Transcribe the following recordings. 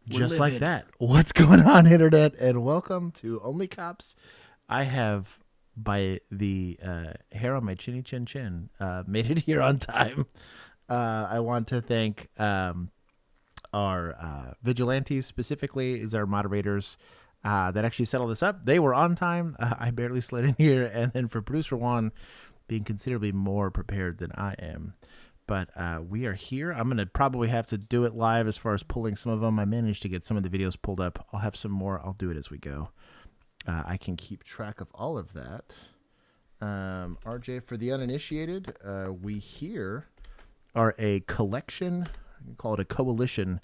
Just like that. What's going on, Internet? And welcome to OnlyCops. I have, by the hair on my chinny chin chin, made it here on time. I want to thank our vigilantes, specifically, is our moderators that actually set all this up. They were on time. I barely slid in here. And then for producer Juan, being considerably more prepared than I am. But we are here. I'm going to probably have to do it live as far as pulling some of them. I managed to get some of the videos pulled up. I'll have some more. I'll do it as we go. I can keep track of all of that. RJ, for the uninitiated, we here are a collection, you can call it a coalition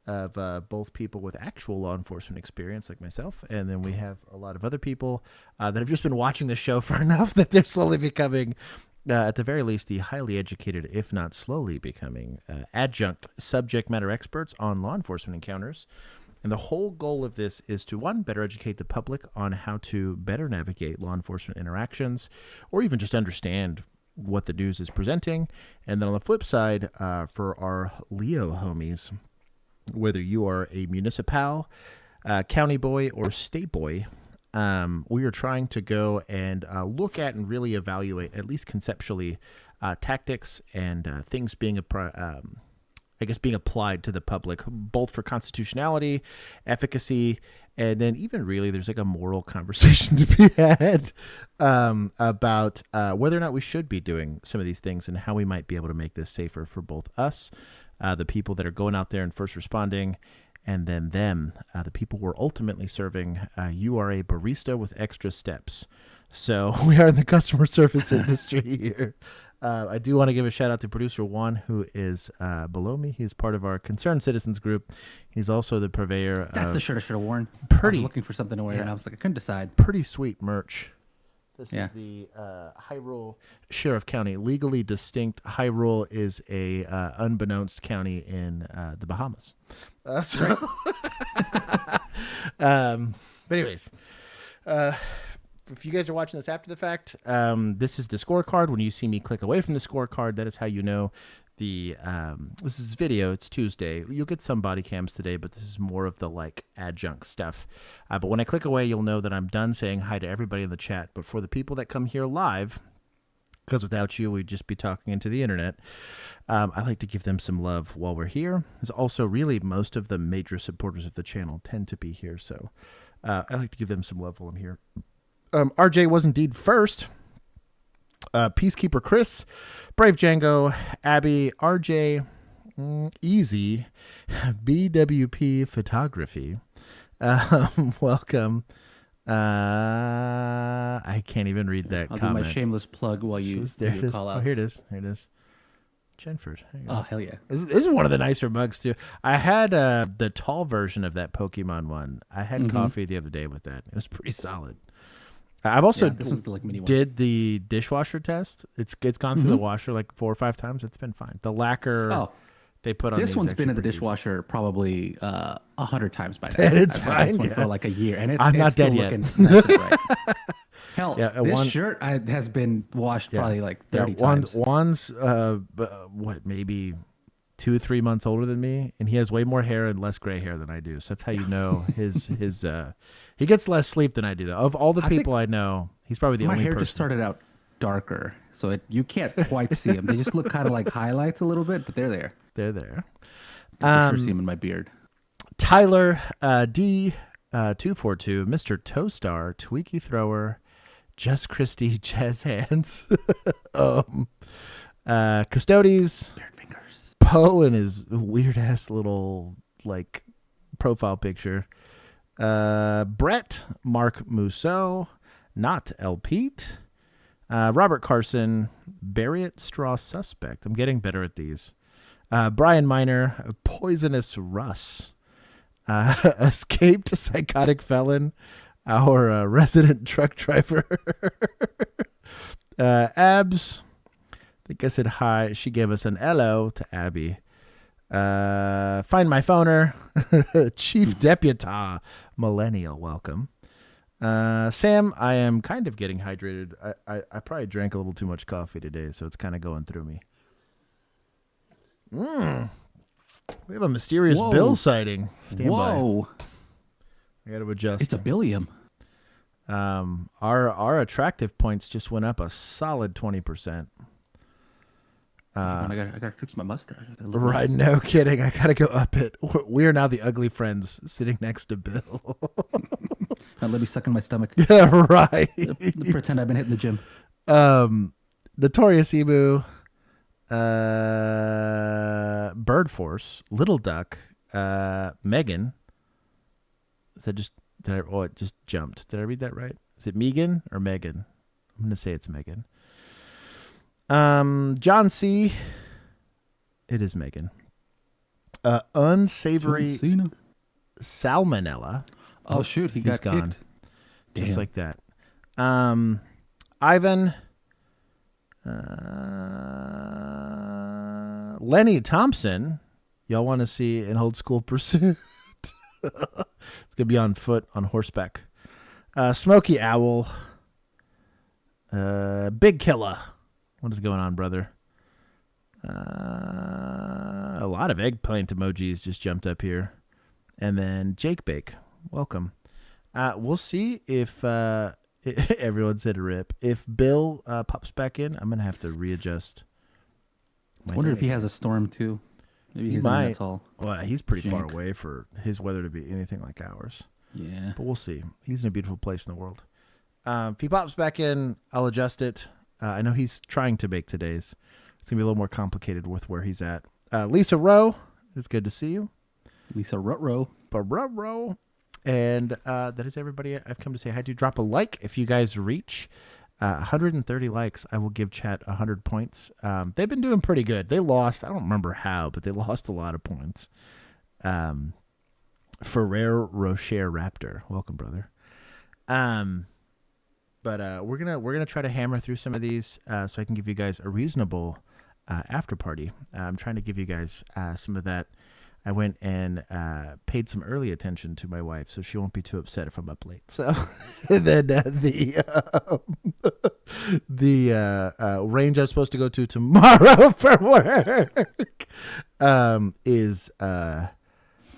of both people with actual law enforcement experience like myself. And then we have a lot of other people that have just been watching the show for enough that they're slowly becoming... at the very least, the highly educated, if not slowly becoming, adjunct subject matter experts on law enforcement encounters. And the whole goal of this is to, one, better educate the public on how to better navigate law enforcement interactions, or even just understand what the news is presenting. And then on the flip side, for our Leo homies, whether you are a municipal, county boy, or state boy, we are trying to go and look at and really evaluate, at least conceptually, tactics and things being being applied to the public, both for constitutionality, efficacy, and then even really there's like a moral conversation to be had about whether or not we should be doing some of these things and how we might be able to make this safer for both us, the people that are going out there and first responding, and then them, the people we're ultimately serving. You are a barista with extra steps. So we are in the customer service industry here. I do want to give a shout out to producer Juan, who is below me. He's part of our Concerned Citizens group. He's also the purveyor. That's the shirt I should have worn. I was looking for something to wear, and I was like, I couldn't decide. Pretty sweet merch. This is the Hyrule Sheriff County. Legally distinct. Hyrule is a unbeknownst county in the Bahamas. But anyways, if you guys are watching this after the fact, this is the scorecard. When you see me click away from the scorecard, that is how you know this is video. It's Tuesday. You'll get some body cams today, but this is more of the like adjunct stuff. But when I click away, you'll know that I'm done saying hi to everybody in the chat. But for the people that come here live, because without you, we'd just be talking into the internet, I like to give them some love while we're here. There's also really most of the major supporters of the channel tend to be here. So I like to give them some love while I'm here. RJ was indeed first. Peacekeeper Chris, Brave Django, Abby, RJ, Easy, BWP Photography. Welcome. I can't even read that I'll comment. do my shameless plug while you call out. Oh, here it is. Jenford. Oh, hell yeah. This is one of the nicer mugs, too. I had the tall version of that Pokemon one. I had coffee the other day with that. It was pretty solid. I've also did the dishwasher test. It's gone through the washer like 4 or 5 times. It's been fine. The lacquer they put on this one's been in the dishwasher probably 100 times by now. It's I've fine. had this one for like a year, and I'm not dead yet. Hell, this shirt has been washed probably like 30 times. Juan's maybe 2 or 3 months older than me, and he has way more hair and less gray hair than I do. So that's how you know his he gets less sleep than I do. Of all the people I know, he's probably the only person. My hair just started out darker, so you can't quite see them. They just look kind of like highlights a little bit, but they're there. They're there. I sure see them in my beard. Tyler D 242, Mr. Toestar, Tweaky Thrower, Just Christy, Jazz Hands, Custodes, Poe and his weird ass little like profile picture. Brett, Mark Mousseau, Not El Pete, Robert Carson, Barriott Straw Suspect. I'm getting better at these. Brian Miner, Poisonous Russ, Escaped Psychotic Felon, our resident truck driver. Abs, I think I said hi. She gave us an hello to Abby. Find My Phoner, Chief Deputy, Millennial, welcome. Sam, I am kind of getting hydrated. I probably drank a little too much coffee today, so it's kind of going through me. We have a mysterious Whoa. bill sighting. Stand Whoa. by. I got to adjust. It's a billium. Our attractive points just went up a solid 20%. I gotta fix my mustache. Right, no kidding. I gotta go up it. We are now the ugly friends sitting next to Bill. Now let me suck in my stomach. Yeah, right. Pretend I've been hitting the gym. Notorious Emu, Bird Force, Little Duck, Megan. Is that just it just jumped. Did I read that right? Is it Megan or Megan? I'm gonna say it's Megan. John C. It is Megan. Unsavory salmonella. Oh shoot, he's got gone. kicked. Just Damn. like that. Ivan. Lenny Thompson. Y'all want to see an old school pursuit? It's gonna be on foot, on horseback. Smokey Owl. Big Killer. What is going on, brother? A lot of eggplant emojis just jumped up here. And then Jake Bake. Welcome. We'll see if everyone said a rip. If Bill pops back in, I'm going to have to readjust. I wonder if he has a storm too. Maybe he's not tall. Well, he's pretty far away for his weather to be anything like ours. Yeah. But we'll see. He's in a beautiful place in the world. If he pops back in, I'll adjust it. I know he's trying to make today's. It's going to be a little more complicated with where he's at. Lisa Rowe, it's good to see you. Lisa Rutro. Barrow. And that is everybody I've come to say hi to. Drop a like if you guys reach 130 likes. I will give chat 100 points. They've been doing pretty good. They lost. I don't remember how, but they lost a lot of points. Ferrer Rocher Raptor. Welcome, brother. But we're gonna try to hammer through some of these so I can give you guys a reasonable after party. I'm trying to give you guys some of that. I went and paid some early attention to my wife, so she won't be too upset if I'm up late. So and then the range I was supposed to go to tomorrow for work is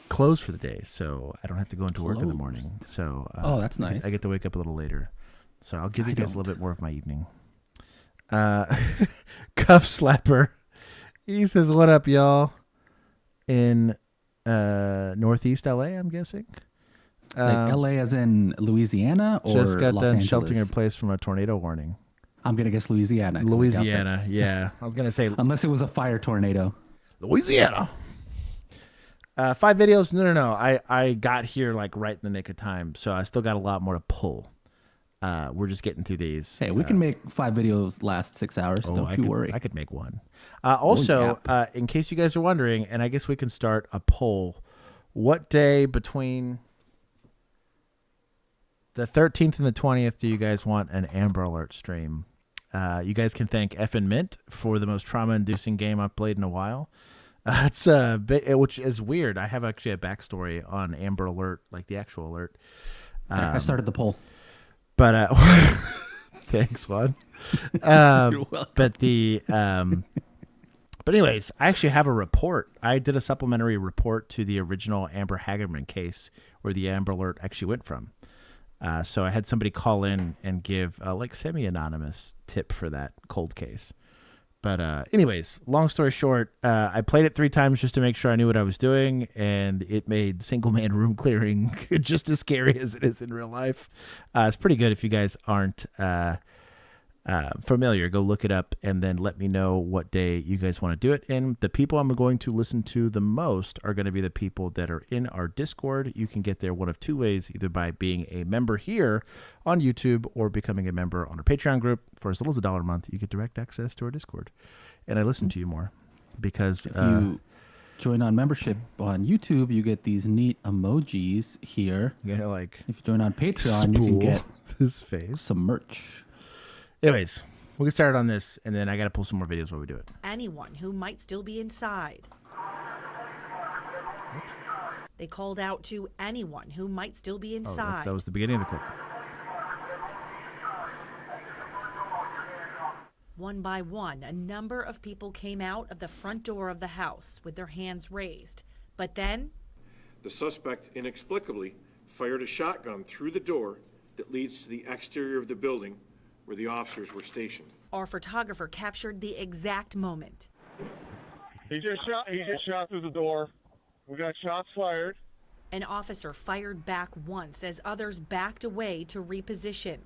closed for the day, so I don't have to go into work in the morning. So that's nice. I get to wake up a little later. So I'll give you guys a little bit more of my evening. Cuff Slapper. He says, what up, y'all? In Northeast LA, I'm guessing. Like LA as in Louisiana or just got Los done Angeles? sheltering in place from a tornado warning. I'm going to guess Louisiana. Louisiana, yeah. I was going to say... Unless it was a fire tornado. Louisiana. 5 videos? No. I got here like right in the nick of time, so I still got a lot more to pull. We're just getting through these. Hey, we can make 5 videos last 6 hours. Don't you worry. I could make one. Also, in case you guys are wondering, and I guess we can start a poll. What day between the 13th and the 20th do you guys want an Amber Alert stream? You guys can thank Effin Mint for the most trauma-inducing game I've played in a while. It's which is weird. I have actually a backstory on Amber Alert, like the actual alert. I started the poll. But thanks, Juan. You're welcome. But anyways, I actually have a report. I did a supplementary report to the original Amber Hagerman case where the Amber Alert actually went from. So I had somebody call in and give like semi-anonymous tip for that cold case. But anyways, long story short, I played it 3 times just to make sure I knew what I was doing, and it made single-man room clearing just as scary as it is in real life. It's pretty good if you guys aren't familiar. Go look it up and then let me know what day you guys want to do it. And the people I'm going to listen to the most are going to be the people that are in our Discord. You can get there one of 2 ways, either by being a member here on YouTube or becoming a member on our Patreon group. For as little as $1 a month, you get direct access to our Discord. And I listen to you more because if you join on membership on YouTube, you get these neat emojis here. Like if you join on Patreon, you can get his face, some merch. Anyways, we'll get started on this, and then I got to pull some more videos while we do it. Anyone who might still be inside. What? They called out to anyone who might still be inside. That was the beginning of the clip. One by one, a number of people came out of the front door of the house with their hands raised. But then The suspect inexplicably fired a shotgun through the door that leads to the exterior of the building where the officers were stationed. our photographer captured the exact moment. He just shot through the door. We got shots fired. An officer fired back once as others backed away to reposition.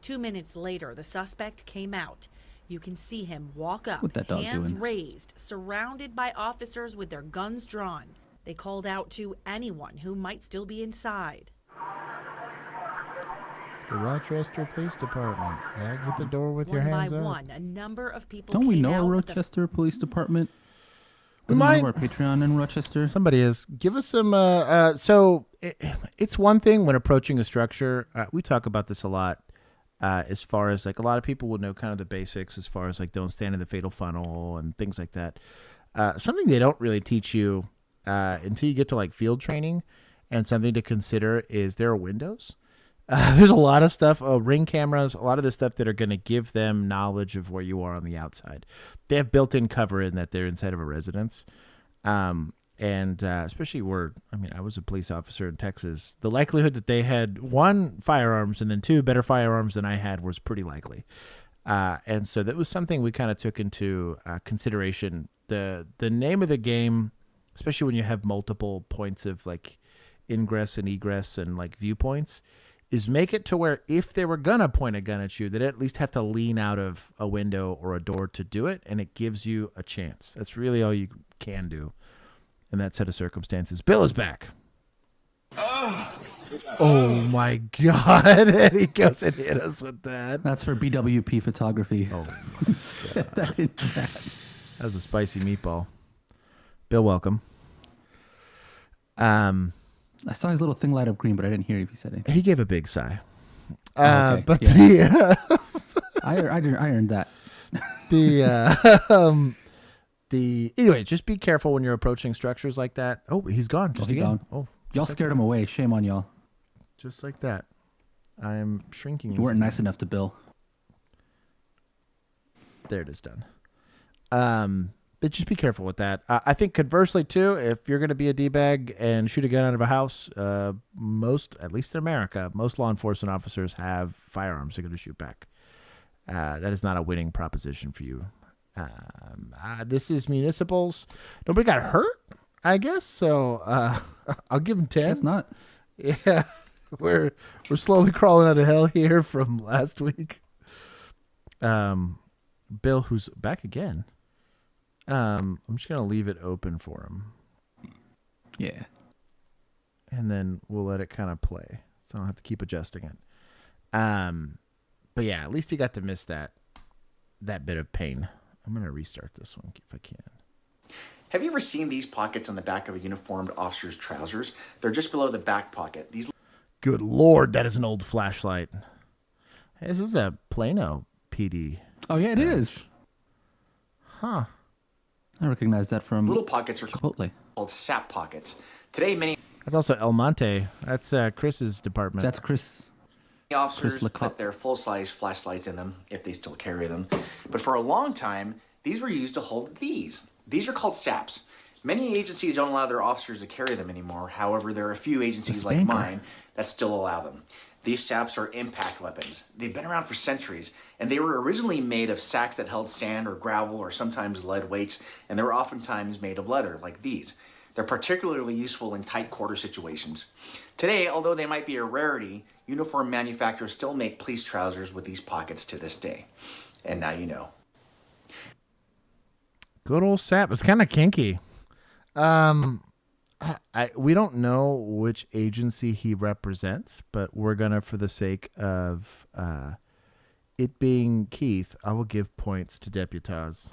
2 minutes later, the suspect came out. You can see him walk up, What that dog hands doing? raised, surrounded by officers with their guns drawn. They called out to anyone who might still be inside. The Rochester Police Department. Exit the door with your One by hands up. one, a number of people Don't we came know a out with the Rochester Police Department? We Isn't one might. of our Patreon in Rochester? Somebody is. Give us some. It's one thing when approaching a structure. We talk about this a lot. As far as like a lot of people will know kind of the basics as far as like don't stand in the fatal funnel and things like that. Something they don't really teach you until you get to like field training, and something to consider is there are windows. There's a lot of stuff, ring cameras, a lot of this stuff that are going to give them knowledge of where you are on the outside. They have built-in cover in that they're inside of a residence. Especially where, I was a police officer in Texas. The likelihood that they had, one, firearms, and then two, better firearms than I had was pretty likely. And so that was something we kind of took into consideration. The name of the game, especially when you have multiple points of like ingress and egress and like viewpoints, is make it to where if they were gonna point a gun at you, they'd at least have to lean out of a window or a door to do it, and it gives you a chance. That's really all you can do in that set of circumstances. Bill is back. Oh my God. And he goes and hit us with that. That's for BWP photography. Oh my God. That was a spicy meatball. Bill, welcome. I saw his little thing light up green, but I didn't hear if he said anything. He gave a big sigh. Okay, But yeah. I earned that. Anyway, just be careful when you're approaching structures like that. Oh, he's gone. Just He's again. gone. Oh, Y'all scared him away. Shame on y'all. just like that. I'm shrinking. You weren't nice enough to Bill. There it is done. But just be careful with that. I think conversely too, if you're going to be a D-bag and shoot a gun out of a house, most, at least in America, most law enforcement officers have firearms they're going to shoot back. That is not a winning proposition for you. This is municipals. Nobody got hurt, I guess. So I'll give them 10. That's not. Yeah, we're slowly crawling out of hell here from last week. Bill, who's back again. I'm just gonna leave it open for him, Yeah. and then we'll let it kind of play, so I don't have to keep adjusting it. But yeah, at least he got to miss that bit of pain. I'm gonna restart this one if I can. Have you ever seen these pockets on the back of a uniformed officer's trousers? They're just below the back pocket. These Good Lord, that is an old flashlight. Hey, this is a Plano PD. Oh yeah, it is. Huh. I recognize that from little pockets are Chipotle. called sap pockets. Today, many That's also El Monte. That's Chris's department. That's Chris. officers Chris put their full-size flashlights in them, if they still carry them. But for a long time, these were used to hold these. These are called saps. Many agencies don't allow their officers to carry them anymore. However, there are a few agencies like spanker. mine that still allow them. These saps are impact weapons. They've been around for centuries, and they were originally made of sacks that held sand or gravel or sometimes lead weights, and they were oftentimes made of leather, like these. They're particularly useful in tight quarter situations. Today, although they might be a rarity, uniform manufacturers still make police trousers with these pockets to this day. And now you know. Good old sap. It's kind of kinky. We don't know which agency he represents, but we're gonna, for the sake of it being Keith, I will give points to Deputaz.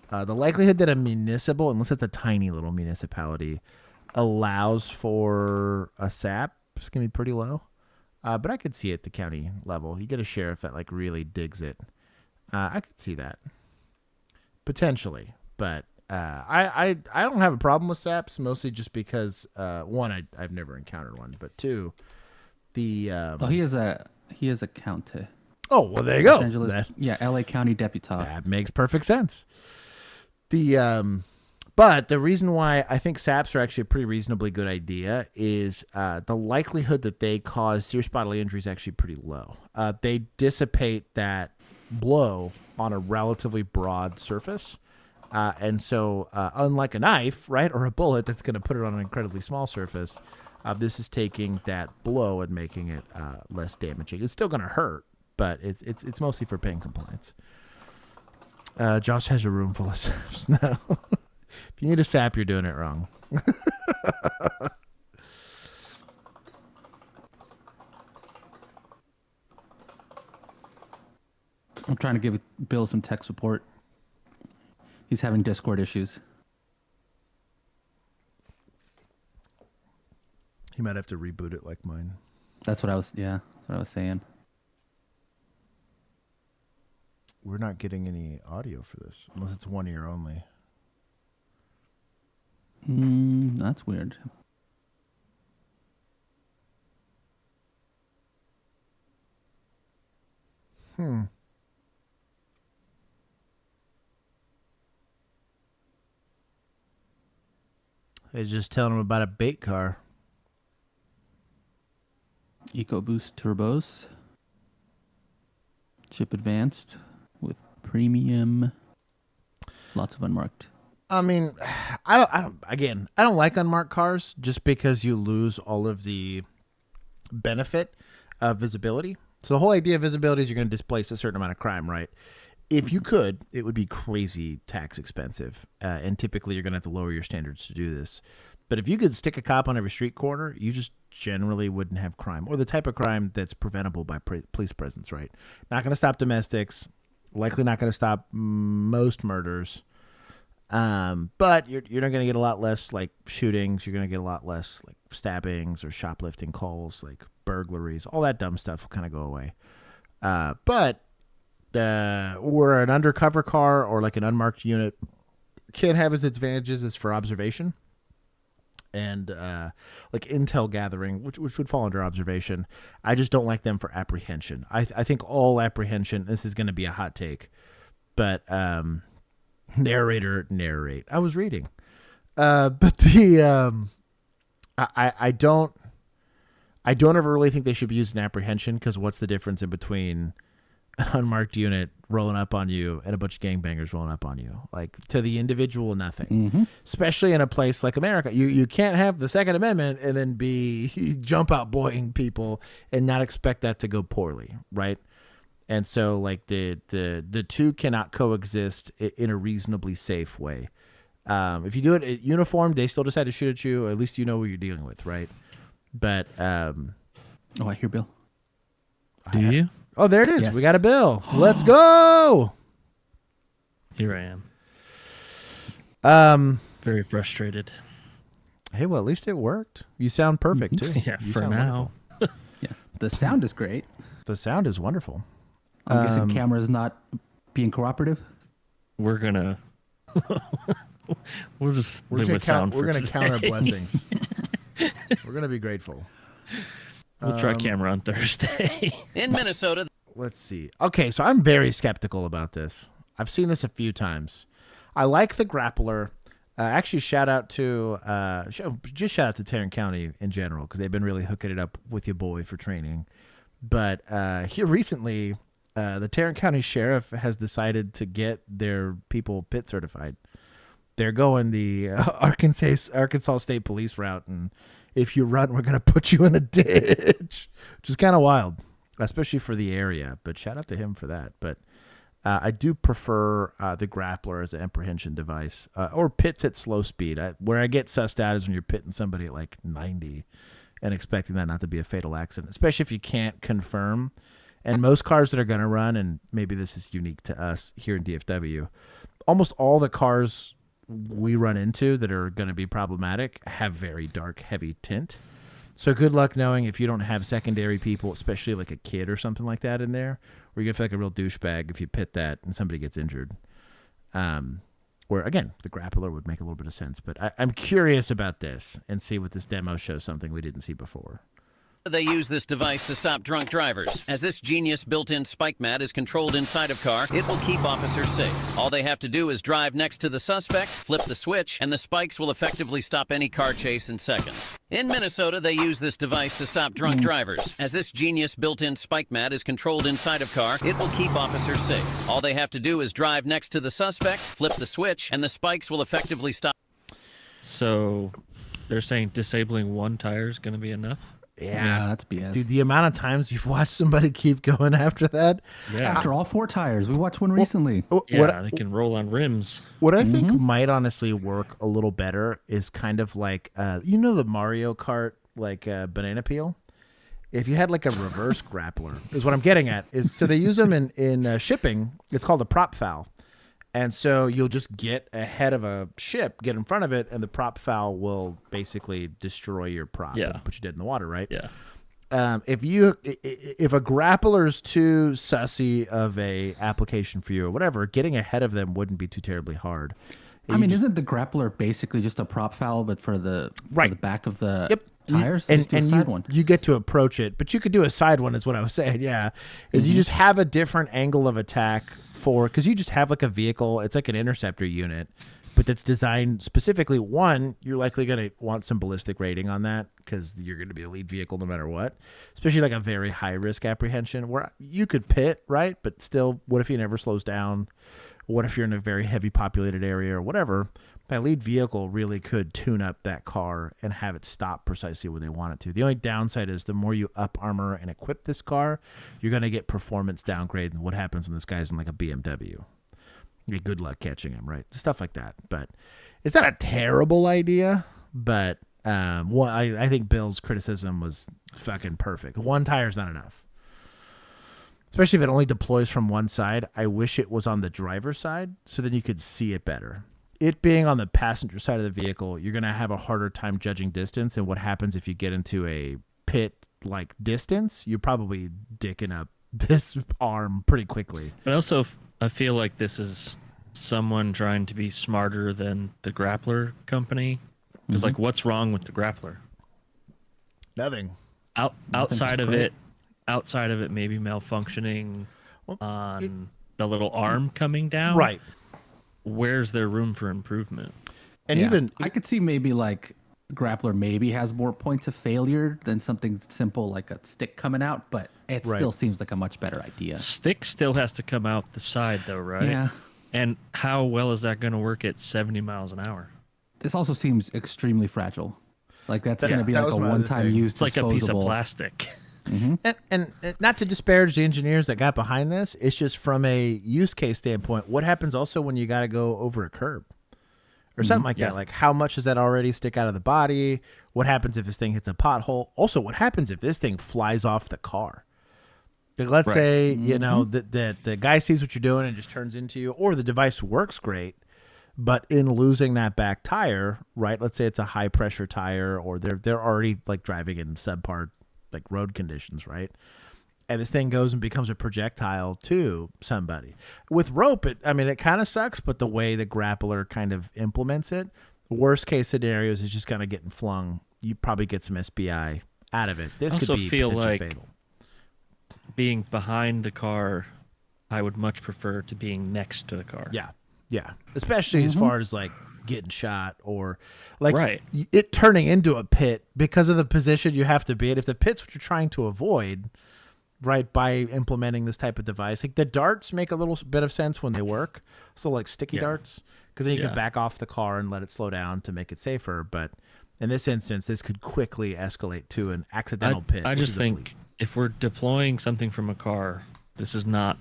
The likelihood that a municipal, unless it's a tiny little municipality, allows for a SAP is gonna be pretty low. But I could see it at the county level. You get a sheriff that like really digs it. I could see that potentially, but I don't have a problem with SAPs, mostly just because one, I've never encountered one, but two, the he is a county. oh well, there you go. Los Angeles, That, yeah, LA County Deputy. that makes perfect sense. The But the reason why I think SAPs are actually a pretty reasonably good idea is the likelihood that they cause serious bodily injury is actually pretty low. They dissipate that blow on a relatively broad surface. And so unlike a knife, right, or a bullet that's going to put it on an incredibly small surface, this is taking that blow and making it less damaging. It's still going to hurt, but it's mostly for pain compliance. Josh has a room full of SAPs now. If you need a SAP, you're doing it wrong. I'm trying to give Bill some tech support. He's having Discord issues. He might have to reboot it like mine. That's what I was saying. We're not getting any audio for this, unless it's 1 ear only. That's weird. I was just telling him about a bait car. EcoBoost turbos. Chip advanced with premium. Lots of unmarked. I mean, I don't like unmarked cars just because you lose all of the benefit of visibility. So the whole idea of visibility is you're going to displace a certain amount of crime, right? If you could, it would be crazy tax expensive. And typically you're going to have to lower your standards to do this. But if you could stick a cop on every street corner, you just generally wouldn't have crime, or the type of crime that's preventable by police presence, right? Not going to stop domestics, likely not going to stop most murders. But you're not going to get a lot less like shootings. You're going to get a lot less like stabbings or shoplifting calls, like burglaries. All that dumb stuff will kind of go away. But where an undercover car or like an unmarked unit can have its advantages is for observation and like intel gathering, which would fall under observation. I just don't like them for apprehension. I think all apprehension, this is going to be a hot take, but narrate. I was reading. But the I don't ever really think they should be used in apprehension, because what's the difference in between an unmarked unit rolling up on you and a bunch of gangbangers rolling up on you? Like, to the individual, nothing. Especially in a place like America. You can't have the Second Amendment and then be jump out boying people and not expect that to go poorly, right? And so like the two cannot coexist in a reasonably safe way. If you do it at uniform, they still decide to shoot at you. At least you know what you're dealing with, right? But I hear Bill. Do you? Oh, there it is. Yes. We got a bill. Let's go. Here I am. Very frustrated. Hey, well, at least it worked. You sound perfect too. Yeah, You for sound now. wonderful. Yeah, the sound is great. The sound is wonderful. I'm guessing camera's not being cooperative. We're gonna we'll just We're live gonna with sound. We're for gonna count our today. blessings. We're gonna be grateful. We'll try camera on Thursday. In Minnesota. Let's see. Okay, so I'm very skeptical about this. I've seen this a few times. I like the grappler. Actually, shout out to Tarrant County in general, because they've been really hooking it up with your boy for training. But here recently, the Tarrant County Sheriff has decided to get their people pit certified. They're going the Arkansas State Police route, and if you run, we're going to put you in a ditch, which is kind of wild, especially for the area. But shout out to him for that. But I do prefer the grappler as an apprehension device, or pits at slow speed. Where I get sussed out is when you're pitting somebody at like 90 and expecting that not to be a fatal accident, especially if you can't confirm. And most cars that are going to run, and maybe this is unique to us here in DFW, almost all the cars we run into that are going to be problematic have very dark, heavy tint. So good luck knowing if you don't have secondary people, especially like a kid or something like that in there, where you're going to feel like a real douchebag if you pit that and somebody gets injured. Where, again, the grappler would make a little bit of sense. But I'm curious about this and see what this demo shows, something we didn't see before. They use this device to stop drunk drivers. As this genius built-in spike mat is controlled inside of car, it will keep officers safe. All they have to do is drive next to the suspect, flip the switch, and the spikes will effectively stop any car chase in seconds. In Minnesota, they use this device to stop drunk drivers. As this genius built-in spike mat is controlled inside of car, it will keep officers safe. All they have to do is drive next to the suspect, flip the switch, and the spikes will effectively stop. So they're saying disabling one tire is going to be enough? Yeah, that's BS. Dude, the amount of times you've watched somebody keep going after that. Yeah. After all 4 tires, we watched one recently. Yeah, they can roll on rims. What I think might honestly work a little better is kind of like, you know, the Mario Kart, like banana peel? If you had like a reverse grappler, is what I'm getting at. Is so they use them in shipping. It's called a prop foul. And so you'll just get ahead of a ship, get in front of it, and the prop foul will basically destroy your prop and put you dead in the water, right? Yeah. If a grappler's too sussy of a application for you or whatever, getting ahead of them wouldn't be too terribly hard. I mean, isn't the grappler basically just a prop foul, but for the back of the tires? And do a side one. you get to approach it, but you could do a side one is what I was saying, yeah. Is you just have a different angle of attack because you just have like a vehicle, it's like an interceptor unit, but that's designed specifically, one, you're likely going to want some ballistic rating on that because you're going to be a lead vehicle no matter what, especially like a very high risk apprehension where you could pit, right? But still, what if he never slows down? What if you're in a very heavy populated area or whatever? That lead vehicle really could tune up that car and have it stop precisely where they want it to. The only downside is the more you up armor and equip this car, you're going to get performance downgrade. And what happens when this guy's in like a BMW? You get good luck catching him, right? Stuff like that. But it's not a terrible idea. But I think Bill's criticism was fucking perfect. One tire's not enough. Especially if it only deploys from one side. I wish it was on the driver's side so then you could see it better. It being on the passenger side of the vehicle, you're going to have a harder time judging distance. And what happens if you get into a pit-like distance, you're probably dicking up this arm pretty quickly. But also, I feel like this is someone trying to be smarter than the grappler company. Because, like, what's wrong with the grappler? Nothing. Outside of it, maybe malfunctioning on the little arm coming down. Right. Where's there room for improvement? And even I could see maybe like grappler maybe has more points of failure than something simple like a stick coming out, but it still seems like a much better idea. Stick still has to come out the side though, right? Yeah. And how well is that going to work at 70 miles an hour? This also seems extremely fragile. Like that's going to be like a one-time use. It's like a piece of plastic. And not to disparage the engineers that got behind this, it's just from a use case standpoint, what happens also when you got to go over a curb or something like that? Like how much does that already stick out of the body? What happens if this thing hits a pothole? Also, what happens if this thing flies off the car? Like, let's say, you know, that the guy sees what you're doing and just turns into you, or the device works great, but in losing that back tire, right? Let's say it's a high pressure tire or they're already like driving in subpar like road conditions, right? And this thing goes and becomes a projectile to somebody. With rope, it kind of sucks, but the way the grappler kind of implements it, worst case scenarios is just kind of getting flung. You probably get some SBI out of it. This also could be feel potentially like fatal. Being behind the car, I would much prefer to being next to the car. Yeah. Especially as far as like getting shot or like it turning into a pit because of the position you have to be in. If the pit's what you're trying to avoid, right, by implementing this type of device, like the darts make a little bit of sense when they work. So like sticky darts, because then you can back off the car and let it slow down to make it safer. But in this instance, this could quickly escalate to an accidental pit. I just think if we're deploying something from a car, this is not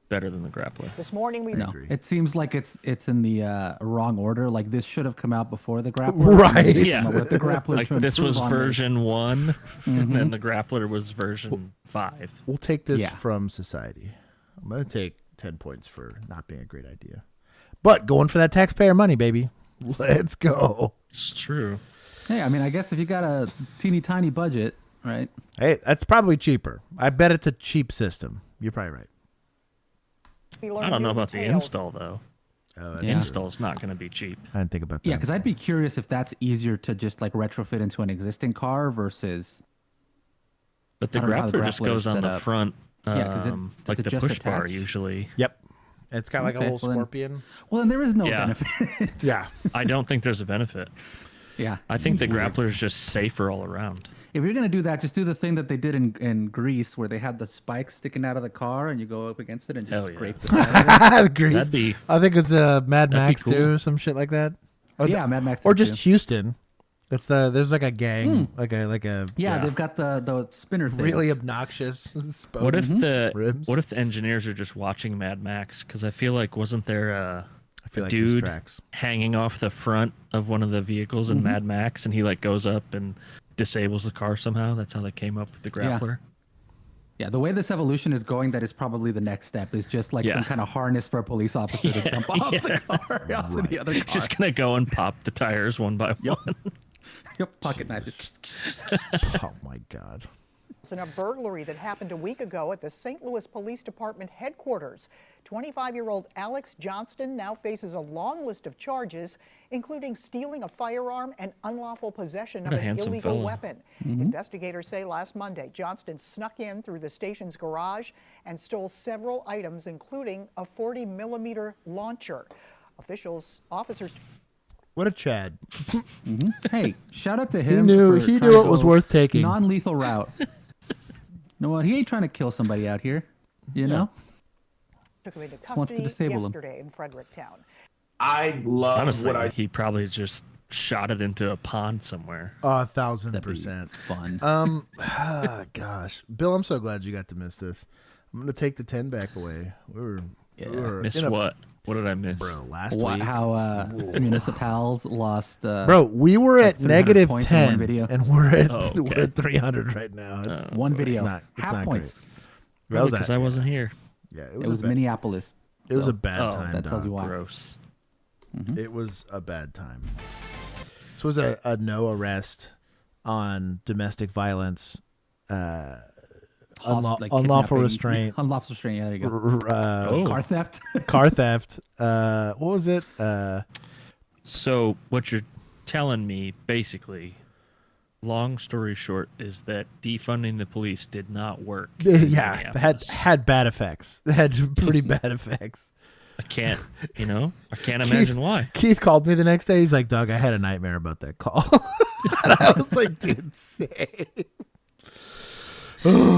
better than the grappler. This morning we it seems like it's in the wrong order. Like this should have come out before the grappler. Right. Yeah. With the grappler like this was version 1 and then the grappler was version 5. We'll take this from society. I'm going to take 10 points for not being a great idea. But going for that taxpayer money, baby. Let's go. It's true. Hey, I mean, I guess if you got a teeny tiny budget, right? Hey, that's probably cheaper. I bet it's a cheap system. You're probably right. I don't know about the install though. Oh, Install's not going to be cheap. I didn't think about that. Yeah, because I'd be curious if that's easier to just like retrofit into an existing car versus But the I don't know how the grappler just grappler is goes on set the up. front, Yeah, 'cause like does it the just push bar attach? usually. Yep. It's got like a Okay, little well then- scorpion. Well, then there is no Yeah. benefit. Yeah. I don't think there's a benefit. Yeah. I think the grappler is just safer all around. If you're gonna do that, just do the thing that they did in Greece, where they had the spikes sticking out of the car, and you go up against it and just Hell yeah. scrape the side of it. Grease. That'd be I think it's Mad be Max cool. too, some shit like that. Or Yeah, Mad Max Or did just too. Houston. That's there's like a gang, like a Yeah, they've got the spinner things. really obnoxious. What if ribs? what if the engineers are just watching Mad Max? Because I feel like wasn't there a feel like this dude tracks. hanging off the front of one of the vehicles in Mad Max, and he like goes up and disables the car somehow? That's how they came up with the Yeah. grappler. Yeah, the way this evolution is going, that is probably the next step. Is just like Yeah. some kind of harness for a police officer to jump off the car onto the other car. He's just gonna go and pop the tires one by one. Yep, pocket knife. Oh my god. In a burglary that happened a week ago at the St. Louis Police Department headquarters. 25-year-old Alex Johnston now faces a long list of charges, including stealing a firearm and unlawful possession of What a an handsome illegal fella. weapon. Investigators say last Monday, Johnston snuck in through the station's garage and stole several items, including a 40-millimeter launcher. Officers What a Chad. Hey, shout out to him. knew- for he trying knew to it was go worth taking. Non-lethal route. No, what? He ain't trying to kill somebody out here. You know? took him into wants to custody disable him. yesterday in Fredericktown. I love Honestly, what I he probably just shot it into a pond somewhere. 1,000%. Fun. Gosh, Bill, I'm so glad you got to miss this. I'm gonna take the 10 back away. We were Miss in a- what? What did I miss? bro? Last What? week, How municipals lost? bro, we were like at 300 negative points in one 10, video. and we're at Oh, we're okay. at 300 right now. It's, one video, it's half not points. great. That was Because that. I wasn't here. Yeah, It was a bad, Minneapolis. It was so- a bad Oh, time. that tells you dog. why. Gross. It was a bad time. This was a no arrest on domestic violence, unlawful kidnapping. restraint, Unlawful restraint. Yeah, there you go. Oh. Car theft. car theft. What was it? So what you're telling me, basically, long story short, is that defunding the police did not work. in Yeah, Minneapolis. had bad effects. Had pretty bad effects. I can't imagine why. Keith called me the next day. He's like, "Doug, I had a nightmare about that call." And I was like, "Dude, same."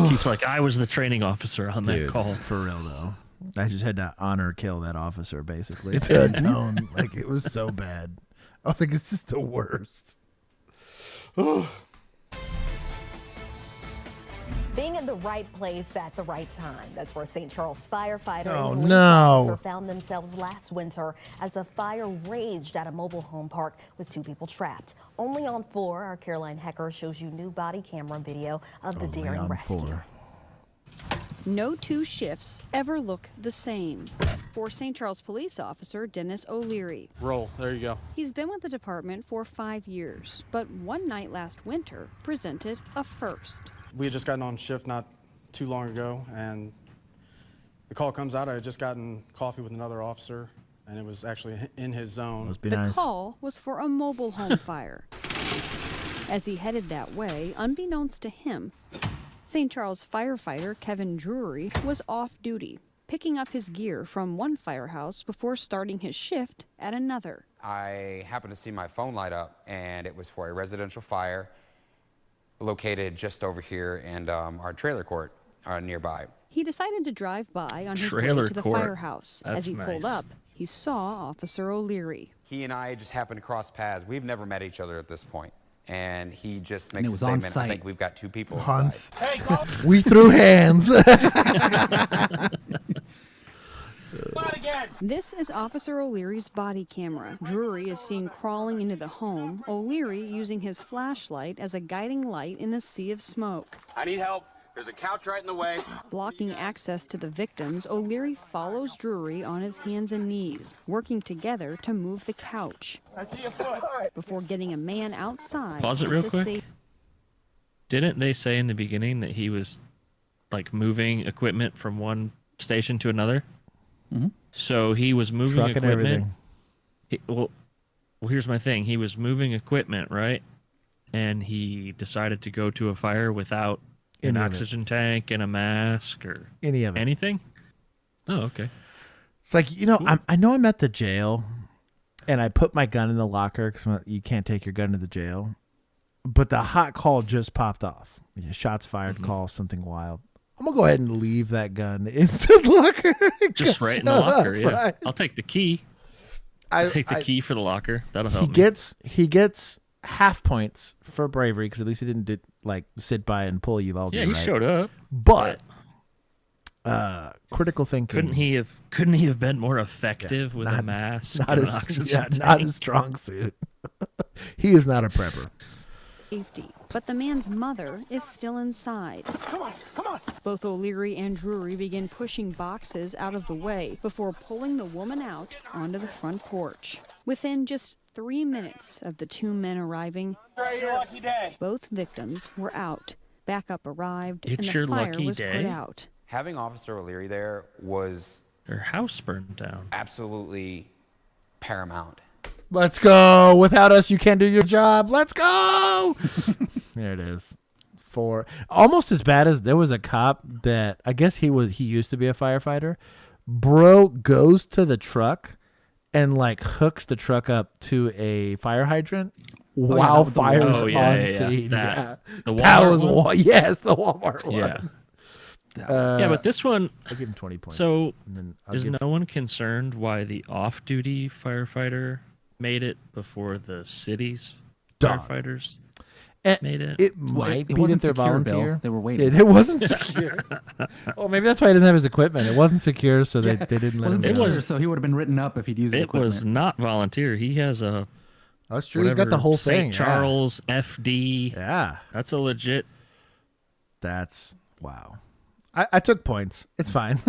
He's like, I was the training officer on that Dude, call. for real though. I just had to honor kill that officer basically to atone. Like it was so bad. I was like, "This is the worst." Being in the right place at the right time. That's where St. Charles firefighter Oh, and police no. officer found themselves last winter as a fire raged at a mobile home park with 2 people trapped. Only on 4, our Caroline Hecker shows you new body camera video of the daring on rescue. 4. No 2 shifts ever look the same. For St. Charles police officer Dennis O'Leary. Roll. There you go. He's been with the department for 5 years, but one night last winter presented a first. We had just gotten on shift not too long ago, and the call comes out. I had just gotten coffee with another officer, and it was actually in his zone. Must be The nice. call was for a mobile home fire. As he headed that way, unbeknownst to him, St. Charles firefighter Kevin Drury was off duty, picking up his gear from one firehouse before starting his shift at another. I happened to see my phone light up, and it was for a residential fire located just over here in our trailer court nearby. He decided to drive by on his way Trailer to the court. firehouse. As That's he pulled nice. up, he saw Officer O'Leary. He and I just happened to cross paths. We've never met each other at this point. And he just And makes it a was on statement. I site. think we've got 2 people Hans. inside. We threw hands. This is Officer O'Leary's body camera. Drury is seen crawling into the home, O'Leary using his flashlight as a guiding light in a sea of smoke. I need help. There's a couch right in the way. Blocking access to the victims, O'Leary follows Drury on his hands and knees, working together to move the couch. I see a foot. Before getting a man outside Pause it real to quick. save. Didn't they say in the beginning that he was like moving equipment from one station to another? So he was moving Truck and equipment. everything. Well, here's my thing. He was moving equipment, right? And he decided to go to a fire without An Any of it. oxygen tank and a mask or Any of it. anything? Oh, okay. It's like, I know I'm at the jail, and I put my gun in the locker because you can't take your gun to the jail. But the hot call just popped off. Shots fired, call, something wild. I'm going to go ahead and leave that gun in the locker. Just right in the locker, yeah. Right. I'll take the key. I'll take the key for the locker. That'll help He gets half points for bravery because at least he didn't sit by and pull you all day. Yeah, he showed up. But critical thinking. Couldn't he have been more effective with a mask? Not and his, an oxygen not tank? his strong suit. He is not a prepper. Safety, but the man's mother is still inside. Come on. Both O'Leary and Drury begin pushing boxes out of the way before pulling the woman out onto the front porch. Within just 3 minutes of the two men arriving, Lucky day. both victims were out. Backup arrived It's and your the fire lucky was day. put out. Having Officer O'Leary there was Their house burned down. absolutely paramount. Let's go. Without us, you can't do your job. Let's go. There it is. For almost as bad as there was a cop that I guess he used to be a firefighter. Bro goes to the truck and hooks the truck up to a fire hydrant while fire's on scene. The That Walmart was one? yes, the Walmart one. Yeah. Yeah, but this one, I'll give him 20 points. so and then is no one concerned why the off-duty firefighter made it before the city's Dog. firefighters Eh, made it? It might be that wasn't they're secure, Bill. volunteer. They were waiting. It wasn't secure. Oh, maybe that's why he doesn't have his equipment. It wasn't secure, so they didn't let him. Wasn't go. secure, so he would have been written up if he'd used his It was equipment. not volunteer. He has a That's true. He's got the whole thing. St. Charles FD. Yeah. That's a legit. That's wow. I took points. It's fine.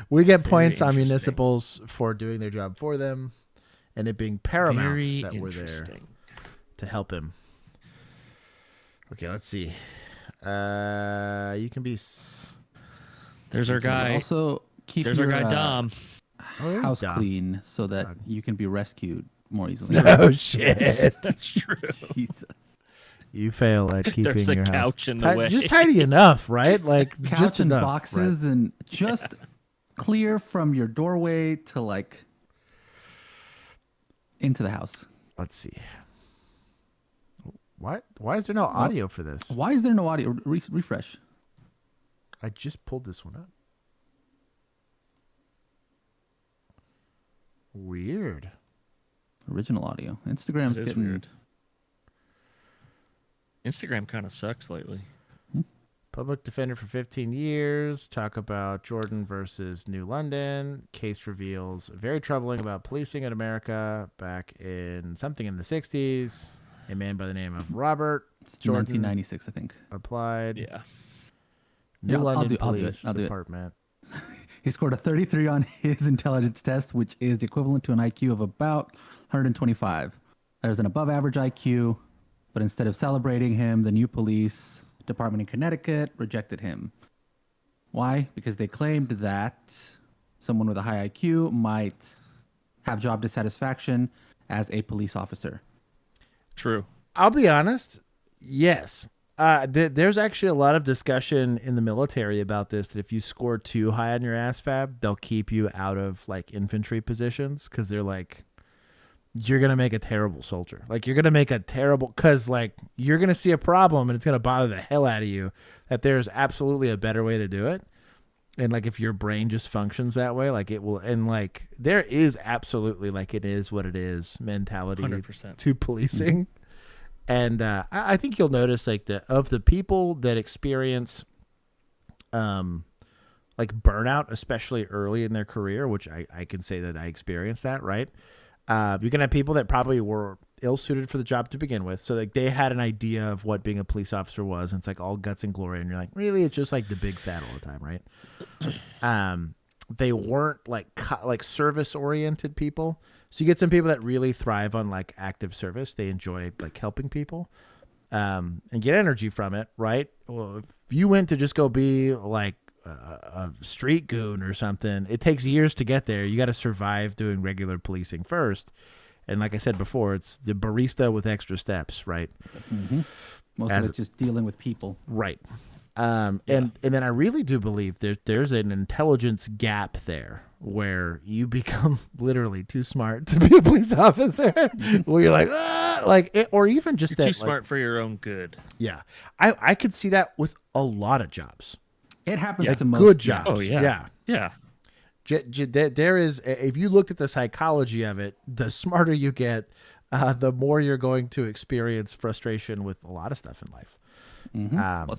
We get points on interesting. municipals for doing their job for them, and it being paramount Very that we're there interesting. to help him. Okay, let's see. You can be. There's our guy. Also, keep There's your our guy Dom. Oh, there's house Dom. clean so that you can be rescued more easily. Oh shit! That's true. Jesus. You fail at keeping There's a your house couch in the way. just tidy enough, right? Like Couch just and enough, boxes right? and just clear from your doorway to into the house. Let's see. Why is there no audio for this? Why is there no audio? Refresh. I just pulled this one up. Weird. Original audio. Instagram's That is getting weird. Instagram kind of sucks lately. Public defender for 15 years. Talk about Jordan versus New London. Case reveals very troubling about policing in America back in something in the 60s. A man by the name of Robert Jordan 1996, I think. applied. Yeah. New Yeah, I'll London do it. Police I'll do it. Department. He scored a 33 on his intelligence test, which is equivalent to an IQ of about 125. There's an above average IQ, but instead of celebrating him, the new police department in Connecticut rejected him. Why? Because they claimed that someone with a high IQ might have job dissatisfaction as a police officer. True. I'll be honest. Yes. There's actually a lot of discussion in the military about this, that if you score too high on your ASVAB, they'll keep you out of infantry positions because they're like, you're going to make a terrible soldier. You're going to make a terrible, because you're going to see a problem and it's going to bother the hell out of you, that there's absolutely a better way to do it. And if your brain just functions that way, it will, and there is absolutely it is what it is mentality 100%. to policing. And I think you'll notice of the people that experience burnout, especially early in their career, which I can say that I experienced that, right? You can have people that probably were ill-suited for the job to begin with. So they had an idea of what being a police officer was. And it's all guts and glory. And you're like, really? It's just the big sad all the time, right? They weren't service-oriented people. So you get some people that really thrive on active service. They enjoy helping people and get energy from it, right? Well, if you went to just go be a street goon or something, it takes years to get there. You got to survive doing regular policing first. And like I said before, it's the barista with extra steps, right? Mm-hmm. Most of it's just dealing with people. Right. And then I really do believe there's an intelligence gap there where you become literally too smart to be a police officer, where you're like, or even just you're too smart for your own good. Yeah. I could see that with a lot of jobs. It happens to most good jobs. Oh, yeah. Yeah. There is, if you looked at the psychology of it, the smarter you get, the more you're going to experience frustration with a lot of stuff in life.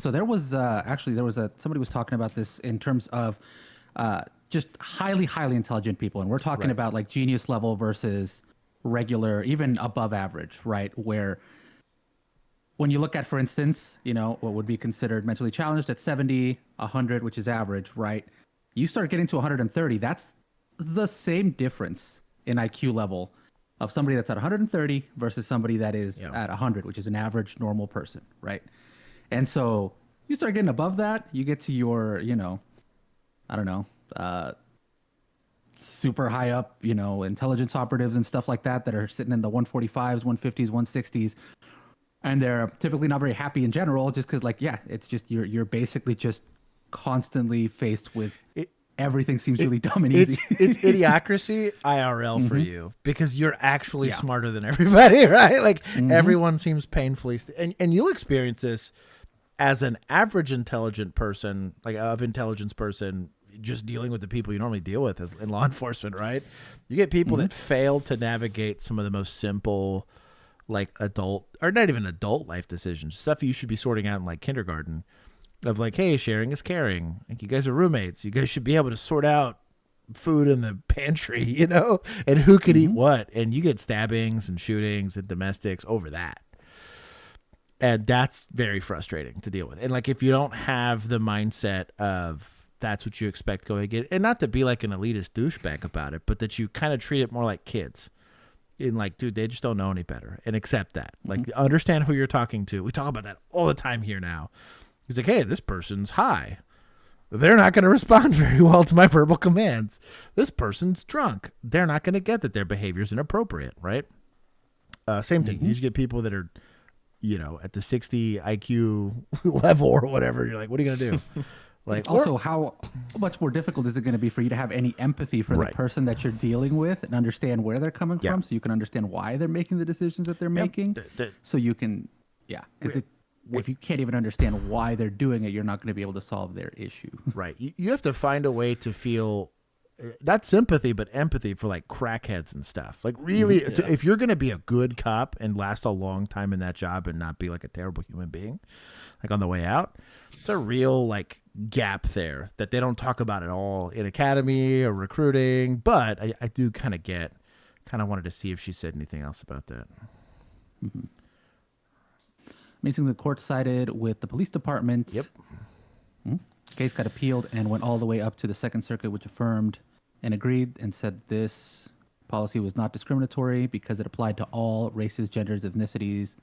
So there was somebody was talking about this in terms of just highly intelligent people, and we're talking about like genius level versus regular, even above average, right? Where when you look at, for instance, what would be considered mentally challenged at 70, 100, which is average, right? You start getting to 130, that's the same difference in IQ level of somebody that's at 130 versus somebody that is at 100, which is an average normal person, right? And so you start getting above that, you get to your, super high up, intelligence operatives and stuff like that are sitting in the 145s, 150s, 160s. And they're typically not very happy in general, just because, it's just you're basically just constantly faced with everything seems really dumb and easy. It's idiocracy IRL for you, because you're actually smarter than everybody, right? Like everyone seems painfully, and you'll experience this as an average intelligence person, just dealing with the people you normally deal with in law enforcement, right? You get people that fail to navigate some of the most simple, like adult, or not even adult life decisions, stuff you should be sorting out in like kindergarten, of like, hey, sharing is caring. Like, you guys are roommates. You guys should be able to sort out food in the pantry, and who could eat what. And you get stabbings and shootings and domestics over that. And that's very frustrating to deal with. And like, if you don't have the mindset of that's what you expect going in, and not to be like an elitist douchebag about it, but that you kind of treat it more like kids. In like, dude, they just don't know any better, and accept that. Like, understand who you're talking to. We talk about that all the time here now. He's like, hey, this person's high. They're not going to respond very well to my verbal commands. This person's drunk. They're not going to get that their behavior is inappropriate, right? Same thing. You just get people that are, at the 60 IQ level or whatever. You're like, what are you going to do? Like, also, how much more difficult is it going to be for you to have any empathy for the person that you're dealing with and understand where they're coming from, so you can understand why they're making the decisions that they're making, so you can, because if you can't even understand why they're doing it, you're not going to be able to solve their issue. Right. You have to find a way to feel not sympathy, but empathy for like crackheads and stuff. Like, really, if you're going to be a good cop and last a long time in that job and not be like a terrible human being, like on the way out, it's a real like gap there that they don't talk about at all in academy or recruiting. But I do kind of wanted to see if she said anything else about that. Amazingly, the court sided with the police department. Yep. Case got appealed and went all the way up to the Second Circuit, which affirmed and agreed and said this policy was not discriminatory because it applied to all races, genders, ethnicities,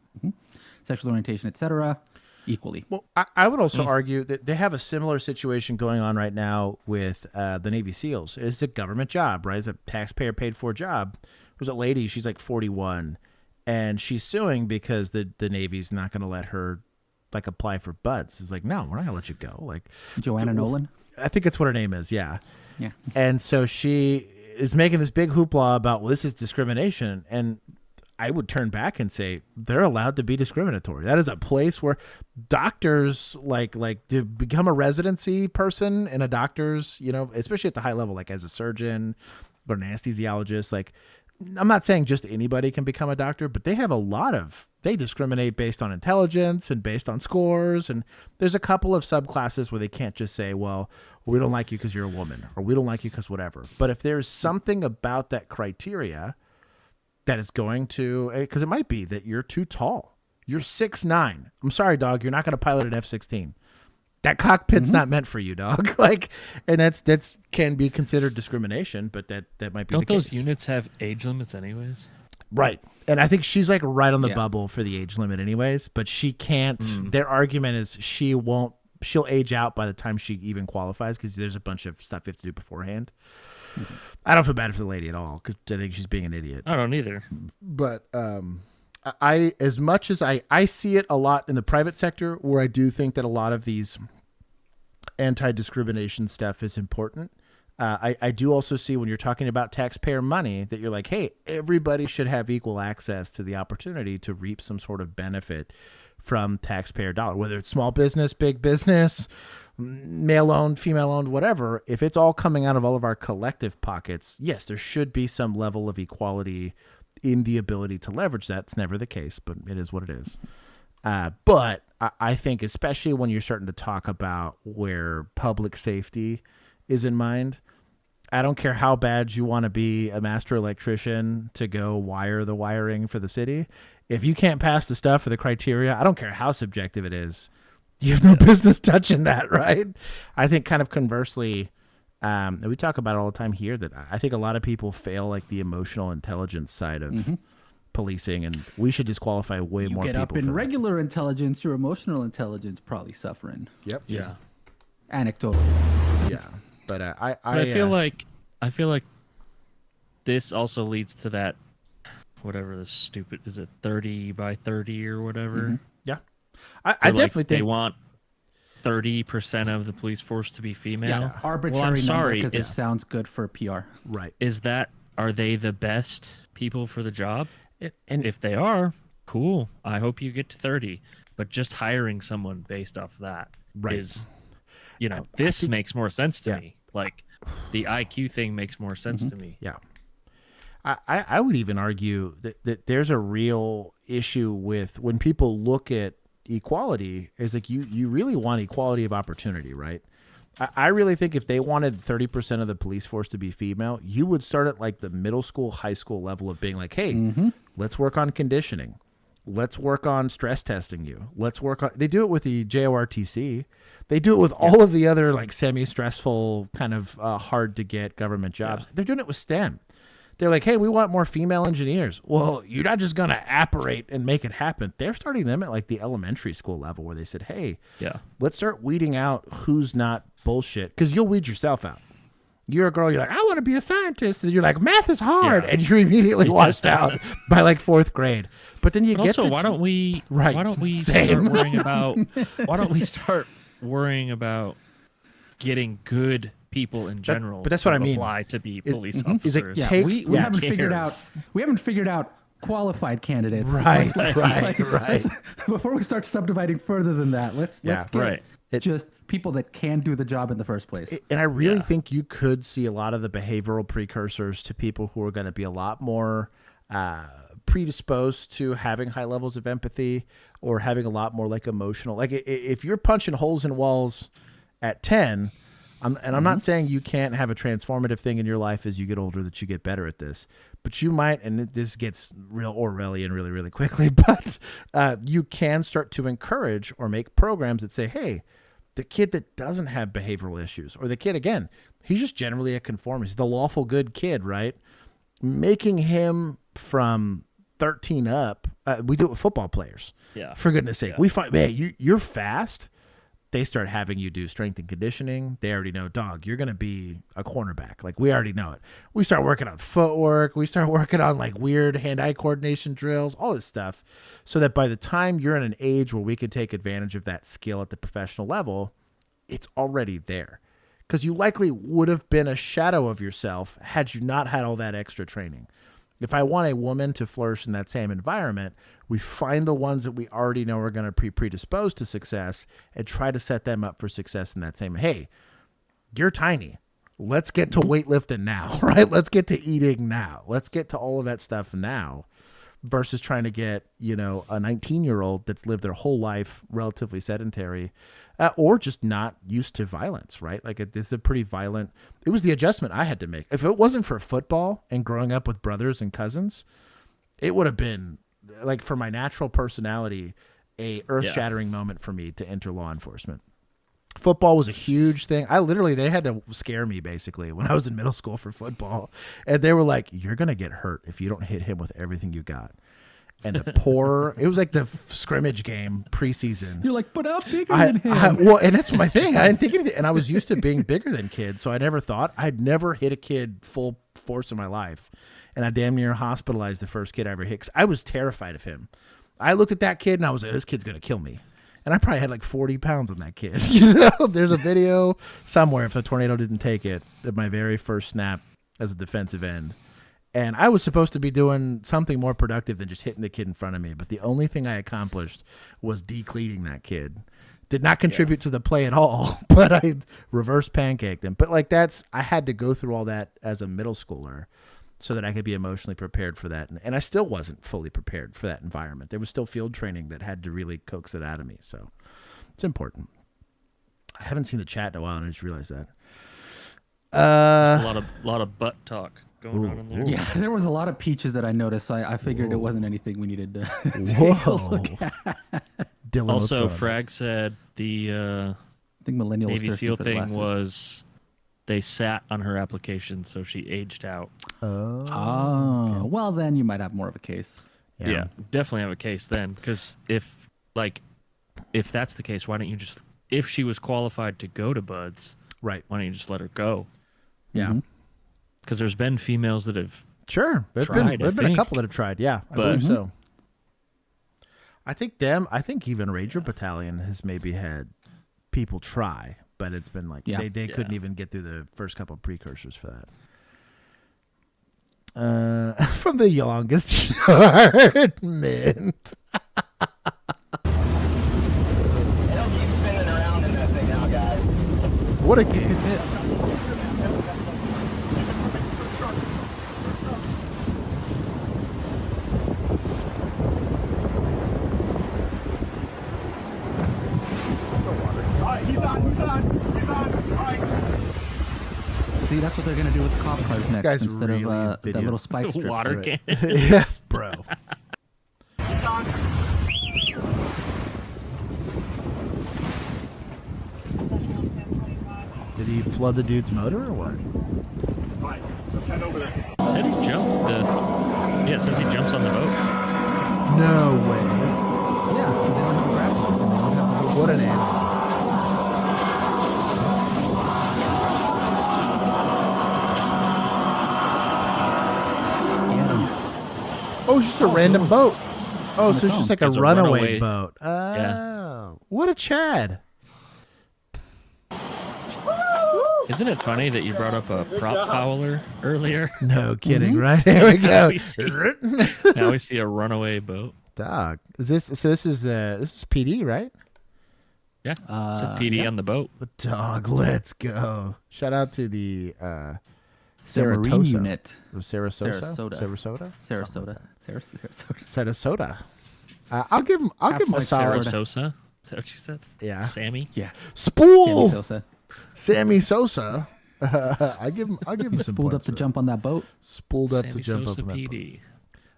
sexual orientation, etc. equally. Well, I would also argue that they have a similar situation going on right now with the Navy SEALs. It's a government job, right? It's a taxpayer paid for job. There's a lady, she's like 41, and she's suing because the Navy's not going to let her like apply for buds. It's like, no, we're not going to let you go. Like Joanna Nolan? I think that's what her name is. Yeah. Yeah. And so she is making this big hoopla about, well, this is discrimination. And I would turn back and say they're allowed to be discriminatory. That is a place where doctors like to become a residency person in a doctor's, especially at the high level, like as a surgeon or an anesthesiologist. Like, I'm not saying just anybody can become a doctor, but they have they discriminate based on intelligence and based on scores. And there's a couple of subclasses where they can't just say, well, we don't like you because you're a woman, or we don't like you because whatever. But if there's something about that criteria that is going to, because it might be that you're too tall. You're 6'9". I'm sorry, dog. You're not going to pilot an F-16. That cockpit's not meant for you, dog. And that's can be considered discrimination, but that might be Don't the case. those units have age limits anyways? Right. And I think she's like right on the bubble for the age limit anyways, but she can't, their argument is she'll age out by the time she even qualifies, because there's a bunch of stuff you have to do beforehand. I don't feel bad for the lady at all, because I think she's being an idiot. I don't either. But as much as I see it a lot in the private sector, where I do think that a lot of these anti-discrimination stuff is important. I do also see when you're talking about taxpayer money that you're like, hey, everybody should have equal access to the opportunity to reap some sort of benefit from taxpayer dollar, whether it's small business, big business, male owned, female owned, whatever. If it's all coming out of all of our collective pockets, yes, there should be some level of equality in the ability to leverage that. It's never the case, but it is what it is. But I think especially when you're starting to talk about where public safety is in mind, I don't care how bad you want to be a master electrician to go wire the wiring for the city. If you can't pass the stuff for the criteria, I don't care how subjective it is, you have no business touching that, right? I think kind of conversely, and we talk about it all the time here, that I think a lot of people fail like the emotional intelligence side of policing, and we should disqualify way more people. Get up in regular intelligence, your emotional intelligence probably suffering. Yep. Yeah. Anecdotal. Yeah. But I feel like this also leads to that, whatever the stupid, is it 30 by 30 or whatever? Yeah. I definitely think they want 30% of the police force to be female. Yeah, arbitrary well, I'm sorry, because it sounds good for PR. Right. Are they the best people for the job? And if they are, cool. I hope you get to 30. But just hiring someone based off that is, this makes more sense to me. Like the IQ thing makes more sense to me. Yeah. I would even argue that there's a real issue with when people look at equality, is like you really want equality of opportunity, right? I really think if they wanted 30% of the police force to be female, you would start at like the middle school, high school level of being like, hey, let's work on conditioning. Let's work on stress testing you. Let's work on, they do it with the JORTC. They do it with all of the other like semi-stressful kind of hard to get government jobs. They're doing it with STEM. They're like, hey, we want more female engineers. Well, you're not just going to apparate and make it happen. They're starting them at like the elementary school level where they said, hey, let's start weeding out who's not bullshit, because you'll weed yourself out. You're a girl, you're like, I want to be a scientist. And you're like, math is hard. And you're immediately washed out by like fourth grade. But then you get also, why don't we start worrying about getting good people in general, but that's what I mean. Apply to be police officers. We haven't figured out qualified candidates. Right. Before we start subdividing further than that, let's get just people that can do the job in the first place. And I really think you could see a lot of the behavioral precursors to people who are going to be a lot more predisposed to having high levels of empathy or having a lot more like emotional. Like if you're punching holes in walls at 10, I'm not saying you can't have a transformative thing in your life as you get older that you get better at this, but you might, and this gets real Orwellian really, really quickly, but you can start to encourage or make programs that say, hey, the kid that doesn't have behavioral issues, or the kid, again, he's just generally a conformist, the lawful good kid, right? Making him from 13 up, we do it with football players. Yeah. For goodness sake. We find, man, you're fast. They start having you do strength and conditioning. They already know, dog, you're going to be a cornerback. Like, we already know it. We start working on footwork. We start working on like weird hand-eye coordination drills, all this stuff, so that by the time you're in an age where we could take advantage of that skill at the professional level, it's already there. Because you likely would have been a shadow of yourself had you not had all that extra training. If I want a woman to flourish in that same environment, we find the ones that we already know are going to be predisposed to success and try to set them up for success in that same. Hey, you're tiny. Let's get to weightlifting now, right? Let's get to eating now. Let's get to all of that stuff now, versus trying to get, a 19-year-old that's lived their whole life relatively sedentary or just not used to violence, right? Like this is a pretty violent, it was the adjustment I had to make. If it wasn't for football and growing up with brothers and cousins, it would have been like, for my natural personality, a earth-shattering moment for me to enter law enforcement. Football was a huge thing. They had to scare me basically when I was in middle school for football. And they were like, you're going to get hurt if you don't hit him with everything you got. And it was like the scrimmage game preseason. You're like, but I'm bigger than him. Well, and that's my thing. I didn't think anything. And I was used to being bigger than kids. So I never thought, I'd never hit a kid full force in my life. and I damn near hospitalized the first kid I ever hit 'cause I was terrified of him. I looked at that kid and I was like, this kid's going to kill me. And I probably had like 40 pounds on that kid. There's a video somewhere, if the tornado didn't take it, of my very first snap as a defensive end. And I was supposed to be doing something more productive than just hitting the kid in front of me. But the only thing I accomplished was decleating that kid. Did not contribute to the play at all, but I reverse pancaked him. But like I had to go through all that as a middle schooler so that I could be emotionally prepared for that. And I still wasn't fully prepared for that environment. There was still field training that had to really coax it out of me. So it's important. I haven't seen the chat in a while, and I just realized that. Just a lot of butt talk going on in there. Yeah, there was a lot of peaches that I noticed, so I figured it wasn't anything we needed to take a look at. Dylan, Also, Frag said the I think Millennial Navy was thirsty SEAL for the thing glasses. was they sat on her application, so she aged out. Oh, well, then you might have more of a case. Yeah, definitely have a case then. Because if that's the case, why don't you just, if she was qualified to go to Buds, right? Why don't you just let her go? Yeah. Because there's been females that have there's tried, been a couple that have tried. Yeah, I believe so. I think even Ranger Battalion has maybe had people try, but it's been like they couldn't even get through the first couple of precursors for that. From the longest yard mint. What a game. See, that's what they're gonna do with the cop cars next, guy's instead really of that little spike strip. Water can. Yes, bro. Did he flood the dude's motor or what? Said he jumped it says he jumps on the boat. No way. Yeah, they don't have a grab hook, and they don't have a What an animal. Oh, it's just a random boat. Oh, so it's just like a runaway boat. Oh, what a Chad. Isn't it funny that you brought up a prop fouler earlier? No kidding, right? Here we go. Now we see a runaway boat. Dog. Is this this is PD, right? Yeah. It's a PD on the boat. The dog, let's go. Shout out to the Marine Saratoga unit. Sarasota. Sarasota. I'll give him a solid. Sarasosa? Is that what you said? Yeah. Sammy? Yeah. Spool. Sammy Sosa. Sammy Sosa. I give him some spooled up points to for jump on that boat. Spooled up Sammy to jump Sosa up on that PD. boat.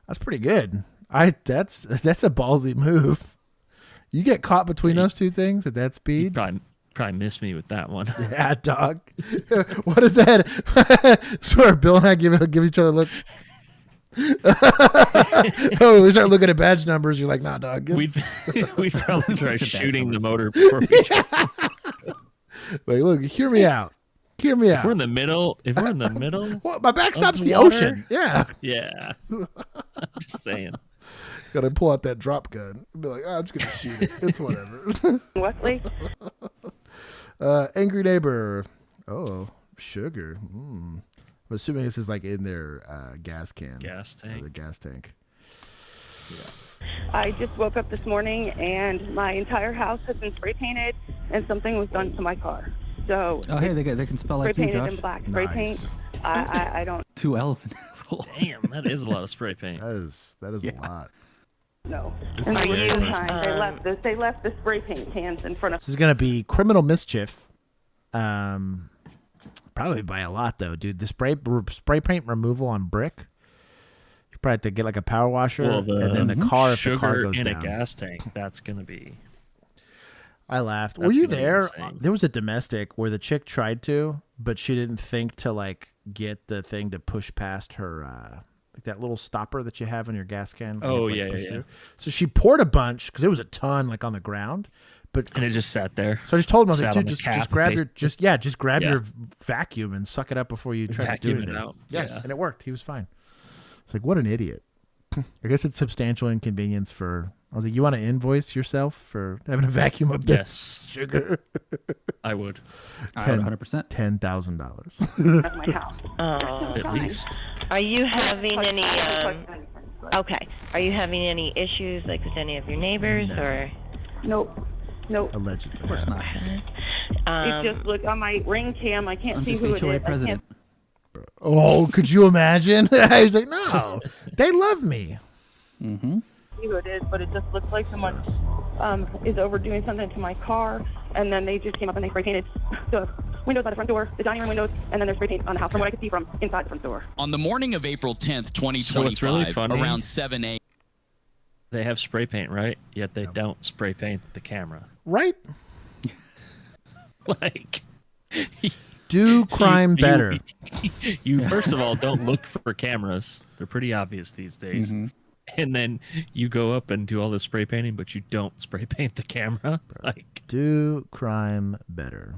That's pretty good. That's a ballsy move. You get caught between those two things at that speed. Probably missed me with that one. Yeah, dog. What is that? Sort of Bill and I give each other a look. Oh, we start looking at badge numbers. You're like, nah, dog. We'd probably try shooting the motor before we Wait, look, hear me out. Hear me out. If we're in the middle, What? My backstop's the water, ocean. Yeah. Yeah. I'm just saying. Gotta pull out that drop gun and be like, I'm just gonna shoot it. It's whatever. Wesley? Angry neighbor. Oh, sugar. I'm assuming this is like in their gas can. Gas tank. The gas tank. I just woke up this morning and my entire house has been spray painted and something was done to my car. So Oh, hey, they can spell spray like you, painted Josh. in black. Spray paint. I don't Two L's in asshole. Damn, that is a lot of spray paint. That is a lot. know. This And is they very used personal. time. They left the spray paint cans in front of. This is gonna be criminal mischief. Probably by a lot though, dude. The spray paint removal on brick. You probably have to get like a power washer, and then the car if the car sugar goes in down. a gas tank. That's gonna be. I laughed. That's Were you gonna be there? insane. There was a domestic where the chick tried to, but she didn't think to like get the thing to push past her, like that little stopper that you have on your gas can. Oh, You have to, yeah, push yeah. it. So she poured a bunch because it was a ton like on the ground, but And it just sat there. so I just told him, I was Sat like, on dude, the just cap, grab basically. grab Yeah. your vacuum and suck it up before you try to do Vacuum it anything. out. Yeah, Yeah. and it worked. He was fine. It's like, what an idiot. I guess it's substantial inconvenience for. I was like, you want to invoice yourself for having a vacuum up there? Yes. Sugar. I would. 100%. $10,000. That's my house. At least. Are you having any? Okay. Are you having any issues like with any of your neighbors or? Nope. Allegedly. Of course not. It just look on my ring cam. I can't I'm see just who it HOA is. president. Oh, could you imagine? He's like, no, they love me. Mm-hmm. See who it is, but it just looks like someone is overdoing something to my car, and then they just came up and they spray painted the windows by the front door, the dining room windows, and then they're spray paint on the house from what I could see from inside the front door. On the morning of April 10th, 2025, So it's really funny. around 7 a.m. They have spray paint, right? Yet they don't spray paint the camera. Right? Like, do crime better. You first of all don't look for cameras. They're pretty obvious these days. Mm-hmm. And then you go up and do all this spray painting, but you don't spray paint the camera. Like, do crime better.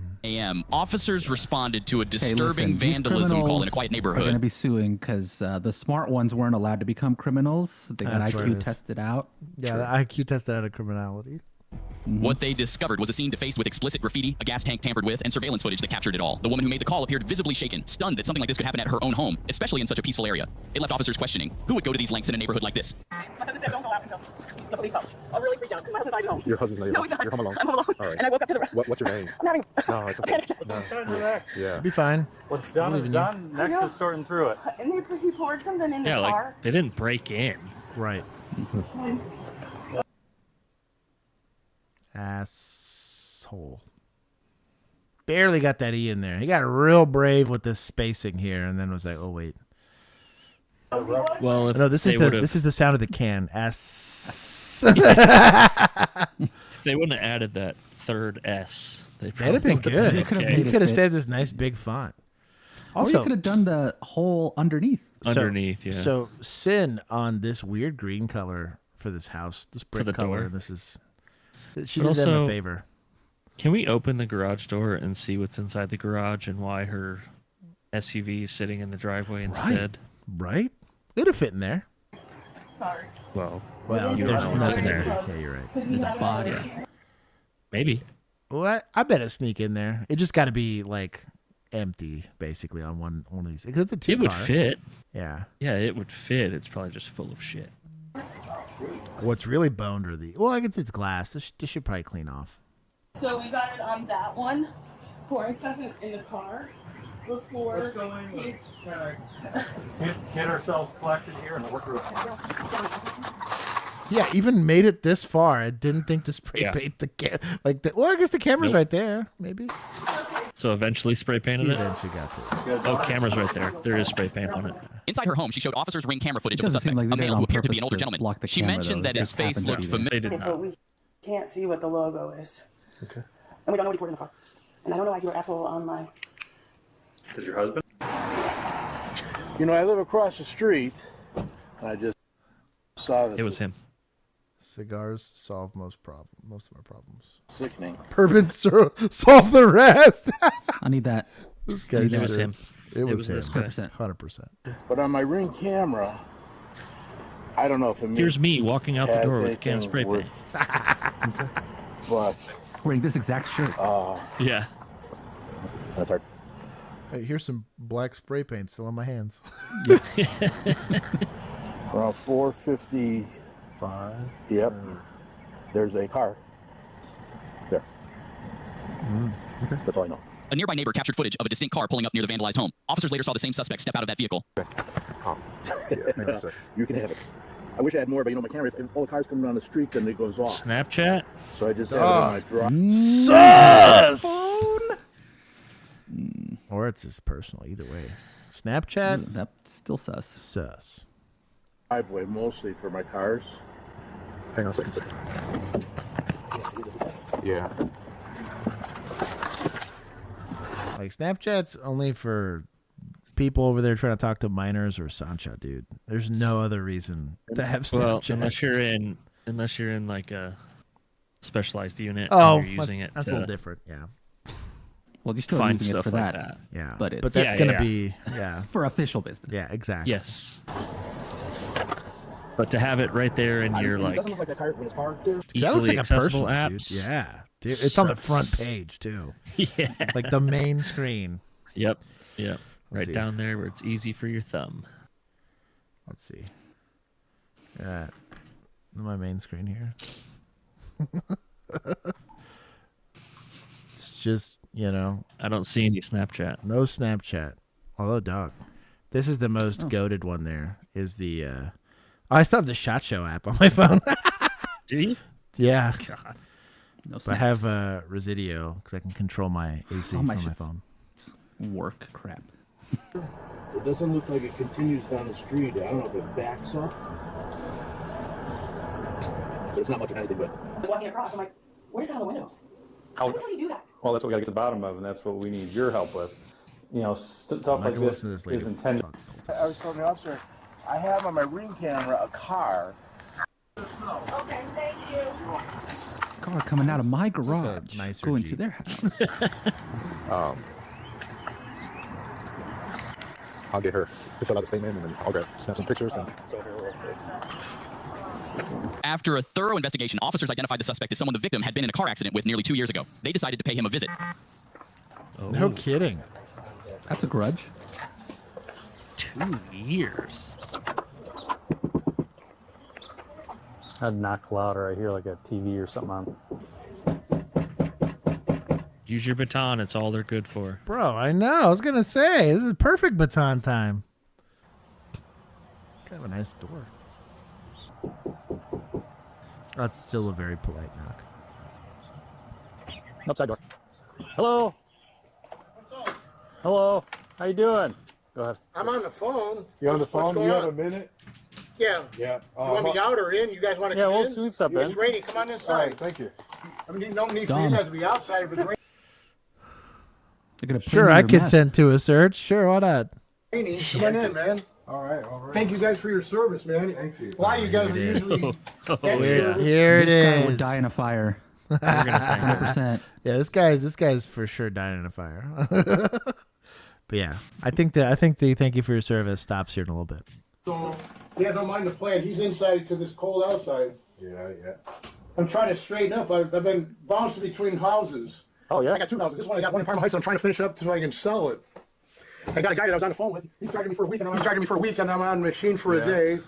Officers responded to a Hey, disturbing listen, these vandalism call in a criminals quiet are going to neighborhood. be suing because the smart ones weren't allowed to become criminals. They got That's what it IQ is. tested out. Yeah, the IQ tested out of criminality. What they discovered was a scene defaced with explicit graffiti, a gas tank tampered with, and surveillance footage that captured it all. The woman who made the call appeared visibly shaken, stunned that something like this could happen at her own home, especially in such a peaceful area. It left officers questioning, who would go to these lengths in a neighborhood like this? My husband said don't go out until the police come. I'm really freaked out because my husband's not home. Your husband's not No, home. he's not. You're home alone. I'm home alone. All right. And I woke up to the... What's your name? I'm having... No, it's okay. No. Yeah. Be fine. What's done Believe is in you. done. Next is sorting through it. And he poured something in the yeah, car. like they didn't break in. Right. Asshole. Barely got that E in there. He got real brave with this spacing here, and then was like, "Oh wait." Well, if No, this is they the would've- this is the sound of the can. S. If they wouldn't have added that third S, they That'd have been would've good. been They could've okay. He made it could have fit. stayed this nice big font. Or you could have done the whole underneath. Underneath, yeah. So sin on this weird green color for this house, this brick the color. door. This is she But did them a also- favor. Can we open the garage door and see what's inside the garage and why her SUV is sitting in the driveway instead? Right? It'd have fit in there. Sorry. Well, Well, you there's don't know what's nothing in there. there. Yeah, you're right. There's a body. Maybe. Well, I bet it sneak in there. It just got to be like empty, basically, on one of these. Because it's a two It would car. fit. Yeah. Yeah, it would fit. It's probably just full of shit. What's really boned are the. Well, I guess it's glass. This should probably clean off. So we got it on that one, pouring stuff in the car before. What's going Get ourselves collected here and work through. Yeah, even made it this far. I didn't think to spray Yeah. paint the like the. Well, I guess the camera's Nope. right there. Maybe. So eventually spray painted He it? eventually got to. Oh, camera's right there. There is spray paint on it. Inside her home, she showed officers ring camera footage It of the doesn't seem suspect, like a they did it male on who appeared to be purpose an older to gentleman. block the She camera, mentioned though. that It his just face happened to looked be there. familiar. They did But not. we can't see what the logo is. Okay. And we don't know what he poured in the car. And I don't know why you were asshole on my... Is your husband? You know, I live across the street, and I just saw this. It was him. Cigars solve most of our problems. Sickening. Bourbon solve the rest. I need that. This guy. It was him. It was this him. guy. 100%. But on my Ring camera, I don't know if it Here's me walking out the has door with a can of anything spray paint. But Wearing this exact shirt. Yeah. that's our. Hey, here's some black spray paint still on my hands. Around 4:55. Yep. There's a car. There. That's all I know. A nearby neighbor captured footage of a distinct car pulling up near the vandalized home. Officers later saw the same suspect step out of that vehicle. You can have it. I wish I had more, but you know, my camera, if all the cars come down the street, then it goes off. Snapchat? So I just have it on my drive. Sus! Or it's his personal, either way. Snapchat? That's still sus. Sus. Driveway mostly for my cars. Hang on a second, sir. Yeah. Like, Snapchat's only for people over there trying to talk to minors or Sancha, dude. There's no other reason to have Snapchat. Well, unless you're in like a specialized unit Oh, and you're using it that's to a little different, yeah. Well, you're still find using it stuff for like that. Yeah. But, But that's it's going to be, yeah. for official business. Yeah, exactly. Yes. But to have it right there in your like doesn't look like that car when it's parked there. That looks easily like a accessible personal, dude. apps. Yeah, dude, it's on the front page too. Yeah, like the main screen. Yep. Right see. down there where it's easy for your thumb. Let's see. Yeah, my main screen here. It's just, I don't see any Snapchat. No Snapchat. Although, dog, this is the most goated one. There is the. I still have the SHOT Show app on my phone. Do you? Yeah. God. No But I have Residio because I can control my AC Oh, from my my shit's phone. Work crap. It doesn't look like it continues down the street. I don't know if it backs up. There's not much of anything, but Walking across, I'm like, what is that on the windows? How- How do you do that? Well, that's what we got to get to the bottom of, and that's what we need your help with. Stuff I like can this listen to this lady is intended. I was telling the officer, I have on my ring camera a car. Okay, thank you. Car coming out of my garage, nicer going to Jeep. their house. I'll get her to fill out the statement, and then I'll snap some pictures. And... After a thorough investigation, officers identified the suspect as someone the victim had been in a car accident with nearly 2 years ago. They decided to pay him a visit. No kidding. That's a grudge. 2 years. I'd knock louder. I hear like a TV or something on. Use your baton. It's all they're good for. Bro, I know. I was going to say, this is perfect baton time. Kind of a nice door. That's still a very polite knock. Upside door. Hello. Hello. How you doing? Go ahead. I'm on the phone. You on the What's phone? going You have on? a minute? Yeah. Yeah. You want me out or in? You guys want to come in? we'll step in. It's raining. Come on All inside. right, thank you. I mean, no need for you Dumb. guys to be outside if it's They're gonna Sure, pin I your mess. consent to a search. Sure, why not? raining. Come on in, man. All right, all right. Thank you guys for your service, man. Thank you. A lot of you guys are usually get service. Here it This guy would is. die in a fire. We're gonna thank her. 100%. Yeah, this guy's for sure dying in a fire. But yeah, I think the thank you for your service stops here in a little bit. So, yeah, don't mind the plan. He's inside because it's cold outside. Yeah. I'm trying to straighten up. I've been bouncing between houses. Oh yeah. I got two houses. This one I got one in Parma Heights. I'm trying to finish it up so I can sell it. I got a guy that I was on the phone with. He's charging me for a week, and I'm on the machine for a day.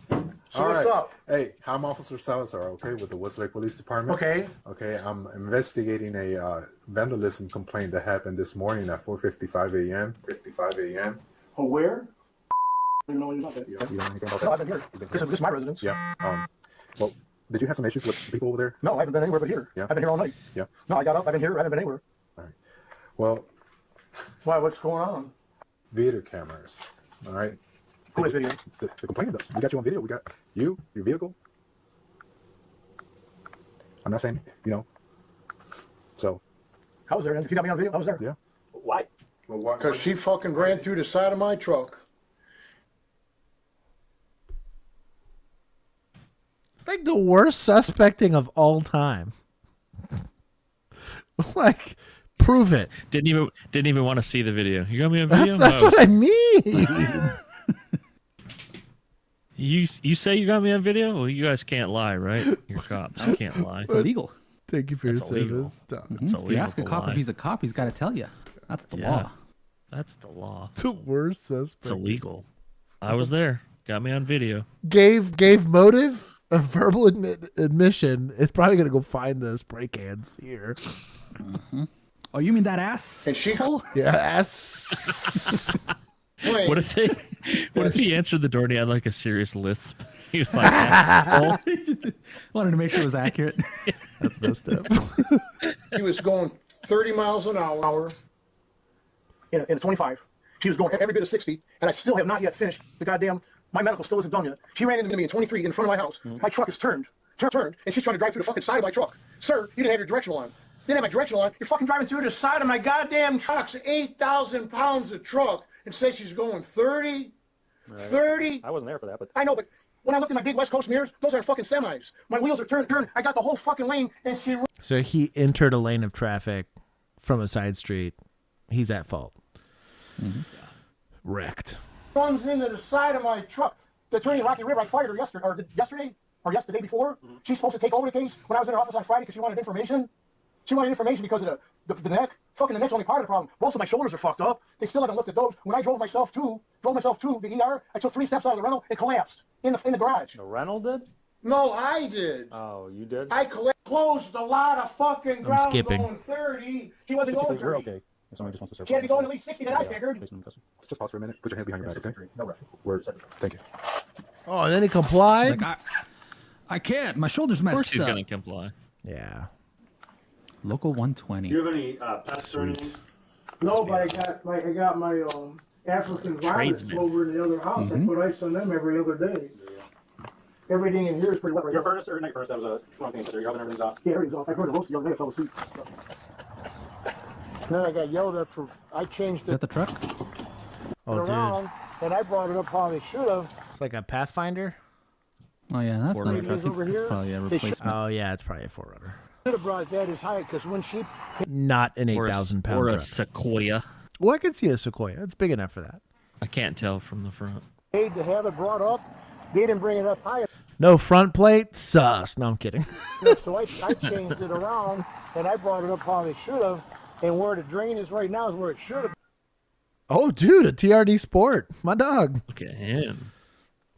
So All what's right. up? Hey, I'm Officer Salazar, okay, with the Westlake Police Department. Okay. Okay, I'm investigating a vandalism complaint that happened this morning at 4:55 a.m. Oh, where? I don't even know anything about that. You don't know anything about No, I've that? been here. This is my residence. Yeah. Well, did you have some issues with people over there? No, I haven't been anywhere but here. Yeah. I've been here all night. Yeah. No, I got up. I've been here. I haven't been anywhere. All right. Well, Why? What's going on? video cameras. All right. Who has video? The complainant does. We got you on video. We got you, your vehicle. I'm not saying, So. I was there. If you got me on video, I was there. Yeah. Why? Well, why? Because she fucking ran through the side of my truck. Like the worst suspecting of all time. Like, prove it. Didn't even want to see the video. You got me on video? That's No. what I mean. You say you got me on video? Well, you guys can't lie, right? You're cops. You can't lie. It's illegal. Thank you for That's your illegal. service. It's If you illegal ask a to cop lie. if he's a cop, he's got to tell you. That's the Yeah. law. That's the law. The worst suspect. It's illegal. I was there. Got me on video. Gave motive a verbal admission. It's probably gonna go find the spray cans here. Oh, you mean that ass? And she. Yeah, ass. Wait. What if he answered the door and he had like a serious lisp? He was like, "Asshole." Wanted to make sure it was accurate. That's messed up. He was going 30 miles an hour in a 25. She was going every bit of 60, and I still have not yet finished the goddamn. My medical still isn't done yet. She ran into me in 23 in front of my house. My truck is turned, and she's trying to drive through the fucking side of my truck. Sir, you didn't have your directional on. Didn't have my directional on. You're fucking driving through the side of my goddamn truck's 8,000 pounds of truck and says she's going 30. Right. 30. I wasn't there for that, but I know, but when I look at my big West Coast mirrors, those are fucking semis. My wheels are turned. I got the whole fucking lane, and she So he entered a lane of traffic from a side street. He's at fault. Wrecked. runs into the side of my truck. the attorney in Rocky River, I fired her yesterday, or the day before. She's supposed to take over the case when I was in her office on Friday because she wanted information. She wanted information because of the neck. Fucking the neck's only part of the problem. Both of my shoulders are fucked up. They still haven't looked at those. When I drove myself to the ER, I took 3 steps out of the rental and collapsed in the garage. The rental did? No, I did. Oh, you did? I closed a lot of fucking ground skipping. going 30. She wasn't going 30. You're okay. If somebody just wants to search. She had to be going at least 60 that I figured. Let's just pause for a minute. Put your hands behind your back, okay? No rush. Thank you. Oh, and then he complied. Like, I can't. My shoulders messed up. Of course he's going to comply. Yeah. Local 120. Do you have any pets or anything? No, but I got my African varmints over in the other house. I put ice on them every other day. Everything in here is pretty wet right Your now. furnace or night furnace? That was a wrong thing. Your oven, everything's off. Yeah, everything's off. I heard a roast the other day. I fell asleep. Then I got yelled at for I changed Is that it the truck? Oh, dude. around, and I brought it up how they should have. It's like a Pathfinder. Oh yeah, that's not a It truck. is over here. Oh yeah, replacement. Oh yeah, it's probably a 4Runner. Should have brought that as high because when she Not an Or a, 8,000 pound or a truck. Sequoia. Well, I could see a Sequoia. It's big enough for that. I can't tell from the front. paid to have it brought up, they didn't bring it up high No front plate. Sus. No, I'm kidding. enough, so I changed it around and I brought it up how they should have. And where the drain is right now is where it should have. Oh, dude, a TRD Sport. My dog. Look at him.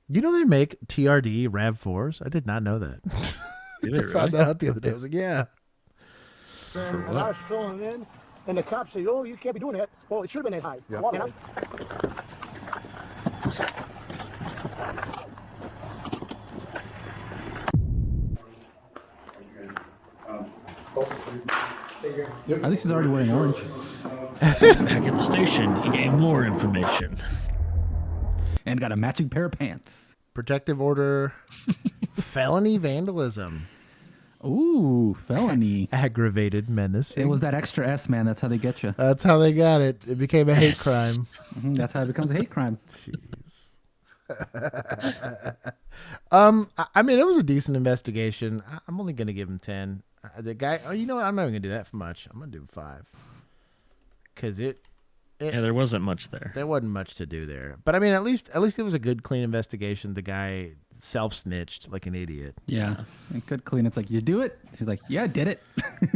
You know they make TRD RAV4s? I did not know that. Do they I found really? that out the other day. I was like, yeah. And I was filling it in, and the cops say, "Oh, you can't be doing that." Well, it should have been that high. Yeah. Well, enough. At least he's already wearing orange. Back at the station, he gave more information. And got a matching pair of pants. Protective order. Felony vandalism. Ooh, felony. Aggravated menacing. It was that extra S, man. That's how they get you. That's how they got it. It became a hate crime. That's how it becomes a hate crime. Jeez. I mean, it was a decent investigation. I'm only going to give him 10. The guy, oh, you know what? I'm not even going to do that for much. I'm going to do 5. Because yeah, there wasn't much there. There wasn't much to do there. But I mean, at least it was a good, clean investigation. The guy self-snitched like an idiot. Yeah. And good clean. It's like, you do it? He's like, yeah, I did it.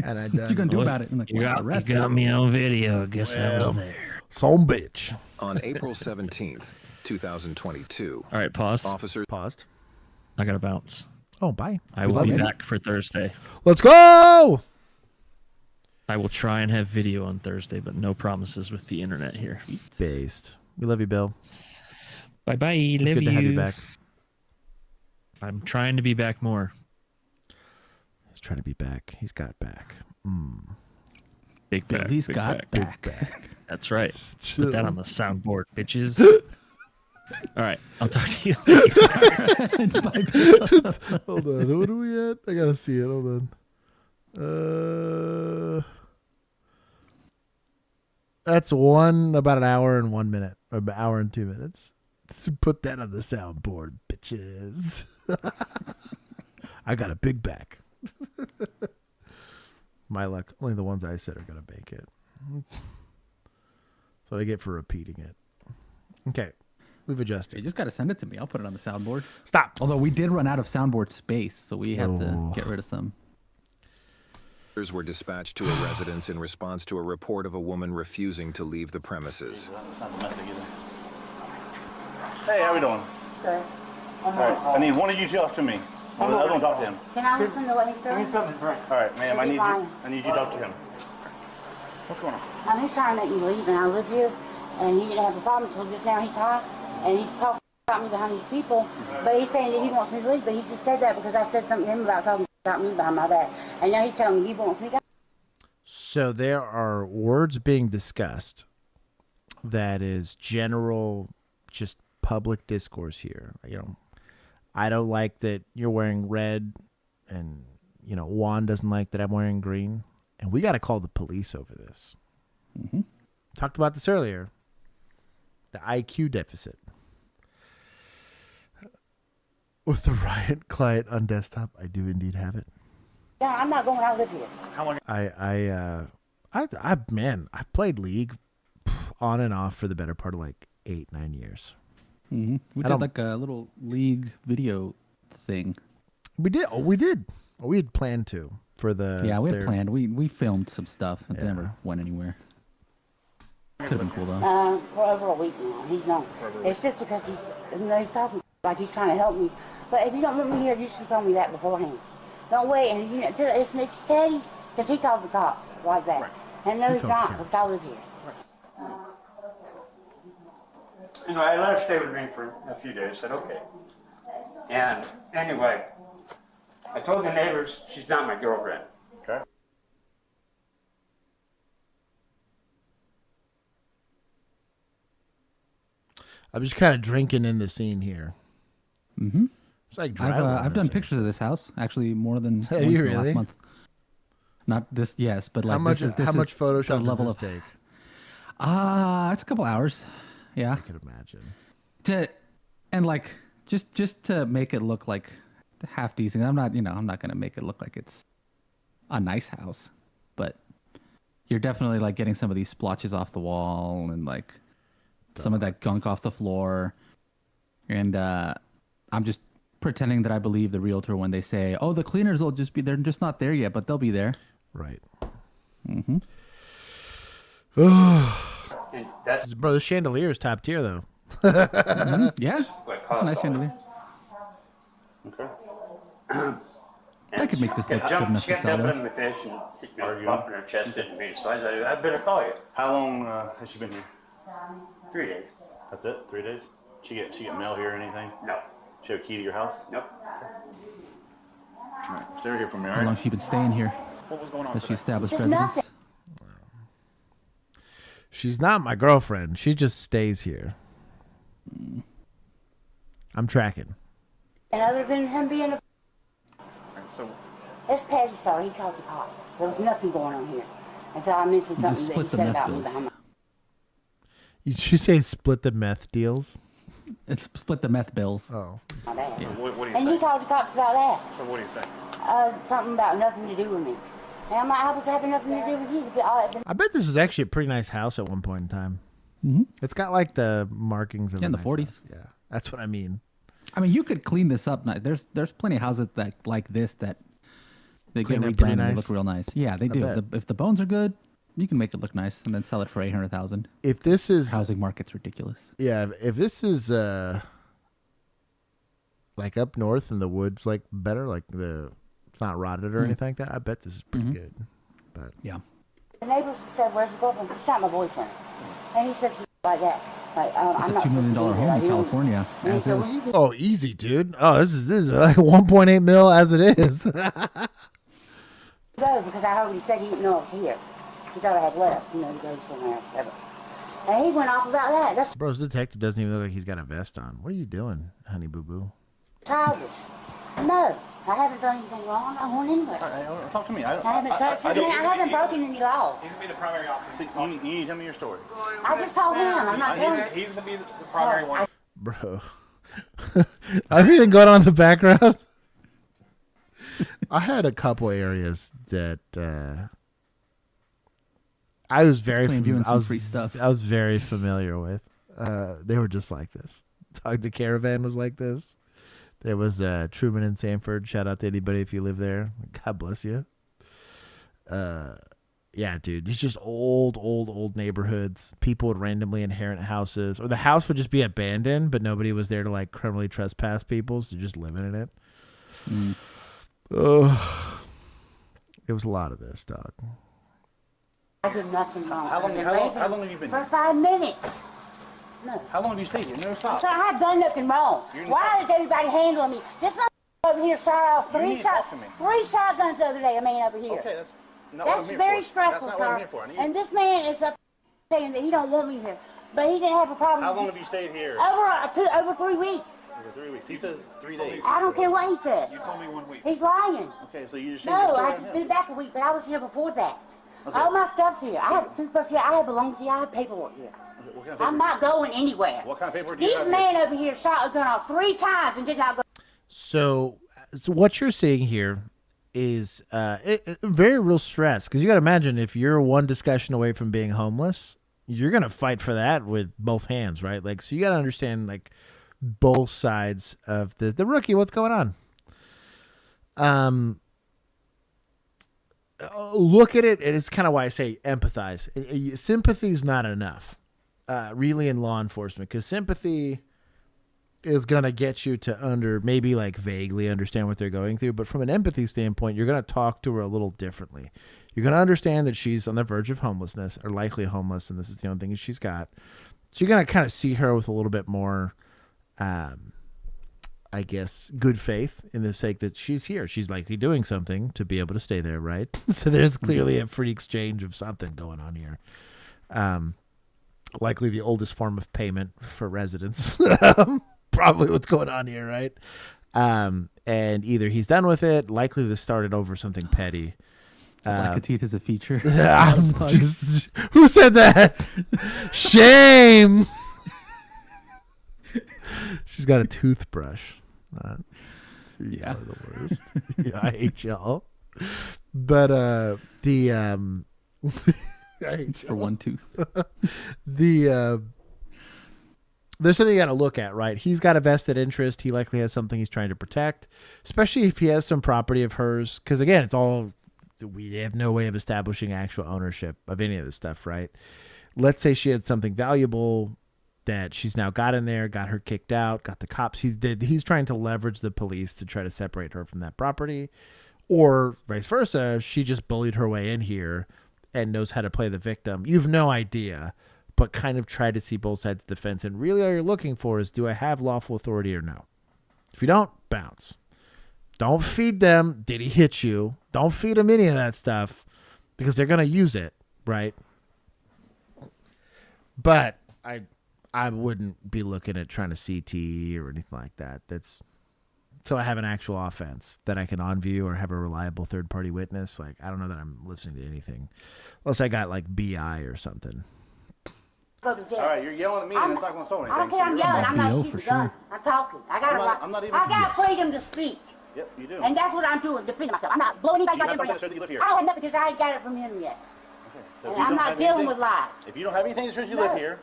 And I What you going to do about it? I'm like, You well, got me on video. I guess I was there. Some bitch. On April 17th, 2022. All right, pause. Officers paused. I got to bounce. Oh, bye. I will be back for Thursday. Let's go! I will try and have video on Thursday, but no promises with the internet here. Based. We love you, Bill. Bye-bye. It's Love good to have you back. I'm trying to be back more. He's trying to be back. He's got back. Big back. He's big got back. Big back. That's right. Put that on the soundboard, bitches. All right. I'll talk to you later. Hold on. What are we at? I gotta see it. Hold on. That's about an hour and 1 minute, or an hour and 2 minutes. Put that on the soundboard, bitches. I got a big back. My luck. Only the ones I said are gonna make it. That's what I get for repeating it. Okay. We've adjusted. You just got to send it to me. I'll put it on the soundboard. Stop. Although we did run out of soundboard space, so we had to get rid of some. Officers were dispatched to a residence in response to a report of a woman refusing to leave the premises. Hey, how we doing? Good. All right, I need one of you to talk to me. The other one talk to him. Can I listen to what he's doing? All right, ma'am, I need you to talk to him. What's going on? He's trying to let you leave, and I live here, and he didn't have a problem until just now. He's high, and he's talking about me behind these people, but he's saying that he wants me to leave, but he just said that because I said something to him about talking about me behind my back, and now he's telling me he wants me to go. So there are words being discussed that is general, just public discourse here. You know, I don't like that you're wearing red, and, you know, Juan doesn't like that I'm wearing green, and we got to call the police over this. Mm-hmm. Talked about this earlier. The IQ deficit. With the riot client on desktop, I do indeed have it. Yeah, I'm not going. I live here. How long? I've played League on and off for the better part of like 8-9 years. We did like a little league video thing. We did. Oh, we did. Oh, we had planned to for the. Yeah, we had planned. We filmed some stuff. It never went anywhere. Could have been cool though. For over a week now. He's not. It's just because he's talking like he's trying to help me. But if you don't want me here, you should tell me that beforehand. Don't wait. And it's petty because he called the cops like that. Right. And no, he's not because I live here. I let her stay with me for a few days. Said okay. And anyway, I told the neighbors she's not my girlfriend. Okay. I'm just kind of drinking in the scene here. Mm-hmm. It's like I've done pictures of this house actually more than once you in the really? last month. Not this, yes, but like how much? this How much is Photoshop the does level this of take? It's a couple hours. Yeah, I could imagine. And like just to make it look like half decent. I'm not gonna make it look like it's a nice house, but you're definitely like getting some of these splotches off the wall and like some of that gunk off the floor. And I'm just pretending that I believe the realtor when they say, "Oh, the cleaners will just be there. They're just not there yet, but they'll be there." Right. Mm-hmm. And that's Bro, the chandelier is top tier though. Yeah, what it's a caused nice all chandelier. Okay. I could make this look good She enough to got sell dumping though. my fish and hit me bumping her chest didn't mean so I said I better call you. How long has she been here? 3 days. That's it? 3 days? She get mail here or anything? No. She have a key to your house? Nope. All right. Stay right here for me, all How right? long she been staying here? What was going on Has she today? established Just residence? nothing. She's not my girlfriend. She just stays here. I'm tracking. And other than him being So, it's petty, sir. He called the cops. There was nothing going on here. And so I mentioned You just something that he split the said meth about me bills. behind my Did you say split the meth deals? It's split the meth bills. Oh. back. what do you And say? he called the cops about that. So what do you say? Something about nothing to do with me. And I'm like, I was having nothing to do with you. I bet this is actually a pretty nice house at one point in time. Mhm. It's got like the markings of Yeah, a in the nice 40s. house. Yeah, that's what I mean. I mean, you could clean this up. There's plenty of houses that like this that they Clean get it pretty rebranded and nice? look real nice. Yeah, they do. bet. If the bones are good, you can make it look nice and then sell it for $800,000. If this is Housing market's ridiculous. yeah, if this is like up north in the woods, like better, like it's not rotted or anything like that. I bet this is pretty good. But yeah, The neighbors said, "Where's your girlfriend?" She's not my boyfriend. And he said to like that. Like, I'm it's not a $2 million supposed to be home here. in California. And he As said, is. "Well, you oh, easy, dude. Oh, this is like 1.8 mil as it is. go," because I heard he said he didn't know I was here. He thought I had left, to go somewhere. Whatever. And he went off about that. That's Bro's detective doesn't even look like he's got a vest on. What are you doing, honey boo boo? childish. No, I haven't done anything wrong. I won't anywhere. All right, talk to me. I haven't touched his man. I haven't broken any laws. He's going to be the primary officer. So you need to tell me your story. I just told him. I'm not telling you. He's going to be the primary one. Bro. Everything going on in the background? I had a couple areas that I was very playing you in some free stuff. I was very familiar with. They were just like this. The caravan was like this. There was Truman and Sanford. Shout out to anybody if you live there. God bless you. Yeah, dude. It's just old neighborhoods. People would randomly inherit houses. Or the house would just be abandoned, but nobody was there to like criminally trespass people, so just living in it. It was a lot of this, dog. I did nothing wrong. How long have you been For here? 5 minutes. No. How long have you stayed here? No, stop. So I have done nothing wrong. Why is everybody handling me? This man over here shot off You three need to talk to me. shotguns the other day, a man over here. Okay, that's not what I'm That's here very for. stressful, That's not what I'm sir. here for. I need- And this man is up saying that he don't want me here. But he didn't have a problem. How with long this- have you stayed here? Over 3 weeks. Over 3 weeks. He says 3 days. I don't care what he says. You told me 1 week. He's lying. Okay, so you just changed your No, story I on just him. been back a week, but I was here before that. Okay. All my stuff's here. I have toothbrush here. I have belongings here. I have paperwork here. Okay, what kind of I'm paper? not going anywhere. What kind of paperwork do you This have man here? over here shot a gun off 3 times and did not go. So what you're seeing here is very real stress, because you got to imagine if you're one discussion away from being homeless, you're gonna fight for that with both hands, right? Like, so you got to understand, like, both sides of the rookie. What's going on? Look at it. And it's kind of why I say empathize. Sympathy is not enough, really, in law enforcement, because sympathy is going to get you to maybe like vaguely understand what they're going through. But from an empathy standpoint, you're going to talk to her a little differently. You're going to understand that she's on the verge of homelessness, or likely homeless, and this is the only thing she's got. So you're going to kind of see her with a little bit more, I guess, good faith in the sake that she's here. She's likely doing something to be able to stay there, right? So there's clearly a free exchange of something going on here. Likely the oldest form of payment for residents. Probably what's going on here, right? And either he's done with it, likely this started over something petty. Lack of teeth is a feature. Who said that? Shame. She's got a toothbrush. Yeah, the worst. Yeah, I hate y'all. But I hate for one tooth. There's something you got to look at, right? He's got a vested interest. He likely has something he's trying to protect, especially if he has some property of hers. Because again, we have no way of establishing actual ownership of any of this stuff, right? Let's say she had something valuable that she's now got in there, got her kicked out, got the cops. He's trying to leverage the police to try to separate her from that property, or vice versa. She just bullied her way in here and knows how to play the victim. You've no idea, but kind of try to see both sides of the fence. And really all you're looking for is, do I have lawful authority or no? If you don't, bounce. Don't feed them. Did he hit you? Don't feed them any of that stuff, because they're going to use it, right? But I wouldn't be looking at trying to CT or anything like that. That's until I have an actual offense that I can on-view or have a reliable third-party witness. Like, I don't know that I'm listening to anything unless I got like BI or something. Go to jail. All right, you're yelling at me, and it's not going to solve anything. I don't care. I'm yelling. I'm not shooting guns. I'm talking. I got freedom to speak. Yep, you do. And that's what I'm doing, defending myself. I'm not blowing anybody out. That says you live here. I don't have nothing because I ain't got it from him yet. Okay, so and I'm not dealing with lies. If you don't have anything that says you live here.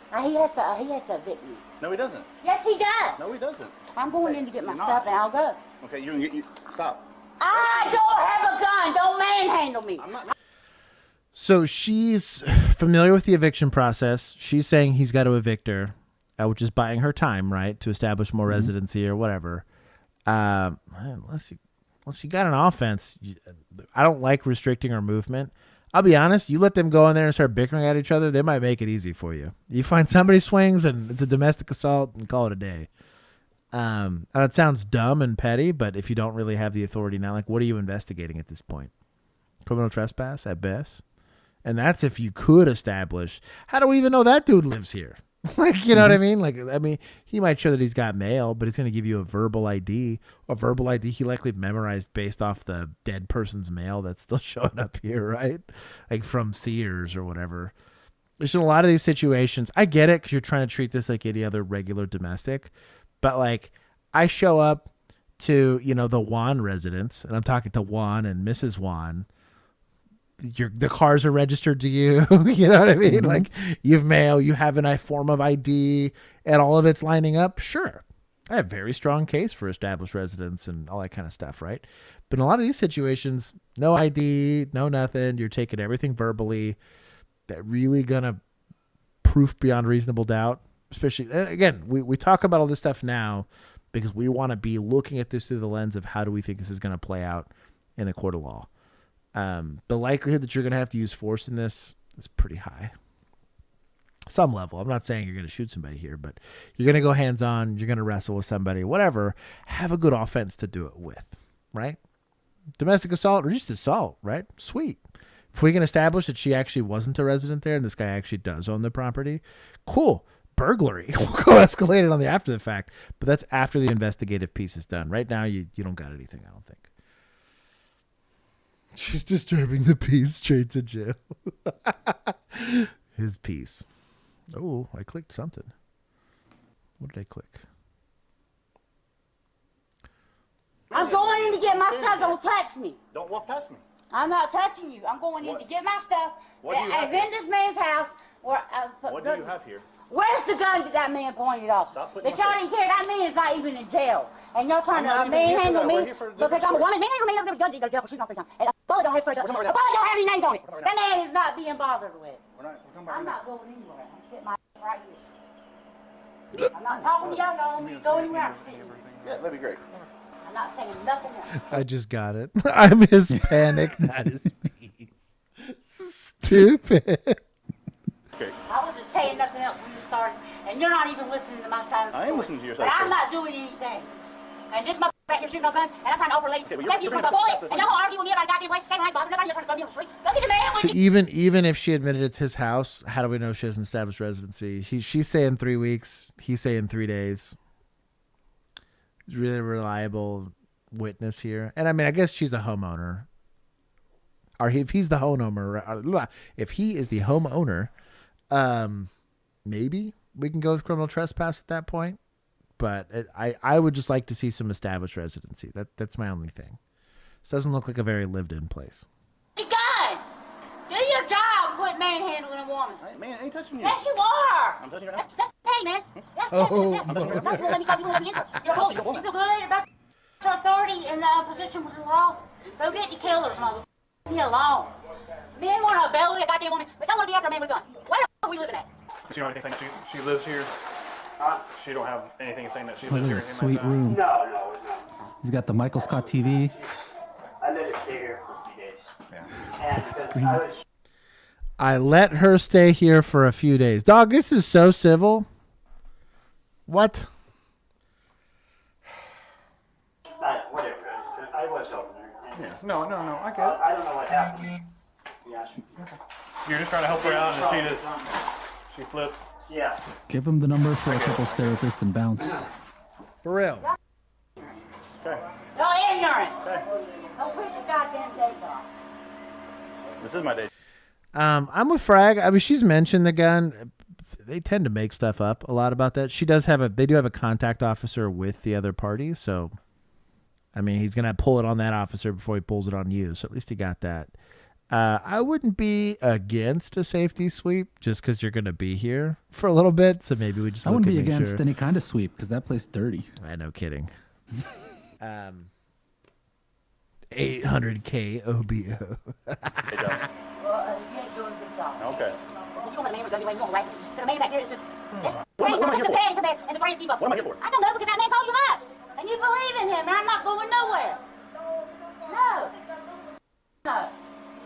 He has to evict me. No, he doesn't. Yes, he does. No, he doesn't. I'm going in to get my stuff and I'll go. Okay, you stop. I don't have a gun. Don't manhandle me. I'm not. So she's familiar with the eviction process. She's saying he's got to evict her, which is buying her time, right, to establish more residency or whatever. Unless you got an offense, I don't like restricting her movement. I'll be honest, you let them go in there and start bickering at each other, they might make it easy for you. You find somebody swings and it's a domestic assault and call it a day. And it sounds dumb and petty, but if you don't really have the authority now, like, what are you investigating at this point? Criminal trespass at best? And that's if you could establish, how do we even know that dude lives here? Like, you know what I mean? Like, I mean, he might show that he's got mail, but he's going to give you a verbal ID. A verbal ID he likely memorized based off the dead person's mail that's still showing up here, right? Like from Sears or whatever. There's a lot of these situations. I get it because you're trying to treat this like any other regular domestic. But, like, I show up to, the Juan residence, and I'm talking to Juan and Mrs. Juan. The cars are registered to you. You know what I mean? Like, you've mail, you have a form of ID, and all of it's lining up. Sure, I have a very strong case for established residence and all that kind of stuff, right? But in a lot of these situations, no ID, no nothing. You're taking everything verbally. That really gonna proof beyond reasonable doubt. Especially, again, we talk about all this stuff now because we want to be looking at this through the lens of how do we think this is going to play out in a court of law. The likelihood that you're going to have to use force in this is pretty high. Some level. I'm not saying you're going to shoot somebody here, but you're going to go hands-on. You're going to wrestle with somebody, whatever. Have a good offense to do it with, right? Domestic assault or just assault, right? Sweet. If we can establish that she actually wasn't a resident there and this guy actually does own the property, cool. Burglary. We'll go escalate it on the after the fact, but that's after the investigative piece is done. Right now, you don't got anything, I don't think. She's disturbing the peace, straight to jail. His peace. Oh, I clicked something. What did I click? I'm going in to get my stuff. Don't touch me. Don't walk past me. I'm not touching you. I'm going in to get my stuff. What do you have in this man's house. What do you have here? Where's the gun that that man pointed off? Stop putting That y'all didn't care. That man is not even in jail. And y'all trying to manhandle me because I'm a woman. Manhandle me, I'm going to gun to go to jail for shooting off 3 times. And a bullet don't have straight up. A bullet don't have any names on it. That man is not being bothered with. I'm not going anywhere. I'm sitting my ass right here. I'm not talking to y'all. Don't want me to go anywhere. I'm sitting. Yeah, that'd be great. I'm not saying nothing else. I just got it. I'm his panic, not his peace. Stupid. Okay. I wasn't saying nothing else when you started, and you're not even listening to my side of the story. I am listening to your side But of the I'm story. not doing anything. And this motherfucker back here shooting no guns, and I'm trying to offer a lady. Okay, well, Maybe you you're shoot a bullet, that's and y'all gonna argue with me about a goddamn waste of time. I ain't bothering nobody. You're trying to go me on the street. Go get the man with So even if she admitted it's his house, how do we know she has an established residency? She's saying 3 weeks. He's saying 3 days. He's really reliable witness here. And I mean, I guess she's a homeowner. Or if he's the homeowner, if he is the homeowner, maybe we can go with criminal trespass at that point. But I would just like to see some established residency. That's my only thing. This doesn't look like a very lived-in place. the gun. Do your job. Quit manhandling a woman. Man, I ain't touching you. Yes, you are. I'm touching your house. That's hey, man. That's Oh, that's no. you won't let me talk. You won't let me answer. You're cool. You feel good about your authority and position with the law? Go get the killers, mother. Leave me alone. Men want to belly a goddamn woman, but don't want to be after a man with a gun. Where the fuck are we living at? She don't have anything saying she lives here. She don't have anything saying that she Look lives at here. this anything sweet room. No. He's got the Michael Scott TV. I let it stay here for a few days. Yeah. And because I was I let her stay here for a few days. Dog, this is so civil. What? whatever. I was helping her. And, Yeah. No, I get it. I don't know what happened. Yeah. You're just trying to help her out, and she flipped. Yeah. Give him the number for a couples therapist and bounce. For real. Okay. Y'all ignorant. Don't put your goddamn days off. This is my day. I'm with Frag. I mean, she's mentioned the gun. They tend to make stuff up a lot about that. They do have a contact officer with the other party. So, I mean, he's going to pull it on that officer before he pulls it on you. So at least he got that. I wouldn't be against a safety sweep just because you're going to be here for a little bit. So maybe we just I wouldn't be against any kind of sweep because that place dirty. No kidding. 800K OBO. Well, you ain't doing a good job. Okay. You don't let a man with a gun, you won't arrest him. The man back here is just... What am I here for? And the brains keep up. What am I here for? I don't know, because that man called you up. And you believe in him, and I'm not going nowhere. No. No.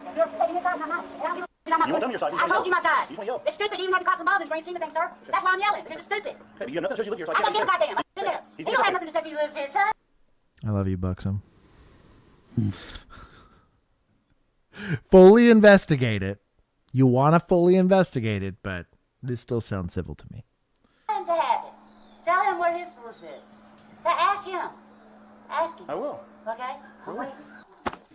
If you're taking this side, I'm not. And I don't give a shit, I'm not You want to tell me your side, you I just told you my side. You just want to yell. It's stupid to even have the cops involved in the grand scheme of things, sir. That's why I'm yelling, because it's stupid. Okay, but you have nothing to show you live here, so I I can't don't give a goddamn. I'm sitting there. He's He don't have here. nothing to say he lives here, son. I love you, Buxom. Fully investigate it. You want to fully investigate it, but this still sounds civil to me. Tell him to have it. Tell him where his source is. Now ask him. Ask him. I will. Okay? I'm waiting.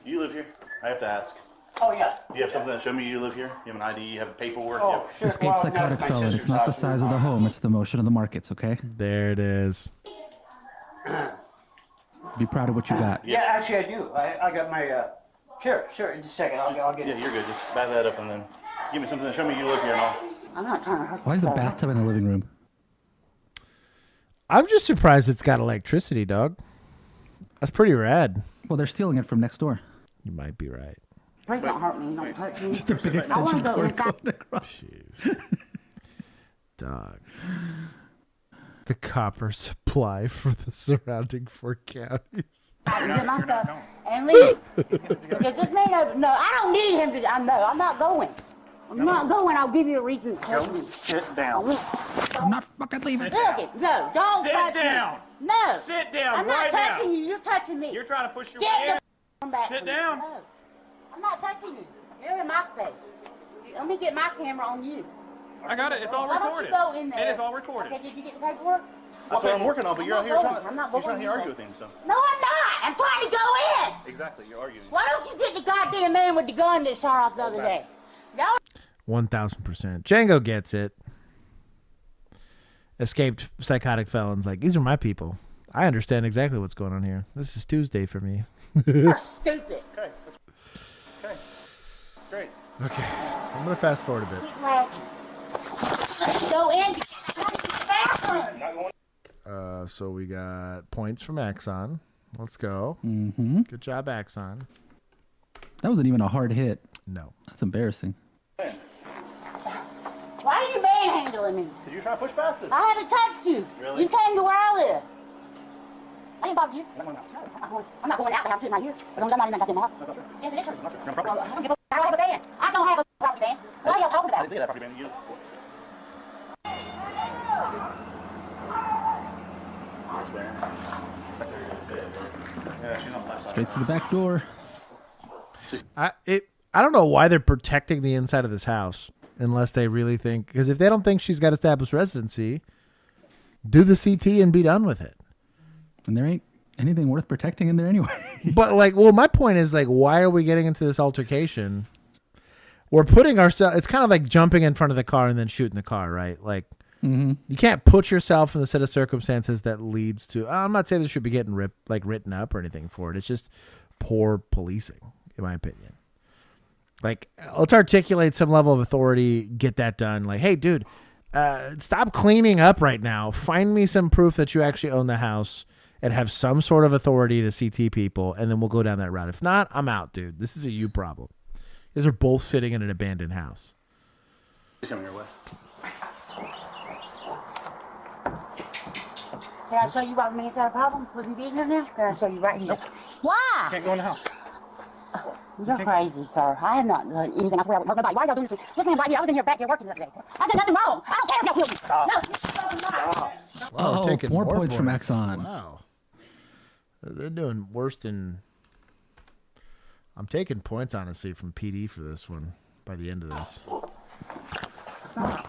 You live here? I have to ask. Oh, yeah. Do you have something that show me you live here? You have an ID? You have paperwork? Oh, you have... sure. Escape Well, psychotic my felon. It's sister's not the house. size of the home, it's the motion of the markets, okay? There it is. Be proud of what you got. Yeah, actually, I do. I got my. Sure. In just a second. I'll get Yeah, it. you're good. Just back that up and then give me something that show me you live here and all. I'm not trying to hurt Why is the you. bathtub in the living room? I'm just surprised it's got electricity, dog. That's pretty rad. Well, they're stealing it from next door. You might be right. Please don't hurt me. Don't touch me. Just a big I want to extension go cord inside. going across. Jeez. Dog. The copper supply for the surrounding 4 counties. I can get my stuff and leave. Because this man, no, I don't need him to. I'm not going. I'm not going. I'll give you a reason to tell me. Sit down. I'm not fucking leaving. Look it. No, don't Sit touch down. me. No. Sit down I'm not right now. touching you. You're touching me. You're trying to push your way Get in. the back Sit from me. down. No. I'm not touching you. You're in my space. Let me get my camera on you. I got it. It's all Why don't recorded. you go in there? It is all recorded. Okay, did you get the paperwork? That's what I'm working on, but you're out here I'm not trying going to argue with things. So No, I'm not. I'm trying to go in. exactly, you're arguing. Why don't you get the goddamn man with the gun that shot off the other day? No. 1,000%. Django gets it. Escaped psychotic felons. Like, these are my people. I understand exactly what's going on here. This is Tuesday for me. You're stupid. Okay, okay, great. Okay, I'm going to fast forward a bit. Keep laughing. Go in. Bathroom. So we got points from Axon. Let's go. Mm-hmm. Good job, Axon. That wasn't even a hard hit. No. That's embarrassing. Why are you manhandling me? Did you try to push past us? I haven't touched you. Really? You came to where I live. I ain't bothered you. I'm not going out the house sitting right here. As long as I'm not in that goddamn house. That's not true. Yes, it is true. That's not true. You're on property. I don't give a I don't have a van. I don't have a property van. What are y'all talking I about? didn't say that property ban. You. Yeah, she's on the left side. Straight to the back door. I don't know why they're protecting the inside of this house unless they really think, because if they don't think she's got established residency, do the CT and be done with it. And there ain't anything worth protecting in there anyway. But my point is why are we getting into this altercation? We're putting ourselves, it's kind of like jumping in front of the car and then shooting the car, right? You can't put yourself in the set of circumstances that leads to, I'm not saying they should be getting written up or anything for it. It's just poor policing, in my opinion. Let's articulate some level of authority, get that done. Hey, dude, stop cleaning up right now. Find me some proof that you actually own the house and have some sort of authority to CT people, and then we'll go down that route. If not, I'm out, dude. This is a you problem. You guys are both sitting in an abandoned house. She's coming your way. Can I show you why me inside a problem with me being here now? Can I show you right here? Nope. Why? You can't go in the house. You're crazy, sir. I have not done anything. I swear I would hurt nobody. Why are y'all doing this? This man right here, I was in here back here working the other day. I did nothing wrong. I don't care if y'all killed me. Stop. No. Wow, taking more points from Axon. Wow. They're doing worse than... I'm taking points, honestly, from PD for this one by the end of this. Stop.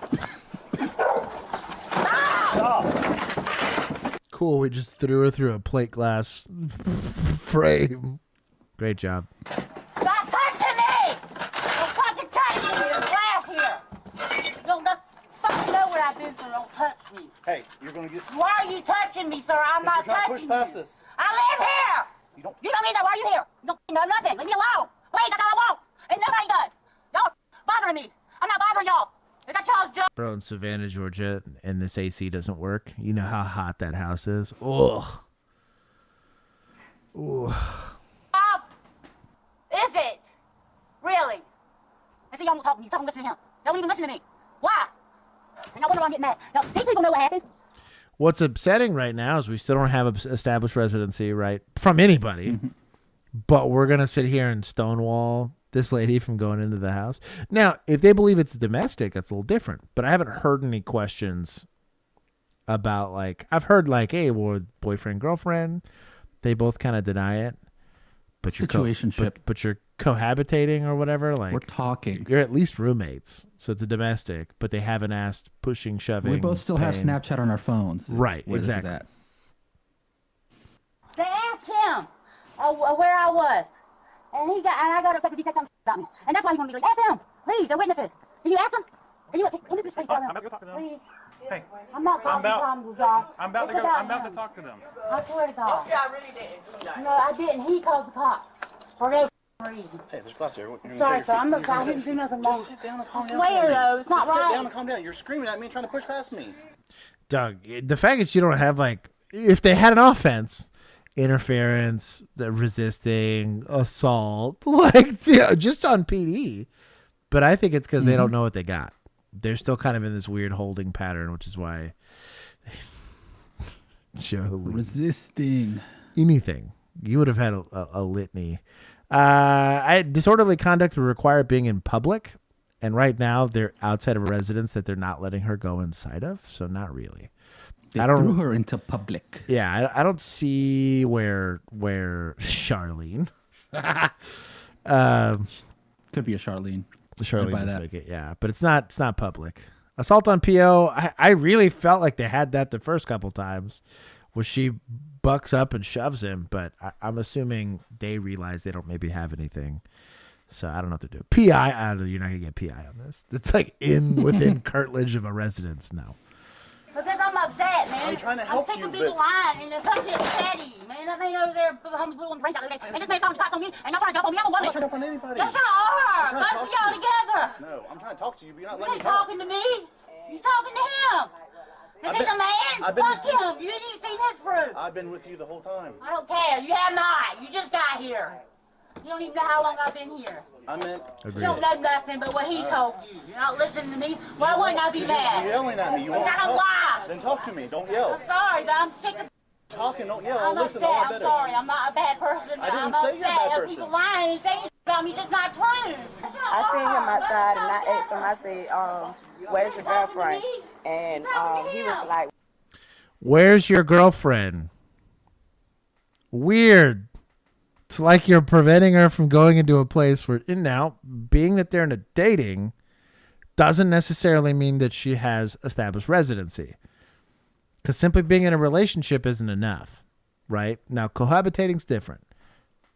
Cool, we just threw her through a plate glass frame. Great job. Stop touching me! Don't fucking touch me! There's glass here. Don't fucking know where I've been, so don't touch me. Hey, you're gonna get. Why are you touching me, sir? I'm not touching push past you. us. I live here! You don't need that. Why are you here? You don't know nothing. Leave me alone. Please, that's all I want. And nobody does. Y'all bothering me. I'm not bothering y'all. Is that y'all's job? Bro, in Savannah, Georgia, and this AC doesn't work. You know how hot that house is? Ugh. Ugh. Is it? Really? And see, y'all don't talk to me. You talk and listen to him. Y'all don't even listen to me. Why? And y'all wonder why I'm getting mad. Now, these people know what happened. What's upsetting right now is we still don't have established residency, right, from anybody. Mm-hmm. But we're going to sit here and stonewall this lady from going into the house. Now, if they believe it's domestic, that's a little different. But I haven't heard any questions about, I've heard, hey, well, boyfriend, girlfriend, they both kind of deny it. But you're Situationship. but you're cohabitating or whatever. We're talking. You're at least roommates, so it's a domestic. But they haven't asked pushing, shoving. We both still have paying. Snapchat on our phones. Right, where exactly. This is at. They asked him where I was. And I got upset because he said something about me. And that's why he wanted me to leave. Ask them. Please, they're witnesses. Can you ask them? Can you, let me just please tell them. I'm about to go talk to them. Please. Hey. I'm not causing problems with y'all. I'm about It's to go. about I'm about him. to talk to them. I swear to God. Yeah, I really didn't. No, I didn't. He called the cops. For no reason. Hey, there's glass here. Sorry, sir. I'm not. I didn't do nothing wrong. Just sit down and calm down. Swear, though. It's not Just right. Sit down and calm down. You're screaming at me and trying to push past me. Doug, the fact that you don't have, if they had an offense, interference, the resisting, assault, just on PD. But I think it's because they don't know what they got. They're still kind of in this weird holding pattern, which is why Jolie. Resisting. Anything. You would have had a litany. Disorderly conduct would require being in public. And right now, they're outside of a residence that they're not letting her go inside of. So not really. They threw her into public. Yeah, I don't see where Charlene. Could be a Charlene. Charlene buy does that. make it, yeah, but it's not public. Assault on PO. I really felt like they had that the first couple times, where she bucks up and shoves him. But I'm assuming they realize they don't maybe have anything. So I don't know what to do. PI, you're not gonna get PI on this. It's within curtilage of a residence now. Because I'm upset, man. I'm trying to help I'm sick you, of people but- lying and they're fucking petty, man. That man over there, the homies blew on the drink out the other day. And this man found cops on me, and y'all trying to dump on me. I'm a woman. I'm not trying to dump on anybody. Yes, y'all are. I'm trying to Both talk of y'all to you. together. No, I'm trying to talk to you, but you're not You letting ain't me talk. talking to me. You talking to him? Cause he's a man? Fuck him. You ain't even seen his fruit. I've been with you the whole time. I don't care. You have not. You just got here. You don't even know how long I've been here. I meant... You don't know nothing but what he told you. You're not listening to me. Why wouldn't I be mad? You're yelling at me. You Because won't I don't talk. lie. Then talk to me. Don't yell. I'm sorry, but I'm sick of talking. Don't yell. I'm Listen, upset. all I'm better. sorry. I'm not a bad person. I didn't I'm say you're a upset bad of person. people lying and saying about me just not true. I seen him outside and I asked him, I said, where's your girlfriend? And he was like, Where's your girlfriend? Weird. It's like you're preventing her from going into a place where, now, being that they're in a dating doesn't necessarily mean that she has established residency. Because simply being in a relationship isn't enough, right? Now, cohabitating's different.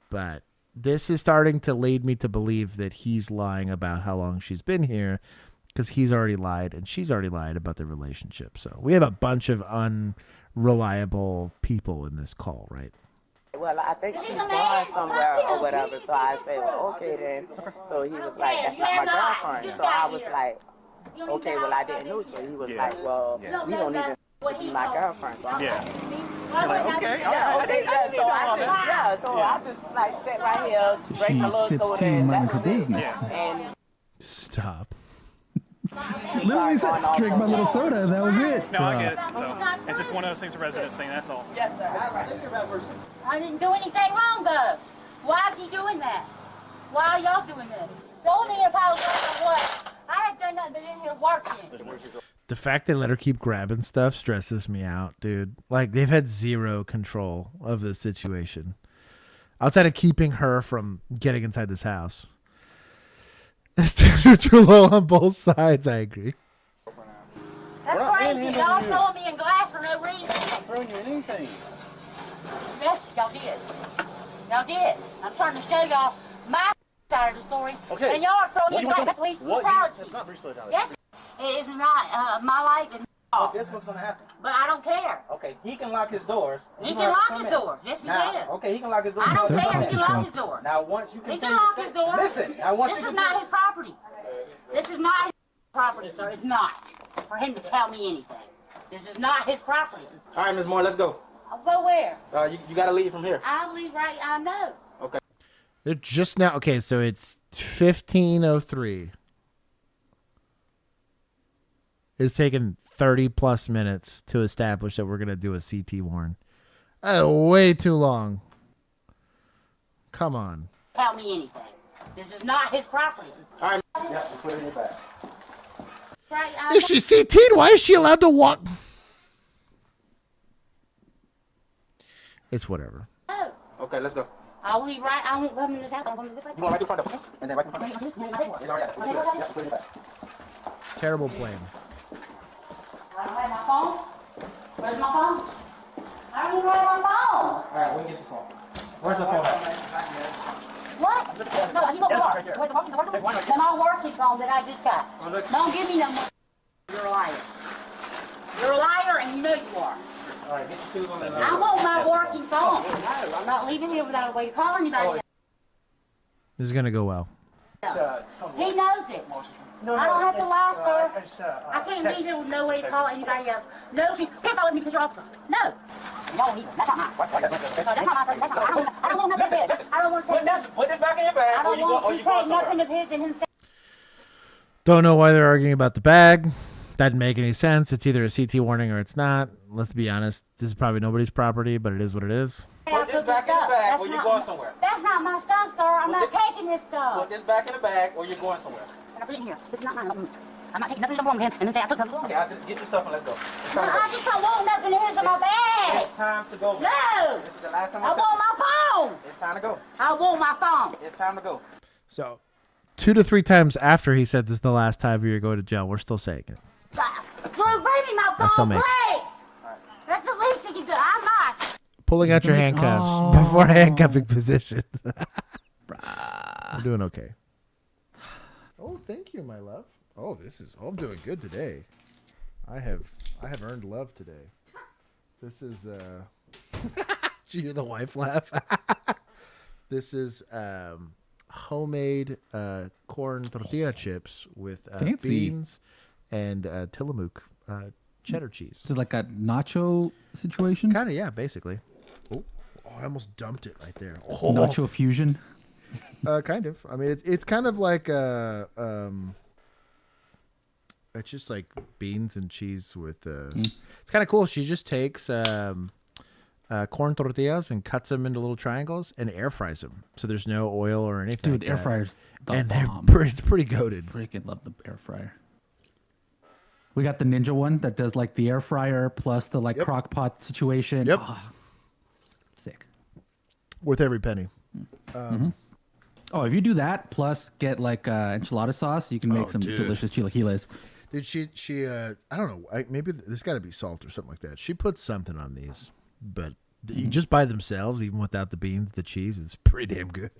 But this is starting to lead me to believe that he's lying about how long she's been here, because he's already lied and she's already lied about the relationship. So we have a bunch of unreliable people in this call, right? well, I think she's going somewhere or whatever. So I said, well, okay then. So he was like, that's not my girlfriend. So I was like, okay, well, I didn't know. So he was like, well, we don't even be my girlfriend. So I'm like, okay, So I just like sit right here, drink a little She sips soda, tea and and mind that her was it. business. And Stop. Literally said, drink my little soda, and that was it. No, I get it. So it's just one of those things, a resident thing. That's all. Yes, sir. I didn't do anything wrong, though. Why is he doing that? Why are y'all doing this? Don't need apologize for what? I have done nothing but in here working. The fact they let her keep grabbing stuff stresses me out, dude. Like, they've had zero control of the situation. Outside of keeping her from getting inside this house. It's too low on both sides, I agree. That's crazy. Y'all throwing me in glass for no reason. I'm not throwing you in anything. Yes, y'all did. Y'all did. I'm trying to show y'all my side of the story. Okay. And y'all are throwing me in glass. That's police brutality. It's not police brutality. Yes, it is not my life. And But this what's gonna happen. But I don't care. Okay, he can lock his doors. He can lock his door. Yes, he now, can. Okay, he can lock his door. I don't care. He can lock his door. Now, once you He continue can lock to his say, door. listen. Now, once This you is not continue, his property. This is not his property, sir. It's not. For him to tell me anything. This is not his property. all right, Ms. Moore, let's go. I'll go where? You got to leave from here. I'll leave right. I know. Okay. They're just now. Okay, so it's 15:03. It's taken 30 plus minutes to establish that we're going to do a CT warrant. Way too long. Come on. Tell me anything. This is not his property. All right. Yeah, put it in your bag. Right. If she's CT'd, why is she allowed to walk? It's whatever. Okay, let's go. I'll leave right. I won't come in this house. I'm coming this way. You go right to the front door. And then right in front of you. It's all right. Put it in your bag. Yeah, put it in your bag. Terrible plan. I don't have my phone. Where's my phone? I don't even have my phone. All right, we'll get your phone. Where's the phone at? What? No, you don't work. Where's the phone? Then my working phone that I just got. Don't give me no more. You're a liar. You're a liar, and you know you are. All right, get your shoes on and I want my working phone. No, I'm not leaving here without a way to call anybody. This is going to go well. He knows it. I don't have to lie, sir. I can't leave here with no way to call anybody else. No, she's pissed off at me because you're officer. No. No, neither. That's not mine. That's not my person. That's not mine. I don't want nothing of his. I don't want to take Put this back in your bag. I don't want to take nothing of his and himself. Don't know why they're arguing about the bag. Doesn't make any sense. It's either a CT warning or it's not. Let's be honest. This is probably nobody's property, but it is what it is. Put this back in the bag or you're going somewhere. That's not my stuff, sir. I'm not taking this stuff. Put this back in the bag or you're going somewhere. And I put it in here. This is not mine. I'm not taking nothing from him and then say I took something from him. Okay, get your stuff and let's go. I just don't want nothing of his in my bag. It's time to go. No. This is the last time I want my phone. It's time to go. I want my phone. It's time to go. So 2 to 3 times after he said this is the last time you're going to jail, we're still saying it. Drew, bring me my I still phone, make- please. That's the least you can do. I'm not. Pulling out your handcuffs before handcuffing position. I'm doing okay. Oh, thank you, my love. Oh, I'm doing good today. I have earned love today. This is did you hear the wife laugh? This is homemade corn tortilla chips with Fancy. beans and Tillamook cheddar cheese. Is it like a nacho situation? Kind of, yeah, basically. Oh, I almost dumped it right there. Oh. Nacho fusion? Kind of. I mean, it's kind of like it's just like beans and cheese with. It's kind of cool. She just takes corn tortillas and cuts them into little triangles and air fries them. So there's no oil or anything. Dude, like air that. fryers, the and bomb. It's pretty goated. Freaking love the air fryer. We got the Ninja one that does like the air fryer plus the like crock pot situation. Yep. Oh, sick. Worth every penny. Oh, if you do that plus get like enchilada sauce, you can make some delicious chilaquiles. Dude, she I don't know. Maybe there's got to be salt or something like that. She puts something on these, but just by themselves, even without the beans, the cheese, it's pretty damn good.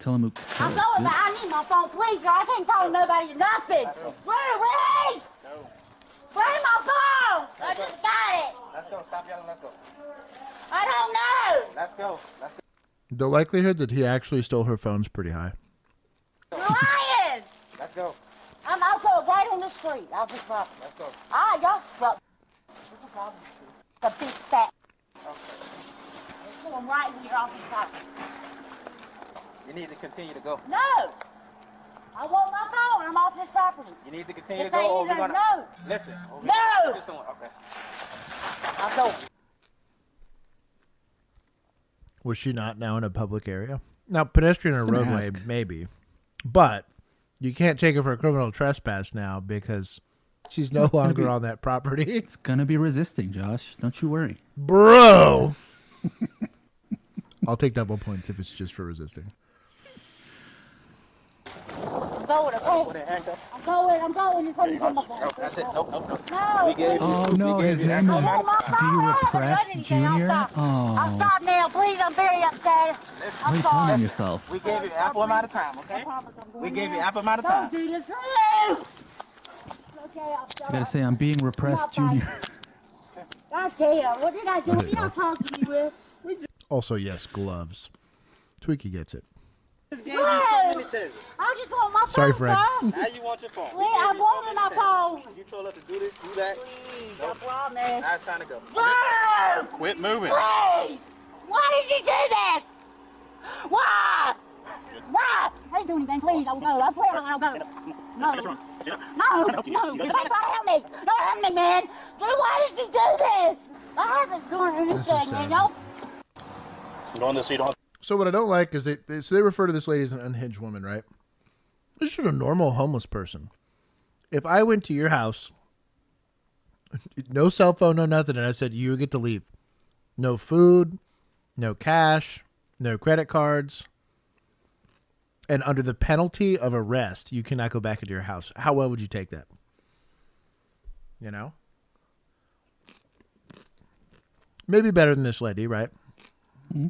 Tillamook. I'm going, but I need my phone, please, or I can't talk to nobody or nothing. Wait. Where's my phone? I just got it. Let's go. Stop yelling. Let's go. I don't know. Let's go. The likelihood that he actually stole her phone's pretty high. You're lying. Let's go. I'll go right on the street. I'll just stop. Let's go. Y'all suck. What's the problem? The big fat. I'm right here off the top. You need to continue to go. No. I want my phone. I'm off this property. You need to continue If to go, they or we're either gonna know. listen. No. Okay. I'll go. Was she not now in a public area? Now, pedestrian or roadway, maybe. But you can't take her for a criminal trespass now because she's no longer on that property. It's going to be resisting, Josh. Don't you worry. Bro! I'll take double points if it's just for resisting. I'm going. It's only my phone. That's it. Nope. No. We gave you. Oh, no. His name is Do You Repress Junior? I'll Oh. stop now, please. I'm very upset. Why are you telling on yourself? We gave you ample amount of time, okay? We gave you ample amount of time. Don't do this, please. Okay, I'll I got to say, I'm being repressed, Junior. Goddamn, what did I do? You don't talk to me with. Also, yes, gloves. Tweaky gets it. Just gave you so many chances. I just want my phone. Sorry, Fred. Now you want your phone. Wait, I wanted my phone. You told us to do this, do that. Please, I promise. Now it's time to go. No! Quit moving. Please! Why did you do this? Why? Why? I didn't do anything. Please, I'll go. I swear I'll go. No. No. You're trying to help me. Don't help me, man. Dude, why did you do this? I haven't done anything, man. Y'all. Go on this so you don't. So what I don't like is they refer to this lady as an unhinged woman, right? This is a normal homeless person. If I went to your house, no cell phone, no nothing, and I said, you get to leave. No food, no cash, no credit cards, and under the penalty of arrest, you cannot go back into your house. How well would you take that? You know? Maybe better than this lady, right? Mm-hmm.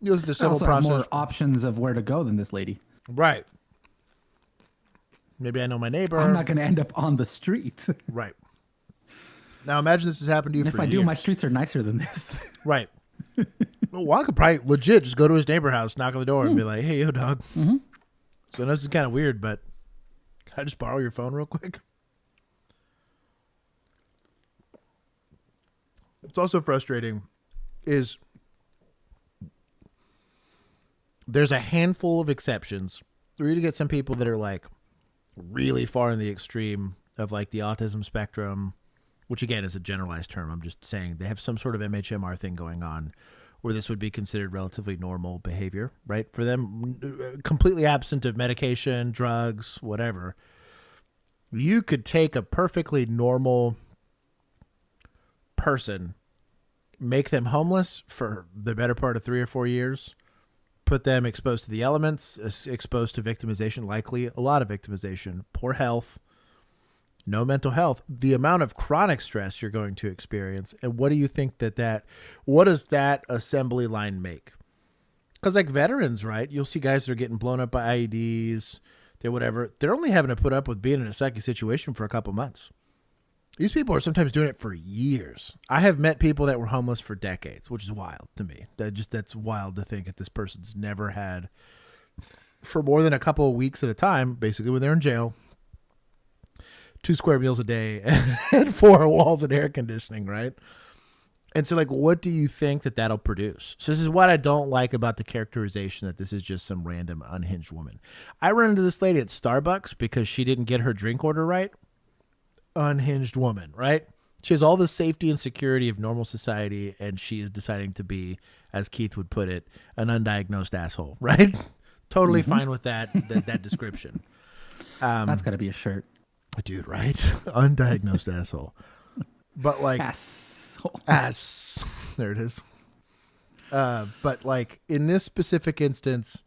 You look at the civil also process. have more options of where to go than this lady. Right. Maybe I know my neighbor. I'm not going to end up on the street. Right. Now imagine this has happened to you And for if I years. do, my streets are nicer than this. Right. Well, Juan could probably legit just go to his neighbor house, knock on the door, and be like, hey, yo, dog. Mm-hmm. So I know this is kind of weird, but can I just borrow your phone real quick? What's also frustrating is there's a handful of exceptions. We're going to get some people that are like really far in the extreme of like the autism spectrum, which again is a generalized term. I'm just saying they have some sort of MHMR thing going on where this would be considered relatively normal behavior, right? For them, completely absent of medication, drugs, whatever. You could take a perfectly normal person, make them homeless for the better part of 3 or 4 years, put them exposed to the elements, exposed to victimization, likely a lot of victimization, poor health, no mental health, the amount of chronic stress you're going to experience. And what do you think what does that assembly line make? Because like veterans, right? You'll see guys that are getting blown up by IEDs, they're only having to put up with being in a sucky situation for a couple months. These people are sometimes doing it for years. I have met people that were homeless for decades, which is wild to me. That's wild to think that this person's never had, for more than a couple of weeks at a time, basically when they're in jail, 2 square meals a day and 4 walls and air conditioning, right? And so, like, what do you think that that'll produce? So this is what I don't like about the characterization that this is just some random unhinged woman. I run into this lady at Starbucks because she didn't get her drink order right. Unhinged woman, right? She has all the safety and security of normal society, and she is deciding to be, as Keith would put it, an undiagnosed asshole, right? Totally fine with that description. That's got to be a shirt. Dude, right? Undiagnosed asshole. But like... There it is. But like in this specific instance,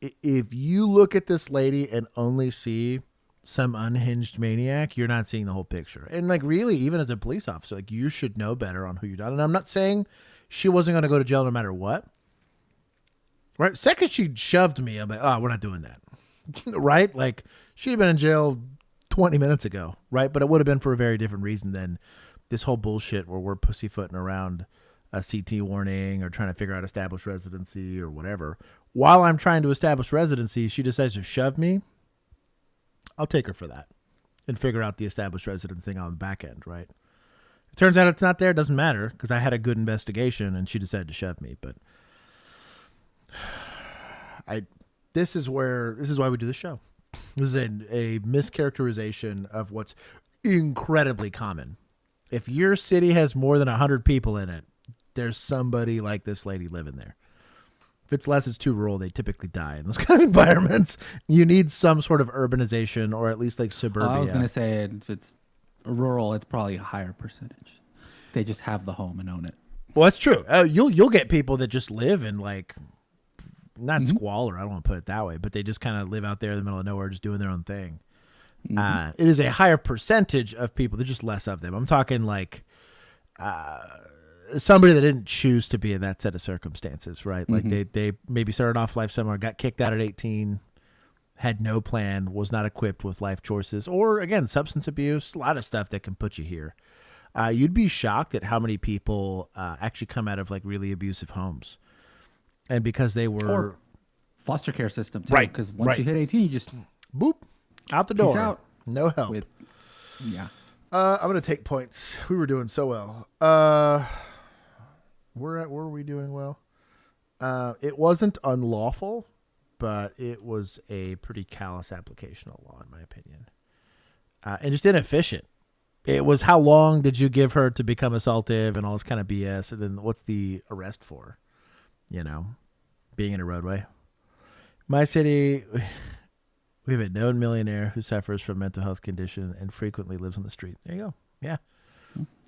if you look at this lady and only see some unhinged maniac, you're not seeing the whole picture. And like really, even as a police officer, like you should know better on who you're done. And I'm not saying she wasn't going to go to jail no matter what. Right? Second she shoved me, I'm like, oh, we're not doing that. Right? Like she'd have been in jail 20 minutes ago, right? But it would have been for a very different reason than this whole bullshit where we're pussyfooting around a CT warning or trying to figure out established residency or whatever. While I'm trying to establish residency, she decides to shove me. I'll take her for that and figure out the established residence thing on the back end, right? It turns out it's not there. It doesn't matter because I had a good investigation and she decided to shove me. But this is why we do the show. This is a mischaracterization of what's incredibly common. If your city has more than 100 people in it, there's somebody like this lady living there. If it's less, it's too rural. They typically die in those kind of environments. You need some sort of urbanization or at least like suburbia. I was going to say if it's rural, it's probably a higher percentage. They just have the home and own it. Well, that's true. You'll get people that just live in like, not squalor, I don't want to put it that way, but they just kind of live out there in the middle of nowhere just doing their own thing. It is a higher percentage of people. There's just less of them. I'm talking like somebody that didn't choose to be in that set of circumstances, right? Like they maybe started off life somewhere, got kicked out at 18, had no plan, was not equipped with life choices, or again, substance abuse, a lot of stuff that can put you here. You'd be shocked at how many people actually come out of like really abusive homes. And because they were... Or foster care system, too. Right. Because once you hit 18, you just... Boop. Out the door. Peace out. No help. Yeah. I'm going to take points. We were doing so well. Where were we doing well? It wasn't unlawful, but it was a pretty callous application of law, in my opinion. And just inefficient. It was how long did you give her to become assaultive and all this kind of BS, and then what's the arrest for? You know, being in a roadway. My city... We have a known millionaire who suffers from mental health condition and frequently lives on the street. There you go. Yeah.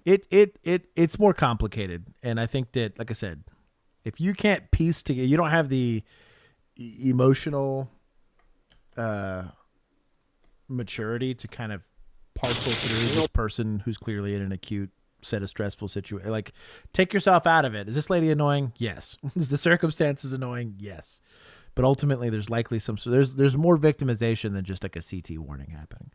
It's more complicated. And I think that, like I said, if you can't piece together, you don't have the emotional maturity to kind of parcel through this person who's clearly in an acute set of stressful situation. Like, take yourself out of it. Is this lady annoying? Yes. Is the circumstances annoying? Yes. But ultimately, there's likely there's more victimization than just like a CT warning happening.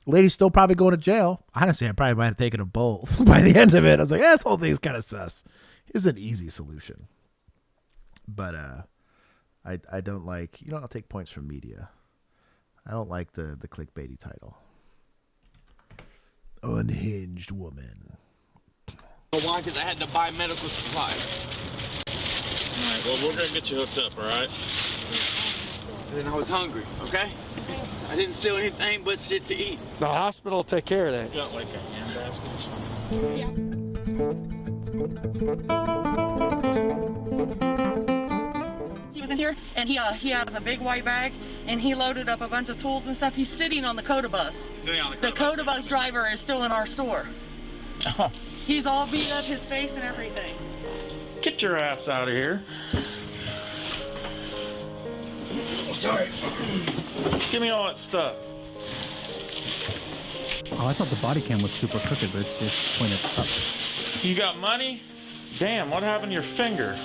Lady's still probably going to jail. Honestly, I probably might have taken a both by the end of it. I was like, this whole thing's kind of sus. It was an easy solution. But I don't like, I'll take points from media. I don't like the clickbaity title. Unhinged woman. Why? Because I had to buy medical supplies. All right, well, we're going to get you hooked up, all right? And then I was hungry, okay? I didn't steal anything but shit to eat. The hospital will take care of that. You got like a hand basket or something? He was in here, and he has a big white bag, and he loaded up a bunch of tools and stuff. He's sitting on the Coda bus. Sitting on the Coda bus driver is still in our store. Oh. He's all beat up, his face and everything. Get your ass out of here. Sorry. Give me all that stuff. Oh, I thought the body cam was super crooked, but it's just pointed up. You got money? Damn, what happened to your finger?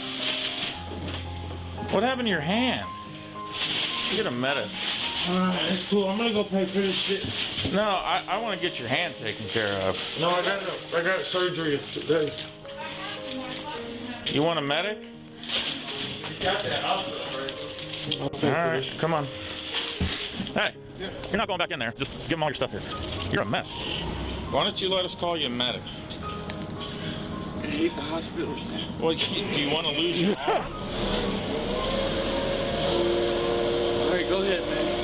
What happened to your hand? You get a medic. Alright, that's cool. I'm gonna go pay for this shit. No, I want to get your hand taken care of. No, I got surgery today. You want a medic? You got that hospital, right? All right, come on. Hey, you're not going back in there. Just give them all your stuff here. You're a mess. Why don't you let us call you a medic? I hate the hospital. Well, do you want to lose your arm? All right, go ahead, man.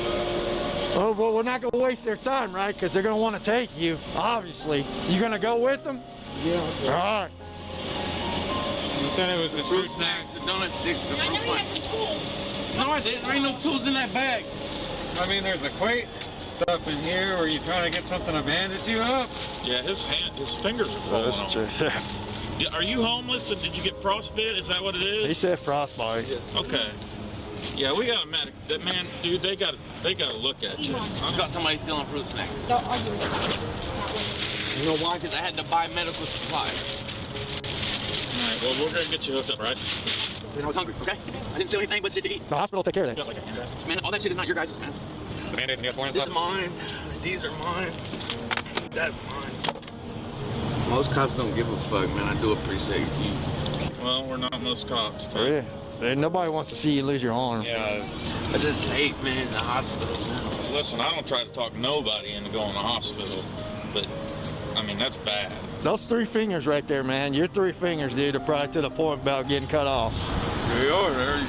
Oh, well, we're not going to waste their time, right? Because they're going to want to take you, obviously. You going to go with them? Yeah. All right. You said it was the fruit snacks, the donut sticks, the fruit punch. No, there ain't no tools in that bag. I mean, there's a crate stuff in here where you trying to get something to bandage you up. Yeah, his fingers are falling That's off. true. Yeah, are you homeless and did you get frostbite? Is that what it is? He said frostbite. Okay. Yeah, we got a medic. That man, dude, they got to look at you. I've got somebody stealing fruit snacks. You know why? Because I had to buy medical supplies. All right, well, we're going to get you hooked up, right? And I was hungry, okay? I didn't steal anything but shit to eat. The hospital will take care of that. Man, all that shit is not your guys' man. The Band-Aids and Neosporin This stuff? is mine. These are mine. That's mine. Most cops don't give a fuck, man. I do appreciate you. Well, we're not most cops. Yeah. Nobody wants to see you lose your arm. Yeah. I just hate, man, the hospitals. Listen, I don't try to talk nobody into going to the hospital, but, I mean, that's bad. Those 3 fingers right there, man. Your 3 fingers, dude, are probably to the point about getting cut off. They are.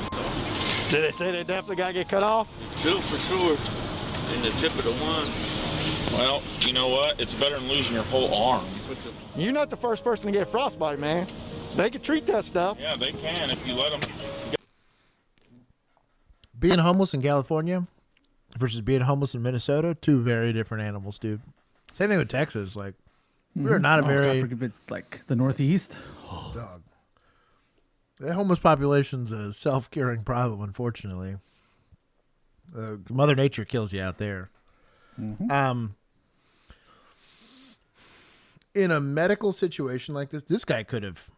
Did they say they definitely got to get cut off? 2 for sure. And the tip of the 1. Well, you know what? It's better than losing your whole arm. You're not the first person to get frostbite, man. They can treat that stuff. Yeah, they can if you let them. Being homeless in California versus being homeless in Minnesota, 2 very different animals, dude. Same thing with Texas. Like, we're not a very... God forbid, like the Northeast. Dog. The homeless population's a self-curing problem, unfortunately. Mother Nature kills you out there. In a medical situation like this guy could have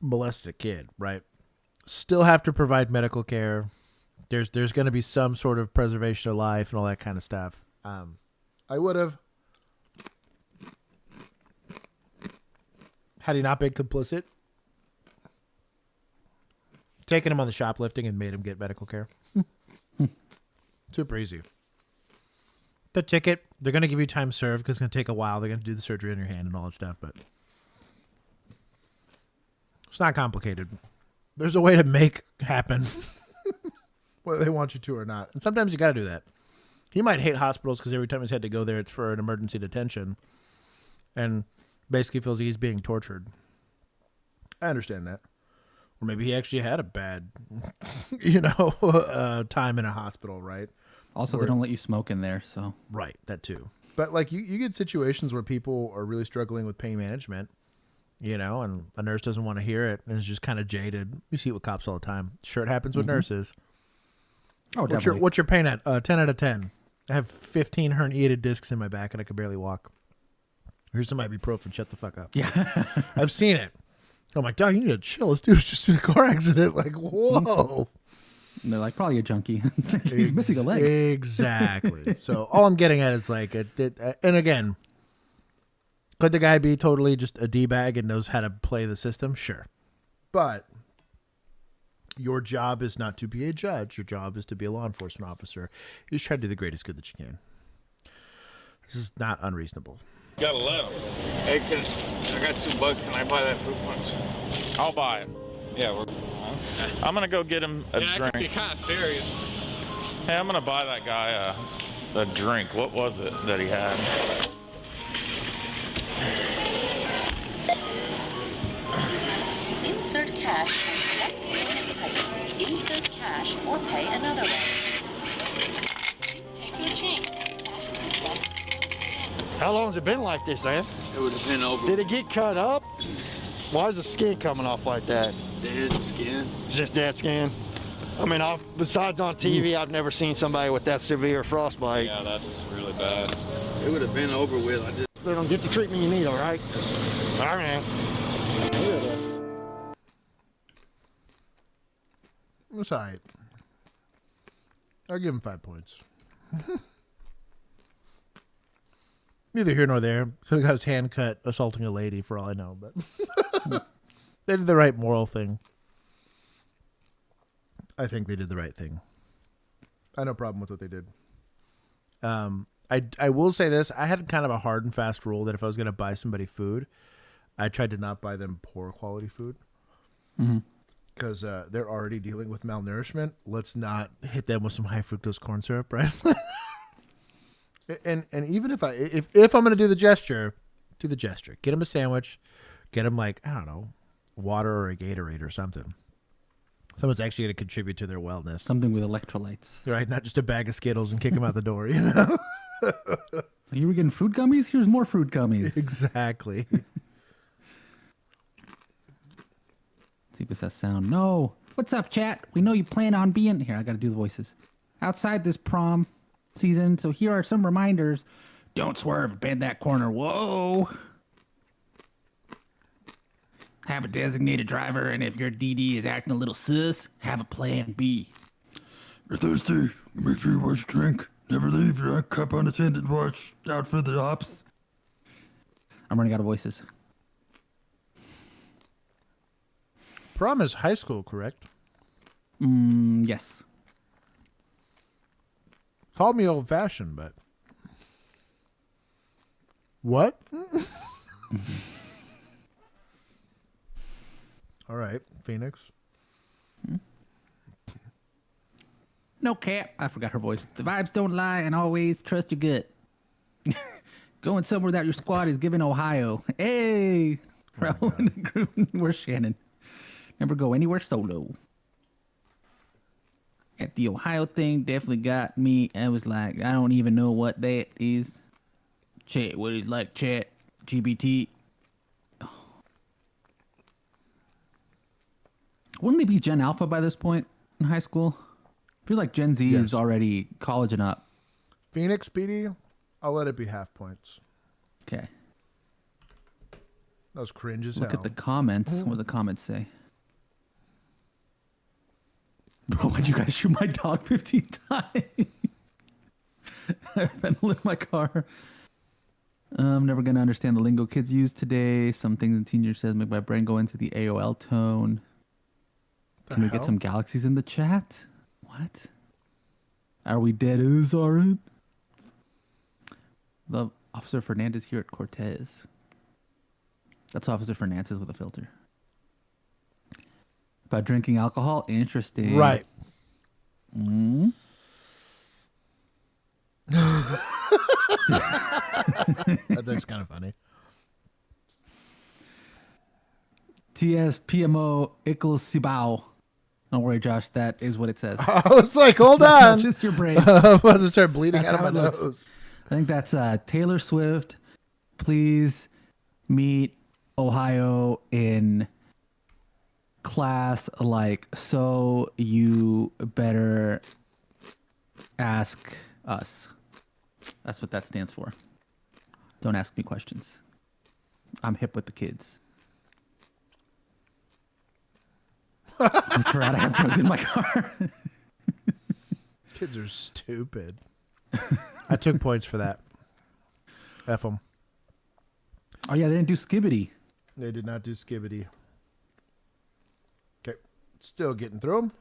molested a kid, right? Still have to provide medical care. There's going to be some sort of preservation of life and all that kind of stuff. I would have, had he not been complicit, taken him on the shoplifting and made him get medical care. Super easy. The ticket, they're going to give you time served because it's going to take a while. They're going to do the surgery on your hand and all that stuff, but it's not complicated. There's a way to make happen whether they want you to or not. And sometimes you got to do that. He might hate hospitals because every time he's had to go there, it's for an emergency detention and basically feels he's being tortured. I understand that. Or maybe he actually had a bad, time in a hospital, right? Also, they don't let you smoke in there, so. Right, that too. But like you get situations where people are really struggling with pain management, and a nurse doesn't want to hear it and is just kind of jaded. You see it with cops all the time. Sure, it happens with nurses. Oh, definitely. What's your pain at? 10 out of 10. I have 15 herniated discs in my back and I can barely walk. Here's some ibuprofen. Shut the fuck up. Yeah. I've seen it. I'm like, dog, you need to chill. This dude's just in a car accident. Like, whoa. And they're like, probably a junkie. He's missing a leg. Exactly. So all I'm getting at is like, and again, could the guy be totally just a D-bag and knows how to play the system? Sure. But your job is not to be a judge. Your job is to be a law enforcement officer. You just try to do the greatest good that you can. This is not unreasonable. You gotta let him. Hey, I got $2. Can I buy that fruit punch? I'll buy it. Yeah, I'm gonna go get him a drink. You're kind of serious. Hey, I'm gonna buy that guy a drink. What was it that he had? Insert cash and select payment type. Insert cash or pay another way. Please take your change. Cash is dispensed. How long has it been like this, man? It would have been over. Did it get cut up? Why is the skin coming off like that? Dead skin. Just dead skin. I mean, besides on TV, I've never seen somebody with that severe frostbite. Yeah, that's really bad. It would have been over with. They don't get the treatment you need, all right? All right. It's all right. I'll give him 5 points. Neither here nor there. Could have got his hand cut assaulting a lady for all I know, but they did the right moral thing. I think they did the right thing. I have no problem with what they did. I will say this. I had kind of a hard and fast rule that if I was going to buy somebody food, I tried to not buy them poor quality food. Because they're already dealing with malnourishment. Let's not hit them with some high fructose corn syrup, right? and even if I'm going to do the gesture, do the gesture. Get them a sandwich. Get them like, I don't know, water or a Gatorade or something. Someone's actually going to contribute to their wellness. Something with electrolytes. Right, not just a bag of Skittles and kick them out the door, you know? You were getting fruit gummies? Here's more fruit gummies. Exactly. See if this has sound. No. What's up, chat? We know you plan on being here. I got to do the voices. Outside this prom season, so here are some reminders. Don't swerve, bend that corner. Whoa. Have a designated driver, and if your DD is acting a little sus, have a plan B. You're thirsty. Make sure you watch your drink. Never leave your cup unattended. Watch out for the ops. I'm running out of voices. Prom is high school, correct? Yes. Call me old-fashioned, but... What? All right, Phoenix. No cap. I forgot her voice. The vibes don't lie, and always trust your gut. Going somewhere without your squad is giving Ohio. Hey! Where's Shannon? Never go anywhere solo. At the Ohio thing, definitely got me. I was like, I don't even know what that is. Chat, what is like chat? GBT. Oh. Wouldn't they be Gen Alpha by this point in high school? I feel like Gen Z is already college and up. Phoenix PD, I'll let it be half points. Okay. That was cringe as Look hell. at the comments. What do the comments say? Bro, why'd you guys shoot my dog 15 times? I've been in my car. I'm never going to understand the lingo kids use today. Some things in senior says make my brain go into the AOL tone. Can we get some galaxies in the chat? What? Are we dead? Is alright? The Officer Fernandez here at Cortez. That's Officer Fernandez with a filter. About drinking alcohol? Interesting. Right. That's actually kind of funny. TSPMO Ickles Sibao. Don't worry, Josh. That is what it says. I was like, hold on. That's not just your brain. I'm about to start bleeding That's out of my how it looks. nose. I think that's Taylor Swift. Please meet Ohio in class. Like, so you better ask us. That's what that stands for. Don't ask me questions. I'm hip with the kids. Make sure I don't have drugs in my car. Kids are stupid. I took points for that. F them. Oh, yeah, they didn't do Skibbity. They did not do Skibbity. Okay. Still getting through them.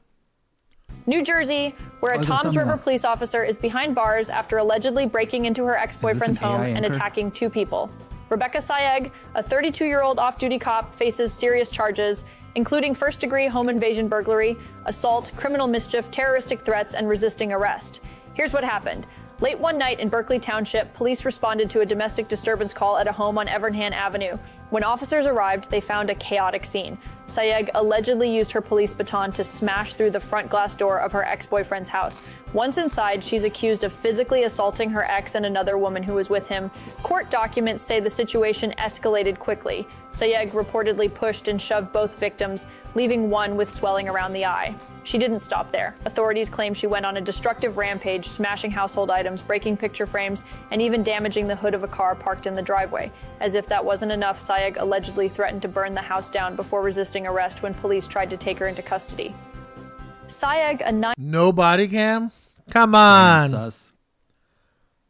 New Jersey, where a Toms River police officer is behind bars after allegedly breaking into her ex-boyfriend's home and attacking two people. Rebecca Sayeg, a 32-year-old off-duty cop, faces serious charges, including first-degree home invasion burglary, assault, criminal mischief, terroristic threats, and resisting arrest. Here's what happened. Late one night in Berkeley Township, police responded to a domestic disturbance call at a home on Evernham Avenue. When officers arrived, they found a chaotic scene. Sayeg allegedly used her police baton to smash through the front glass door of her ex-boyfriend's house. Once inside, she's accused of physically assaulting her ex and another woman who was with him. Court documents say the situation escalated quickly. Sayeg reportedly pushed and shoved both victims, leaving one with swelling around the eye. She didn't stop there. Authorities claim she went on a destructive rampage, smashing household items, breaking picture frames, and even damaging the hood of a car parked in the driveway. As if that wasn't enough, Sayeg allegedly threatened to burn the house down before resisting arrest when police tried to take her into custody. Sayeg, No body cam? Come on.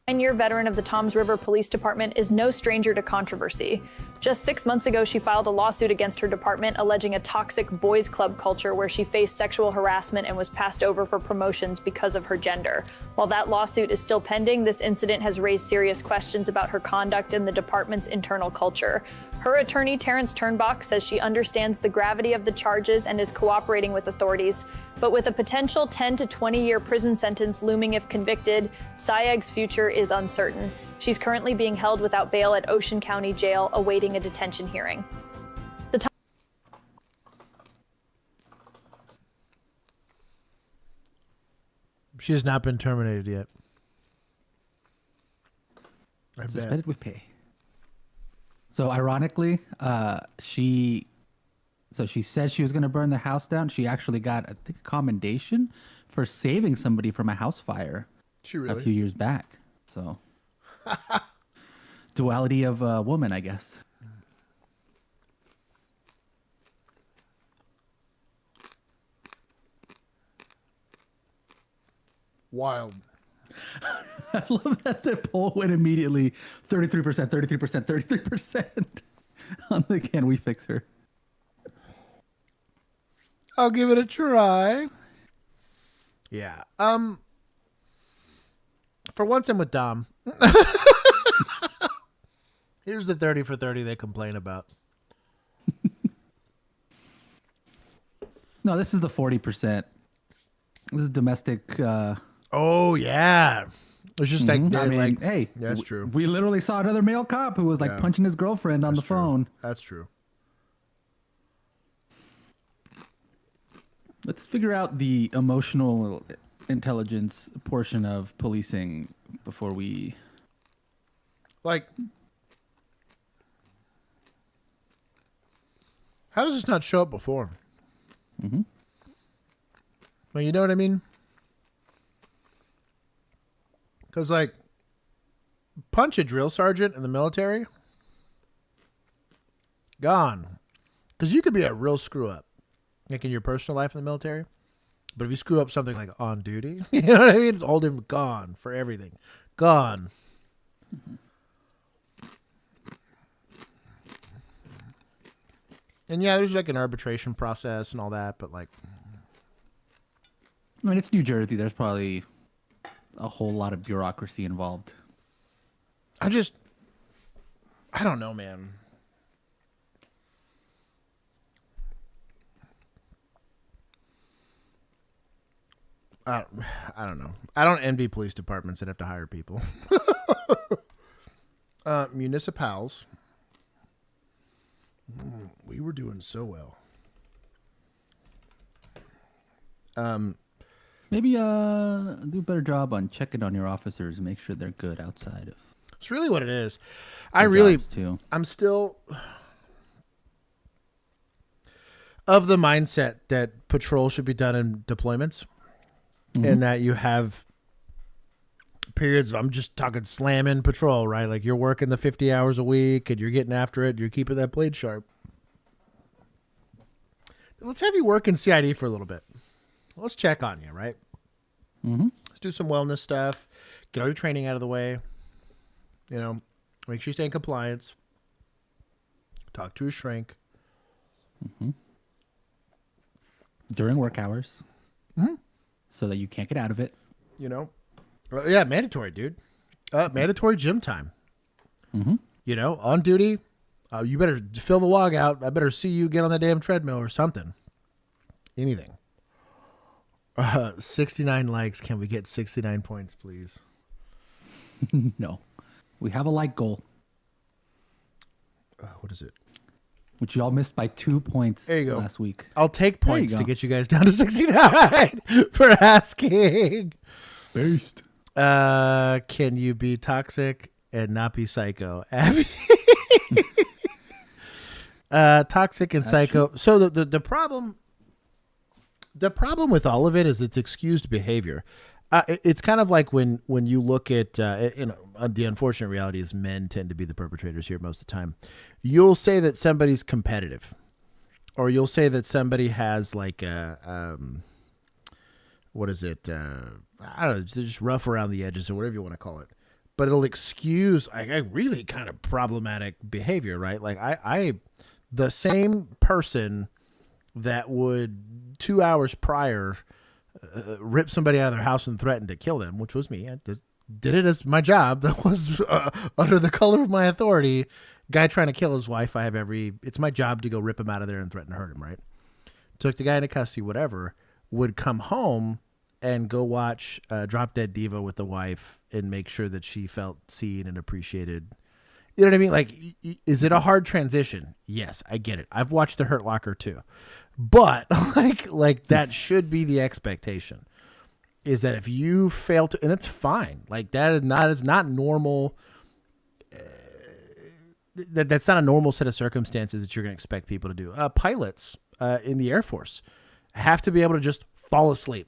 9-year veteran of the Toms River Police Department is no stranger to controversy. Just 6 months ago, she filed a lawsuit against her department alleging a toxic boys' club culture where she faced sexual harassment and was passed over for promotions because of her gender. While that lawsuit is still pending, this incident has raised serious questions about her conduct and the department's internal culture. Her attorney, Terrence Turnbach, says she understands the gravity of the charges and is cooperating with authorities. But with a potential 10 to 20-year prison sentence looming if convicted, Sayeg's future is uncertain. She's currently being held without bail at Ocean County Jail, awaiting a detention hearing. She has not been terminated yet. Suspended with pay. So ironically, she said she was going to burn the house down. She actually got, I think, a commendation for saving somebody from a house fire a few years back. So duality of a woman, I guess. Wild. I love that the poll went immediately 33%, 33%, 33% on the can we fix her. I'll give it a try. Yeah. For once I'm with Dom. Here's the 30 for 30 they complain about. No, this is the 40%. This is domestic. Oh, yeah. It's just I mean, like, hey, that's true. We literally saw another male cop who was like punching his girlfriend on the phone. That's true. Let's figure out the emotional intelligence portion of policing before we... Like, how does this not show up before? Mm-hmm. Well, you know what I mean? Because, like, punch a drill sergeant in the military, gone. Because you could be a real screw-up, like in your personal life in the military. But if you screw up something like on duty, you know what I mean? It's all different. Gone for everything. Gone. Mm-hmm. And yeah, there's like an arbitration process and all that, but like... I mean, it's New Jersey. There's probably a whole lot of bureaucracy involved. I don't know, man. I don't know. I don't envy police departments that have to hire people. Municipals. We were doing so well. Maybe do a better job on checking on your officers and make sure they're good outside of. It's really what it is. I'm still of the mindset that patrol should be done in deployments, and that you have periods of, I'm just talking slamming patrol, right? Like you're working the 50 hours a week and you're getting after it. You're keeping that blade sharp. Let's have you work in CID for a little bit. Let's check on you, right? Mm-hmm. Let's do some wellness stuff. Get all your training out of the way. You know, make sure you stay in compliance. Talk to a shrink. Mm-hmm. During work hours. Mm-hmm. So that you can't get out of it. You know? Yeah, mandatory, dude. Mandatory gym time. Mm-hmm. You know, on duty. You better fill the log out. I better see you get on that damn treadmill or something. Anything. 69 likes. Can we get 69 points, please? No. We have a like goal. What is it? Which y'all missed by 2 points there you go. Last week. I'll take points to get you guys down to 69 for asking. Based. Can you be toxic and not be psycho? Abby? Toxic and psycho. True. So the problem with all of it is it's excused behavior. It's kind of like when you look at the unfortunate reality is men tend to be the perpetrators here most of the time. You'll say that somebody's competitive, or you'll say that somebody has like a what is it? I don't know, just rough around the edges or whatever you want to call it. but it'll excuse I really kind of problematic behavior, right? Like the same person that would 2 hours prior rip somebody out of their house and threaten to kill them, which was me. I just did it as my job. That was under the color of my authority. Guy trying to kill his wife. It's my job to go rip him out of there and threaten to hurt him, right? Took the guy into custody, whatever, would come home and go watch Drop Dead Diva with the wife and make sure that she felt seen and appreciated. You know what I mean? Like, is it a hard transition? Yes, I get it. I've watched The Hurt Locker too. But like that should be the expectation, is that if you fail to, and it's fine. Like that is not normal. That's not a normal set of circumstances that you're going to expect people to do. Pilots in the Air Force have to be able to just fall asleep.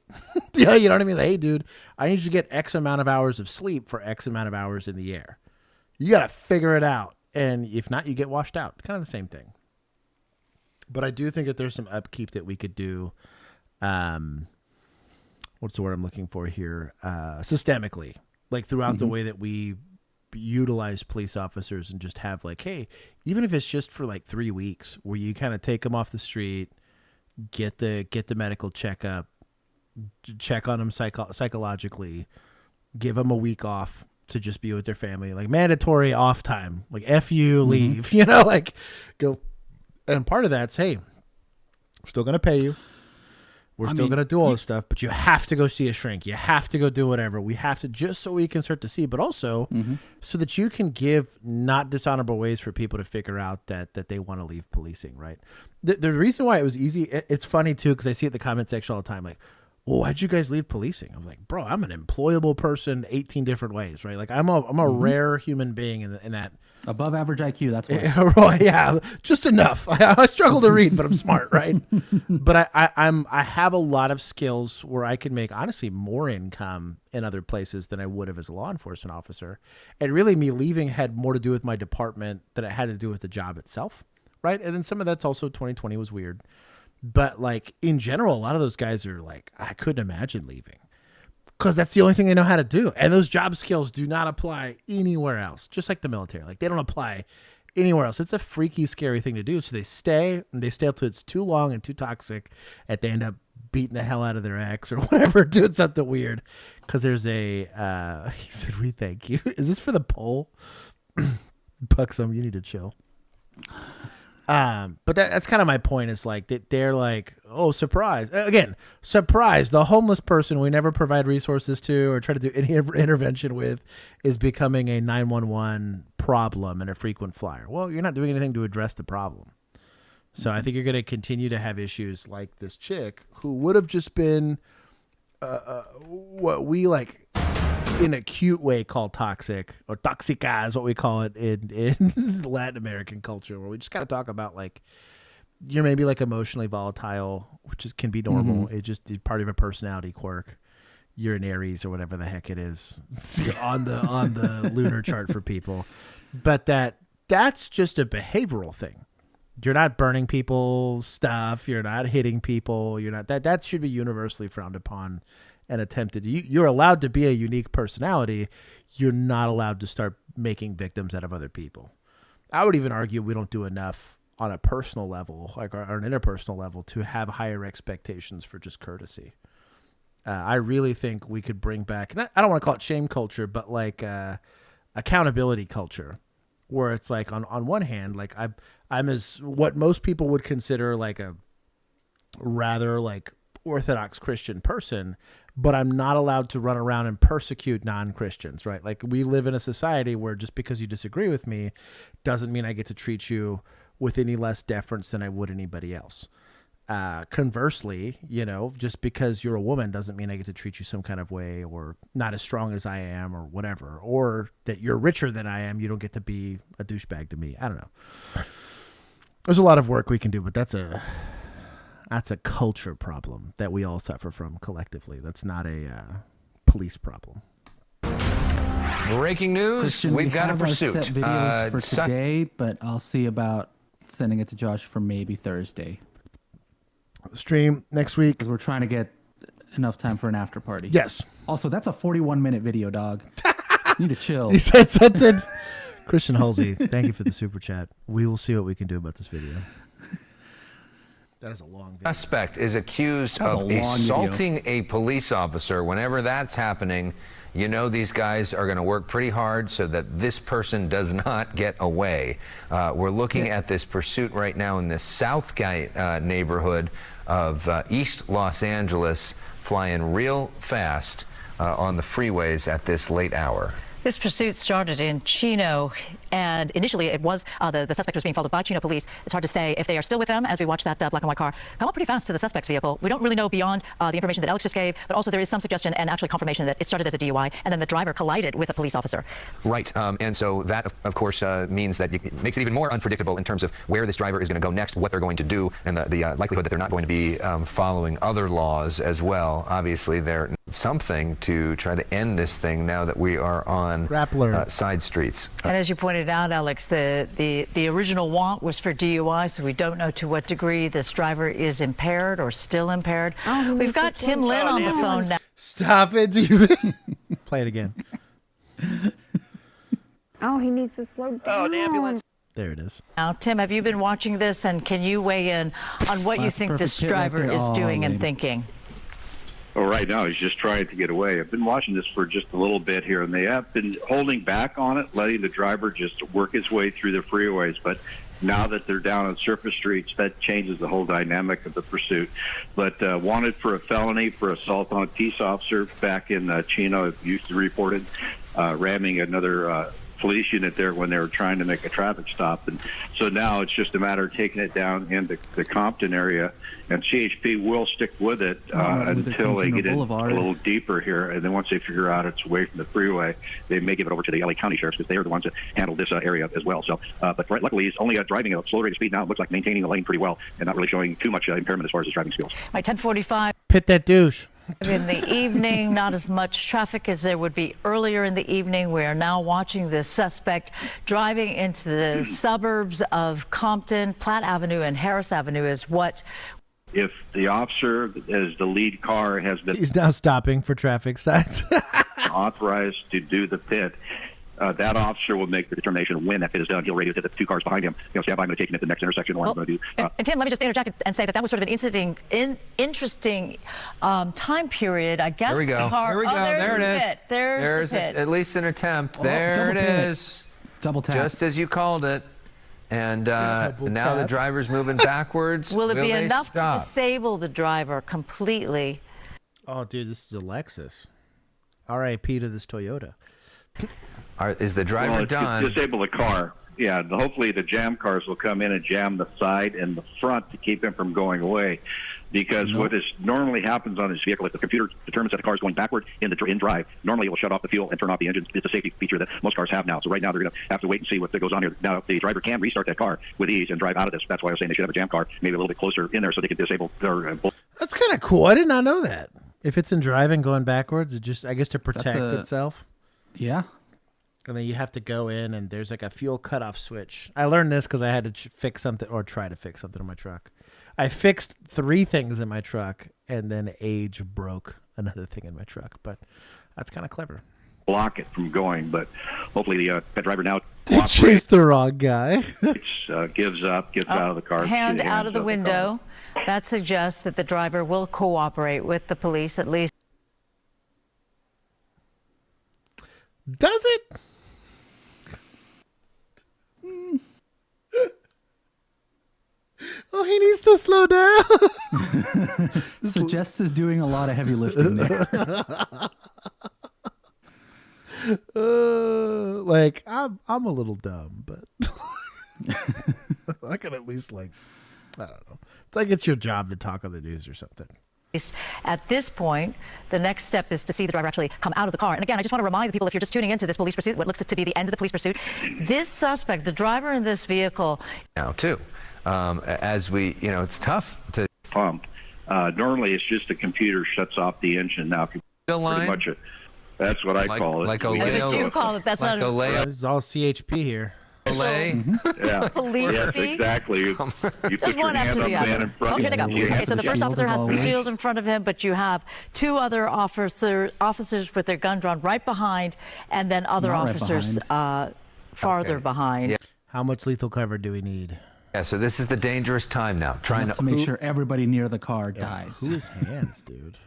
Yeah, you know what I mean? Like, hey, dude, I need you to get X amount of hours of sleep for X amount of hours in the air. You got to figure it out. And if not, you get washed out. Kind of the same thing. But I do think that there's some upkeep that we could do. What's the word I'm looking for here? Systemically, like throughout the way that we utilize police officers, and just have like, hey, even if it's just for like 3 weeks, where you kind of take them off the street, get the medical checkup, check on them psychologically, give them a week off to just be with their family, like mandatory off time, like F you, leave, you know, like go. And part of that's, hey, we're still going to pay you. We're still going to do all this stuff, but you have to go see a shrink. You have to go do whatever. We have to, just so we can start to see, but also so that you can give not dishonorable ways for people to figure out that they want to leave policing, right? The reason why it was easy, it's funny too, because I see it in the comment section all the time, like, well, why'd you guys leave policing? I was like, bro, I'm an employable person 18 different ways, right? Like I'm a rare human being in that. Above average IQ, that's why. Right, yeah, just enough. I struggle to read, but I'm smart, right? But I have a lot of skills where I can make, honestly, more income in other places than I would have as a law enforcement officer. And really, me leaving had more to do with my department than it had to do with the job itself, right? And then some of that's also 2020 was weird. But like in general, a lot of those guys are like, I couldn't imagine leaving, because that's the only thing they know how to do. And those job skills do not apply anywhere else, just like the military. Like they don't apply anywhere else. It's a freaky, scary thing to do. So they stay until it's too long and too toxic, and they end up beating the hell out of their ex or whatever, doing something weird. Because there's he said, we thank you. Is this for the poll? Buxom, you need to chill. But that's kind of my point, is like that they're like, oh, surprise. Again, surprise. The homeless person we never provide resources to or try to do any intervention with is becoming a 911 problem and a frequent flyer. Well, you're not doing anything to address the problem. So I think you're going to continue to have issues like this chick who would have just been what we like in a cute way called toxic, or toxica is what we call it in Latin American culture, where we just kind of talk about like you're maybe like emotionally volatile, which can be normal. It just is part of a personality quirk. You're an Aries or whatever the heck it is on the lunar chart for people, but that's just a behavioral thing. You're not burning people's stuff. You're not hitting people. You're not that should be universally frowned upon and attempted. You're allowed to be a unique personality. You're not allowed to start making victims out of other people. I would even argue we don't do enough on a personal level, like or an interpersonal level, to have higher expectations for just courtesy. I really think we could bring back, and I don't want to call it shame culture, but like accountability culture, where it's like on one hand, like I'm as what most people would consider like a rather like Orthodox Christian person, but I'm not allowed to run around and persecute non-Christians, right? Like we live in a society where just because you disagree with me doesn't mean I get to treat you with any less deference than I would anybody else. Conversely, you know, just because you're a woman doesn't mean I get to treat you some kind of way, or not as strong as I am or whatever, or that you're richer than I am. You don't get to be a douchebag to me. I don't know. There's a lot of work we can do, but that's a culture problem that we all suffer from collectively. That's not a police problem. Breaking news, Christian, we've got a pursuit. Set videos for today, but I'll see about sending it to Josh for maybe Thursday. Stream next week. Because we're trying to get enough time for an after party. Yes. Also, that's a 41-minute video, dog. need to chill. He said something. Christian Halsey, thank you for the super chat. We will see what we can do about this video. That is a long video. Suspect is accused of assaulting a police officer. Whenever that's happening, you know these guys are going to work pretty hard so that this person does not get away. We're looking at this pursuit right now in the Southgate neighborhood of East Los Angeles, flying real fast on the freeways at this late hour. This pursuit started in Chino, and initially it was the suspect was being followed by Chino police. It's hard to say if they are still with them as we watch that black and white car come up pretty fast to the suspect's vehicle. We don't really know beyond the information that Alex just gave, but also there is some suggestion and actually confirmation that it started as a DUI, and then the driver collided with a police officer. Right, and so that, of course, means that it makes it even more unpredictable in terms of where this driver is going to go next, what they're going to do, and the likelihood that they're not going to be following other laws as well. Obviously, they're something to try to end this thing now that we are on side streets. And as you pointed out, Alex, the original warrant was for DUI, so we don't know to what degree this driver is impaired or still impaired. We've got Tim Lynn on the phone now. Stop it. Play it again. Oh, he needs to slow down. Oh, the ambulance. There it is. Now, Tim, have you been watching this, and can you weigh in on what you think this driver is doing and thinking? Well, right now he's just trying to get away. I've been watching this for just a little bit here, and they have been holding back on it, letting the driver just work his way through the freeways. But now that they're down on surface streets, that changes the whole dynamic of the pursuit. But wanted for a felony for assault on a peace officer back in Chino, used to reported ramming another police unit there when they were trying to make a traffic stop. And so now it's just a matter of taking it down into the Compton area, and CHP will stick with it until they get in a little deeper here. And then once they figure out it's away from the freeway, they may give it over to the LA County Sheriffs, because they are the ones that handle this area as well. So, but luckily he's only driving at a slow rate of speed now. It looks like maintaining the lane pretty well and not really showing too much impairment as far as his driving skills. By 10:45. Pit that douche. In the evening, not as much traffic as there would be earlier in the evening. We are now watching this suspect driving into the suburbs of Compton. Platt Avenue and Harris Avenue is what. If the officer, as the lead car, has been He's now stopping for traffic signs. authorized to do the pit, that officer will make the determination when that pit is done. He'll radio to the two cars behind him. He'll say, I'm going to take him at the next intersection. What I'm going to do. And Tim, let me just interject and say that was sort of an interesting time period, I guess. Here we go. Here we go. There it is. Pit. There's the pit. At least an attempt. There it is. Double tap. Just as you called it. And now the driver's moving backwards. Will it be enough to disable the driver completely? Oh, dude, this is a Lexus. R.I.P. to this Toyota. Is the driver done? Disable the car. Yeah, hopefully the jam cars will come in and jam the side and the front to keep him from going away. Because what normally happens on this vehicle, if the computer determines that the car is going backward in drive, normally it will shut off the fuel and turn off the engine. It's a safety feature that most cars have now. So right now they're going to have to wait and see what goes on here. Now, the driver can restart that car with ease and drive out of this. That's why I was saying they should have a jam car maybe a little bit closer in there so they can disable their... That's kind of cool. I did not know that. If it's in drive and going backwards, it just, I guess, to protect itself. Yeah. And then you have to go in and there's like a fuel cutoff switch. I learned this because I had to fix something or try to fix something in my truck. I fixed 3 things in my truck and then age broke another thing in my truck. But that's kind of clever. Block it from going, but hopefully the driver now chase the wrong guy. gives up, gets out of the car. Hand out of the window. That suggests that the driver will cooperate with the police at least. Does it? Oh, he needs to slow down. Suggests is doing a lot of heavy lifting there. Like I'm a little dumb, but I can at least I don't know. It's like it's your job to talk on the news or something. At this point, the next step is to see the driver actually come out of the car. And again, I just want to remind the people, if you're just tuning into this police pursuit, what looks to be the end of the police pursuit, this suspect, the driver in this vehicle. Now, too, as we, it's tough to pump. Normally, it's just the computer shuts off the engine. Now, pretty much that's what I call it. Like That's what you call it. That's not. This is all CHP here. Yeah. Police Yes, fee? exactly. You put There's your one hand after on the the man other. in front Okay, of they go. you. Okay, so the first officer has the always. shield in front of him, but you have two other officers with their gun drawn right behind, and then other Not right officers farther behind. How much lethal cover do we need? Yeah, so this is the dangerous time now. Trying to make sure everybody near the car dies. Whose hands, dude?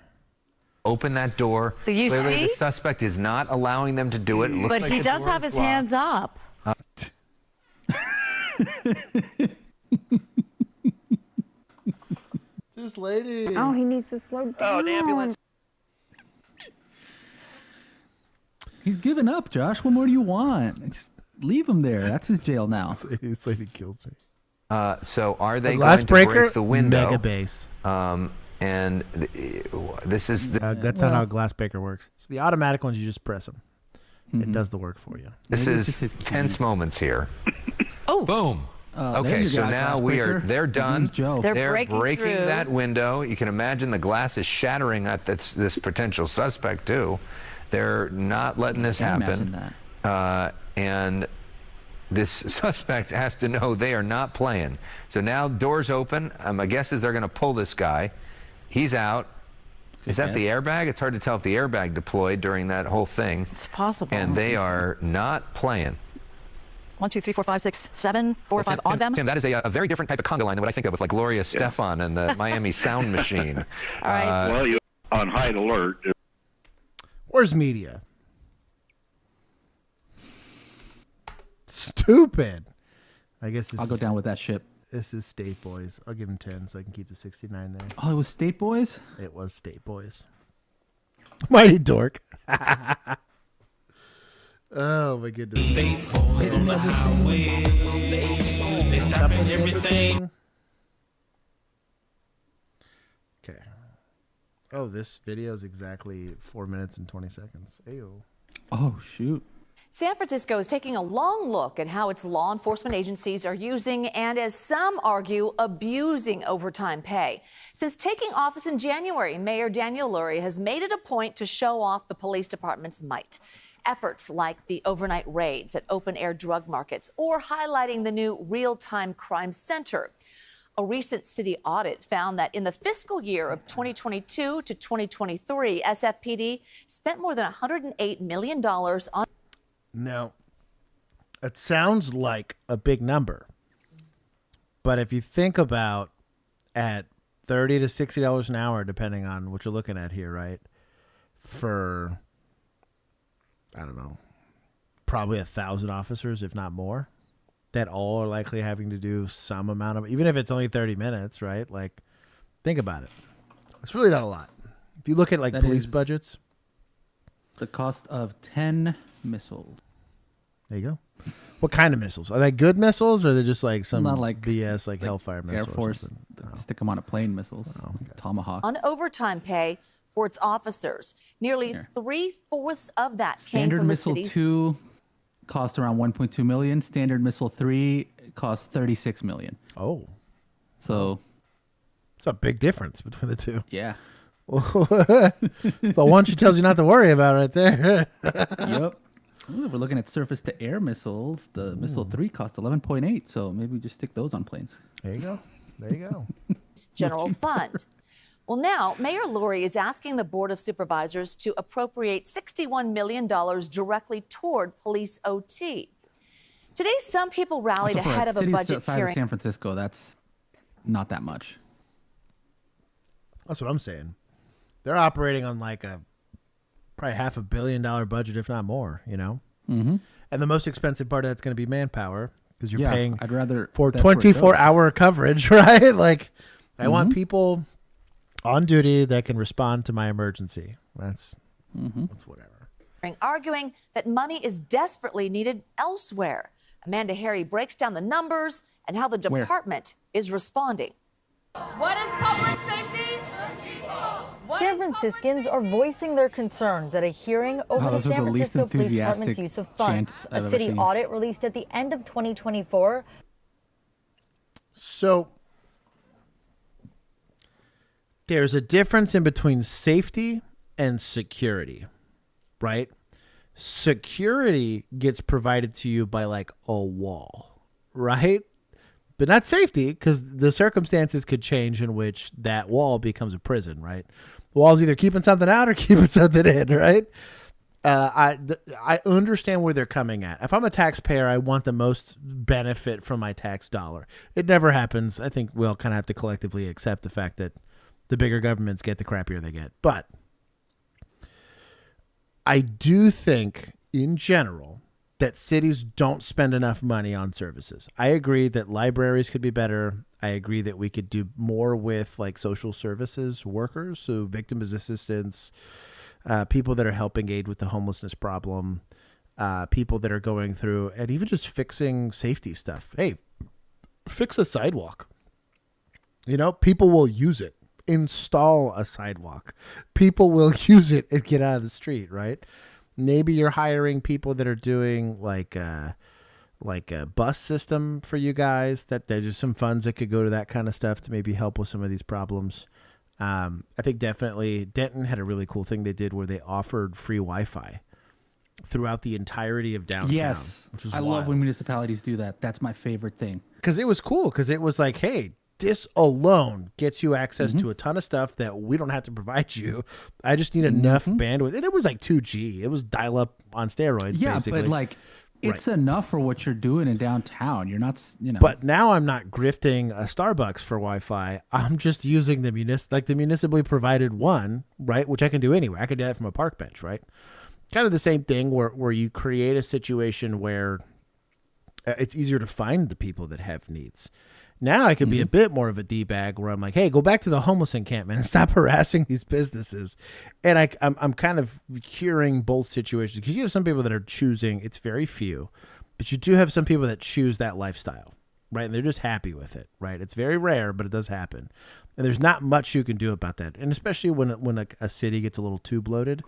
Open that door. Do you Clearly, see? the suspect is not allowing them to do it. It looks But like he the does door have is his locked. hands up. This lady. Oh, he needs to slow down. Oh, the ambulance. He's given up, Josh. What more do you want? Just leave him there. That's his jail now. This lady kills me. So are they glass going to breaker, break the window? mega based. And this is the, that's not how a glass breaker works. So the automatic ones, you just press them. It does the work for you. This Maybe it's is just his tense keys. moments here. Oh, boom. There Okay, you so go, now glass they're breaker. done. Name's Joe. They're breaking through. that window. You can imagine the glass is shattering at this potential suspect too. They're not letting this Can't happen. imagine that. And this suspect has to know they are not playing. So now doors open. My guess is they're going to pull this guy. He's out. Is that the airbag? It's hard to tell if the airbag deployed during that whole thing. It's possible. And they are not playing. 1, 2, 3, 4, 5, 6, 7, 4, 5 on them. Tim, that is a very different type of conga line than what I think of with like Gloria Stefan and the Miami Sound Machine. All right. Well, you're on high alert. Where's media? Stupid. I guess this I'll go is- down with that ship. This is State Boys. I'll give him 10 so I can keep the 69 there. Oh, it was State Boys? It was State Boys. Mighty dork. Oh my goodness. State Boys on the highway. They stopping everything. Okay. Oh, this video is exactly 4 minutes and 20 seconds. Ayo. Oh, shoot. San Francisco is taking a long look at how its law enforcement agencies are using and, as some argue, abusing overtime pay. Since taking office in January, Mayor Daniel Lurie has made it a point to show off the police department's might. Efforts like the overnight raids at open-air drug markets or highlighting the new real-time crime center. A recent city audit found that in the fiscal year of 2022 to 2023, SFPD spent more than $108 million on... Now, it sounds like a big number, but if you think about at $30 to $60 an hour, depending on what you're looking at here, right? For, I don't know, probably 1,000 officers, if not more, that all are likely having to do some amount of, even if it's only 30 minutes, right? Like, think about it. It's really not a lot. If you look at like That police is budgets, the cost of 10 missiles. there you go. What kind of missiles? Are they good missiles, or are they just like some Not like BS, like Hellfire missiles? Air Force, stick them on a plane missiles. Tomahawk. on overtime pay for its officers. Nearly 3/4 of that came Standard from the Missile city's 2 cost around 1.2 million. Standard Missile 3 costs 36 million. Oh. So it's a big difference between the two. Yeah. The one she tells you not to worry about right there. Yep. Ooh, we're looking at surface to air missiles. The Missile 3 cost 11.8, so maybe we just stick those on planes. There you go. There you go. general fund. Well, now Mayor Lurie is asking the Board of Supervisors to appropriate $61 million directly toward police OT. Today, some people rallied Also, for ahead of a city budget size hearing. of San Francisco, that's not that much. That's what I'm saying. They're operating on like a probably $500 million budget, if not more, you know? Mm-hmm. And the most expensive part of that's going to be manpower because you're Yeah, paying I'd rather for that's where it 24-hour coverage, right? Like, I want Mhm. people on duty that can respond to my emergency. That's whatever. Arguing that money is desperately needed elsewhere. Amanda Harry breaks down the numbers and how the Where? department is responding. What is public safety? San Franciscans are voicing their concerns at a hearing over the those are San the least Francisco Police Department's enthusiastic use of funds. chants A I've ever city seen. audit released at the end of 2024 So there's a difference in between safety and security, right? Security gets provided to you by like a wall, right? But not safety, because the circumstances could change in which that wall becomes a prison, right? The wall's either keeping something out or keeping something in, right? I understand where they're coming at. If I'm a taxpayer, I want the most benefit from my tax dollar. It never happens. I think we'll kind of have to collectively accept the fact that the bigger governments get, the crappier they get. But I do think, in general, that cities don't spend enough money on services. I agree that libraries could be better. I agree that we could do more with like social services workers, so victim assistance, people that are helping aid with the homelessness problem, people that are going through and even just fixing safety stuff. Hey, fix a sidewalk. You know, people will use it. Install a sidewalk. People will use it and get out of the street, right? Maybe you're hiring people that are doing like a bus system for you guys. That there's just some funds that could go to that kind of stuff to maybe help with some of these problems. I think definitely Denton had a really cool thing they did where they offered free Wi-Fi throughout the entirety of downtown. Yes, which was I love when municipalities do that. That's my favorite thing. Because it was cool. Because it was like, hey, this alone gets you access to a ton of stuff that we don't have to provide you. I just need enough bandwidth. And it was like 2G. It was dial-up on steroids, basically. But like, it's enough for what you're doing in downtown. You're not, you know. But now I'm not grifting a Starbucks for Wi-Fi. I'm just using the municipally provided one, right? Which I can do anywhere. I can do that from a park bench, right? Kind of the same thing where you create a situation where it's easier to find the people that have needs. Now I can be a bit more of a D-bag where I'm like, hey, go back to the homeless encampment and stop harassing these businesses. And I'm kind of curing both situations because you have some people that are choosing, it's very few, but you do have some people that choose that lifestyle, right? And they're just happy with it, right? It's very rare, but it does happen. And there's not much you can do about that. And especially when a city gets a little too bloated.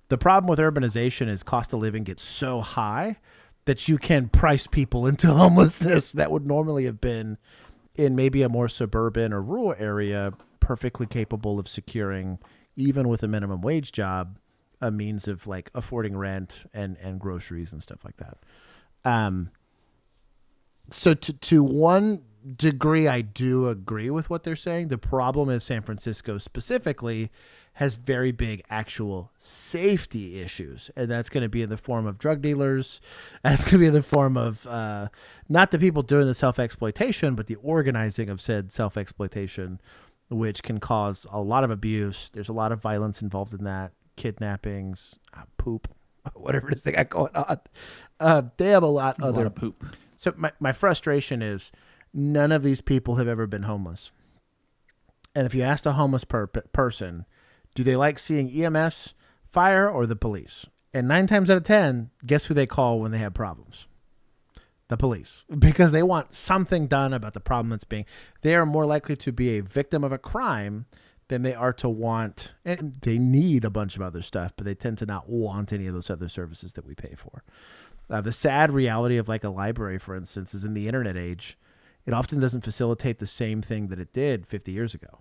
The problem with urbanization is cost of living gets so high that you can price people into homelessness that would normally have been in maybe a more suburban or rural area, perfectly capable of securing, even with a minimum wage job, a means of like affording rent and groceries and stuff like that. So to one degree, I do agree with what they're saying. The problem is San Francisco specifically has very big actual safety issues. And that's going to be in the form of drug dealers. That's going to be in the form of not the people doing the self-exploitation, but the organizing of said self-exploitation, which can cause a lot of abuse. There's a lot of violence involved in that. Kidnappings, poop, whatever it is they got going on. They have a lot of poop. So my frustration is none of these people have ever been homeless. And if you ask a homeless person, do they like seeing EMS, fire, or the police? And 9 times out of 10, guess who they call when they have problems? The police. Because they want something done about the problem that's being... They are more likely to be a victim of a crime than they are to want... And they need a bunch of other stuff, but they tend to not want any of those other services that we pay for. The sad reality of like a library, for instance, is in the internet age, it often doesn't facilitate the same thing that it did 50 years ago.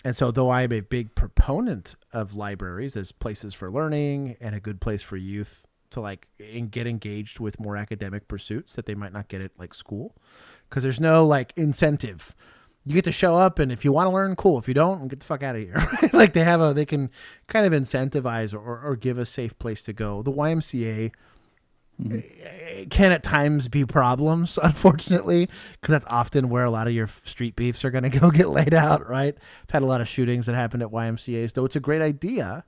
And so though I am a big proponent of libraries as places for learning and a good place for youth to like get engaged with more academic pursuits that they might not get at like school, because there's no like incentive. You get to show up, and if you want to learn, cool. If you don't, get the fuck out of here. Like they can kind of incentivize or give a safe place to go. The YMCA can at times be problems, unfortunately, because that's often where a lot of your street beefs are going to go get laid out, right? I've had a lot of shootings that happened at YMCAs, though it's a great idea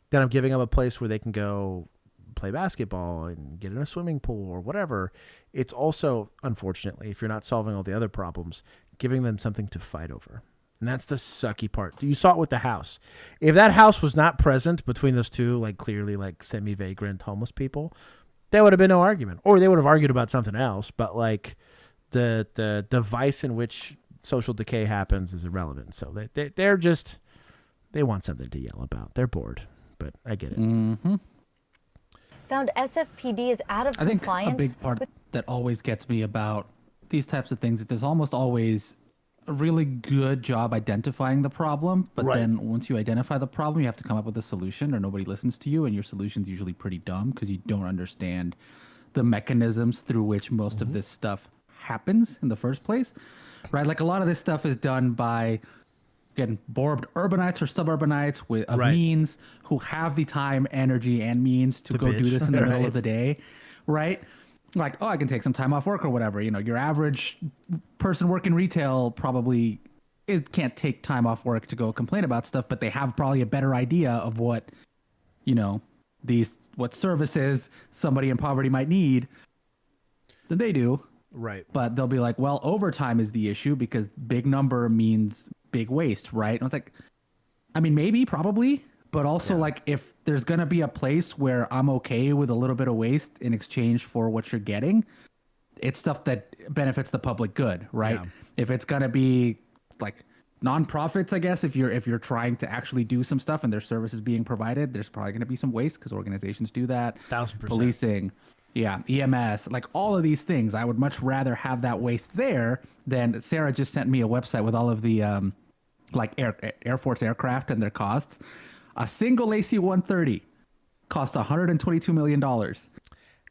that I'm giving them a place where they can go play basketball and get in a swimming pool or whatever. It's also, unfortunately, if you're not solving all the other problems, giving them something to fight over. And that's the sucky part. You saw it with the house. If that house was not present between those two, like clearly like semi-vagrant homeless people, there would have been no argument, or they would have argued about something else. But like the device in which social decay happens is irrelevant. So they're just, they want something to yell about. They're bored, but I get it. Mm-hmm. Found SFPD is out of compliance. I think a big part that always gets me about these types of things is there's almost always a really good job identifying the problem, but Right. then once you identify the problem, you have to come up with a solution, or nobody listens to you, and your solution's usually pretty dumb because you don't understand the mechanisms through which most of this stuff happens in the first place, right? Like a lot of this stuff is done by, again, bored urbanites or suburbanites of Right. means who have the time, energy, and means to go do bitch. this in the middle Right. of the day, right? Like, oh, I can take some time off work or whatever. You know, your average person working retail probably can't take time off work to go complain about stuff, but they have probably a better idea of what, you know, what services somebody in poverty might need than they do. Right. But they'll be like, well, overtime is the issue because big number means big waste, right? And I was like, I mean, maybe, probably, but also like if there's going to be a place where I'm okay with a little bit of waste in exchange for what you're getting, it's stuff that benefits the public good, right? Yeah. If it's going to be like nonprofits, I guess, if you're trying to actually do some stuff and their service is being provided, there's probably going to be some waste because organizations do that. 1000%. Policing, yeah, EMS, like all of these things. I would much rather have that waste there than Sarah just sent me a website with all of the like Air Force aircraft and their costs. A single AC-130 cost $122 million.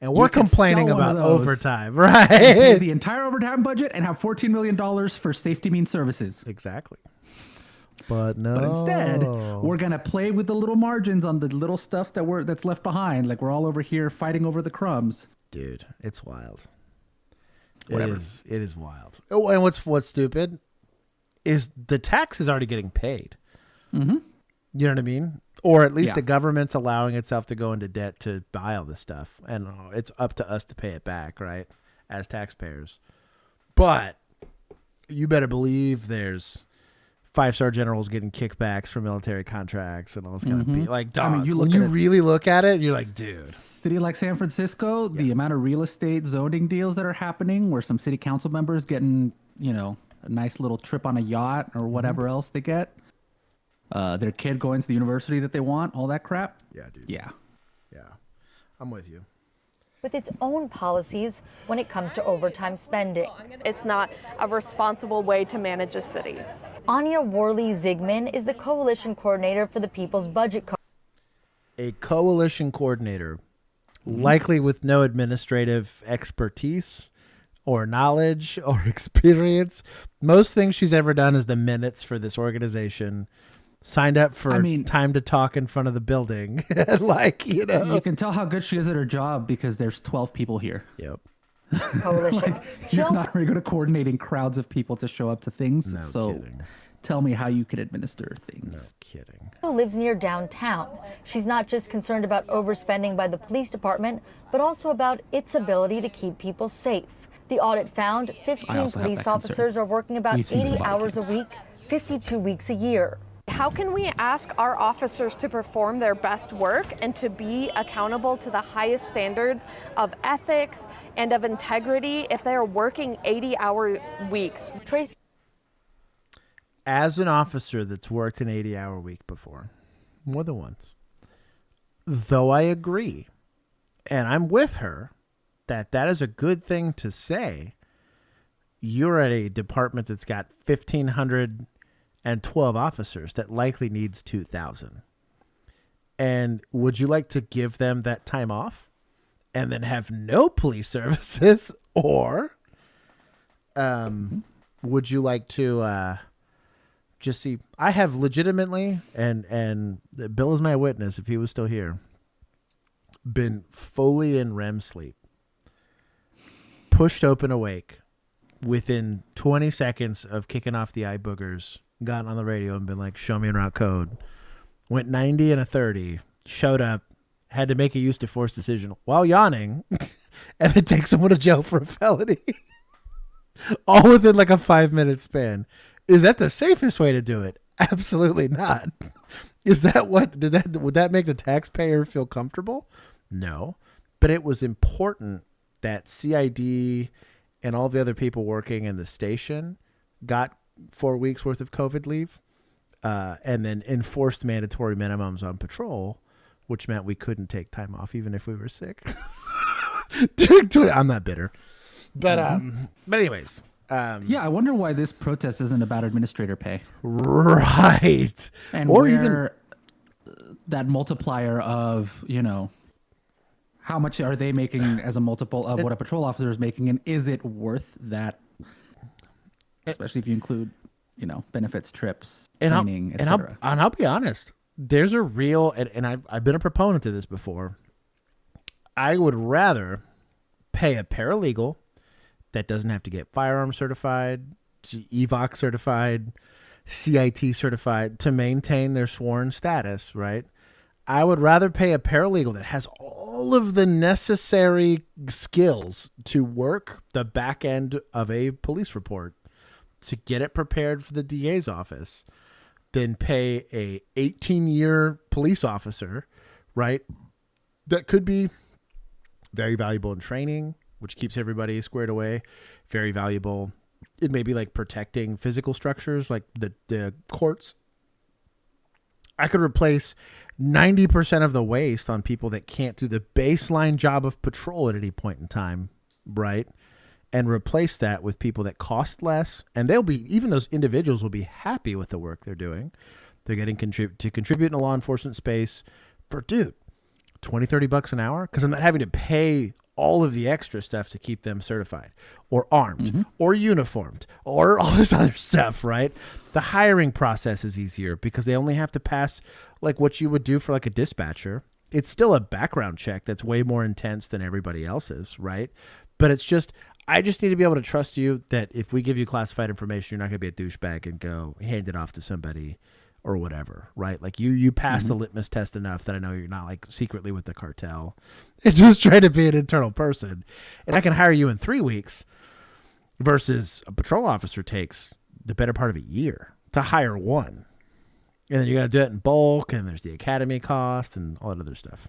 And we're complaining about overtime, right? And pay the entire overtime budget and have $14 million for safety means services. Exactly. But no. But instead, we're gonna play with the little margins on the little stuff that's left behind. Like we're all over here fighting over the crumbs. Dude, it's wild. Whatever. It is wild. Oh, and what's stupid is the tax is already getting paid. Mm-hmm. You know what I mean? Or at least Yeah. the government's allowing itself to go into debt to buy all this stuff. And it's up to us to pay it back, right? As taxpayers. But you better believe there's 5-star generals getting kickbacks for military contracts and all this kind of like, dog, I mean, when you really look at it, you're like, dude. City like San Francisco, the amount of real estate zoning deals that are happening where some city council members getting, you know, a nice little trip on a yacht or whatever else they get. Their kid going to the university that they want, all that crap. Yeah, dude. Yeah. Yeah. I'm with you. With its own policies when it comes to overtime spending. It's not a responsible way to manage a city. Anya Worley-Zigman is the coalition coordinator for the People's Budget A coalition coordinator, likely with no administrative expertise or knowledge or experience. Most things she's ever done is the minutes for this organization. Signed up for time to talk in front of the building. Like, you know. You can tell how good she is at her job because there's 12 people here. Yep. Coalition. You're not very good at coordinating crowds of people to show up to things. No so kidding. Tell me how you could administer things. No kidding. Who lives near downtown. She's not just concerned about overspending by the police department, but also about its ability to keep people safe. The audit found 15 police officers are working about 80 hours a week, 52 weeks a year. How can we ask our officers to perform their best work and to be accountable to the highest standards of ethics and of integrity if they are working 80-hour weeks? Tracy. As an officer that's worked an 80-hour week before, more than once, though I agree, and I'm with her, that is a good thing to say, you're at a department that's got 1,512 officers that likely needs 2,000. And would you like to give them that time off and then have no police services? Or would you like to just see? I have legitimately, and Bill is my witness if he was still here, been fully in REM sleep, pushed open awake within 20 seconds of kicking off the eye boogers, gotten on the radio and been like, show me en route code. Went 90 and a 30, showed up, had to make a use of force decision while yawning, and then take someone to jail for a felony. All within like a 5-minute span. Is that the safest way to do it? Absolutely not. Is that would that make the taxpayer feel comfortable? No. But it was important that CID and all the other people working in the station got 4 weeks worth of COVID leave, and then enforced mandatory minimums on patrol, which meant we couldn't take time off even if we were sick. I'm not bitter, but anyways, Yeah, I wonder why this protest isn't about administrator pay. Right. And or even that multiplier of, how much are they making as a multiple of what a patrol officer is making, and is it worth that? Especially if you include, benefits, trips, training, etc. And I'll be honest, there's a real, and I've been a proponent of this before. I would rather pay a paralegal that doesn't have to get firearm certified, EVOC certified, CIT certified to maintain their sworn status, right? I would rather pay a paralegal that has all of the necessary skills to work the back end of a police report to get it prepared for the DA's office than pay a 18-year police officer, right? That could be very valuable in training, which keeps everybody squared away. Very valuable. It may be like protecting physical structures like the courts. I could replace 90% of the waste on people that can't do the baseline job of patrol at any point in time, right? And replace that with people that cost less. And even those individuals will be happy with the work they're doing. They're getting to contribute in a law enforcement space for, dude, $20-$30 an hour, because I'm not having to pay all of the extra stuff to keep them certified or armed or uniformed or all this other stuff, right? The hiring process is easier because they only have to pass like what you would do for like a dispatcher. It's still a background check that's way more intense than everybody else's, right? But it's just, I just need to be able to trust you that if we give you classified information, you're not going to be a douchebag and go hand it off to somebody or whatever, right? Like you pass the litmus test enough that I know you're not like secretly with the cartel and just trying to be an internal person. And I can hire you in 3 weeks versus a patrol officer takes the better part of a year to hire one. And then you got to do it in bulk, and there's the academy cost and all that other stuff.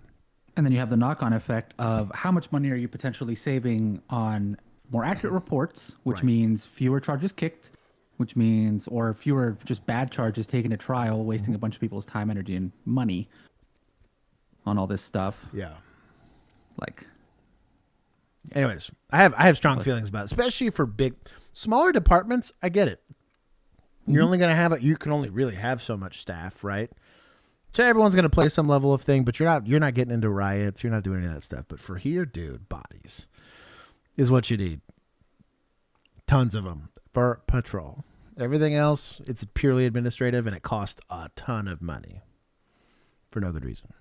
And then you have the knock-on effect of how much money are you potentially saving on more accurate reports, which means fewer charges kicked, which means, or fewer just bad charges taken to trial, wasting a bunch of people's time, energy, and money on all this stuff. Yeah. Like, anyways, I have strong feelings about it, especially for smaller departments. I get it. You're only going to have you can only really have so much staff, right? So everyone's going to play some level of thing, but you're not getting into riots. You're not doing any of that stuff. But for here, dude, bodies is what you need. Tons of them for patrol. Everything else, it's purely administrative, and it costs a ton of money for no good reason.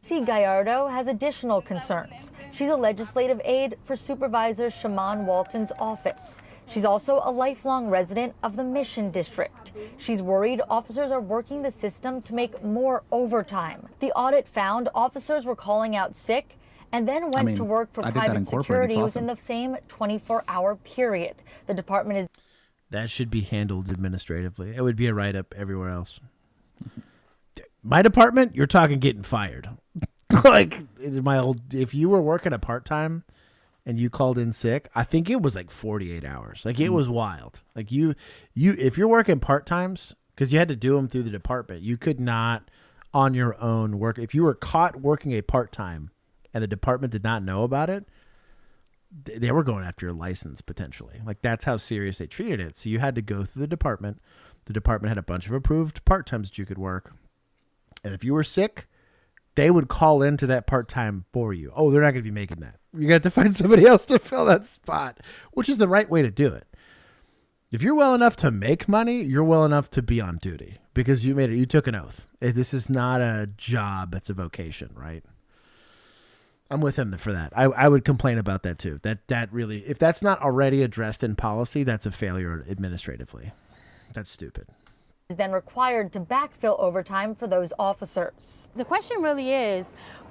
C. Gallardo has additional concerns. She's a legislative aide for Supervisor Shaman Walton's office. She's also a lifelong resident of the Mission District. She's worried officers are working the system to make more overtime. The audit found officers were calling out sick and then went to work for private security within the same 24-hour period. The department is... That should be handled administratively. It would be a write-up everywhere else. My department, you're talking getting fired. Like, if you were working a part-time and you called in sick, I think it was like 48 hours. Like, it was wild. Like, if you're working part-times, because you had to do them through the department, you could not on your own work. If you were caught working a part-time and the department did not know about it, they were going after your license potentially. Like, that's how serious they treated it. So you had to go through the department. The department had a bunch of approved part-times that you could work. And if you were sick, they would call into that part-time for you. Oh, they're not going to be making that. You got to find somebody else to fill that spot, which is the right way to do it. If you're well enough to make money, you're well enough to be on duty because you made it. You took an oath. This is not a job. It's a vocation, right? I'm with him for that. I would complain about that too. That really, if that's not already addressed in policy, that's a failure administratively. That's stupid. Is then required to backfill overtime for those officers. The question really is,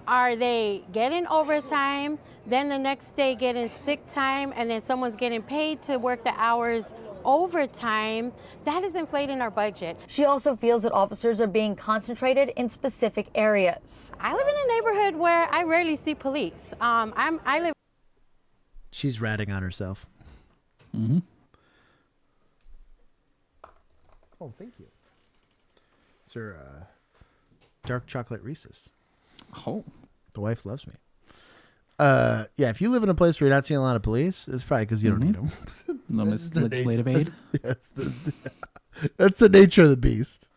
are they getting overtime, then the next day getting sick time, and then someone's getting paid to work the hours overtime? That is inflating our budget. She also feels that officers are being concentrated in specific areas. I live in a neighborhood where I rarely see police. I live. She's ratting on herself. Mm-hmm. Oh, thank you. Sir, dark chocolate Reese's. Oh. The wife loves me. Yeah, if you live in a place where you're not seeing a lot of police, it's probably because you don't need them. No legislative aid. That's the nature of the beast.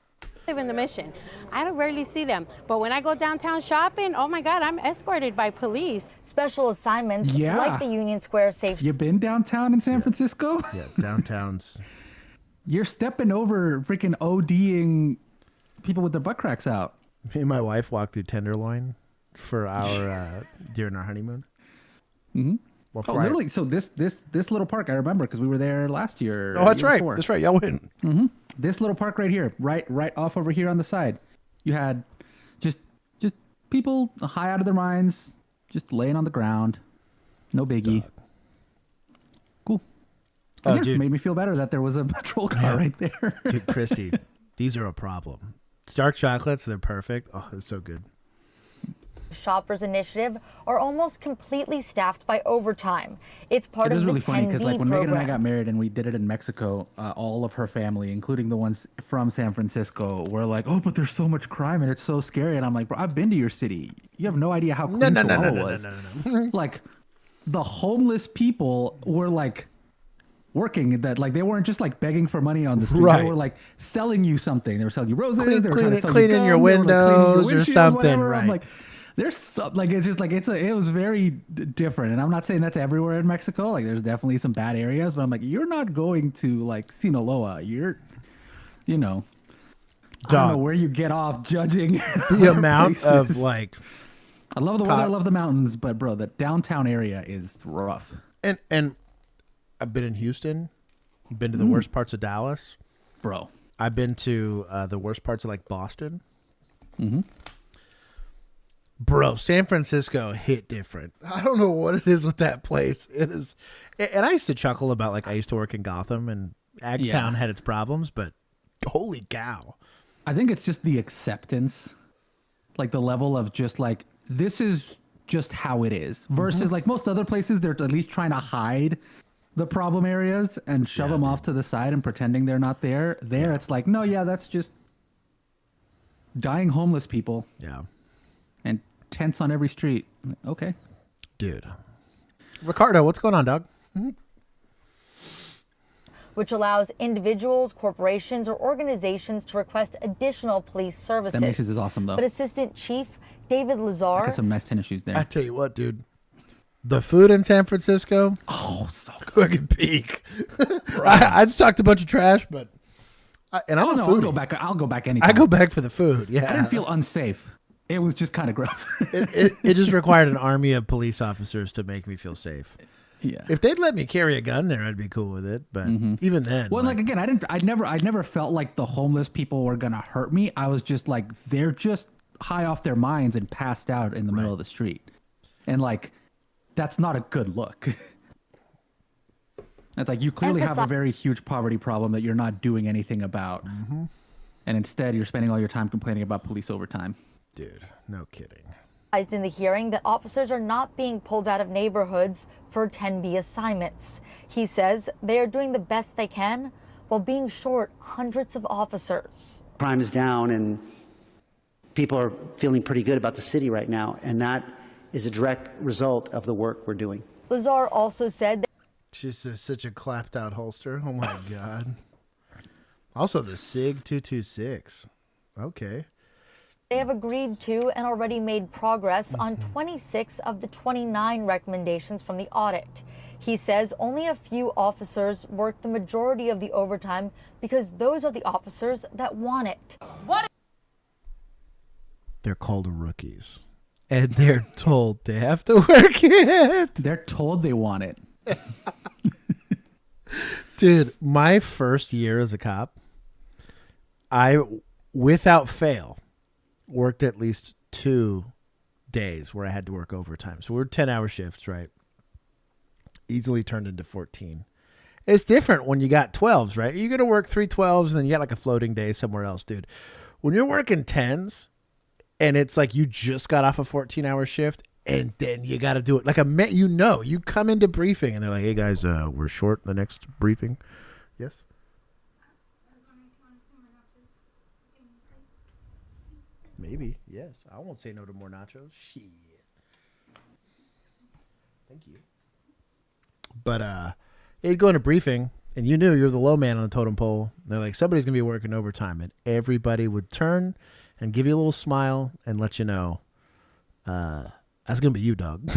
Live in the Mission. I don't rarely see them, but when I go downtown shopping, oh my God, I'm escorted by police. Special assignments like the Union Square safe. You been downtown in San Francisco? Yeah, downtown's. You're stepping over freaking ODing people with their butt cracks out. Me and my wife walked through Tenderloin for our during our honeymoon. Mm-hmm. Well, literally. So this little park, I remember because we were there last year. Oh, that's year right. before. That's right. Y'all went. Mm-hmm. This little park right here, right off over here on the side. You had just people high out of their minds, just laying on the ground. No biggie. Cool. Oh, yeah, dude. Made me feel better that there was a patrol car right there. Dude, Christy, these are a problem. Dark chocolates, they're perfect. Oh, it's so good. Shoppers Initiative are almost completely staffed by overtime. It's part It of was the really funny 10B because like when program. Megan and I got married and we did it in Mexico, all of her family, including the ones from San Francisco, were like, "Oh, but there's so much crime and it's so scary." And I'm like, "Bro, I've been to your city. You have no idea how clean Chihuahua was." Like, the homeless people were like working that like they weren't just like begging for money on the street. Right. They were like selling you something. They were selling you roses. They were trying to sell you cleaning gum, your they were, like, windows cleaning your or windshields, something, whatever. right. I'm like, there's some, like it's just like it was very different. And I'm not saying that's everywhere in Mexico. Like there's definitely some bad areas, but I'm like, you're not going to like Sinaloa. You're, I don't know where you get off judging The amount places. of like. I love the weather, I love the mountains, but bro, the downtown area is rough. And I've been in Houston. Been to the worst parts of Dallas. Bro. I've been to the worst parts of like Boston. Mm-hmm. Bro, San Francisco hit different. I don't know what it is with that place. It is, and I used to chuckle about like I used to work in Gotham and Agtown had its problems, but holy cow. I think it's just the acceptance, like the level of just like, this is just how it is versus like most other places, they're at least trying to hide the problem areas and shove them off to the side and pretending they're not there. It's like, no, that's just dying homeless people. Yeah. And tents on every street. Okay. Dude. Ricardo, what's going on, dog? Which allows individuals, corporations, or organizations to request additional police services. That Macy's is awesome, though. But Assistant Chief David I Lazar. got some nice tennis shoes there. I tell you what, dude. The food in San Francisco. Oh, so good. Fucking peak. I just talked a bunch of trash, but I'm a foodie. I'll go back anytime. I go back for the food. Yeah. I didn't feel unsafe. It was just kind of gross. It just required an army of police officers to make me feel safe. Yeah. If they'd let me carry a gun there, I'd be cool with it. But even then, well, like again, I never felt like the homeless people were gonna hurt me. I was just like, they're just high off their minds and passed out in the middle of the street, and like, that's not a good look. It's like you clearly have a very huge poverty problem that you're not doing anything about, and instead you're spending all your time complaining about police overtime. Dude, no kidding. In the hearing that officers are not being pulled out of neighborhoods for 10B assignments. He says they are doing the best they can while being short hundreds of officers. Crime is down and people are feeling pretty good about the city right now, and that is a direct result of the work we're doing. Lazar also said that she's such a clapped out holster. Oh my God. Also the SIG 226. Okay. they have agreed to and already made progress on 26 of the 29 recommendations from the audit. He says only a few officers work the majority of the overtime because those are the officers that want it. They're called rookies. And they're told they have to work it. They're told they want it. Dude, my first year as a cop, I, without fail, worked at least 2 days where I had to work overtime. So we're 10-hour shifts, right? Easily turned into 14. It's different when you got 12s, right? You're going to work 3 12s and then you got like a floating day somewhere else, dude. When you're working 10s and it's like you just got off a 14-hour shift and then you got to do it like you come into briefing and they're like, hey guys, we're short the next briefing. Yes. Maybe. Yes. I won't say no to more nachos. Shit. Thank you. But it'd go in a briefing, and you knew you were the low man on the totem pole. They're like, somebody's going to be working overtime, and everybody would turn and give you a little smile and let you know, that's going to be you, dog.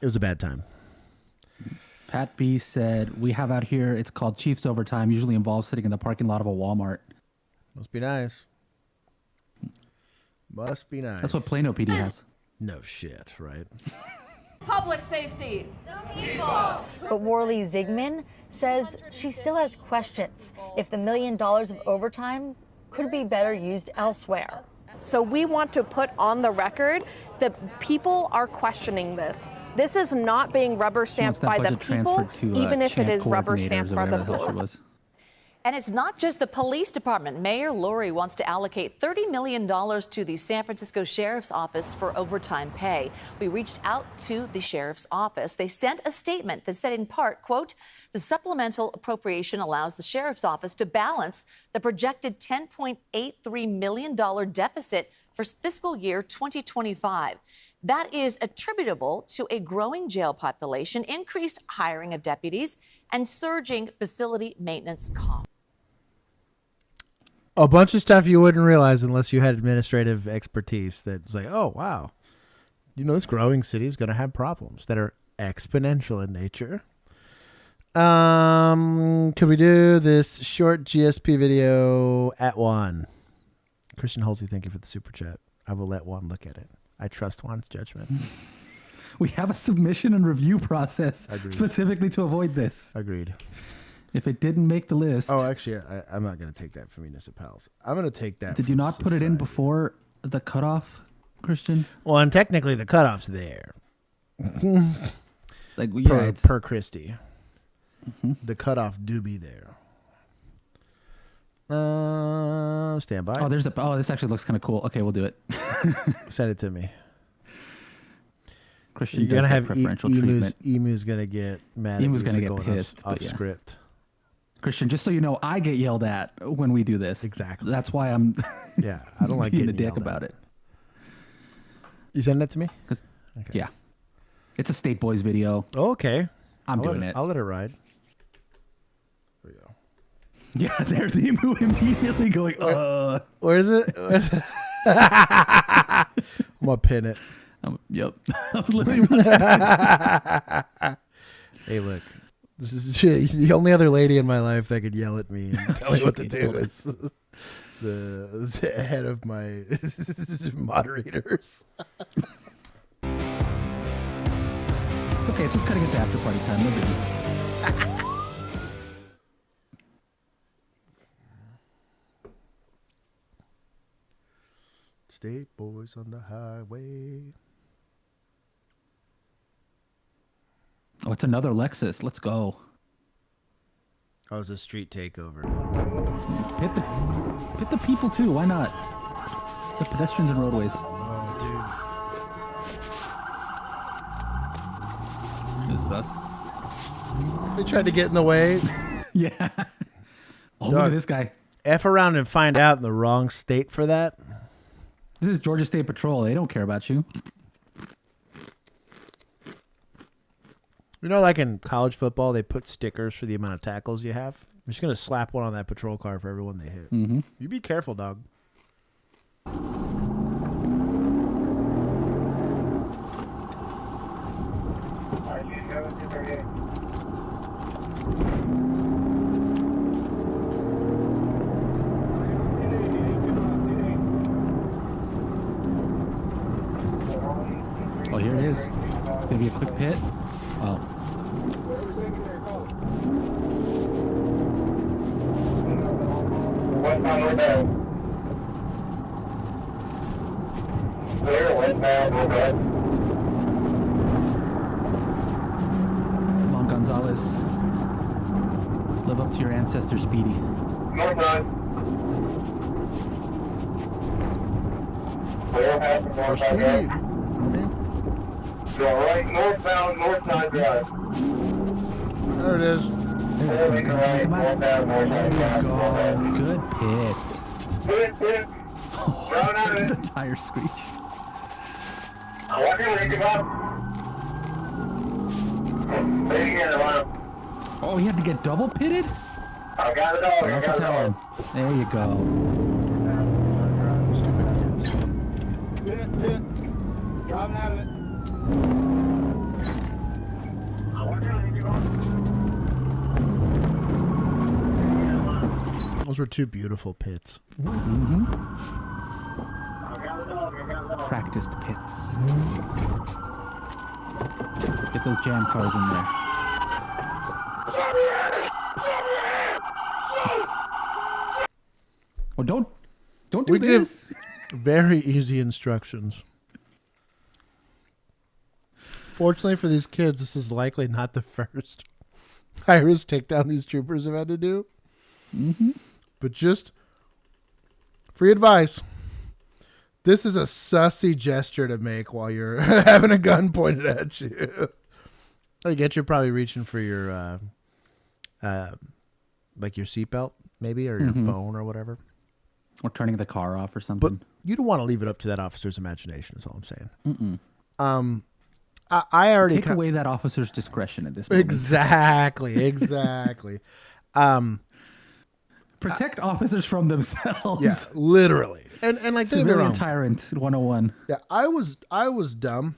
It was a bad time. Pat B said, we have out here, it's called Chiefs Overtime, usually involves sitting in the parking lot of a Walmart. Must be nice. Must be nice. That's what Plano PD has. No shit, right? Public safety. The people. But Worley Zigman says she still has questions if the $1 million of overtime could be better used elsewhere. So we want to put on the record that people are questioning this. This is not being rubber stamped by the people, even if it is rubber stamped by the board. And it's not just the police department. Mayor Lurie wants to allocate $30 million to the San Francisco Sheriff's Office for overtime pay. We reached out to the Sheriff's Office. They sent a statement that said in part, quote, the supplemental appropriation allows the Sheriff's Office to balance the projected $10.83 million deficit for fiscal year 2025. That is attributable to a growing jail population, increased hiring of deputies, and surging facility maintenance costs. A bunch of stuff you wouldn't realize unless you had administrative expertise that was like, oh, wow. You know, this growing city is going to have problems that are exponential in nature. Could we do this short GSP video at Juan? Christian Halsey, thank you for the super chat. I will let Juan look at it. I trust Juan's judgment. We have a submission and review process specifically to avoid this. Agreed. If it didn't make the list. Oh, actually, I'm not going to take that from municipals. I'm going to take that. Did you not put it in before the cutoff, Christian? Well, and technically the cutoff's there. Like, yeah, per Christie. The cutoff do be there. Stand by. Oh, this actually looks kind of cool. Okay, we'll do it. Send it to me. Christian, you're gonna have preferential treatment. Emu's gonna get mad. Emu's gonna get going pissed. off script. Christian, just so you know, I get yelled at when we do this. Exactly. That's why I'm. Yeah, I don't like being getting a dick about it. You send that to me? Okay. Yeah, it's a State Boys video. Oh, okay, I'm doing it. I'll let it ride. There we go. Yeah, there's Emu immediately going. Where is it? I'm gonna pin it. Yep. I was literally Hey, look. This is the only other lady in my life that could yell at me and tell me what to do. It's the head of my moderators. It's okay. It's just cutting it to after party time. No biggie. State boys on the highway. Oh, it's another Lexus. Let's go. Oh, it's a street takeover. Hit the people too. Why not? The pedestrians and roadways. Oh, dude. This is us. They tried to get in the way. Yeah. Oh, look at this guy. F around and find out in the wrong state for that. This is Georgia State Patrol. They don't care about you. You know, like in college football, they put stickers for the amount of tackles you have. I'm just going to slap one on that patrol car for everyone they hit. Mm-hmm. You be careful, dog. Oh, here it is. It's going to be a quick pit. Wow. Come on, Gonzalez. Live up to your ancestor, Speedy. Go right northbound, Northside Drive. There it is. There Good pit. Good pit. The tire screech. Walk in, Ricky Bob. Oh, he had to get double pitted? I got it all. That's tell him. There you go. Driving out of it. Those were two beautiful pits. Mm-hmm. Practiced pits. Get those jam cars in there. Well, don't do this. Give very easy instructions. Fortunately for these kids, this is likely not the first high-risk takedown these troopers have had to do. Mm-hmm. But just free advice. This is a sussy gesture to make while you're having a gun pointed at you. I guess you're probably reaching for your, like your seatbelt, maybe, or your phone or whatever. Or turning the car off or something. But you don't want to leave it up to that officer's imagination, is all I'm saying. I already take away that officer's discretion at this moment. Exactly. Protect officers from themselves. Yeah, literally. And like, don't get me Civilian wrong. Tyrant 101. Yeah, I was dumb.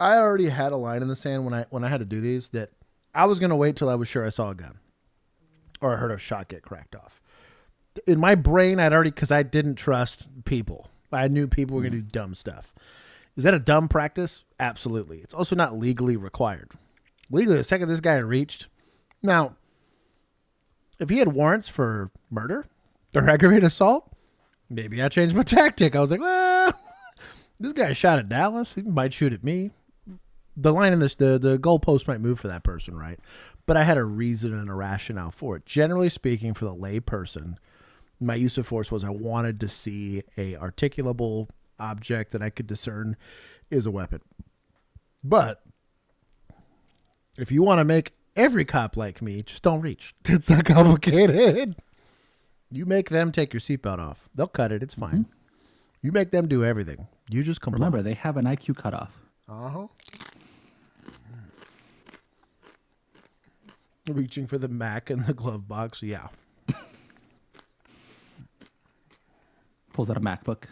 I already had a line in the sand when I had to do these that I was gonna wait till I was sure I saw a gun or I heard a shot get cracked off. In my brain, I'd already, because I didn't trust people. I knew people were gonna do dumb stuff. Is that a dumb practice? Absolutely. It's also not legally required. Legally, the second this guy reached, now, if he had warrants for murder or aggravated assault, maybe I changed my tactic. I was like, well, this guy shot at Dallas. He might shoot at me. The line in this, the goalpost might move for that person, right? But I had a reason and a rationale for it. Generally speaking, for the lay person, my use of force was I wanted to see a articulable object that I could discern is a weapon. But if you want to make every cop like me, just don't reach. It's not complicated. You make them take your seatbelt off. They'll cut it. It's fine. You make them do everything. You just comply. Remember, they have an IQ cutoff. Uh-huh. Reaching for the Mac in the glove box. Yeah. Pulls out a MacBook.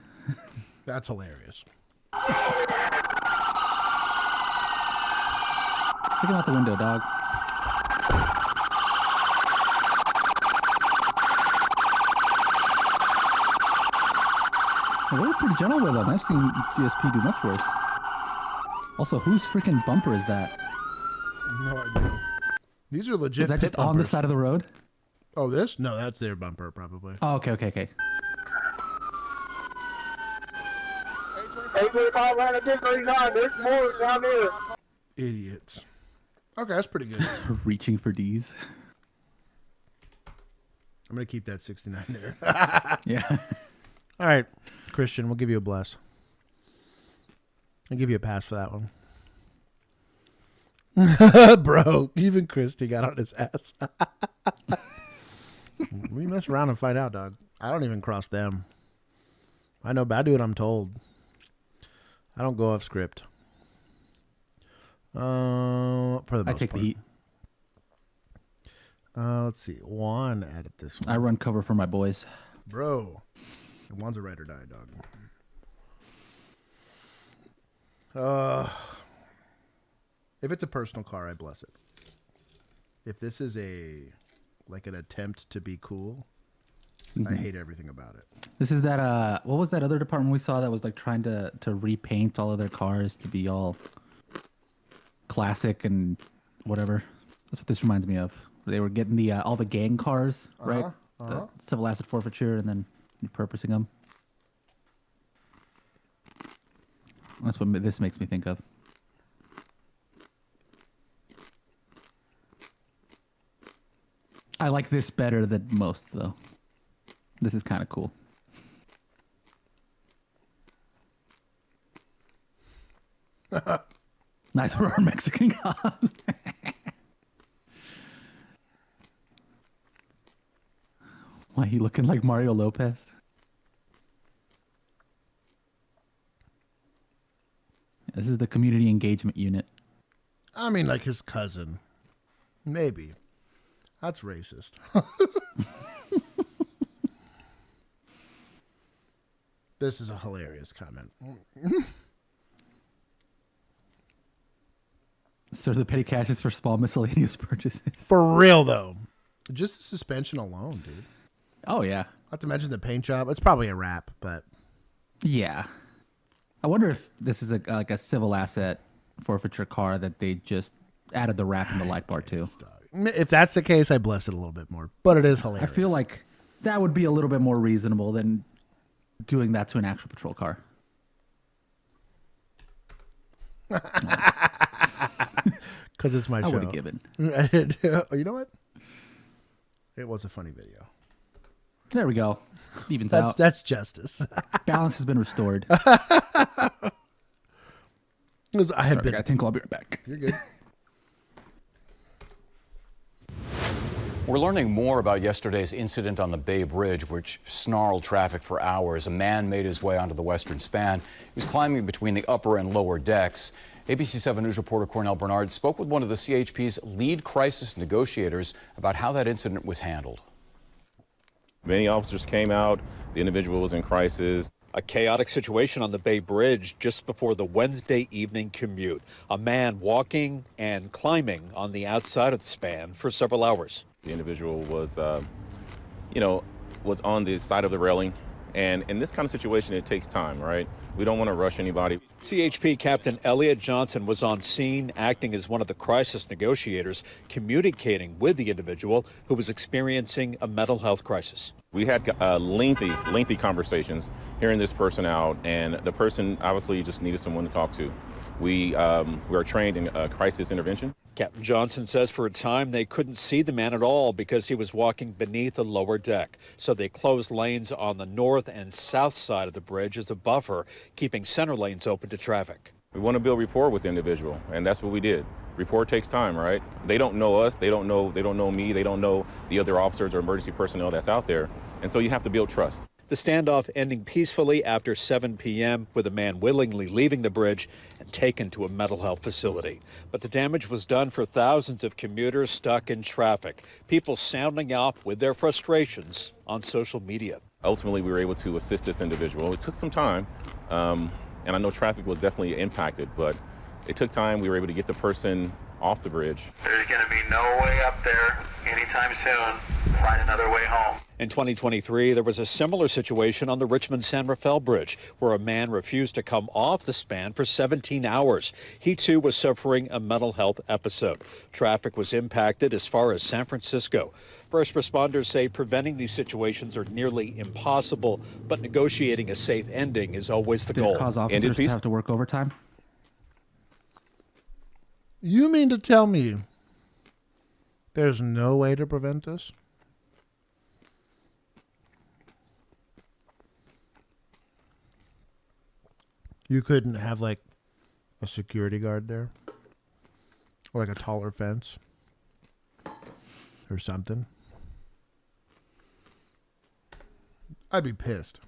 That's hilarious. Stick him out the window, dog. They were pretty gentle with them. I've seen GSP do much worse. Also, whose freaking bumper is that? No idea. These are legit. Is that just on the side of the road? Oh, this? No, that's their bumper, probably. Oh, okay. 825 Atlanta 1039. There's more down here. Idiots. Okay, that's pretty good. Reaching for D's. I'm going to keep that 69 there. Yeah. All right, Christian, we'll give you a bless. I'll give you a pass for that one. Bro, even Christy got on his ass. We mess around and find out, dog. I don't even cross them. I know, but I do what I'm told. I don't go off script. For the most I take part. the heat. Let's see. Juan added this one. I run cover for my boys. Bro. Juan's a ride or die, dog. If it's a personal car, I bless it. If this is an attempt to be cool, I hate everything about it. This is that what was that other department we saw that was like trying to repaint all of their cars to be all classic and whatever? That's what this reminds me of. They were getting the all the gang cars, right? The civil asset forfeiture and then repurposing them. That's what this makes me think of. I like this better than most, though. This is kind of cool. Nice for our Mexican cops. Why, he looking like Mario Lopez? This is the community engagement unit. I mean, like his cousin. Maybe. That's racist. This is a hilarious comment. So the petty cash is for small miscellaneous purchases. For real, though. Just the suspension alone, dude. Oh, yeah. Not to mention the paint job. It's probably a wrap, but... Yeah. I wonder if this is like a civil asset forfeiture car that they just added the wrap in the light bar to. If that's the case, I bless it a little bit more. But it is hilarious. I feel like that would be a little bit more reasonable than doing that to an actual patrol car. Because it's my show. I would have given. You know what? It was a funny video. There we go. Evens out. That's justice. Balance has been restored. I had got tinkle. I'll be right back. You're good. We're learning more about yesterday's incident on the Bay Bridge, which snarled traffic for hours. A man made his way onto the western span. He was climbing between the upper and lower decks. ABC 7 News reporter Cornell Bernard spoke with one of the CHP's lead crisis negotiators about how that incident was handled. Many officers came out. The individual was in crisis. A chaotic situation on the Bay Bridge just before the Wednesday evening commute. A man walking and climbing on the outside of the span for several hours. The individual was, was on the side of the railing. And in this kind of situation, it takes time, right? We don't want to rush anybody. CHP Captain Elliot Johnson was on scene, acting as one of the crisis negotiators, communicating with the individual who was experiencing a mental health crisis. We had lengthy conversations, hearing this person out, and the person obviously just needed someone to talk to. We are trained in crisis intervention. Captain Johnson says for a time they couldn't see the man at all because he was walking beneath the lower deck. So they closed lanes on the north and south side of the bridge as a buffer, keeping center lanes open to traffic. We want to build rapport with the individual, and that's what we did. Rapport takes time, right? They don't know us, they don't know me, they don't know the other officers or emergency personnel that's out there, and so you have to build trust. The standoff ending peacefully after 7 p.m. with a man willingly leaving the bridge and taken to a mental health facility. But the damage was done for thousands of commuters stuck in traffic, people sounding off with their frustrations on social media. Ultimately, we were able to assist this individual. It took some time, and I know traffic was definitely impacted, but it took time. We were able to get the person off the bridge. There's going to be no way up there anytime soon. Find another way home. In 2023, there was a similar situation on the Richmond-San Rafael Bridge, where a man refused to come off the span for 17 hours. He, too, was suffering a mental health episode. Traffic was impacted as far as San Francisco. First responders say preventing these situations are nearly impossible, but negotiating a safe ending is always the Did goal. it cause officers to have to work overtime? You mean to tell me there's no way to prevent this? You couldn't have like a security guard there? Or like a taller fence? Or something? I'd be pissed.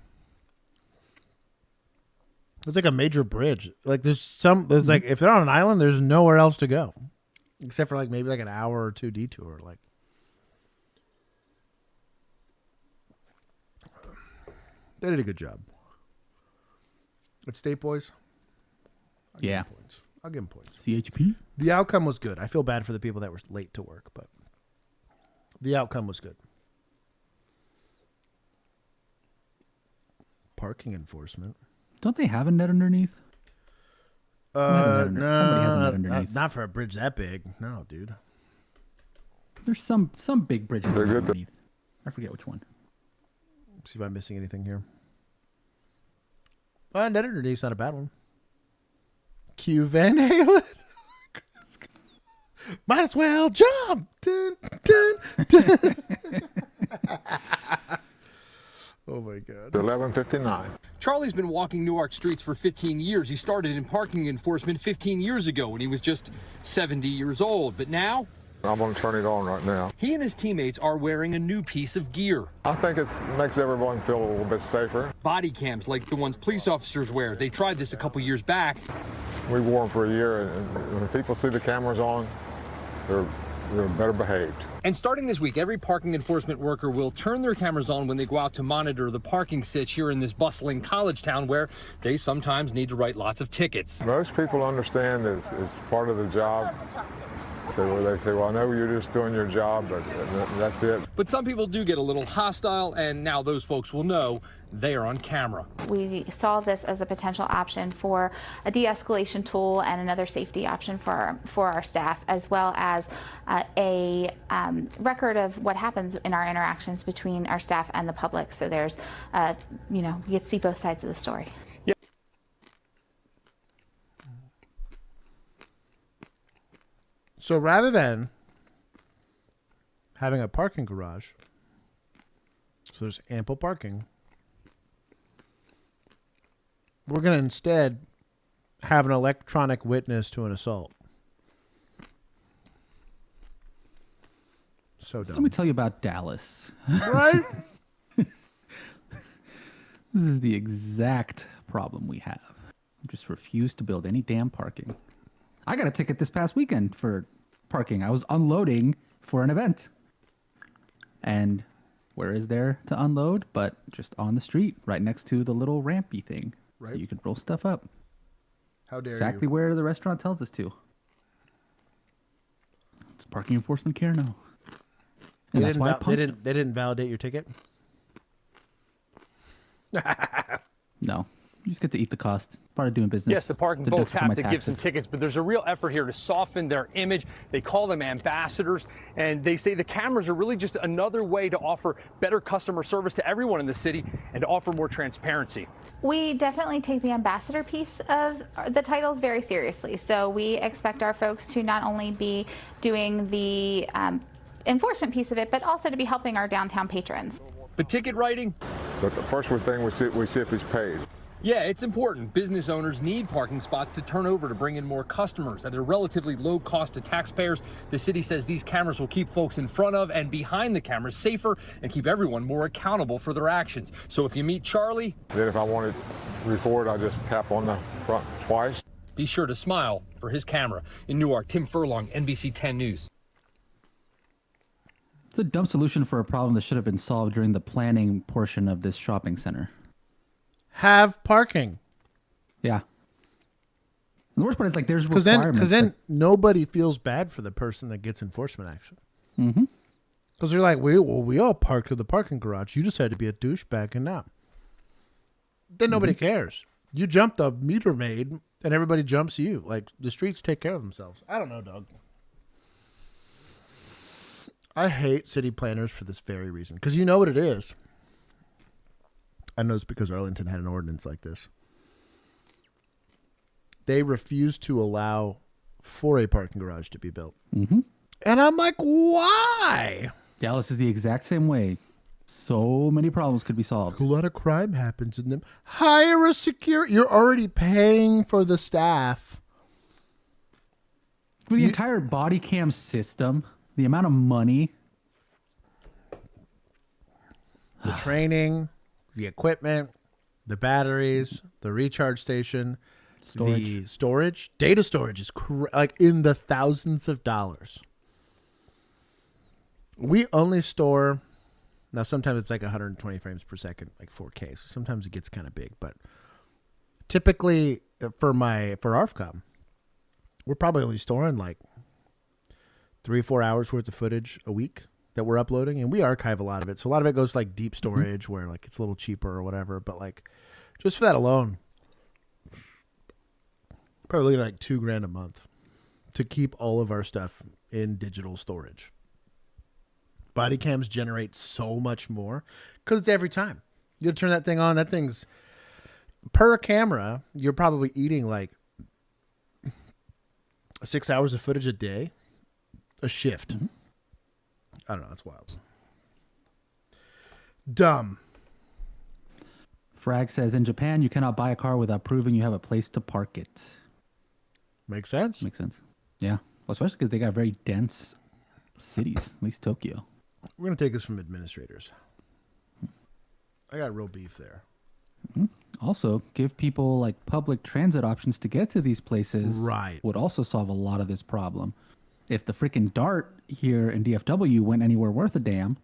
It's like a major bridge. Like there's like if they're on an island, there's nowhere else to go. Except for like maybe like an hour or two detour. Like they did a good job. But State Boys, I'll give them points. I'll give them points. CHP? The outcome was good. I feel bad for the people that were late to work, but the outcome was good. Parking enforcement. Don't they have a net underneath? Somebody has a net underneath. Not for a bridge that big. No, dude. There's some big bridges underneath. I forget which one. See if I'm missing anything here. Net underneath's not a bad one. Q Van Halen. Might as well jump. Dun, dun, dun. Oh my God. 11:59. Charlie's been walking Newark streets for 15 years. He started in parking enforcement 15 years ago when he was just 70 years old. But now, I'm going to turn it on right now. he and his teammates are wearing a new piece of gear. I think it makes everyone feel a little bit safer. Body cams like the ones police officers wear. They tried this a couple years back. We wore them for a year, and when people see the cameras on, they're better behaved. And starting this week, every parking enforcement worker will turn their cameras on when they go out to monitor the parking sitch here in this bustling college town where they sometimes need to write lots of tickets. Most people understand it's part of the job. So they say, well, I know you're just doing your job, but that's it. But some people do get a little hostile, and now those folks will know they are on camera. We saw this as a potential option for a de-escalation tool and another safety option for our staff, as well as a record of what happens in our interactions between our staff and the public. So there's, you get to see both sides of the story. So rather than having a parking garage, so there's ample parking, we're going to instead have an electronic witness to an assault. So dumb. Let me tell you about Dallas. Right? This is the exact problem we have. We just refuse to build any damn parking. I got a ticket this past weekend for parking. I was unloading for an event. And where is there to unload? But just on the street, right next to the little rampy thing. Right. So you could roll stuff up. How dare exactly you? Where the restaurant tells us to. It's parking enforcement care now. And that's why they didn't validate your ticket? No. You just get to eat the cost. Part of doing business. Yes, the parking folks have to give some tickets, but there's a real effort here to soften their image. They call them ambassadors, and they say the cameras are really just another way to offer better customer service to everyone in the city and to offer more transparency. We definitely take the ambassador piece of the titles very seriously. So we expect our folks to not only be doing the enforcement piece of it, but also to be helping our downtown patrons. But ticket writing? But the first thing we see if he's paid. Yeah, it's important. Business owners need parking spots to turn over to bring in more customers. At a relatively low cost to taxpayers, the city says these cameras will keep folks in front of and behind the cameras safer and keep everyone more accountable for their actions. So if you meet Charlie... Then if I want to record, I just tap on the front twice. Be sure to smile for his camera. In Newark, Tim Furlong, NBC 10 News. It's a dumb solution for a problem that should have been solved during the planning portion of this shopping center. Have parking. Yeah. And the worst part is there's requirements. Because then nobody feels bad for the person that gets enforcement action. Mm-hmm. Because they're like, we all parked at the parking garage. You just had to be a douchebag and not. Then nobody cares. You jump the meter maid and everybody jumps you. Like, the streets take care of themselves. I don't know, dog. I hate city planners for this very reason. Because you know what it is. I know it's because Arlington had an ordinance like this. They refused to allow for a parking garage to be built. Mm-hmm. And I'm like, why? Dallas is the exact same way. So many problems could be solved. A lot of crime happens in them. Hire a security. You're already paying for the staff. For the entire body cam system, the amount of money. The training, the equipment, the batteries, the recharge station, the storage. Data storage is in the thousands of dollars. We only store, now sometimes it's 120 frames per second, like 4K. So sometimes it gets kind of big, but typically for ARFCOM, we're probably only storing 3 or 4 hours worth of footage a week that we're uploading, and we archive a lot of it. So a lot of it goes deep storage where it's a little cheaper or whatever, but just for that alone, probably looking at $2,000 a month to keep all of our stuff in digital storage. Body cams generate so much more because it's every time you turn that thing on. That thing's per camera. You're probably eating 6 hours of footage a day, a shift. Mm-hmm. I don't know. That's wild. Dumb. Frag says, in Japan, you cannot buy a car without proving you have a place to park it. Makes sense. Makes sense. Yeah. Well, especially because they got very dense cities, at least Tokyo. We're going to take this from administrators. I got real beef there. Mm-hmm. Also, give people like public transit options to get to these places. Right. Would also solve a lot of this problem. If the freaking DART here in DFW went anywhere worth a damn,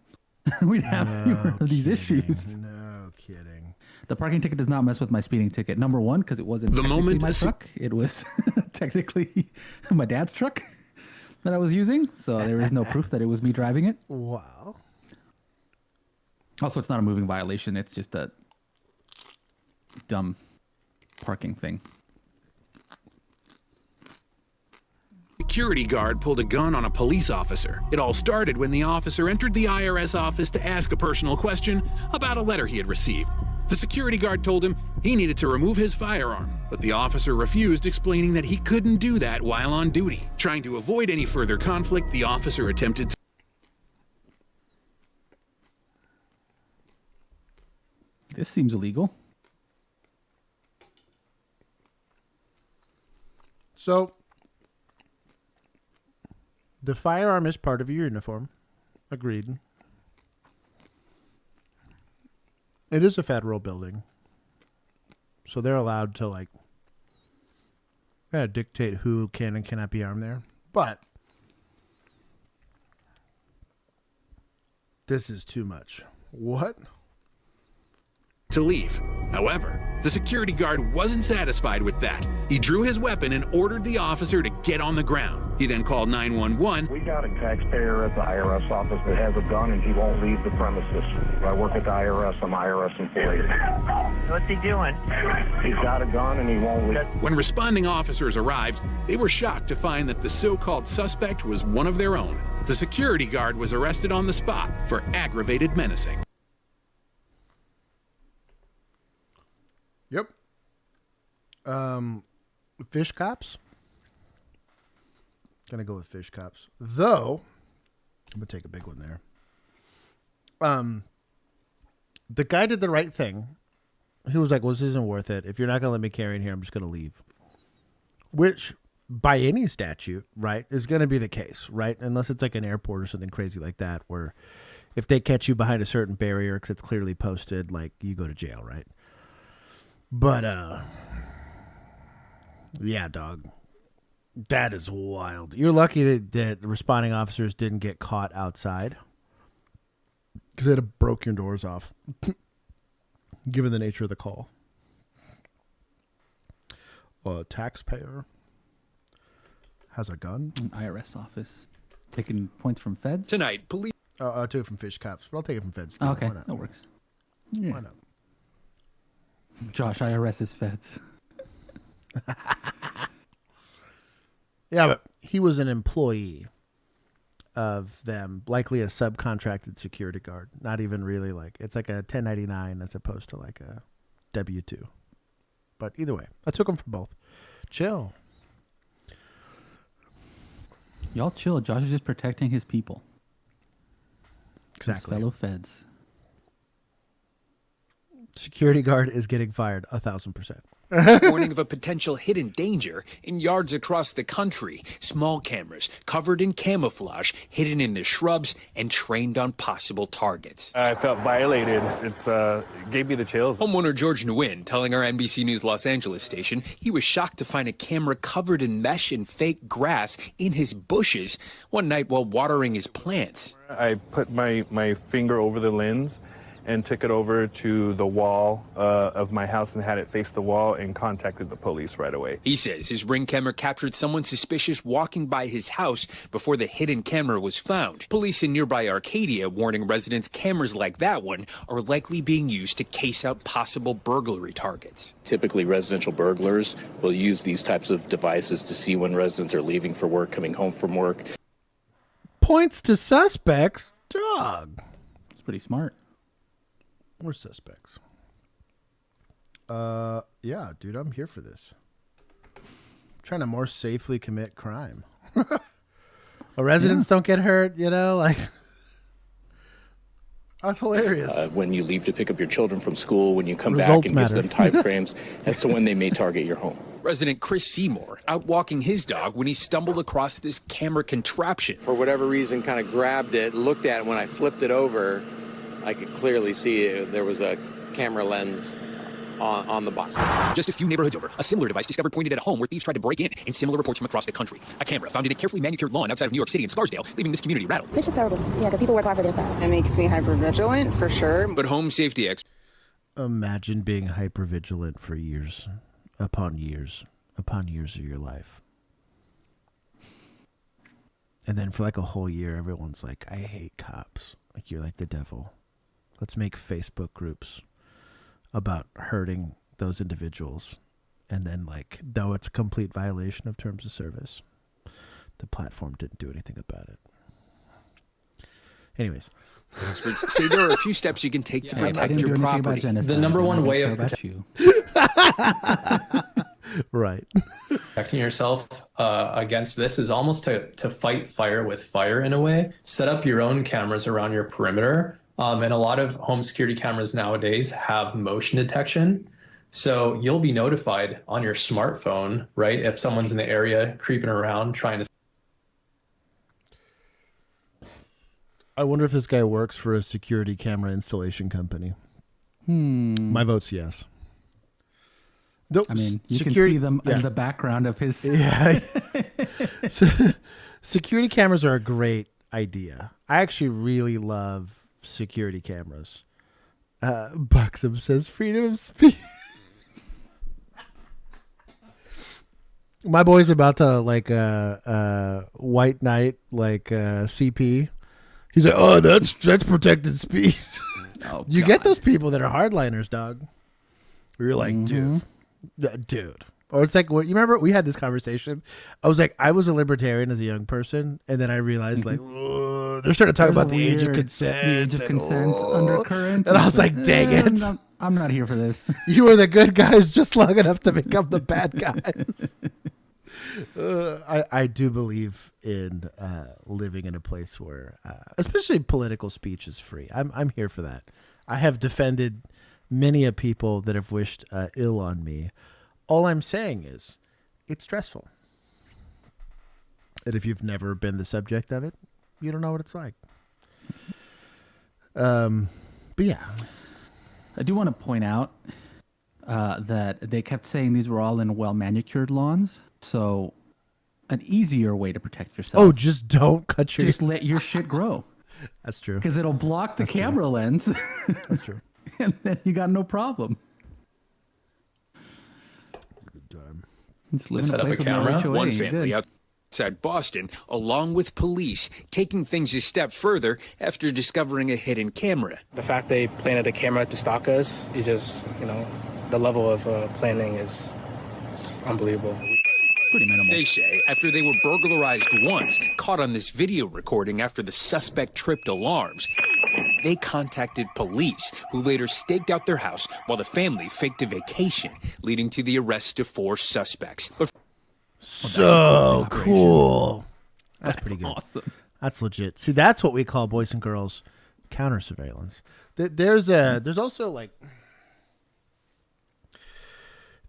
we'd have fewer of these issues. No kidding. The parking ticket does not mess with my speeding ticket. Number one, because it wasn't technically my truck. It was technically my dad's truck that I was using. So there is no proof that it was me driving it. Wow. Also, it's not a moving violation. It's just a dumb parking thing. Security guard pulled a gun on a police officer. It all started when the officer entered the IRS office to ask a personal question about a letter he had received. The security guard told him he needed to remove his firearm, but the officer refused, explaining that he couldn't do that while on duty. Trying to avoid any further conflict, the officer attempted to... This seems illegal. So, the firearm is part of your uniform. Agreed. It is a federal building. So they're allowed to, like, dictate who can and cannot be armed there. But this is too much. What? to leave. However, the security guard wasn't satisfied with that. He drew his weapon and ordered the officer to get on the ground. He then called 911. We got a taxpayer at the IRS office that has a gun and he won't leave the premises. I work at the IRS. I'm an IRS employee. What's he doing? He's got a gun and he won't leave. When responding officers arrived, they were shocked to find that the so-called suspect was one of their own. The security guard was arrested on the spot for aggravated menacing. Yep. Fish cops. Gonna go with fish cops. Though, I'm gonna take a big one there. The guy did the right thing. He was like, well, this isn't worth it. If you're not gonna let me carry in here, I'm just gonna leave. Which, by any statute, right, is gonna be the case, right? Unless it's like an airport or something crazy like that, where if they catch you behind a certain barrier because it's clearly posted, like, you go to jail, right? But, yeah, dog. That is wild. You're lucky that responding officers didn't get caught outside, because they'd have broke your doors off, given the nature of the call. A taxpayer has a gun. An IRS office. Taking points from feds? Tonight, police... I'll take it from fish cops, but I'll take it from feds too. Okay, Why not? that works. Yeah. Why not? Josh, IRS is feds. Yeah, but he was an employee of them, likely a subcontracted security guard. Not even really like, it's like a 1099 as opposed to like a W-2. But either way, I took him for both. Chill. Y'all chill. Josh is just protecting his people. Exactly. His fellow feds. Security guard is getting fired 1,000%. Warning of a potential hidden danger in yards across the country. Small cameras covered in camouflage, hidden in the shrubs, and trained on possible targets. I felt violated. It gave me the chills. Homeowner George Nguyen telling our NBC News Los Angeles station he was shocked to find a camera covered in mesh and fake grass in his bushes one night while watering his plants. I put my finger over the lens and took it over to the wall of my house and had it face the wall and contacted the police right away. He says his Ring camera captured someone suspicious walking by his house before the hidden camera was found. Police in nearby Arcadia warning residents cameras like that one are likely being used to case out possible burglary targets. Typically, residential burglars will use these types of devices to see when residents are leaving for work, coming home from work. Points to suspects? Dog. It's pretty smart. We're suspects. Yeah, dude, I'm here for this. I'm trying to more safely commit crime. Residents don't get hurt, you know, like that's hilarious. When you leave to pick up your children from school, when you come Results back and matter. gives them time frames as to when they may target your home. Resident Chris Seymour out walking his dog when he stumbled across this camera contraption. For whatever reason, kind of grabbed it, looked at it. When I flipped it over, I could clearly see there was a camera lens on the box. Just a few neighborhoods over, a similar device discovered pointed at a home where thieves tried to break in similar reports from across the country. A camera found in a carefully manicured lawn outside of New York City and Scarsdale, leaving this community rattled. It's just terrible. Yeah, because people work hard for their stuff. It makes me hypervigilant, for sure. But home safety Imagine being hypervigilant for years upon years upon years of your life. And then for like a whole year, everyone's like, I hate cops. Like, you're like the devil. Let's make Facebook groups about hurting those individuals. And then, like, though it's a complete violation of terms of service, the platform didn't do anything about it. Anyways. Experts say there are a few steps you can take to protect your property. The number one way of protecting right. Protecting yourself against this is almost to fight fire with fire in a way. Set up your own cameras around your perimeter. And a lot of home security cameras nowadays have motion detection. So you'll be notified on your smartphone, right? If someone's in the area creeping around trying to. I wonder if this guy works for a security camera installation company. My vote's yes. I mean, you can see them in the background of his. Yeah. Security cameras are a great idea. I actually really love security cameras. Buxom says freedom of speech. My boy's about to like white knight like CP. He's like, oh, that's protected speech. You get those people that are hardliners, dog. Where you're like, dude. Or it's like, you remember we had this conversation? I was like, I was a libertarian as a young person, and then I realized like, they're starting to talk about the age of consent. Undercurrent. And I was like, dang it. I'm not here for this. You were the good guys just long enough to become the bad guys. I do believe in living in a place where, especially political speech is free. I'm here for that. I have defended many a people that have wished ill on me. All I'm saying is, it's stressful. And if you've never been the subject of it, you don't know what it's like. But yeah. I do want to point out that they kept saying these were all in well-manicured lawns. So an easier way to protect yourself. Oh, just don't cut your... Just let your shit grow. That's true. Because it'll block the camera lens. That's true. And then you got no problem. Good time. Set up a camera. One family outside Boston, along with police, taking things a step further after discovering a hidden camera. The fact they planted a camera to stalk us is just, the level of planning is unbelievable. Pretty minimal. They say after they were burglarized once, caught on this video recording after the suspect tripped alarms, they contacted police, who later staked out their house while the family faked a vacation, leading to the arrest of 4 suspects. So cool. That's pretty good. Awesome. That's legit. See, that's what we call, boys and girls, counter surveillance. There's also like...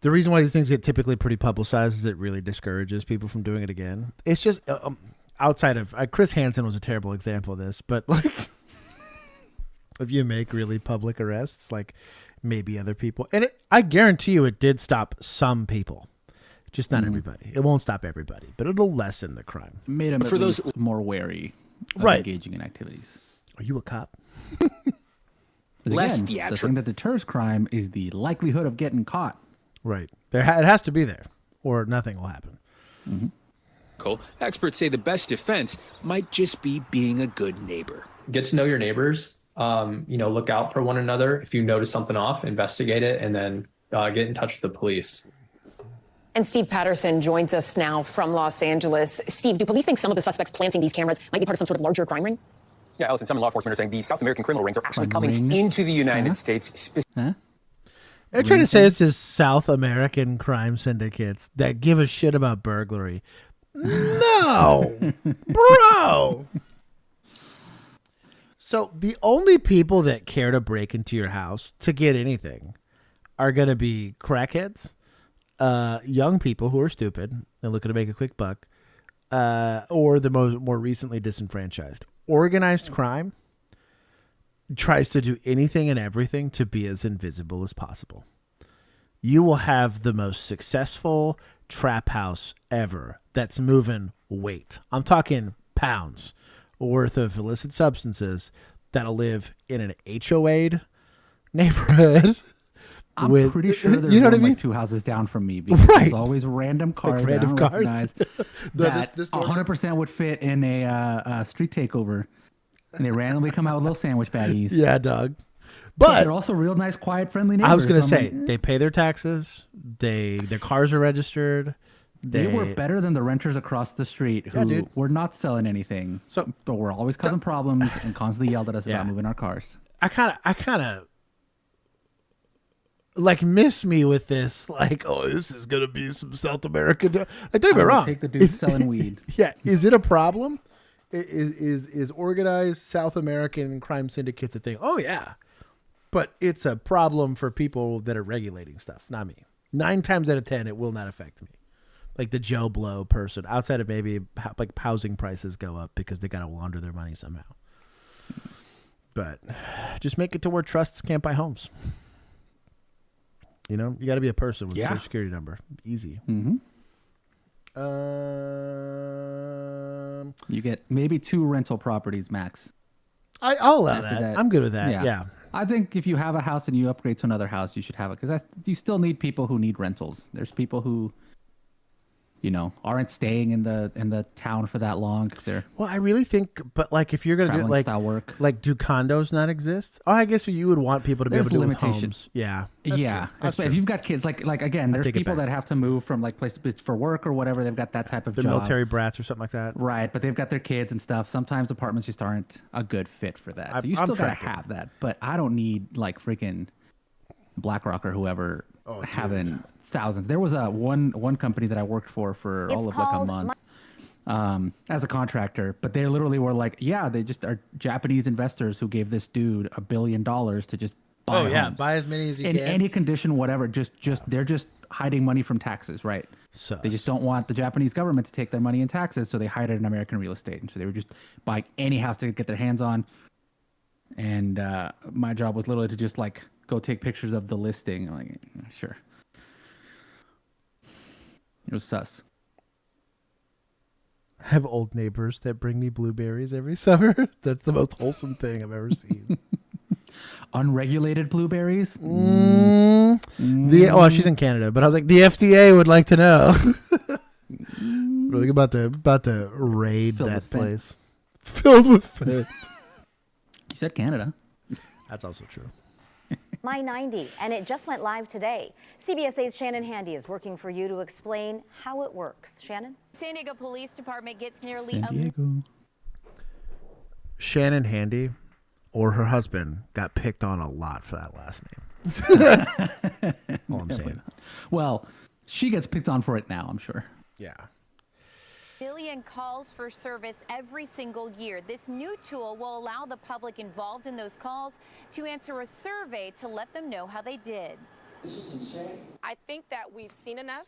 The reason why these things get typically pretty publicized is it really discourages people from doing it again. It's just outside of Chris Hansen was a terrible example of this, but like if you make really public arrests, like maybe other people, and I guarantee you it did stop some people, just not everybody. It won't stop everybody, but it'll lessen the crime. Made them for those more wary of engaging in activities. Are you a cop? Less theatrical. The thing that deters crime is the likelihood of getting caught. Right. It has to be there, or nothing will happen. Experts say the best defense might just be being a good neighbor. Get to know your neighbors. Look out for one another. If you notice something off, investigate it, and then get in touch with the police. And Steve Patterson joins us now from Los Angeles. Steve, do police think some of the suspects planting these cameras might be part of some sort of larger crime ring? Yeah, Allison, some in law enforcement are saying the South American criminal rings are actually coming into the United States. They're trying to say it's just South American crime syndicates that give a shit about burglary. No, bro. So the only people that care to break into your house to get anything are going to be crackheads, young people who are stupid and looking to make a quick buck, or the more recently disenfranchised. Organized crime tries to do anything and everything to be as invisible as possible. you will have the most successful trap house ever that's moving weight. I'm talking pounds worth of illicit substances that'll live in an HOA'd neighborhood. I'm pretty sure there's you know what I mean? like 2 houses down from me because there's always random cars Like random that I don't cars. recognize that 100% would fit in a street takeover. And they randomly come out with little sandwich baggies. Yeah, dog. But they're also real nice, quiet, friendly neighbors. I was going to So I'm say, like, they pay their taxes. Their cars are registered. they were better than the renters across the street who were not selling anything. But were always causing problems and constantly yelled at us about moving our cars. I kind of like miss me with this. Like, oh, this is going to be some South American. Like, don't get me wrong. Take the dude selling weed. Yeah. Is it a problem? Is organized South American crime syndicates a thing? Oh, yeah. But it's a problem for people that are regulating stuff, not me. 9 times out of 10, it will not affect me. Like the Joe Blow person, outside of maybe like housing prices go up because they got to launder their money somehow. But just make it to where trusts can't buy homes. You know, you got to be a person with a social security number. Easy. Mm-hmm. You get maybe 2 rental properties max. I'll allow that. I'm good with that. Yeah. I think if you have a house and you upgrade to another house, you should have it because you still need people who need rentals. There's people who, you know, aren't staying in the town for that long because they're. Well, I really think, but like if you're gonna do like style work, like do condos not exist? Oh, I guess you would want people to be able to do it with homes. Yeah, that's true. If you've got kids, like again, there's people that have to move from like place to place for work or whatever. They've got that type of the job. military brats or something like that. Right, but they've got their kids and stuff. Sometimes apartments just aren't a good fit for that. So you still gotta have that. But I don't need like freaking BlackRock or whoever having thousands. There was one company that I worked for all of like a month as a contractor, but they literally were like, they just are Japanese investors who gave this dude $1 billion to just buy homes. Buy as many as you in can. any condition, whatever. Just they're just hiding money from taxes, right? They just don't want the Japanese government to take their money in taxes, so they hide it in American real estate, and so they were just buying any house they could get their hands on. And my job was literally to just like go take pictures of the listing. I'm like, sure. It was sus. I have old neighbors that bring me blueberries every summer. That's the most wholesome thing I've ever seen. Unregulated blueberries? Oh, she's in Canada, but I was like, the FDA would like to know. Really about to raid that place. Filled with fent. You said Canada. That's also true. My 90, and it just went live today. CBS 8's Shannon Handy is working for you to explain how it works. Shannon? San Diego Police Department gets nearly Shannon Handy or her husband got picked on a lot for that last name. All I'm saying. Well, she gets picked on for it now, I'm sure. Yeah. million calls for service every single year. This new tool will allow the public involved in those calls to answer a survey to let them know how they did. This is insane. I think that we've seen enough.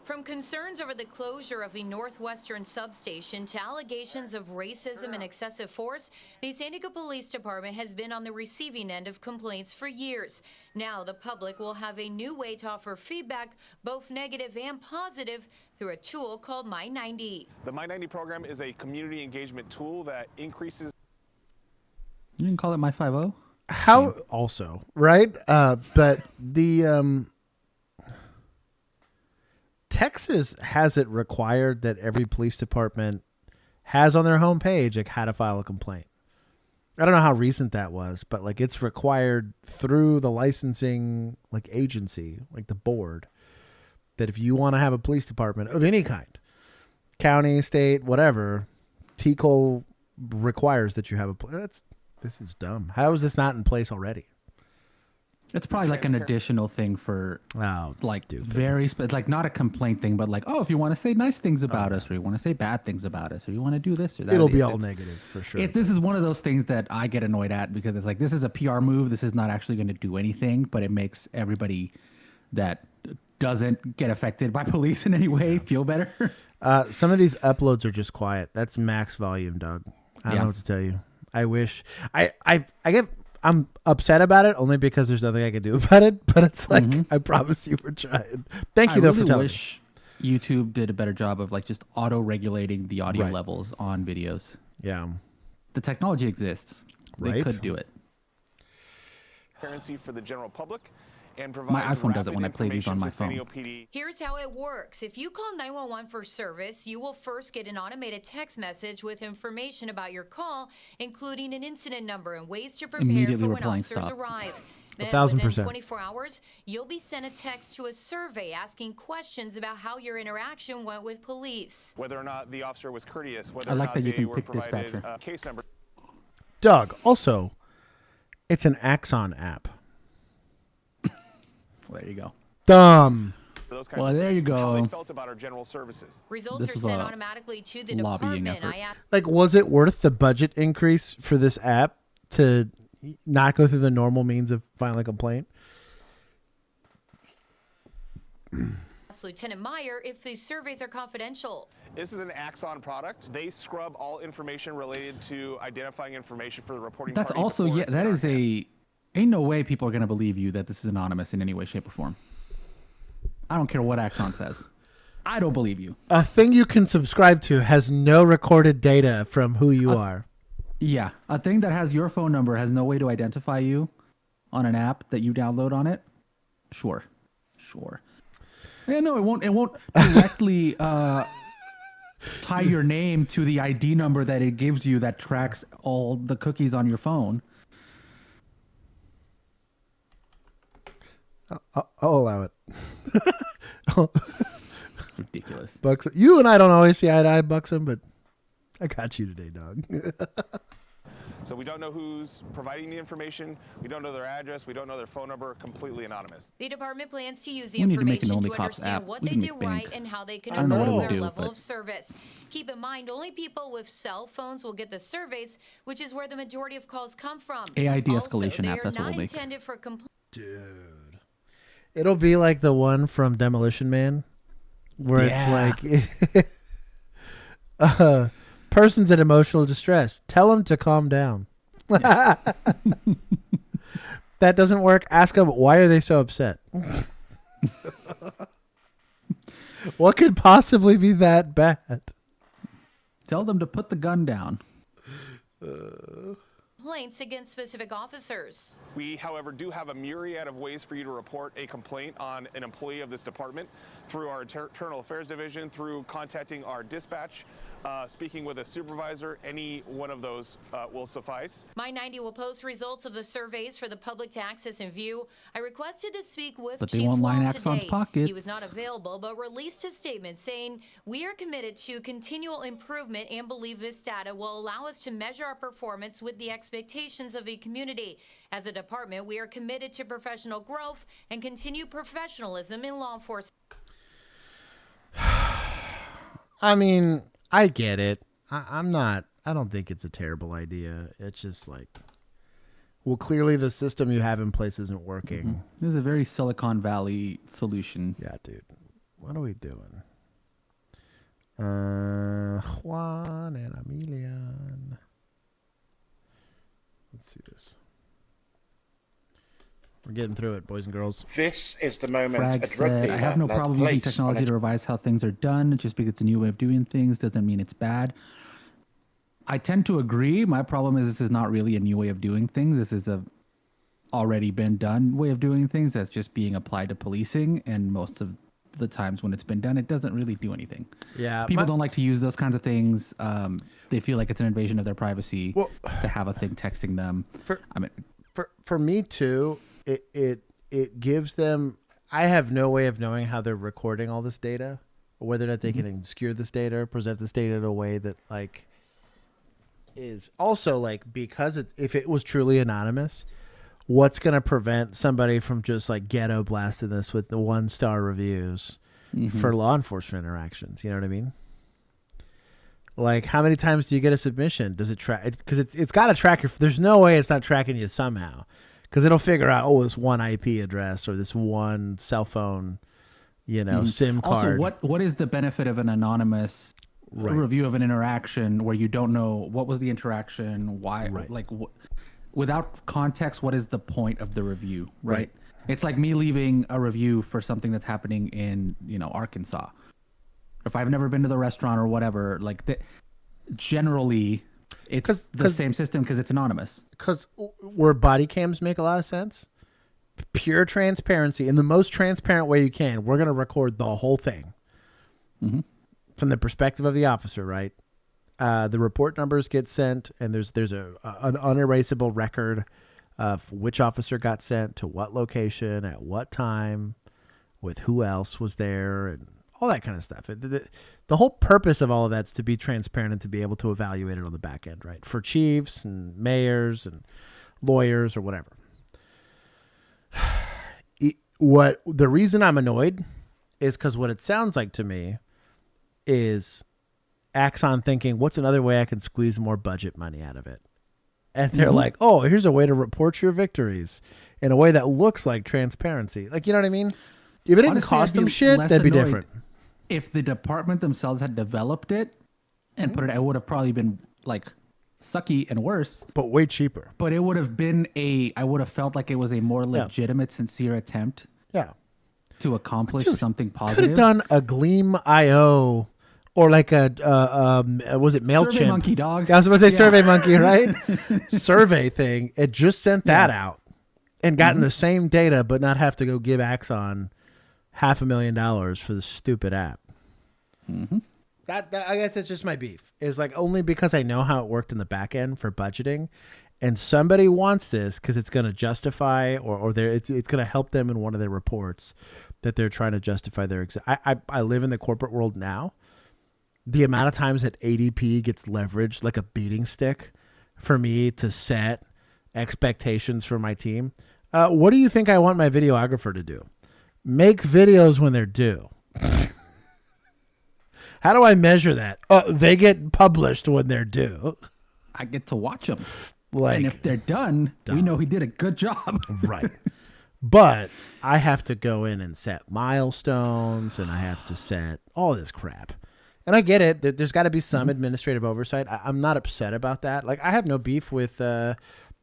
From concerns over the closure of a Northwestern substation to allegations of racism and excessive force, the San Diego Police Department has been on the receiving end of complaints for years. Now the public will have a new way to offer feedback, both negative and positive, through a tool called My90. The My90 program is a community engagement tool that increases. You can call it My 50. How also, right? But the Texas has it required that every police department has on their homepage like how to file a complaint. I don't know how recent that was, but like it's required through the licensing like agency, like the board, that if you want to have a police department of any kind, county, state, whatever, TCO requires that you have a This is dumb. How is this not in place already? It's probably like an additional thing for like like not a complaint thing, but like, oh, if you want to say nice things about us, or you want to say bad things about us, or you want to do this or that, it'll be all negative for sure. This is one of those things that I get annoyed at because it's like, this is a PR move. This is not actually going to do anything, but it makes everybody that doesn't get affected by police in any way feel better. Some of these uploads are just quiet. That's max volume, Doug. I don't know what to tell you. I wish I get I'm upset about it only because there's nothing I can do about it. But it's like I promise you we're trying. Thank you though for telling me. YouTube did a better job of like just auto regulating the audio Right. levels on videos. Yeah. The technology exists. They Right. could do it. Transparency for the general public and My provides iPhone does it rapid when I play these on my information to phone. Centennial PD. Here's how it works. If you call 911 for service, you will first get an automated text message with information about your call, including an incident number and ways to prepare Immediately for when replying, officers stop. arrive. Then 1,000%. within 24 hours, you'll be sent a text to a survey asking questions about how your interaction went with police. Whether or not the officer was courteous, whether I or like not that you they can were pick provided dispatcher. case number. Doug, also, it's an Axon app. There you go. Dumb. Well, there you How they go. felt about our general services. Results This are is sent a automatically to the lobbying department. effort. Like, was it worth the budget increase for this app to not go through the normal means of filing a complaint? Ask Lieutenant Meyer if these surveys are confidential. This is an Axon product. They scrub all information related to identifying information for the reporting That's party also, before yeah, it's that in our is ain't no way people are going to believe you that this is anonymous in any way, shape, or form. I don't care what Axon says. I don't believe you. A thing you can subscribe to has no recorded data from who you are. Yeah, a thing that has your phone number has no way to identify you on an app that you download on it. Sure. Yeah, no, it won't directly tie your name to the ID number that it gives you that tracks all the cookies on your phone. I'll allow it. Ridiculous. Buxom. You and I don't always see eye to eye, Buxom, but I got you today, dog. So we don't know who's providing the information. We don't know their address. We don't know their phone number. Completely anonymous. The department plans to use the We need to make an information to OnlyCops understand app. what We they can do make bank. right and how they can I don't know what improve it'll their do, level but- of service. Keep in mind, only people with cell phones will get the surveys, which is where the majority of calls come from. AI Also, de-escalation they app, are that's what not we'll make. intended for complaints. Dude. It'll be like the one from Demolition Man where it's like person's in emotional distress. Tell them to calm down. That doesn't work. Ask them, why are they so upset? What could possibly be that bad? Tell them to put the gun down. Complaints against specific officers. We, however, do have a myriad of ways for you to report a complaint on an employee of this department through our internal affairs division, through contacting our dispatch, speaking with a supervisor. Any one of those will suffice. My 90 will post results of the surveys for the public to access and view. I requested to speak with But they Chief won't line Wall Axon's today. pockets. He was not available, but released a statement saying, "We are committed to continual improvement and believe this data will allow us to measure our performance with the expectations of the community. As a department, we are committed to professional growth and continued professionalism in law enforcement." I mean, I get it. I don't think it's a terrible idea. It's just like, well, clearly the system you have in place isn't working. This is a very Silicon Valley solution. Yeah, dude. What are we doing? Juan and Emilian. Let's see this. We're getting through it, boys and girls. This is the moment Frag a drug said, dealer I have no led problem using police technology on to revise how things are done. Just because it's a new way of doing things doesn't mean it's bad. I tend to agree. My problem is this is not really a new way of doing things. This is a already been done way of doing things that's just being applied to policing. And most of the times when it's been done, it doesn't really do anything. Yeah, People don't like to use those kinds of things. They feel like it's an invasion of their privacy to have a thing texting them. For me too, it gives them. I have no way of knowing how they're recording all this data, or whether or not they can obscure this data or present this data in a way that like is also like, because if it was truly anonymous, what's going to prevent somebody from just like ghetto blasting this with the 1-star reviews for law enforcement interactions? You know what I mean? Like, how many times do you get a submission? Does it track? Because it's got to track your. There's no way it's not tracking you somehow, because it'll figure out, oh, this one IP address or this one cell phone, SIM card. Also, what is the benefit of an anonymous review of an interaction where you don't know what was the interaction, why, without context, what is the point of the review, right? It's like me leaving a review for something that's happening in, Arkansas. If I've never been to the restaurant or whatever, generally it's the same system because it's anonymous. Because where body cams make a lot of sense, pure transparency in the most transparent way you can. We're going to record the whole thing from the perspective of the officer, right? The report numbers get sent, and there's an unerasable record of which officer got sent to what location at what time, with who else was there, and all that kind of stuff. The whole purpose of all of that's to be transparent and to be able to evaluate it on the back end, right? For chiefs and mayors and lawyers or whatever. The reason I'm annoyed is because what it sounds like to me is Axon thinking, what's another way I can squeeze more budget money out of it? And they're like, oh, here's a way to report your victories in a way that looks like transparency. Like, you know what I mean? If it didn't cost them shit, that'd be different. If the department themselves had developed it and put it, it would have probably been sucky and worse. But way cheaper. But it would have been I would have felt like it was a more legitimate, sincere attempt. Yeah. To accomplish something positive. Could have done a Gleam.io or was it MailChimp? Survey Monkey, dog. I was about to say Survey Monkey, right? Survey thing. It just sent that out and gotten the same data, but not have to go give Axon $500,000 for the stupid app. That I guess that's just my beef. Is only because I know how it worked in the back end for budgeting, and somebody wants this because it's going to justify or it's going to help them in one of their reports that they're trying to justify their. I live in the corporate world now. The amount of times that ADP gets leveraged like a beating stick for me to set expectations for my team. What do you think I want my videographer to do? Make videos when they're due. How do I measure that? Oh, they get published when they're due. I get to watch them. And if they're done, we know he did a good job. Right. But I have to go in and set milestones, and I have to set all this crap. And I get it. There's got to be some administrative oversight. I'm not upset about that. I have no beef with the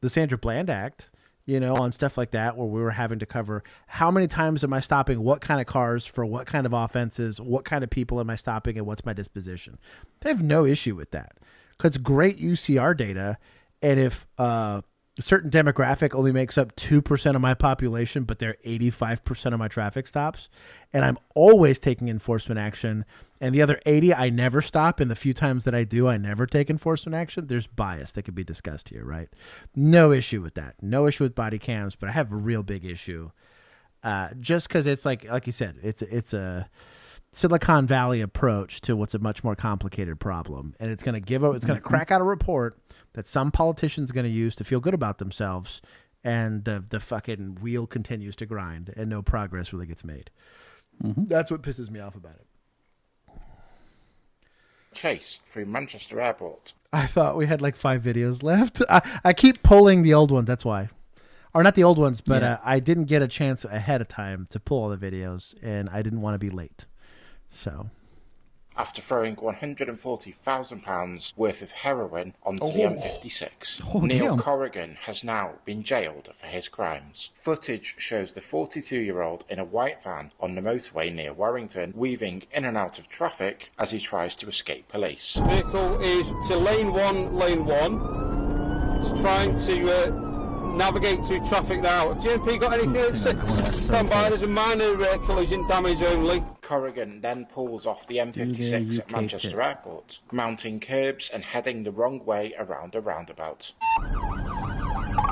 Sandra Bland Act, on stuff like that, where we were having to cover how many times am I stopping what kind of cars for what kind of offenses, what kind of people am I stopping, and what's my disposition. I have no issue with that because it's great UCR data. And if a certain demographic only makes up 2% of my population, but they're 85% of my traffic stops, and I'm always taking enforcement action, and the other 80 I never stop, and the few times that I do, I never take enforcement action, there's bias that could be discussed here, right? No issue with that. No issue with body cams, but I have a real big issue just because it's like you said, it's a Silicon Valley approach to what's a much more complicated problem, and it's going to crack out a report that some politician's going to use to feel good about themselves, and the fucking wheel continues to grind and no progress really gets made. That's what pisses me off about it. Chase through Manchester Airport. I thought we had 5 videos left. I keep pulling the old one. That's why. Or not the old ones, but I didn't get a chance ahead of time to pull all the videos, and I didn't want to be late. So, after throwing £140,000 worth of heroin onto the M56, Neil Corrigan has now been jailed for his crimes. Footage shows the 42-year-old in a white van on the motorway near Warrington, weaving in and out of traffic as he tries to escape police. Vehicle is to lane 1. It's trying to navigate through traffic now. Have GMP got anything? Stand by, there's a minor collision damage only. Corrigan then pulls off the M56 at Manchester Airport, mounting curbs and heading the wrong way around a roundabout.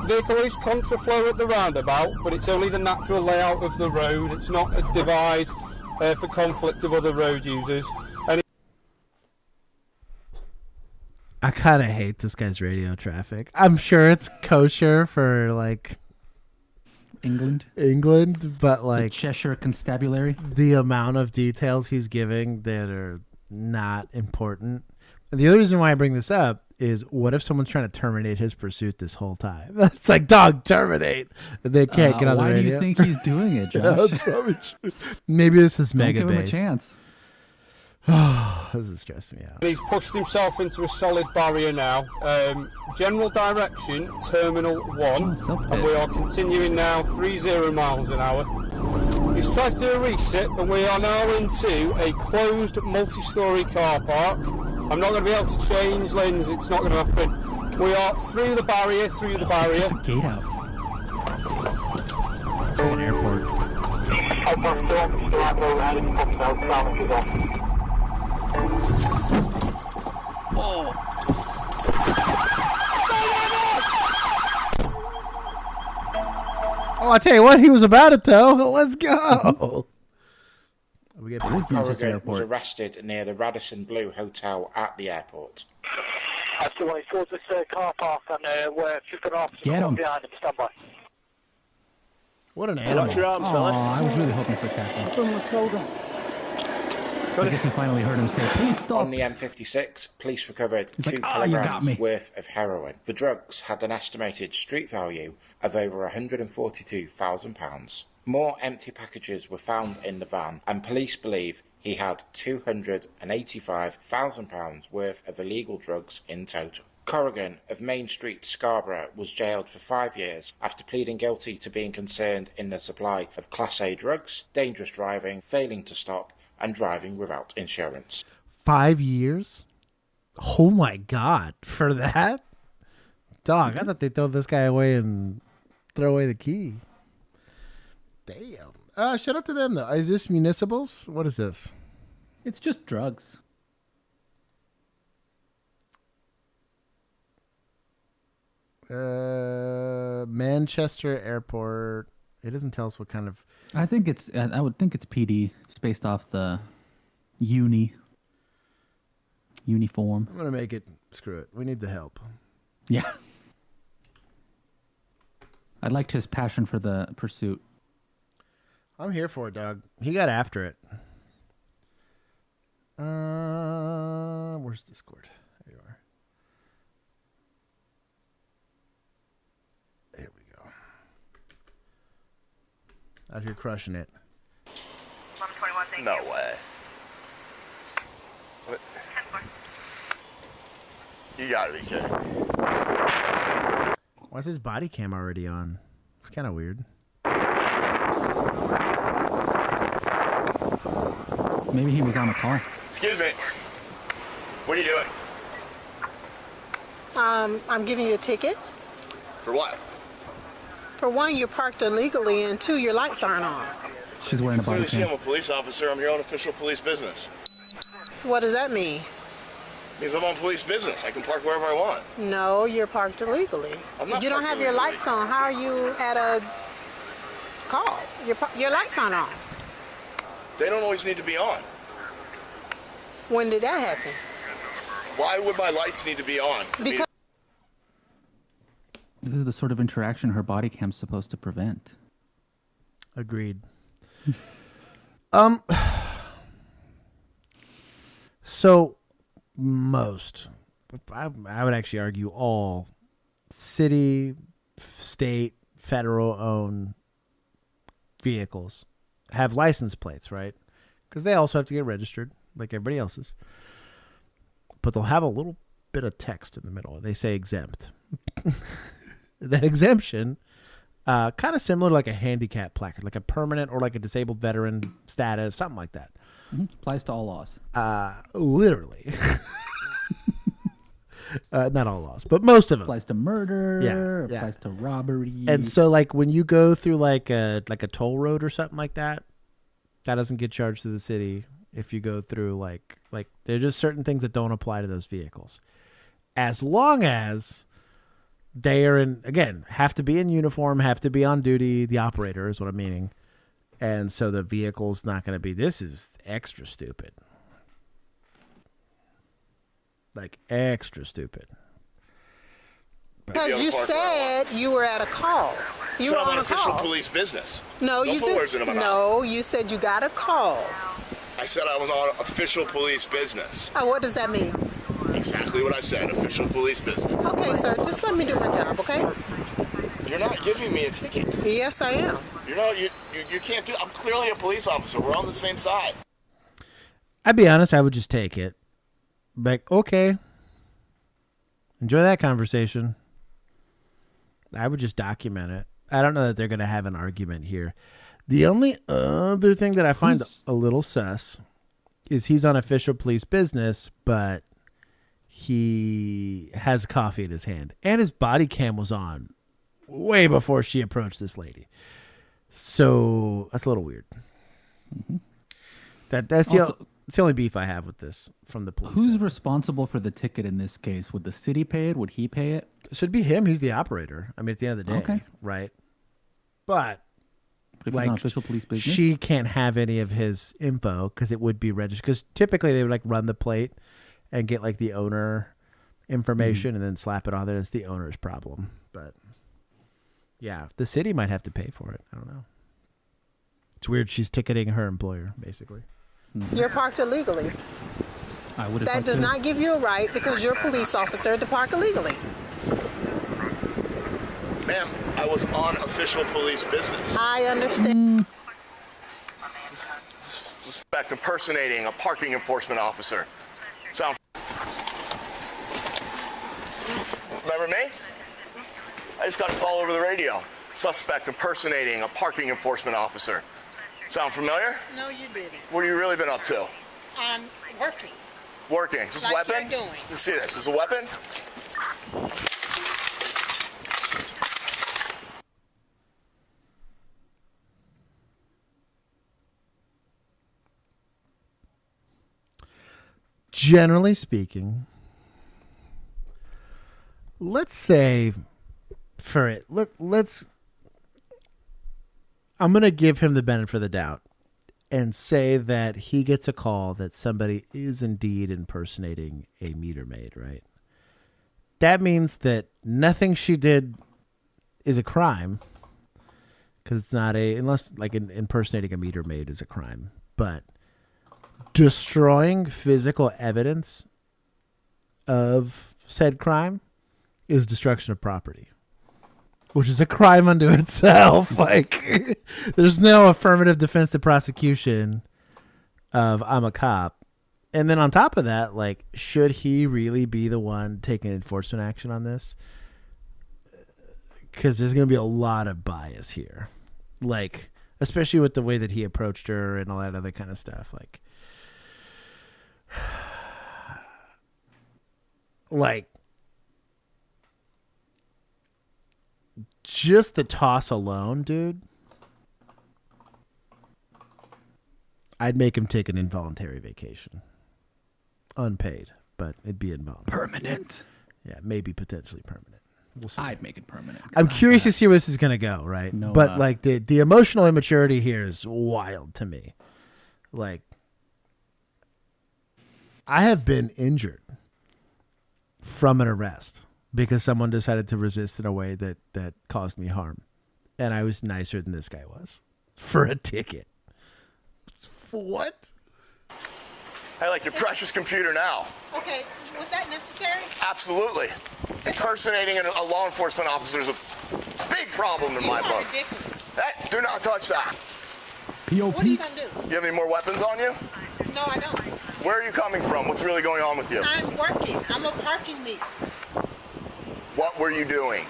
Vehicle is contraflow at the roundabout, but it's only the natural layout of the road. It's not a divide for conflict of other road users. I kind of hate this guy's radio traffic. I'm sure it's kosher for England, but the Cheshire Constabulary. The amount of details he's giving that are not important. And the other reason why I bring this up is, what if someone's trying to terminate his pursuit this whole time? It's dog, terminate. And they can't get on the radio. Why do you think he's doing it, Josh? Maybe this is Don't mega give him a based. chance. This is stressing me out. He's pushed himself into a solid barrier now. General direction, Terminal 1, and we are continuing now 30 miles an hour. He's tried to do a reset, and we are now into a closed multi-storey car park. I'm not going to be able to change lanes, it's not going to happen. We are through the barrier, Gate out. An airport. Oh, I tell you what, he was about it though. Let's go. We get Corrigan was arrested near the Radisson Blu Hotel at the airport. After when he towards this car park and we're just an officer behind him, stand by. What an animal. I was really hoping for tackle. I guess he finally heard him say, please stop. On the M56, police recovered 2 like, "Oh, you got kilograms me." worth of heroin. The drugs had an estimated street value of over £142,000. More empty packages were found in the van, and police believe he had £285,000 worth of illegal drugs in total. Corrigan of Main Street, Scarborough, was jailed for 5 years after pleading guilty to being concerned in the supply of Class A drugs, dangerous driving, failing to stop, and driving without insurance. 5 years? Oh my God. For that? Dog, I thought they'd throw this guy away and throw away the key. Damn. Shout out to them, though. Is this municipals? What is this? It's just drugs. Manchester Airport. It doesn't tell us what kind of... I think it's... I would think it's PD, just based off the uniform. I'm going to make it... Screw it. We need the help. Yeah. I liked his passion for the pursuit. I'm here for it, dog. He got after it. Where's Discord? There you are. Here we go. Out here crushing it. No way. What? You gotta be kidding. Why is his body cam already on? It's kind of weird. Maybe he was on a call. Excuse me. What are you doing? I'm giving you a ticket. For what? For one, you parked illegally, and two, your lights aren't on. She's wearing a body Clearly see cam. I'm a police officer. I'm here on official police business. What does that mean? Means I'm on police business. I can park wherever I want. No, you're parked illegally. I'm not You don't parked have your illegally. lights on. How are you at a call? Your lights aren't on. They don't always need to be on. When did that happen? Why would my lights need to be on? Because This is the sort of interaction her body cam's supposed to prevent. Agreed. So most, I would actually argue all city, state, federal owned vehicles have license plates, right? Because they also have to get registered like everybody else's. But they'll have a little bit of text in the middle. They say exempt. That exemption, kind of similar to like a handicap placard, like a permanent or like a disabled veteran status, something like that. Applies to all laws. Literally. Not all laws, but most of them. Applies to murder. Yeah, applies to robbery. And so, like, when you go through like a toll road or something like that, that doesn't get charged to the city. If you go through like there are just certain things that don't apply to those vehicles, as long as they are have to be in uniform, have to be on duty. The operator is what I'm meaning, and so the vehicle's not going to be. This is extra stupid. Like extra stupid. because you said you were at a call. You So were I'm on on a official call. police business. No, Don't you put words just into my mouth. no. You said you got a call. I said I was on official police business. Oh, what does that mean? Exactly what I said. Official police business. Okay, sir, just let me do my job, okay? You're not giving me a ticket. Yes, I am. You're not. You can't do. I'm clearly a police officer. We're on the same side. I'd be honest, I would just take it. Like, okay. Enjoy that conversation. I would just document it. I don't know that they're going to have an argument here. The only other thing that I find a little sus is he's on official police business, but he has coffee in his hand. And his body cam was on way before she approached this lady. So that's a little weird. Mm-hmm. That's the only beef I have with this from the police. Who's responsible for the ticket in this case? Would the city pay it? Would he pay it? It should be him. He's the operator. I mean, at the end of the day, Okay. right? But if he's on official police business? she can't have any of his info because it would be registered. Because typically they would like run the plate and get like the owner information and then slap it on there. It's the owner's problem. But yeah, the city might have to pay for it. I don't know. It's weird. She's ticketing her employer, basically. You're parked illegally. I would have That does not give you a right, because you're a police officer, to park illegally. Ma'am, I was on official police business. I understand. Suspect impersonating a parking enforcement officer. Sound. Remember me? I just got a call over the radio. Suspect impersonating a parking enforcement officer. Sound familiar? No, you didn't. What have you really been up to? I'm working. Working. Is this a Like weapon? you're doing. Let's see this. Is this a weapon? Generally speaking, let's say for it, let's I'm going to give him the benefit of the doubt and say that he gets a call that somebody is indeed impersonating a meter maid, right? That means that nothing she did is a crime, because it's not unless like impersonating a meter maid is a crime, but destroying physical evidence of said crime is destruction of property, which is a crime unto itself. Like, there's no affirmative defense to prosecution of I'm a cop. And then on top of that, like, should he really be the one taking enforcement action on this? Because there's going to be a lot of bias here. Like, especially with the way that he approached her and all that other kind of stuff. Like, just the toss alone, dude, I'd make him take an involuntary vacation. Unpaid, but it'd be involuntary. Permanent. Yeah, maybe potentially permanent. We'll see. I'd make it permanent. I'm curious to see where this is going to go, right? No, but like the emotional immaturity here is wild to me. Like, I have been injured from an arrest because someone decided to resist in a way that caused me harm. And I was nicer than this guy was for a ticket. What? I like your precious computer now. Okay, was that necessary? Absolutely. Impersonating a law enforcement officer is a big problem in my book. Ridiculous. Hey, do not touch that. P.O.P. What are you going to do? You have any more weapons on you? No, I don't. Where are you coming from? What's really going on with you? I'm working. I'm a parking meter. What were you doing?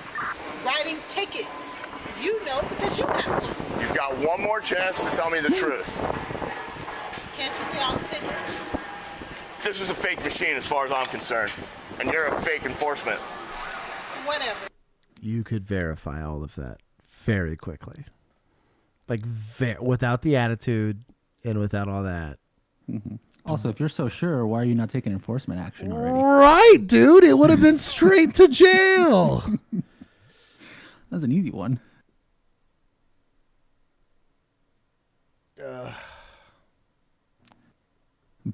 Writing tickets. You know, because you got one. You've got one more chance to tell me the truth. Can't you see all the tickets? This is a fake machine as far as I'm concerned. And you're a fake enforcement. Whatever. You could verify all of that very quickly. Like, without the attitude and without all that. Mm-hmm. Also, if you're so sure, why are you not taking enforcement action already? Right, dude. It would have been straight to jail. That's an easy one.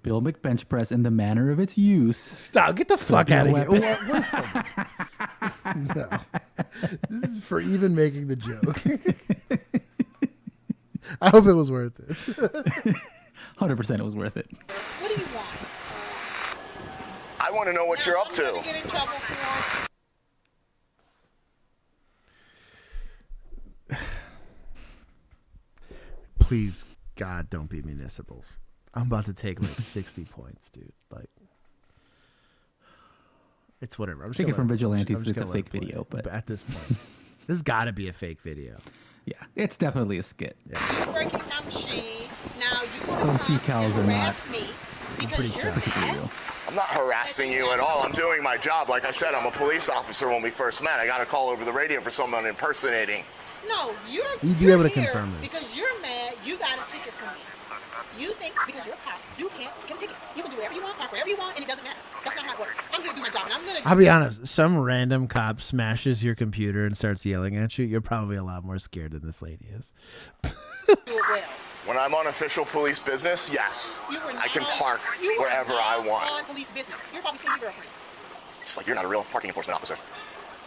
Bill McBench press in the manner of its use. Stop. Get the fuck out of here. No. This is for even making the joke. I hope it was worth it. 100% it was worth it. What do you want? I want to know what you're up to. Get in trouble for. Please, God, don't be municipals. I'm about to take like 60 points, dude. Like, it's whatever. I'm just Take it gonna from let vigilantes. I'm just It's a gonna let fake it play. video, but at this point, this has got to be a fake video. Yeah, it's definitely a skit. I'm working my machine. Now you want Those to come decals and are not harass me because you're particularly real. I'm not harassing you at all. I'm doing my job. Like I said, I'm a police officer when we first met. I got a call over the radio for someone impersonating. No, you're You'd be able to here confirm this. because you're mad. You got a ticket from me. You think because you're a cop, you can't get a ticket. You can do whatever you want, park wherever you want, and it doesn't matter. That's not how it works. I'm here to do my job, and I'm gonna. I'll be honest. Some random cop smashes your computer and starts yelling at you. You're probably a lot more scared than this lady is. do it well. When I'm on official police business, yes, You were I can not- park you were wherever not I want. On police business. You're probably seeing your girlfriend. Just like you're not a real parking enforcement officer.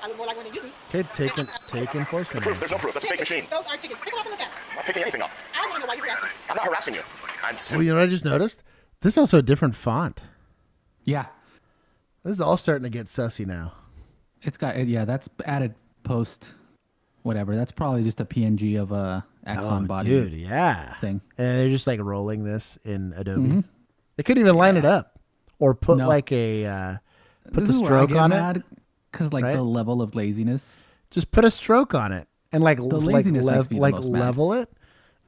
I look more like one than you do. Okay, take enforcement. Proof. There's no proof. That's a fake machine. Those are tickets. Pick them up and look at them. I'm not picking anything up. I want to know why you're harassing me. I'm not harassing you. I'm Well, you know what I just noticed? This is also a different font. Yeah. This is all starting to get sussy now. It's got that's added post, whatever. That's probably just a PNG of a Axon body. Dude, yeah. Thing. And they're just like rolling this in Adobe. Mhm. They couldn't even line it up or put No. like a put This the is where I stroke get on mad, it. Because like right? the level of laziness. Just put a stroke on it and like laziness makes me the most mad. level it,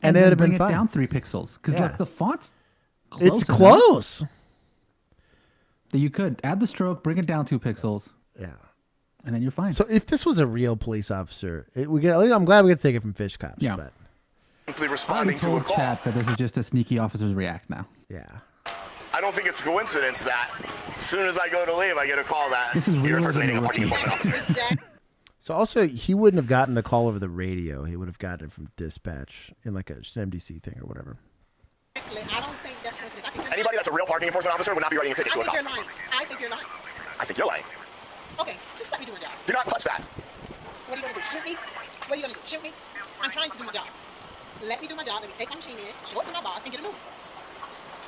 and And it then would have bring been it fine. down 3 pixels. Because Yeah. like the font's It's enough close. that you could add the stroke, bring it down 2 pixels. Yeah. And then you're fine. So if this was a real police officer, I'm glad we get to take it from Fish Cops. Yeah. But simply I responding to a told call. chat that this is just a sneaky officers react now. Yeah. I don't think it's a coincidence that as soon as I go to leave, I get a call that This is you're realer than impersonating a the parking rookie. enforcement officer. So also, he wouldn't have gotten the call over the radio. He would have gotten it from dispatch in like just an MDC thing or whatever. I don't think that's coincidence. I think you're Anybody that's a real parking enforcement officer would not be writing a ticket to a I think cop. you're lying. I think you're lying. I think you're lying. Okay, just let me do my job. Do not touch that. What are you going to do? Shoot me? What are you going to do? Shoot me? I'm trying to do my job. Let me do my job. Let me take my machine in, show it to my boss, and get a new one.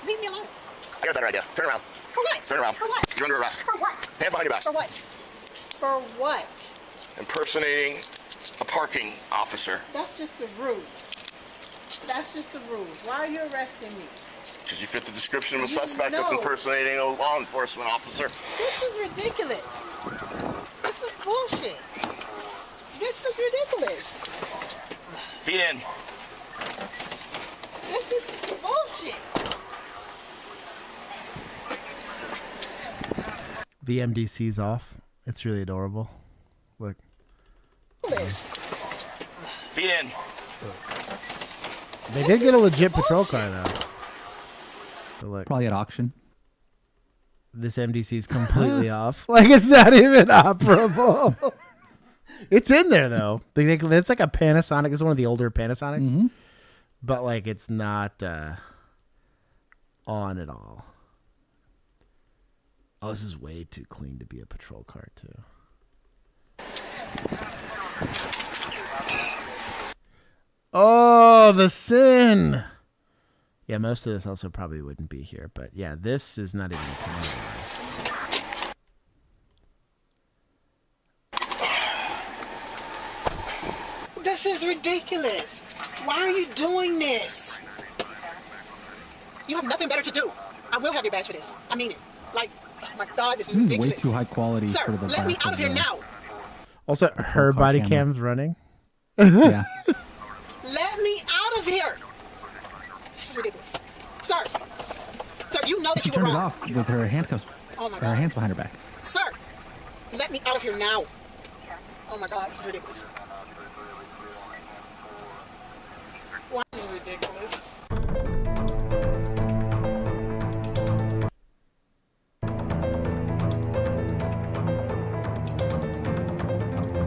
Leave me alone. I got a better idea. Turn around. For what? Turn around. For what? You're under arrest. For what? Hands behind your back. For what? For what? Impersonating a parking officer. That's just a ruse. That's just a ruse. Why are you arresting me? Because you fit the description of a You suspect that's know. impersonating a law enforcement officer. This is ridiculous. This is bullshit. This is ridiculous. Feet in. This is bullshit. The MDC's off. It's really adorable. Look. Feet in. They did get a legit patrol car though. So look, Probably at auction. this MDC's completely off. Like it's not even operable. It's in there though. It's like a Panasonic. It's one of the older Panasonics, but like it's not on at all. Oh, this is way too clean to be a patrol car too. Oh, the sin. Yeah, most of this also probably wouldn't be here, but yeah, this is not even a camera. This is ridiculous. Why are you doing this? You have nothing better to do. I will have your badge for this. I mean it. Like, oh my God, this is This is way ridiculous. too high quality Sir, for the let me back out of here the- now. Also, her car body camera. cam's running. Yeah. Let me out of here. This is ridiculous. Sir, you know that She you were turned it wrong. off with her handcuffs. Oh my Her God. hands behind her back. Sir, let me out of here now. Oh my God, this is ridiculous. Why is this ridiculous?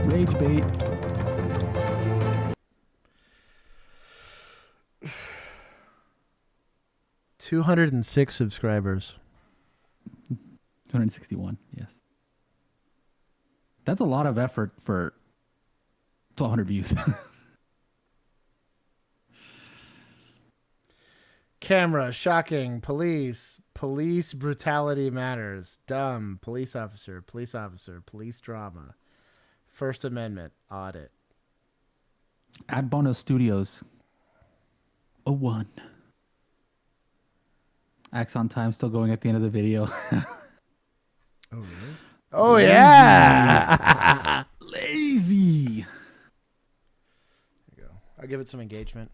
Rage bait. $206 subscribers. 261. Yes. That's a lot of effort for 1,200 views. Camera, shocking, police brutality matters, dumb, police officer, police drama, First Amendment, audit. At Bono Studios. 01. Axon time still going at the end of the video. Oh, really? Oh, yeah. Lazy. There you go. I'll give it some engagement.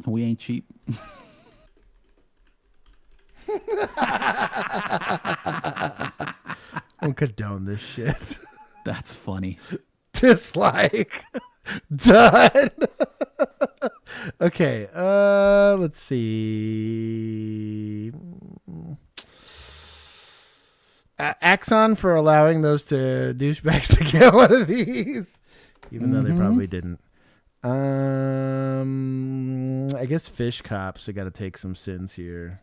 We ain't cheap. Don't condone this shit. That's funny. Dislike. Done. Okay. Let's see. Axon for allowing those to douchebags to get one of these, even though they probably didn't. I guess fish cops have got to take some sins here.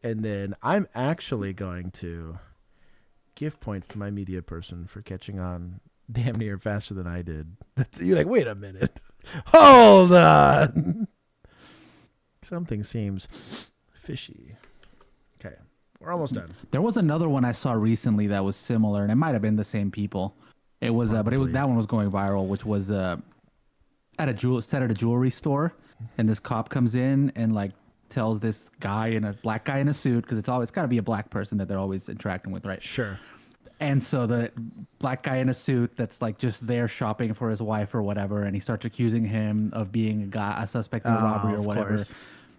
And then I'm actually going to give points to my media person for catching on damn near faster than I did. You're like, wait a minute. Hold on. Something seems fishy. Okay. We're almost done. There was another one I saw recently that was similar, and it might have been the same people. It was, but it was that one was going viral, which was at a jewelry store, and this cop comes in and like tells this guy in a black guy in a suit, because it's got to be a black person that they're always interacting with, right? Sure. And so the black guy in a suit that's like just there shopping for his wife or whatever, and he starts accusing him of being a suspect in a robbery or whatever. Course.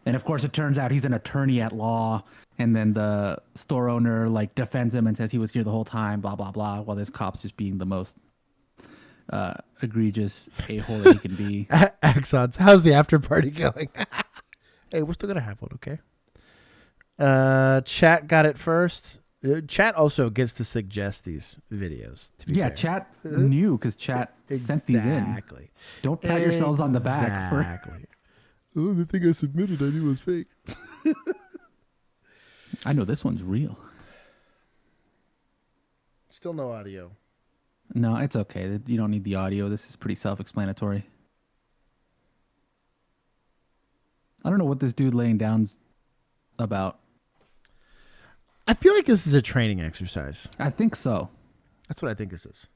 And of course, it turns out he's an attorney at law. And then the store owner like defends him and says he was here the whole time, blah blah blah. While this cop's just being the most egregious a-hole that he can be. Axons, how's the after party going? Hey, we're still gonna have one, okay? Chat got it first. Chat also gets to suggest these videos. To be fair. Chat knew because chat sent these in. Exactly. Don't pat yourselves on the back. Exactly. Oh, the thing I submitted, I knew was fake. I know this one's real. Still no audio. No, it's okay. You don't need the audio. This is pretty self-explanatory. I don't know what this dude laying down's about. I feel like this is a training exercise. I think so. That's what I think this is.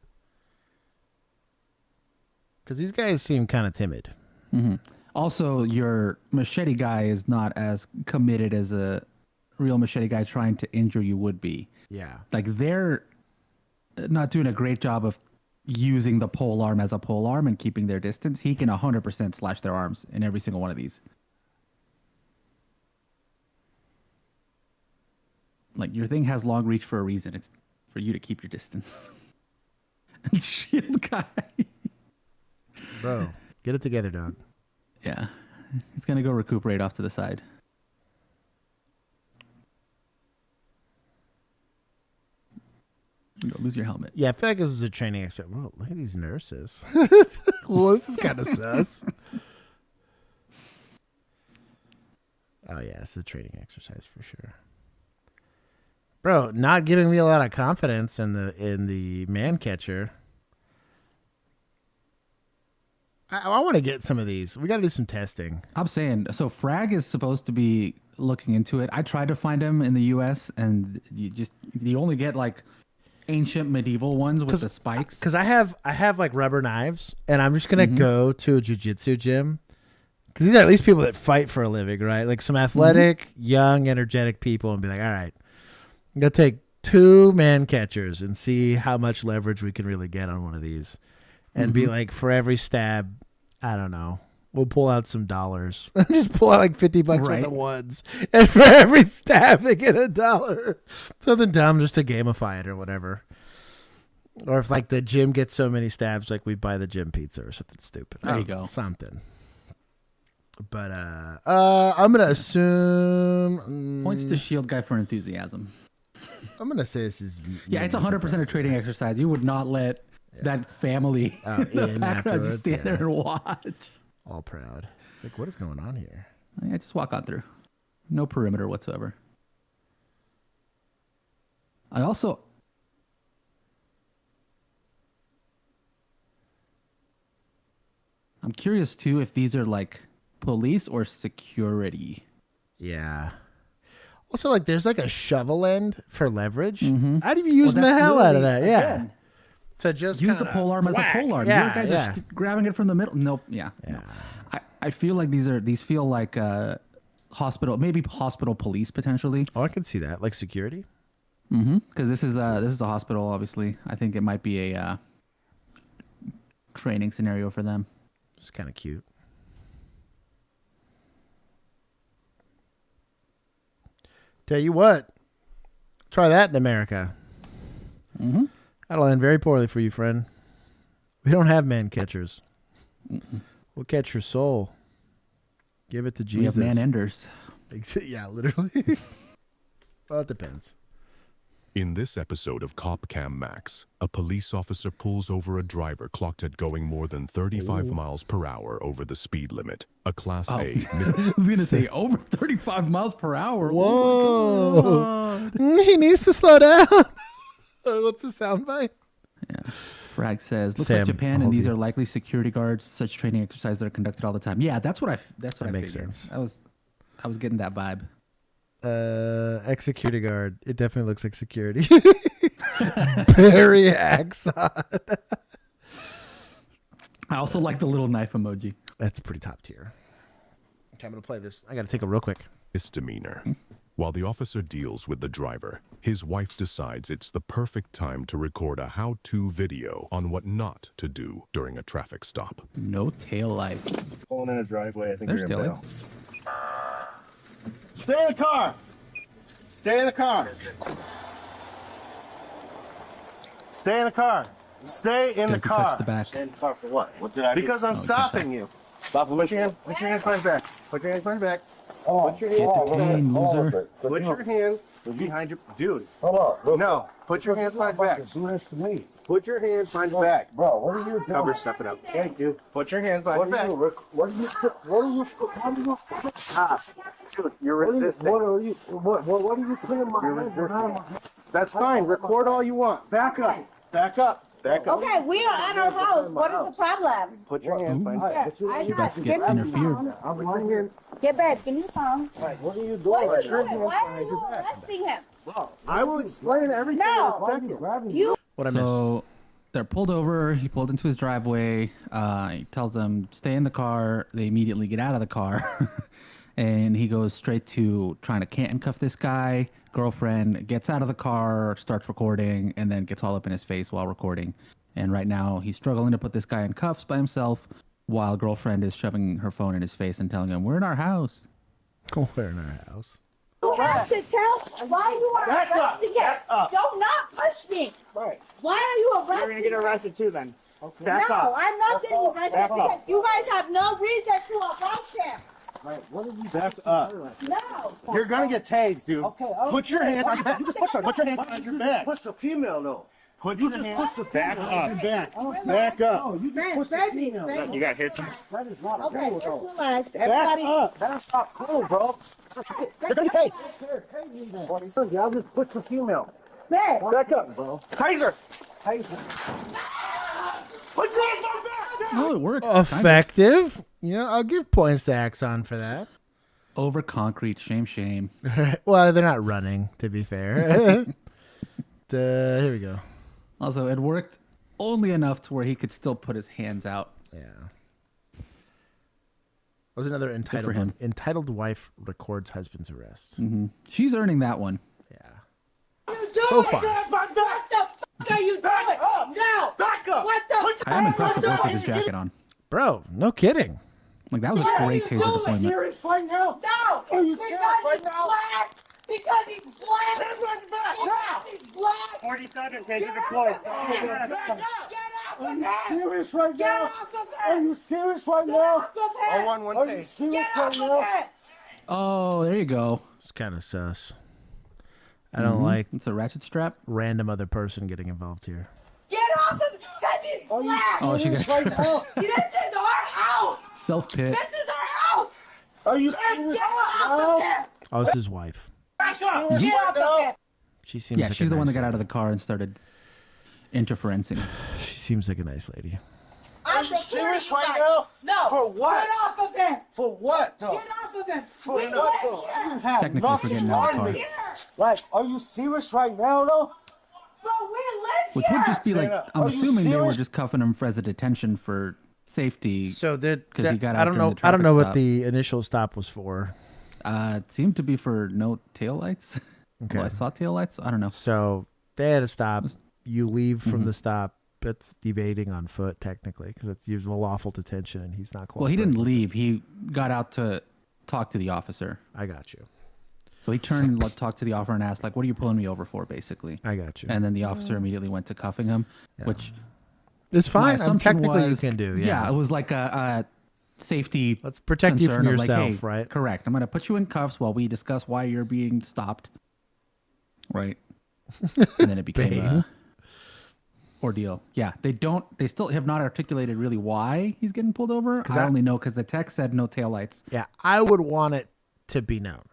Because these guys seem kind of timid. Mm-hmm. Also, your machete guy is not as committed as a real machete guy trying to injure you would be. Yeah. Like, they're not doing a great job of using the pole arm as a pole arm and keeping their distance. He can 100% slash their arms in every single one of these. Like, your thing has long reach for a reason. It's for you to keep your distance. And shield guy. Bro, get it together, dog. Yeah. He's going to go recuperate off to the side. You lose your helmet. Yeah, I feel like this is a training exercise. Whoa, look at these nurses. Well, this is kind of sus. Oh, yeah, it's a training exercise for sure. Bro, not giving me a lot of confidence in the man catcher. I want to get some of these. We got to do some testing. I'm saying, so Frag is supposed to be looking into it. I tried to find him in the U.S. and you only get like ancient medieval ones with the spikes. Because I have like rubber knives, and I'm just gonna go to a jiu-jitsu gym. Because these are at least people that fight for a living, right? Like some athletic, young, energetic people, and be like, all right, I'm gonna take 2 man catchers and see how much leverage we can really get on one of these. And be like, for every stab, I don't know, we'll pull out some dollars. Just pull out like $50 worth of ones. And for every stab, they get $1. Something dumb just to gamify it or whatever. Or if like the gym gets so many stabs, like we buy the gym pizza or something stupid. There you go. Something. But I'm going to assume... Points to shield guy for enthusiasm. I'm going to say this is... Yeah, it's 100% a trading exercise. You would not let... that family in the background just stand there and watch. All proud. Like, what is going on here? Yeah, just walk on through. No perimeter whatsoever. I'm curious too if these are like police or security. Yeah. Also, like, there's like a shovel end for leverage. Mm-hmm. I'd be using the hell out of that. Yeah. Again, To just use the kinda pole arm as a whack. pole arm. Yeah, Your guys yeah. are grabbing it from the middle. Nope. Yeah. No. I feel like these feel like hospital, maybe hospital police potentially. Oh, I can see that. Like security. Mm-hmm. Because this is a hospital. Obviously, I think it might be a training scenario for them. It's kind of cute. Tell you what, try that in America. Mm-hmm. That'll end very poorly for you, friend. We don't have man catchers. We'll catch your soul. Give it to Jesus. We have man enders. Yeah, literally. Well, it depends. In this episode of Cop Cam Max, a police officer pulls over a driver clocked at going more than 35 miles per hour over the speed limit. A Class A. I was going to say over 35 miles per hour. Whoa. Oh my God. He needs to slow down. What's the soundbite? Yeah. Frag says, looks Sam, like Japan, I'll and these hold are likely security guards. Such training exercises are conducted all the time. Yeah, that's what I makes figured. sense. I was getting that vibe. Ex-security guard. It definitely looks like security. Barry Axon. I also like the little knife emoji. That's pretty top tier. Okay, I'm going to play this. I got to take a real quick. Misdemeanor. While the officer deals with the driver, his wife decides it's the perfect time to record a how-to video on what not to do during a traffic stop. No tail lights. Pulling in a driveway, I think There's you're going to bail. taillights. Stay in the car. Stay in the car. Stay in the car. Stay in the car. Touch the back. Stay in the car for what? What did I do? Because I'm stopping you. Stop. Put your hands behind your back. Put your hands behind your back. Put your hands Get the cane, loser. Put your hands behind your dude. Hold on. No. Put your hands behind your back. It's nice to me. Put your hands behind your back. Bro, what are you doing? Cover, step it up. Thank you. Put your hands behind your back. What are you ah, dude, you're resisting. What are you spinning my head? That's fine. Record all you want. Back up. Back up. Back up. Okay, we are at our house. What is the problem? Put your hands behind your back. I got Get interfered. I'm lying in. Get back. Can you come? What are you doing? What are you Put your doing? hands Why are behind you your back. arresting him? I will explain everything in a second. You. What I miss? So they're pulled over. He pulled into his driveway. He tells them, stay in the car. They immediately get out of the car. And he goes straight to trying to handcuff this guy. Girlfriend gets out of the car, starts recording, and then gets all up in his face while recording. And right now he's struggling to put this guy in cuffs by himself while girlfriend is shoving her phone in his face and telling him, we're in our house. We're in our house. You have to tell why you are arresting him. Don't not push me. Right. Why are you arresting? You're gonna get arrested too, then. Okay. No, I'm not getting arrested because you guys have no reason to arrest him. Right. What are you back up? No. You're gonna get tased, dude. Okay. Put your hands on your back. Put your hands on your back. Push the female though. Put your hands back up. Back up. You got his. Okay, just relax. Back Everybody. up. Better stop. Cool, bro. You're gonna get tased. I'll just put the female. Back up, bro. Taser. Put your hands on back. Oh, it worked. Effective. You know, I'll give points to Axon for that. Over concrete. Shame. Well, they're not running, to be fair. Here we go. Also, it worked only enough to where he could still put his hands out. Yeah. Was another entitled wife records husband's arrest. Mm-hmm. She's earning that one. So far. What the fuck are you doing? No. Back up. What the I am impressed with work with his jacket on. Bro, no kidding. Like, that was a great taser deployment. Serious right now? No. Are you Because serious right he's now? black. Because he's black. Hands on your back. Because he's black. 40 seconds. Taser deployed. Get off of him. Serious right Get now? off of him. Are you serious right Get now? off of him. Are you serious Get right off now? of him. Oh, there you go. It's kind of sus. I don't like It's a ratchet strap. random other person getting involved here. Get off of him. Because he's black. Oh, she got right now? This is our house. self-pit. This is our Are you serious? Oh, it's his wife. She seems Yeah, like she's a the one that nice got out of lady. the car and started interferencing. She seems like a nice lady. Are you serious right now? No. For what? Get off of him. For what, though? Get off of him. For We what, live though? here. You have Technically, for nothing getting out of the on car. me. Like, are you serious right now, though? Bro, we live Which here. would just be like, Santa, I'm are you assuming they were serious? just cuffing him for as a detention for safety. So because he got out I don't during know. the I don't traffic know what stop. the initial stop was for. It seemed to be for no taillights. Okay. Well, I saw taillights. I don't know. So they had to stop. You leave from Mhm. the stop. It's evading on foot technically because it's usual lawful detention, and he's not. Well, he cooperating. didn't leave. He got out to talk to the officer. I got you. So he turned and talked to the officer and asked, like, what are you pulling me over for, basically? I got you. And then the officer immediately went to cuffing him, which It's fine. my I mean, assumption technically, was, you can do. Yeah, Yeah. it was like a safety. Let's protect you from concern of like, yourself, hey, right? Correct. I'm going to put you in cuffs while we discuss why you're being stopped. Right. And then it became Bane. a ordeal. Yeah, they still have not articulated really why he's getting pulled over. I only know because the text said no taillights. Yeah, I would want it to be known,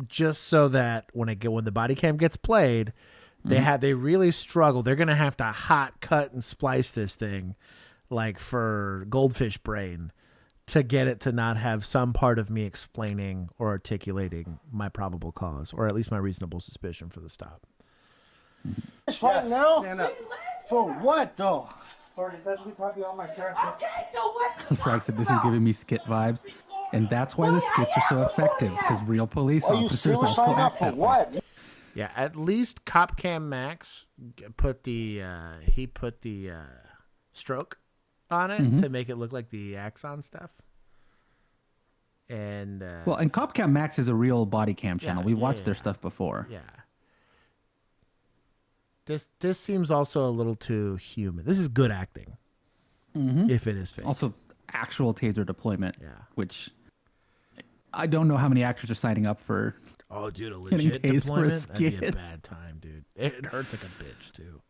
just so that when the body cam gets played, they really struggle. They're gonna have to hot cut and splice this thing, like for Goldfish Brain, to get it to not have some part of me explaining or articulating my probable cause, or at least my reasonable suspicion for the stop. Right now? Stand up. For what, though? Okay, so what? Frank said this is giving me skit vibes, and that's why the skits are so effective because real police Are you officers serious also right now? act For that way. what? Yeah, at least Cop Cam Max put the stroke on it to make it look like the Axon stuff. And Well, and CopCam Max is a real body cam channel. We've watched their stuff before. Yeah. This seems also a little too human. This is good acting. If it is fake. Also, actual taser deployment. Yeah. Which I don't know how many actors are signing up for. Oh, dude, a getting legit tased for a deployment? That'd be a skit. bad time, dude. It hurts like a bitch, too.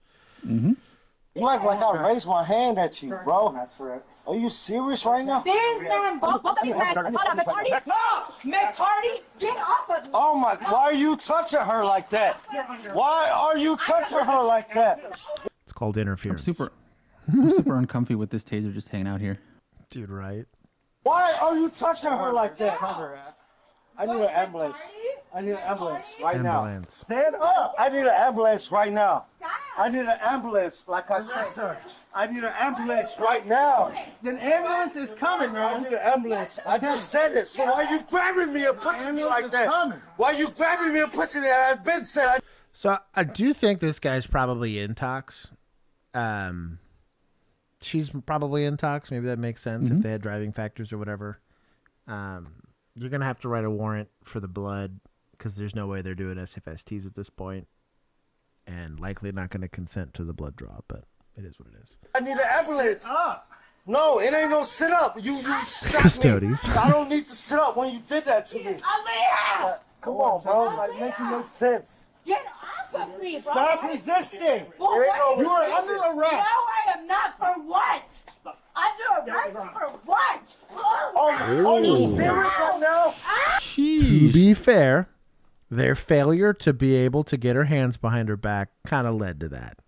You act like I raised my hand at you, bro. Are you serious right now? These men, both of these men, hold on, McCarty. McCarty, get off of me. Oh my, why are you touching her like that? Why are you touching her like that? It's called interference. I'm super uncomfy with this taser just hanging out here. Dude, right? Why are you touching her like that? I need an ambulance. I need an ambulance right now. Stand up. I need an ambulance right now. I need an ambulance, like I said. I need an ambulance right now. The ambulance is coming, man. I need an ambulance. I just said it. So why you grabbing me and pushing me like that? Why you grabbing me and pushing me? I've been said. So I do think this guy's probably in talks. She's probably in talks. Maybe that makes sense if they had driving factors or whatever. You're going to have to write a warrant for the blood because there's no way they're doing SFSTs at this point, and likely not going to consent to the blood draw, but it is what it is. I need an ambulance. No, it ain't no sit up. You strapped Custodies. me. I don't need to sit up when you did that to me. Aaliyah! Come on, bro. Like, make it make sense. Get off of me, bro. Stop resisting. Well, You are what? under arrest. No, I am not. For what? Under arrest for what? Are you serious right now? To be fair, their failure to be able to get her hands behind her back kind of led to that.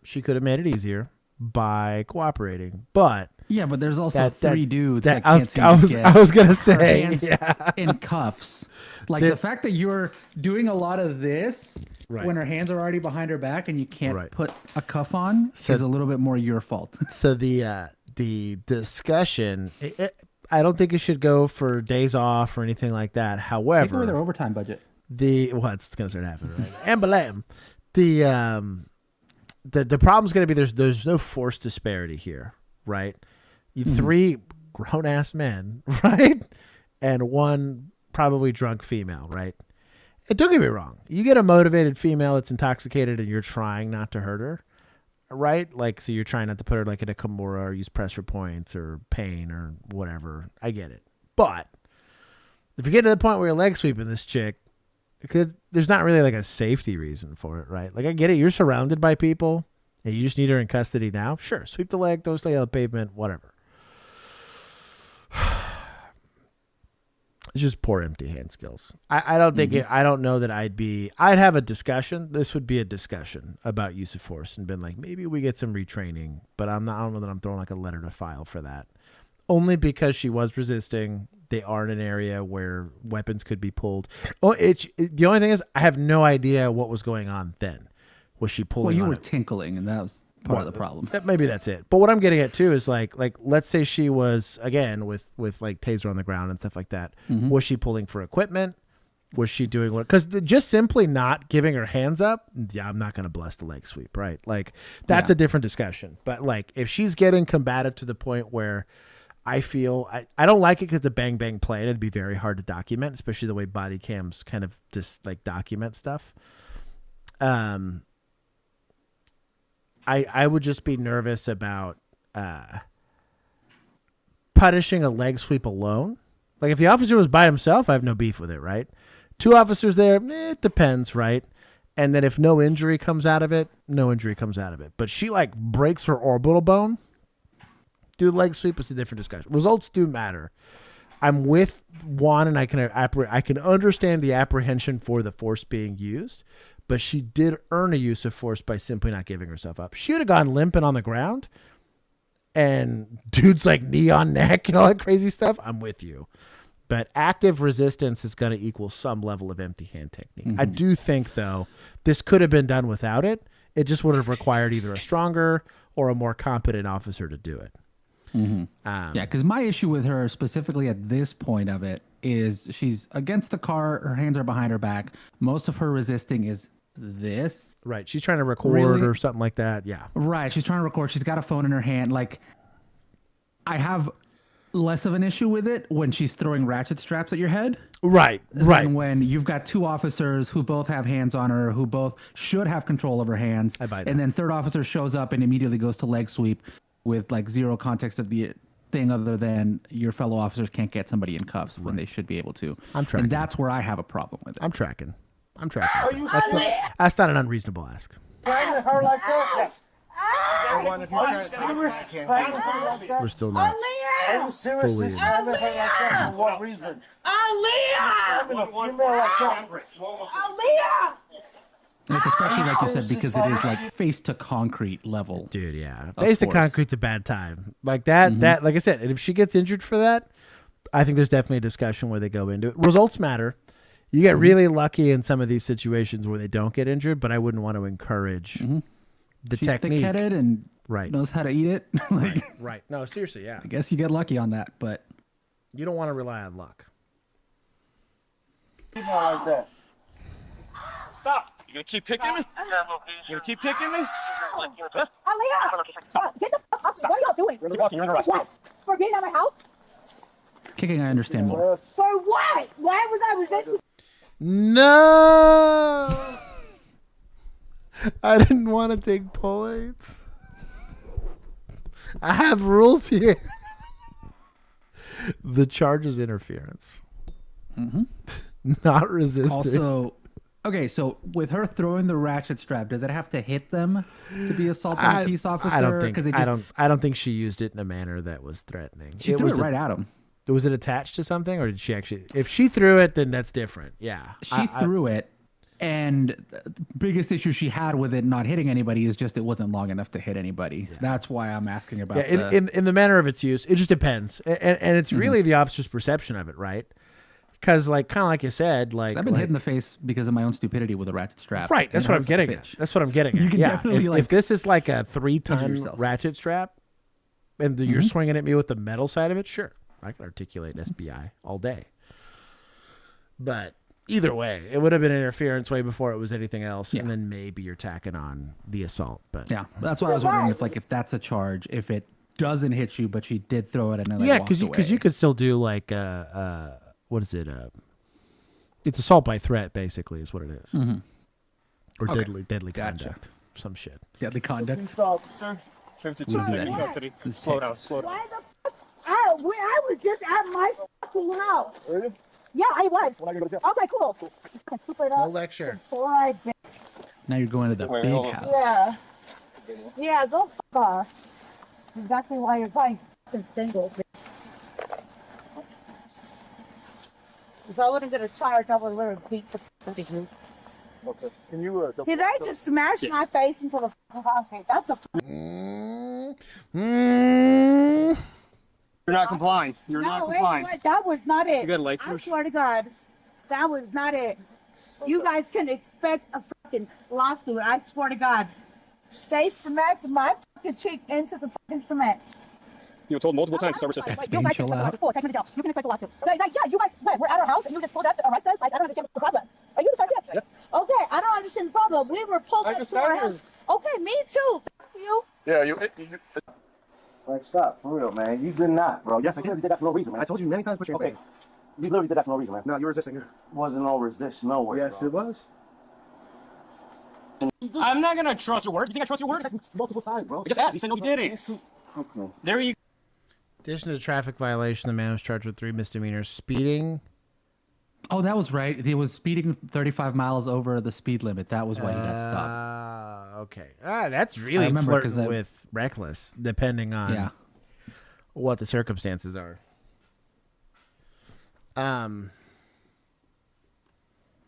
She could have made it easier by cooperating, but Yeah, but there's also three dudes that that can't seem I to was, get I was gonna her say, hands yeah. in cuffs. Like There- the fact that you're doing a lot of this Right. when her hands are already behind her back and you can't Right. put a cuff on So- is a little bit more your fault. So the discussion, I don't think it should go for days off or anything like that. Take away their However, overtime budget. it's gonna start happening, right? And blam, the problem's gonna be there's no force disparity here, right? Three grown ass men, right, and one probably drunk female, right? And don't get me wrong, you get a motivated female that's intoxicated and you're trying not to hurt her, right? Like, so you're trying not to put her like in a Kimura or use pressure points or pain or whatever. I get it. But if you get to the point where you're leg sweeping this chick, because there's not really like a safety reason for it, right? Like, I get it. You're surrounded by people and you just need her in custody now. Sure. Sweep the leg, throw stay on the pavement, whatever. It's just poor empty hand skills. I don't think I don't know that I'd have a discussion. This would be a discussion about use of force and been like, maybe we get some retraining, but I don't know that I'm throwing like a letter to file for that. Only because she was resisting. They are in an area where weapons could be pulled. The only thing is I have no idea what was going on then. Was she pulling? Well, you on were it? Tinkling, and that was part of the problem. Maybe that's it. But what I'm getting at too is like let's say she was again with like taser on the ground and stuff like that. Was she pulling for equipment? Was she doing what? Because just simply not giving her hands up, yeah, I'm not going to bless the leg sweep, right? Like that's a different discussion. But like if she's getting combative to the point where I feel I don't like it because it's a bang bang play and it'd be very hard to document, especially the way body cams kind of just like document stuff. I would just be nervous about punishing a leg sweep alone. Like if the officer was by himself, I have no beef with it, right? 2 officers there, it depends, right? And then if no injury comes out of it, no injury comes out of it. But she like breaks her orbital bone. Do the leg sweep is a different discussion. Results do matter. I'm with Juan, and I can understand the apprehension for the force being used, but she did earn a use of force by simply not giving herself up. She would have gone limping on the ground, and dudes like knee on neck and all that crazy stuff. I'm with you, but active resistance is going to equal some level of empty hand technique. I do think though this could have been done without it. It just would have required either a stronger or a more competent officer to do it. Yeah, because my issue with her specifically at this point of it is she's against the car, her hands are behind her back. Most of her resisting is this. Right. She's trying to record or something like that. Yeah. Right. She's trying to record. She's got a phone in her hand. Like, I have less of an issue with it when she's throwing ratchet straps at your head. Right. Than when you've got 2 officers who both have hands on her, who both should have control of her hands. I buy that. And then third officer shows up and immediately goes to leg sweep with like zero context of the thing other than your fellow officers can't get somebody in cuffs when they should be able to. I'm tracking. And that's where I have a problem with it. I'm tracking. That's not an unreasonable ask. Pregnant her like that? Yes. We're still not Aaliyah! Are you seriously slamming her like that? For what reason? Aaliyah! Slamming a female like that? Aaliyah! And it's especially like you said because it is like face to concrete level. Dude, yeah. Face to concrete's a bad time. Like that, like I said, and if she gets injured for that, I think there's definitely a discussion where they go into it. Results matter. You get really lucky in some of these situations where they don't get injured, but I wouldn't want to encourage the She's technique. thick-headed and knows how to eat it. Right. No, seriously, yeah. I guess you get lucky on that, but you don't want to rely on luck. Like that. Stop. You gonna keep kicking me? You gonna keep kicking me? Aaliyah! Get the fuck up! What are y'all doing? You're under arrest. What? For being at my house? kicking I understand more. For what? Why was I resisting? No! I didn't want to take points. I have rules here. The charge is interference. Not resisting. Also, okay, so with her throwing the ratchet strap, does it have to hit them to be assaulting a peace officer? I don't think she used it in a manner that was threatening. She threw it right at him. Was it attached to something, or did she actually? If she threw it, then that's different. Yeah, she threw it, and the biggest issue she had with it not hitting anybody is just it wasn't long enough to hit anybody. So that's why I'm asking about. Yeah, in the manner of its use, it just depends, and it's really the officer's perception of it, right? Because, like, kind of like you said, like I've been hit in the face because of my own stupidity with a ratchet strap. Right, that's what I'm getting at. That's what I'm getting at. You can definitely, if this is like a 3-ton ratchet strap, and you're swinging at me with the metal side of it, sure, I can articulate SBI all day. But either way, it would have been interference way before it was anything else, and then maybe you're tacking on the assault. But yeah, that's why I was wondering if that's a charge, if it doesn't hit you, but she did throw it and then because you could still do like what is it? It's assault by threat, basically, is what it is. Or deadly conduct, some shit. Deadly conduct. Officer, 52 in custody. Slow down. Why the fuck? I was just at my fucking house. Really? Yeah, I was. Okay, cool. No lecture. Now you're going to the big house. Yeah. Yeah, go fuck off. Exactly why you're going single. If I wouldn't get a charge, I would literally beat the dude. Okay. Can you, He tried to smash my face into the concrete. That's a. You're not complying. You're not complying. Wait, that was not it. You got a light I switch? swear to God, that was not it. You guys can expect a fucking lawsuit. I swear to God. They smacked my fucking cheek into the fucking cement. You were told multiple times to start resisting. You guys can expect a lawsuit. You can expect a lawsuit. Like, yeah, you guys, we're at our house and you just pulled up to arrest us? Like, I don't understand the problem. Are you the sergeant? Yeah. Okay, I don't understand the problem. We were pulled up to our house. Okay, me too. You. Yeah, you. Like, stop, for real, man. You did not, bro. Yes, I did. You did that for no reason, man. I told you many times, put your hand. You literally did that for no reason, man. No, you were resisting. Wasn't no resist, no way. Yes, bro. It was. I'm not gonna trust your word. You think I trust your word? Multiple times, bro. I just asked. You said no, you didn't. Okay. There you. In addition to traffic violation, the man was charged with 3 misdemeanors: speeding. Oh, that was right. He was speeding 35 miles over the speed limit. That was why he got stopped. Okay. That's really flirting with reckless, depending on what the circumstances are. I mean,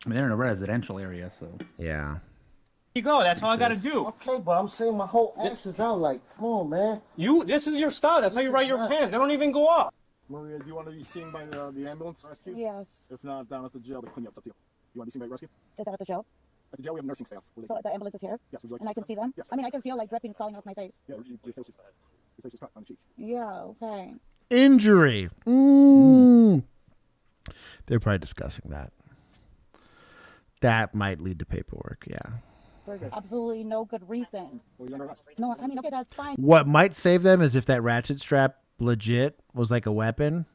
they're in a residential area, so yeah. You go. That's all I gotta do. Okay, but I'm saying my whole ass is out. Like, come on, man. This is your style. That's how you write your pants. They don't even go up. Maria, do you want to be seen by the ambulance rescue? Yes. If not, down at the jail, they clean you up. It's up to you. You want to be seen by the rescue? Is that at the jail? At the jail, we have nursing staff. So the ambulance is here? Yes, would you like and I can see them? Yes. I mean, I can feel like dripping falling off my face. Yeah, your face is cut on the cheek. Yeah, okay. Injury. They're probably discussing that. That might lead to paperwork, yeah. There's absolutely no good reason. No, I mean, okay, that's fine. What might save them is if that ratchet strap legit was like a weapon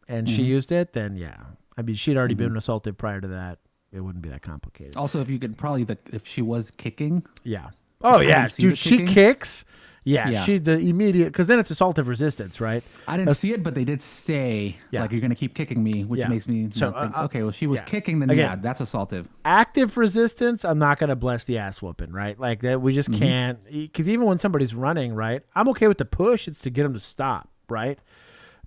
and she used it, then yeah. I mean, she'd already been assaulted prior to that. It wouldn't be that complicated. Also, if you could probably, if she was kicking. Yeah. Oh, yeah. Dude, she kicks. Yeah, she the immediate, because then it's assaultive resistance, right? I didn't see it, but they did say, like, you're going to keep kicking me, which makes me think, okay, well, she was kicking, then again, that's assaultive. Active resistance, I'm not going to bless the ass whooping, right? Like, that we just can't, because even when somebody's running, right, I'm okay with the push, it's to get them to stop, right?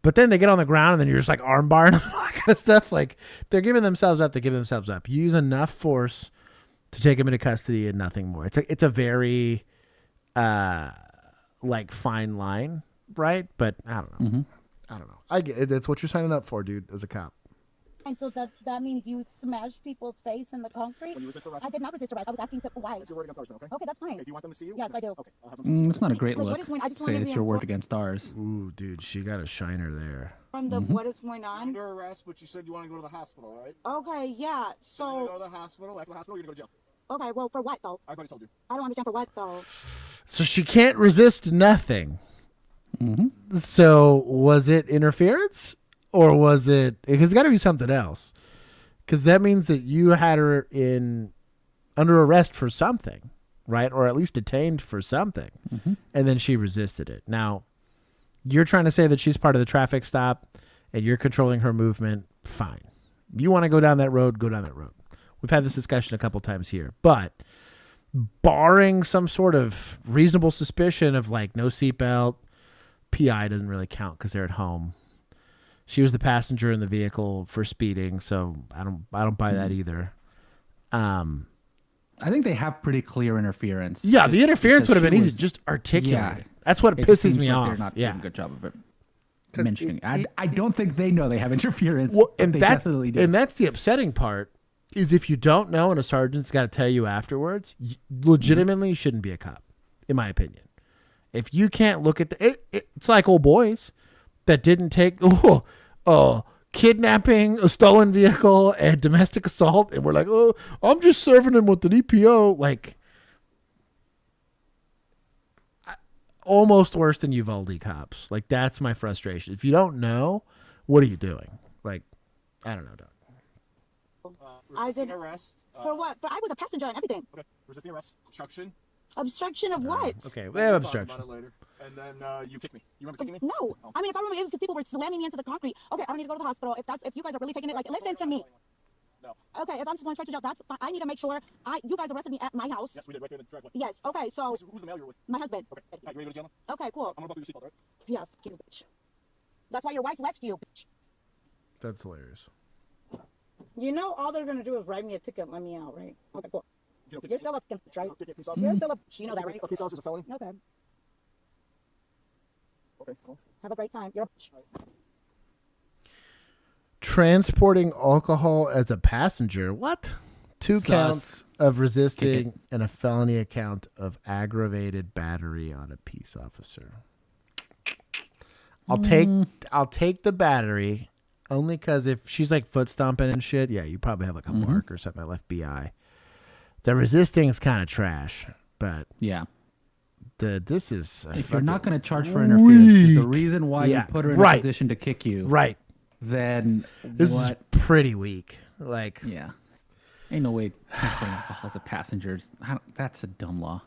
But then they get on the ground, and then you're just like arm barring them, all that kind of stuff. Like, they're giving themselves up, they give themselves up. You use enough force to take them into custody and nothing more. It's a very... like fine line, right? But I don't know. I don't know. I get it. That's what you're signing up for, dude, as a cop. And so that means you smashed people's face in the concrete? When you resist arrest? I did not resist arrest. I was asking why. It's your word against ours, okay? Okay, that's fine. Okay, do you want them to see you? Yes, I do. Okay, I'll have them see you. It's not a great Like, look. what is going- I just Say wanna it's be your word informed. against ours. Ooh, dude, she got a shiner there. From the what is going on? Under arrest, but you said you want to go to the hospital, right? Okay, yeah. So you go to the hospital. After the hospital, you're going to go to jail. Okay, well, for what, though? I've already told you. I don't understand for what, though. So she can't resist nothing. So was it interference or was it, because it's got to be something else, because that means that you had her under arrest for something, right? Or at least detained for something, and then she resisted it. Now you're trying to say that she's part of the traffic stop and you're controlling her movement. Fine. You want to go down that road, go down that road. We've had this discussion a couple times here, but barring some sort of reasonable suspicion of like no seatbelt, PI doesn't really count because they're at home. She was the passenger in the vehicle for speeding, so I don't buy that either. I think they have pretty clear interference. Yeah, the interference would have been easy. Just articulate it. That's what pisses me off. They're not doing a good job of it. Mentioning. I don't think they know they have interference. Well, and they that's definitely do. And that's the upsetting part. Is if you don't know and a sergeant's got to tell you afterwards, legitimately shouldn't be a cop, in my opinion. If you can't look at it's like old boys that didn't take kidnapping, a stolen vehicle, and domestic assault, and we're like, oh, I'm just serving him with an EPO. Like, almost worse than Uvalde cops. Like, that's my frustration. If you don't know, what are you doing? Like, I don't know, Doug. Resisting arrest. For what? But I was a passenger and everything. Okay, resisting arrest, obstruction. Obstruction of what? Okay, we have obstruction. Talk about it later. And then you kicked me. You remember kicking me? No. I mean, if I remember, it was because people were slamming me into the concrete. Okay, I don't need to go to the hospital. If you guys are really taking it, like, listen to me. No. Okay, if I'm just going straight to jail, that's fine. I need to make sure you guys arrested me at my house. Yes, we did, right there in the driveway. Yes. Okay, so who's the male you're with? my husband. Okay. You ready to go to jail now? Okay, cool. I'm gonna buckle your seatbelt, right? Yeah, fuck you, bitch. That's why your wife left you, bitch. That's hilarious. You know, all they're gonna do is write me a ticket and let me out, right? Okay, cool. You're still a fucking right? You're still a. You know that, right? A police officer's a felony? Okay. Okay, cool. Have a great time. You're. Transporting alcohol as a passenger. What? 2 counts of resisting and a felony account of aggravated battery on a peace officer. I'll take the battery only because if she's like foot stomping and shit, yeah, you probably have like a mark or something that left BI. The resisting is kind of trash, but yeah. This is if you're not going to charge for interference, the reason why Yeah, you put her in right. a position to kick you, right? Then This is pretty weak. Like, yeah, ain't no way transporting alcohol as a passengers. That's a dumb law.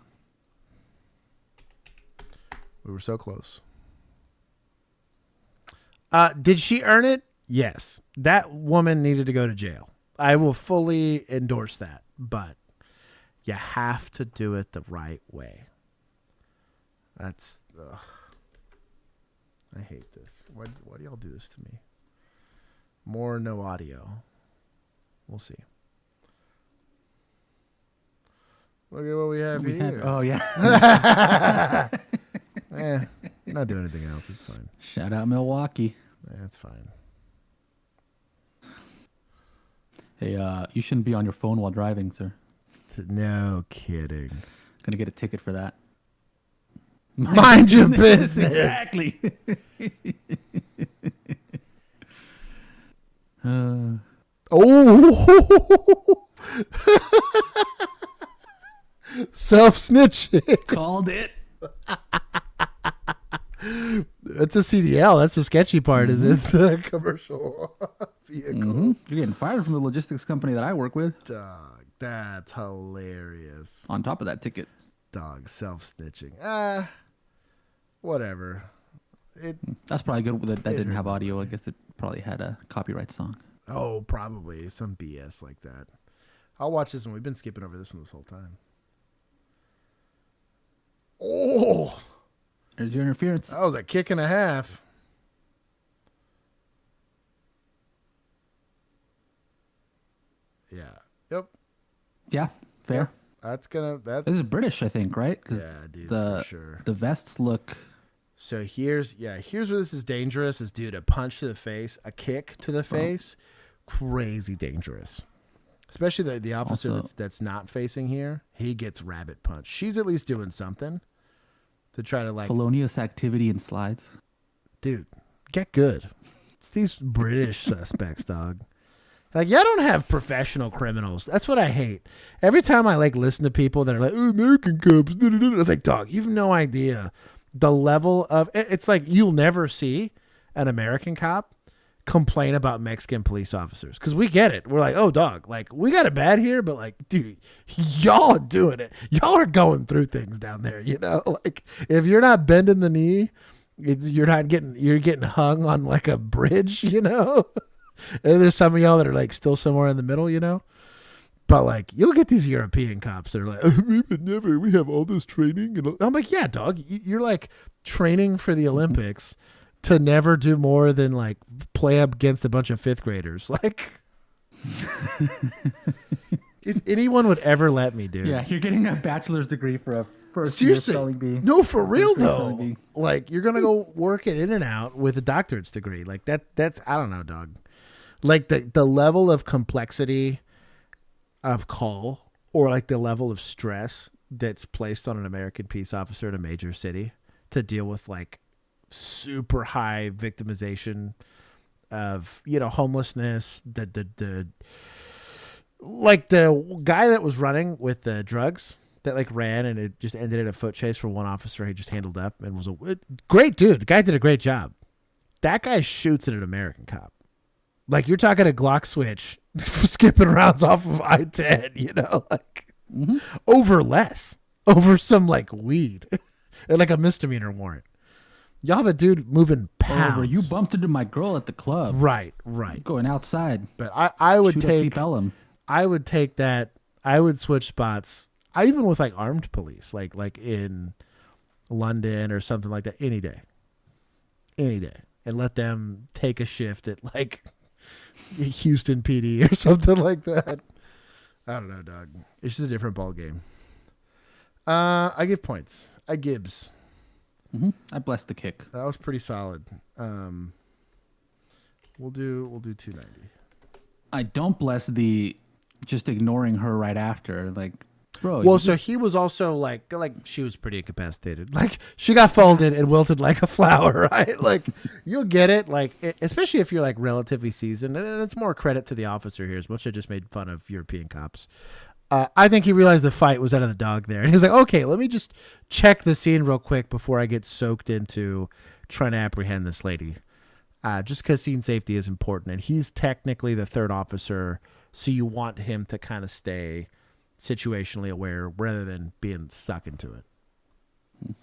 We were so close. Did she earn it? Yes. That woman needed to go to jail. I will fully endorse that, but you have to do it the right way. That's. Ugh. I hate this. Why do y'all do this to me? More no audio. We'll see. Look at what we have here. Oh, yeah. Not doing anything else. It's fine. Shout out Milwaukee. That's fine. Hey, you shouldn't be on your phone while driving, sir. No kidding. Gonna get a ticket for that. Mind your business. Exactly. Self-snitching. Called it. That's a CDL. That's the sketchy part. Is it's a commercial vehicle. You're getting fired from the logistics company that I work with. Dog, that's hilarious. On top of that ticket. Dog, self-snitching. Whatever. That's probably good that didn't have audio. I guess it probably had a copyright song. Oh, probably. Some BS like that. I'll watch this one. We've been skipping over this one this whole time. Oh! There's your interference. That was a kick and a half. Yeah. Yep. Yeah, fair. That's This is British, I think, right? Yeah, dude, the, for sure. The vests look. So here's where this is dangerous. Is dude, a punch to the face, a kick to the face, crazy dangerous. Especially the officer that's not facing here. He gets rabbit punched. She's at least doing something to try to felonious activity and slides. Dude, get good. It's these British suspects, dog. Like, y'all don't have professional criminals. That's what I hate. Every time I listen to people that are like, oh, American cops, I was like, dog, you've no idea the level of. It's like you'll never see an American cop complain about Mexican police officers because we get it. We're like, oh, dog, we got it bad here, but dude, y'all are doing it. Y'all are going through things down there. If you're not bending the knee, you're getting hung on a bridge. And there's some of y'all that are still somewhere in the middle, But you'll get these European cops that are like, oh, we have all this training. And I'm like, yeah, dog, you're training for the Olympics to never do more than play up against a bunch of fifth graders. If anyone would ever let me, dude. Yeah, you're getting a bachelor's degree for a first seriously, year spelling bee. No, for real though. You're gonna go work at In-N-Out with a doctorate's degree. That's I don't know, dog. The level of complexity of call or the level of stress that's placed on an American peace officer in a major city to deal with super high victimization of homelessness. The guy that was running with the drugs that ran and it just ended in a foot chase for one officer he just handled up and was a great dude. The guy did a great job. That guy shoots at an American cop. You're talking a Glock switch skipping rounds off of I-10, over some weed and a misdemeanor warrant. Y'all have a dude moving pounds. Over, you bumped into my girl at the club. Right. Going outside. But I would Shoot take Deep Ellum. I would take that. I would switch spots. Even with armed police, like in London or something like that, any day, and let them take a shift at Houston PD or something like that. I don't know, dog. It's just a different ball game. I give points. I Gibbs. I bless the kick. That was pretty solid. We'll do 290. I don't bless the just ignoring her right after. Like, bro. Well, so he was also like she was pretty incapacitated. Like she got folded and wilted like a flower, right? Like you'll get it. Like especially if you're like relatively seasoned, and it's more credit to the officer here. As much as I just made fun of European cops. I think he realized the fight was out of the dog there. And he was like, okay, let me just check the scene real quick before I get soaked into trying to apprehend this lady. Just because scene safety is important. And he's technically the third officer, so you want him to kind of stay situationally aware rather than being stuck into it.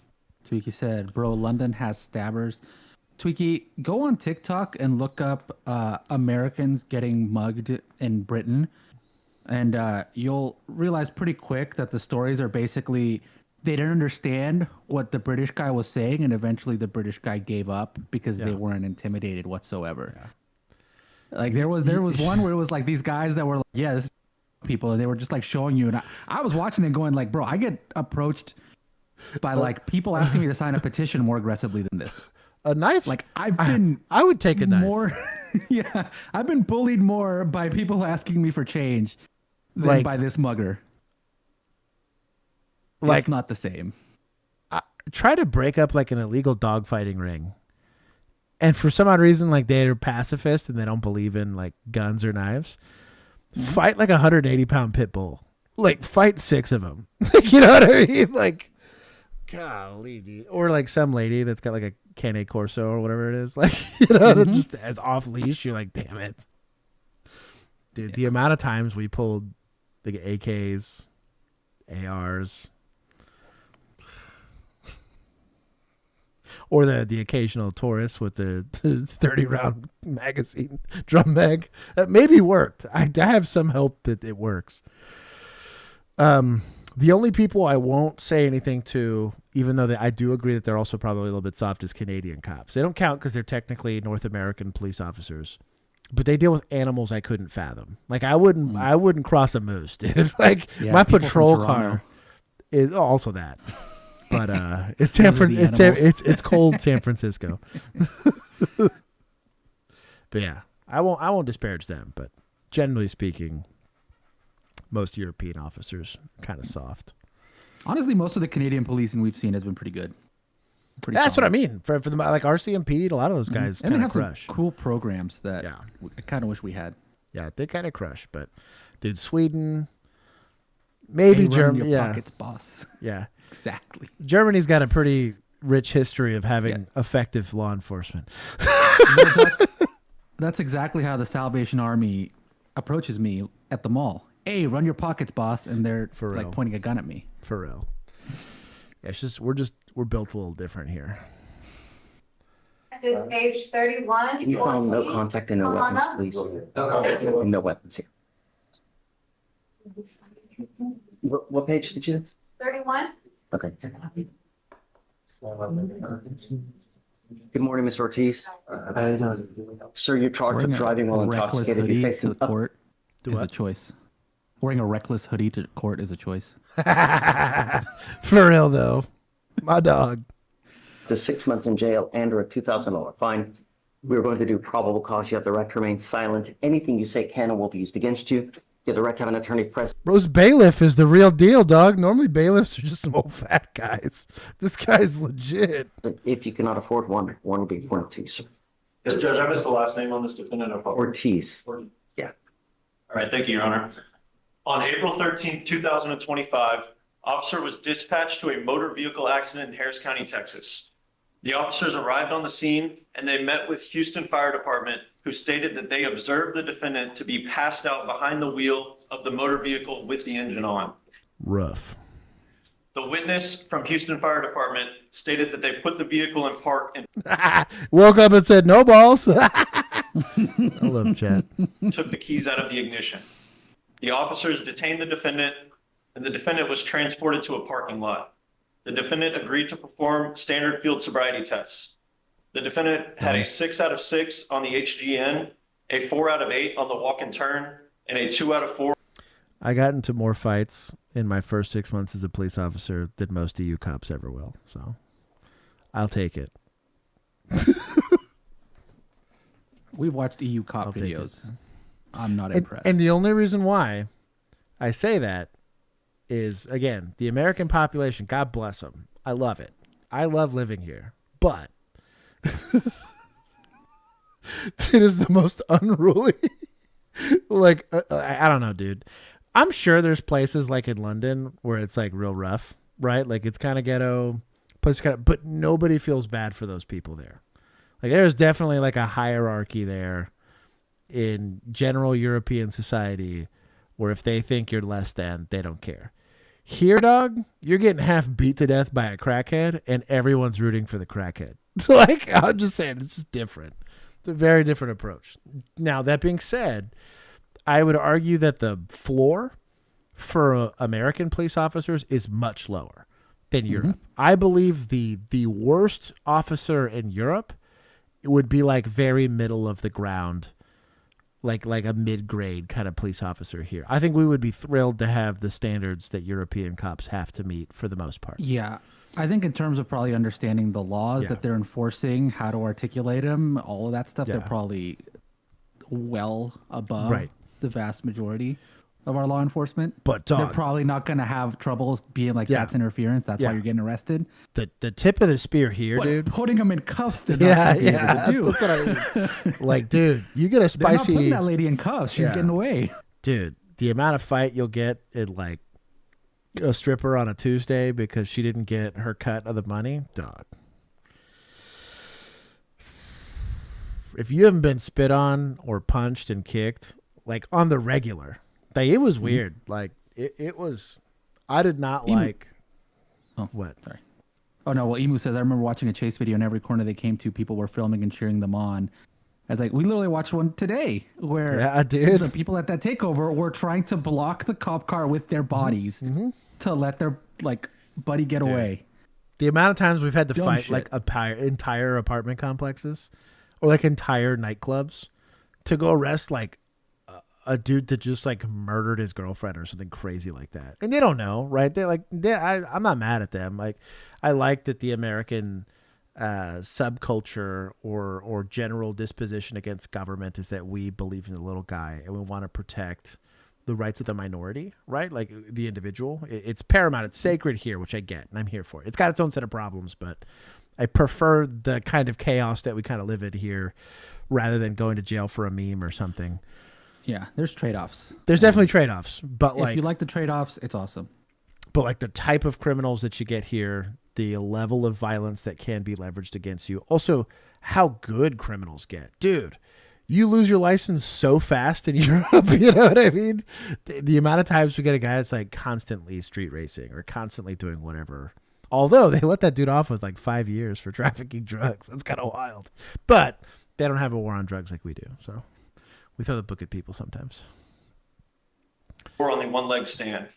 Tweaky said, bro, London has stabbers. Tweaky, go on TikTok and look up Americans getting mugged in Britain. And you'll realize pretty quick that the stories are basically, they didn't understand what the British guy was saying, and eventually the British guy gave up because they weren't intimidated whatsoever. Yeah. Like there was one where it was like these guys that were like, yeah, this is people, and they were just like showing you, and I was watching and going like, bro, I get approached by like people asking me to sign a petition more aggressively than this. A knife? Like I would take a knife. More, yeah, I've been bullied more by people asking me for change than by this mugger. Like, it's not the same. Try to break up like an illegal dogfighting ring, and for some odd reason, like they're pacifist and they don't believe in like guns or knives. Fight like 180-pound pit bull. Like fight 6 of them. You know what I mean? Like, golly, dude. Or like some lady that's got like a Cane Corso or whatever it is. Like, you know, it's just as off leash. You're like, damn it, dude. The amount of times we pulled the AKs, ARs. Or the occasional Taurus with the 30-round magazine drum mag. That maybe worked. I have some hope that it works. The only people I won't say anything to, even though I do agree that they're also probably a little bit soft, is Canadian cops. They don't count because they're technically North American police officers. But they deal with animals I couldn't fathom. Like I wouldn't cross a moose, dude. Like my patrol car is also that. But it's it's cold San Francisco. But yeah, I won't disparage them, but generally speaking, most European officers are kind of soft. Honestly, most of the Canadian policing we've seen has been pretty good. That's what I mean. For the like RCMP, a lot of those guys and they kind have of crush. Some cool programs that I kind of wish we had. Yeah, they kind of crush. But dude, Sweden, maybe Germany. Yeah, pockets, boss. Yeah. Exactly. Germany's got a pretty rich history of having effective law enforcement. That's exactly how the Salvation Army approaches me at the mall. Hey, run your pockets, boss, and they're like pointing a gun at me. For real. Yeah, it's just we're built a little different here. Next is page 31. Can you find no contact and no weapons, please? And no weapons here. What page did you? 31. Okay. Good morning, Ms. Ortiz. Sir, you're charged with driving while intoxicated. Hoodie to the court is a choice. Wearing a reckless hoodie to court is a choice. For real, though. My dog. To 6 months in jail and or a $2,000 fine. We're going to do probable cause. You have the right to remain silent. Anything you say can and will be used against you. You have the right to have an attorney present. Rose bailiff is the real deal, dog. Normally bailiffs are just some old fat guys. This guy's legit. If you cannot afford one will be important to you, sir. Yes, Judge, I missed the last name on this defendant. Ortiz. Yeah. All right, thank you, Your Honor. On April 13th, 2025, officer was dispatched to a motor vehicle accident in Harris County, Texas. The officers arrived on the scene and they met with Houston Fire Department, who stated that they observed the defendant to be passed out behind the wheel of the motor vehicle with the engine on. Rough. The witness from Houston Fire Department stated that they put the vehicle in park and woke up and said, no balls. I love chat. Took the keys out of the ignition. The officers detained the defendant and the defendant was transported to a parking lot. The defendant agreed to perform standard field sobriety tests. The defendant had a 6 out of 6 on the HGN a 4 out of 8 on the walk and turn, and a 2 out of 4. I got into more fights in my first 6 months as a police officer than most EU cops ever will. So I'll take it. We've watched EU cop videos. I'm not impressed. And the only reason why I say that is, again, the American population, God bless them. I love it. I love living here. But it is the most unruly. Like, I don't know, dude. I'm sure there's places like in London where it's like real rough, right? Like it's kind of ghetto, but nobody feels bad for those people there. Like there's definitely like a hierarchy there in general European society where if they think you're less than, they don't care. Here, dog, you're getting half beat to death by a crackhead and everyone's rooting for the crackhead. Like, I'm just saying, it's just different. It's a very different approach. Now, that being said, I would argue that the floor for American police officers is much lower than Europe. I believe the worst officer in Europe would be like very middle of the ground, like a mid-grade kind of police officer here. I think we would be thrilled to have the standards that European cops have to meet for the most part. Yeah. I think in terms of probably understanding the laws that they're enforcing, how to articulate them, all of that stuff, they're probably well above the vast majority of our law enforcement. But they're probably not going to have trouble being like, that's interference. That's why you're getting arrested. The tip of the spear here, But dude. putting them in cuffs, they're not going to be able to do. That's what I, like, dude, you get a spicy. They're not putting that lady in cuffs. She's getting away. Dude, the amount of fight you'll get in like a stripper on a Tuesday because she didn't get her cut of the money, dog. If you haven't been spit on or punched and kicked, like on the regular, like it was weird. Like it was. I did not like. Oh, what? Sorry. Oh no. Well, Emu says I remember watching a chase video, and every corner they came to, people were filming and cheering them on. I was like, we literally watched one today where the people at that takeover were trying to block the cop car with their bodies to let their like buddy get away. The amount of times we've had to fight shit. like entire apartment complexes or like entire nightclubs to go arrest like a dude that just like murdered his girlfriend or something crazy like that. And they don't know, right? I'm not mad at them. Like, I like that the American subculture or general disposition against government is that we believe in the little guy and we want to protect the rights of the minority, right? Like the individual. It's paramount. It's sacred here, which I get and I'm here for. It's got its own set of problems, but I prefer the kind of chaos that we kind of live in here rather than going to jail for a meme or something. Yeah, there's trade-offs. There's definitely trade-offs, but if you like the trade-offs, it's awesome. But like the type of criminals that you get here, the level of violence that can be leveraged against you, also how good criminals get. Dude, you lose your license so fast in Europe, you know what I mean? The amount of times we get a guy that's like constantly street racing or constantly doing whatever. Although they let that dude off with like 5 years for trafficking drugs. That's kind of wild. But they don't have a war on drugs like we do, so we throw the book at people sometimes. Or on the one-leg stand.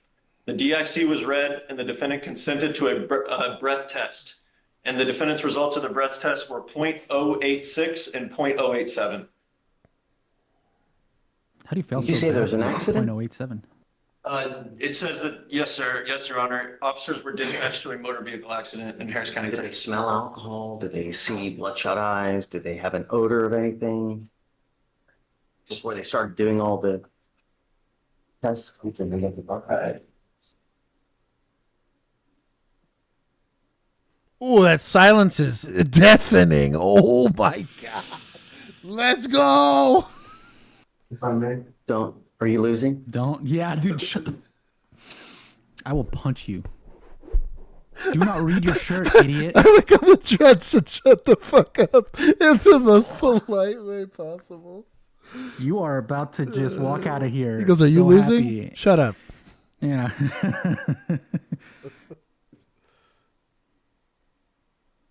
The DIC was read and the defendant consented to a breath test. And the defendant's results of the breath test were .086 and .087. How do you fail? Did you say there was an accident? 0.087. It says that, yes, sir. Yes, Your Honor. Officers were dispatched to a motor vehicle accident in Harris County. Did they smell alcohol? Did they see bloodshot eyes? Did they have an odor of anything? Before they started doing all the tests? Oh, that silence is deafening. Oh my God. Let's go. If I may. Don't. Are you losing? Don't. Yeah, dude, shut the. I will punch you. Do not read your shirt, idiot. I like how the judge said, shut the fuck up in the most polite way possible. You are about to just walk out of here. He goes, are you losing? Happy. Shut up. Yeah.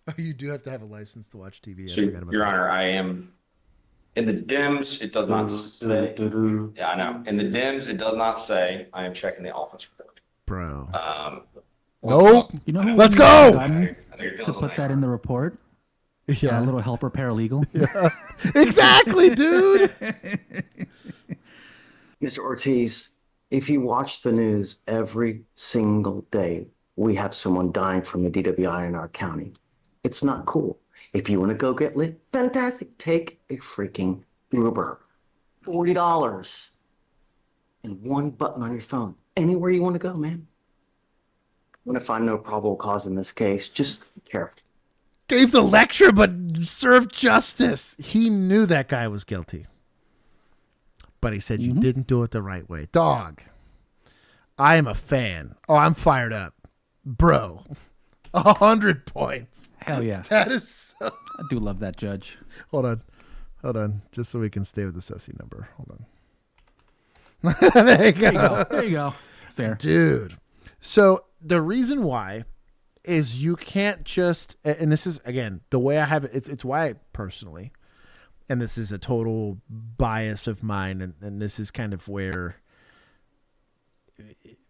Oh, you do have to have a license to watch TV. So, Your Honor, I am in the DIMS. It does not say. Yeah, I know. In the DIMS, it does not say I am checking the office report. Bro. Nope. You know who Let's go. To put that in the report Yeah. A little helper paralegal. Yeah. Exactly, dude. Mr. Ortiz, if you watch the news every single day, we have someone dying from the DWI in our county. It's not cool. If you want to go get lit, fantastic. Take a freaking Uber. $40 and one button on your phone. Anywhere you want to go, man. I'm going to find no probable cause in this case. Just be careful. Gave the lecture, but served justice. He knew that guy was guilty. But he said, you didn't do it the right way. Dog, I am a fan. Oh, I'm fired up. Bro, 100 points. Hell yeah. That is so... I do love that judge. Hold on. Just so we can stay with the sussy number. Hold on. There you go. There you go. Fair. Dude. So the reason why is you can't just, and this is, again, the way I have it, it's why I personally, and this is a total bias of mine, and this is kind of where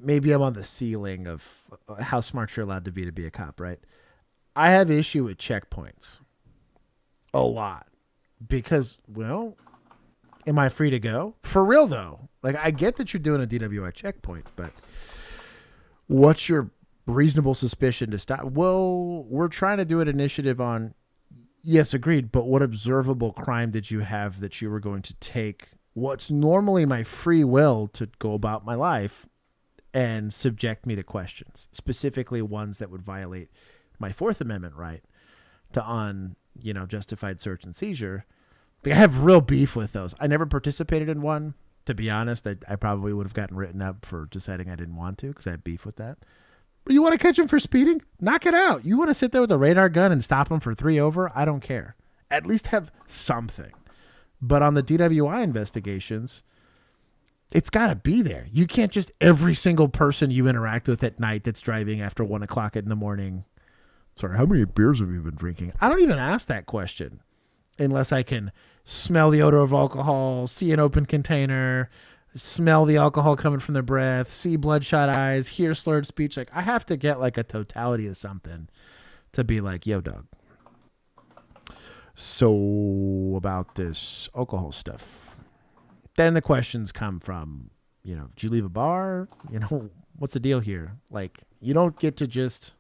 maybe I'm on the ceiling of how smart you're allowed to be a cop, right? I have issue with checkpoints a lot because, well, am I free to go? For real, though. Like, I get that you're doing a DWI checkpoint, but what's your reasonable suspicion to stop? Well, we're trying to do an initiative on, yes, agreed, but what observable crime did you have that you were going to take what's normally my free will to go about my life and subject me to questions, specifically ones that would violate my Fourth Amendment right to justified search and seizure. Like, I have real beef with those. I never participated in one. To be honest, I probably would have gotten written up for deciding I didn't want to because I have beef with that. But you want to catch him for speeding? Knock it out. You want to sit there with a radar gun and stop him for 3 over? I don't care. At least have something. But on the DWI investigations, it's got to be there. You can't just every single person you interact with at night that's driving after 1 o'clock in the morning. Sorry, how many beers have you been drinking? I don't even ask that question unless I can smell the odor of alcohol, see an open container, smell the alcohol coming from their breath, see bloodshot eyes, hear slurred speech. Like, I have to get like a totality of something to be like, yo, dog. So about this alcohol stuff. Then the questions come from, did you leave a bar? What's the deal here? Like, you don't get to just,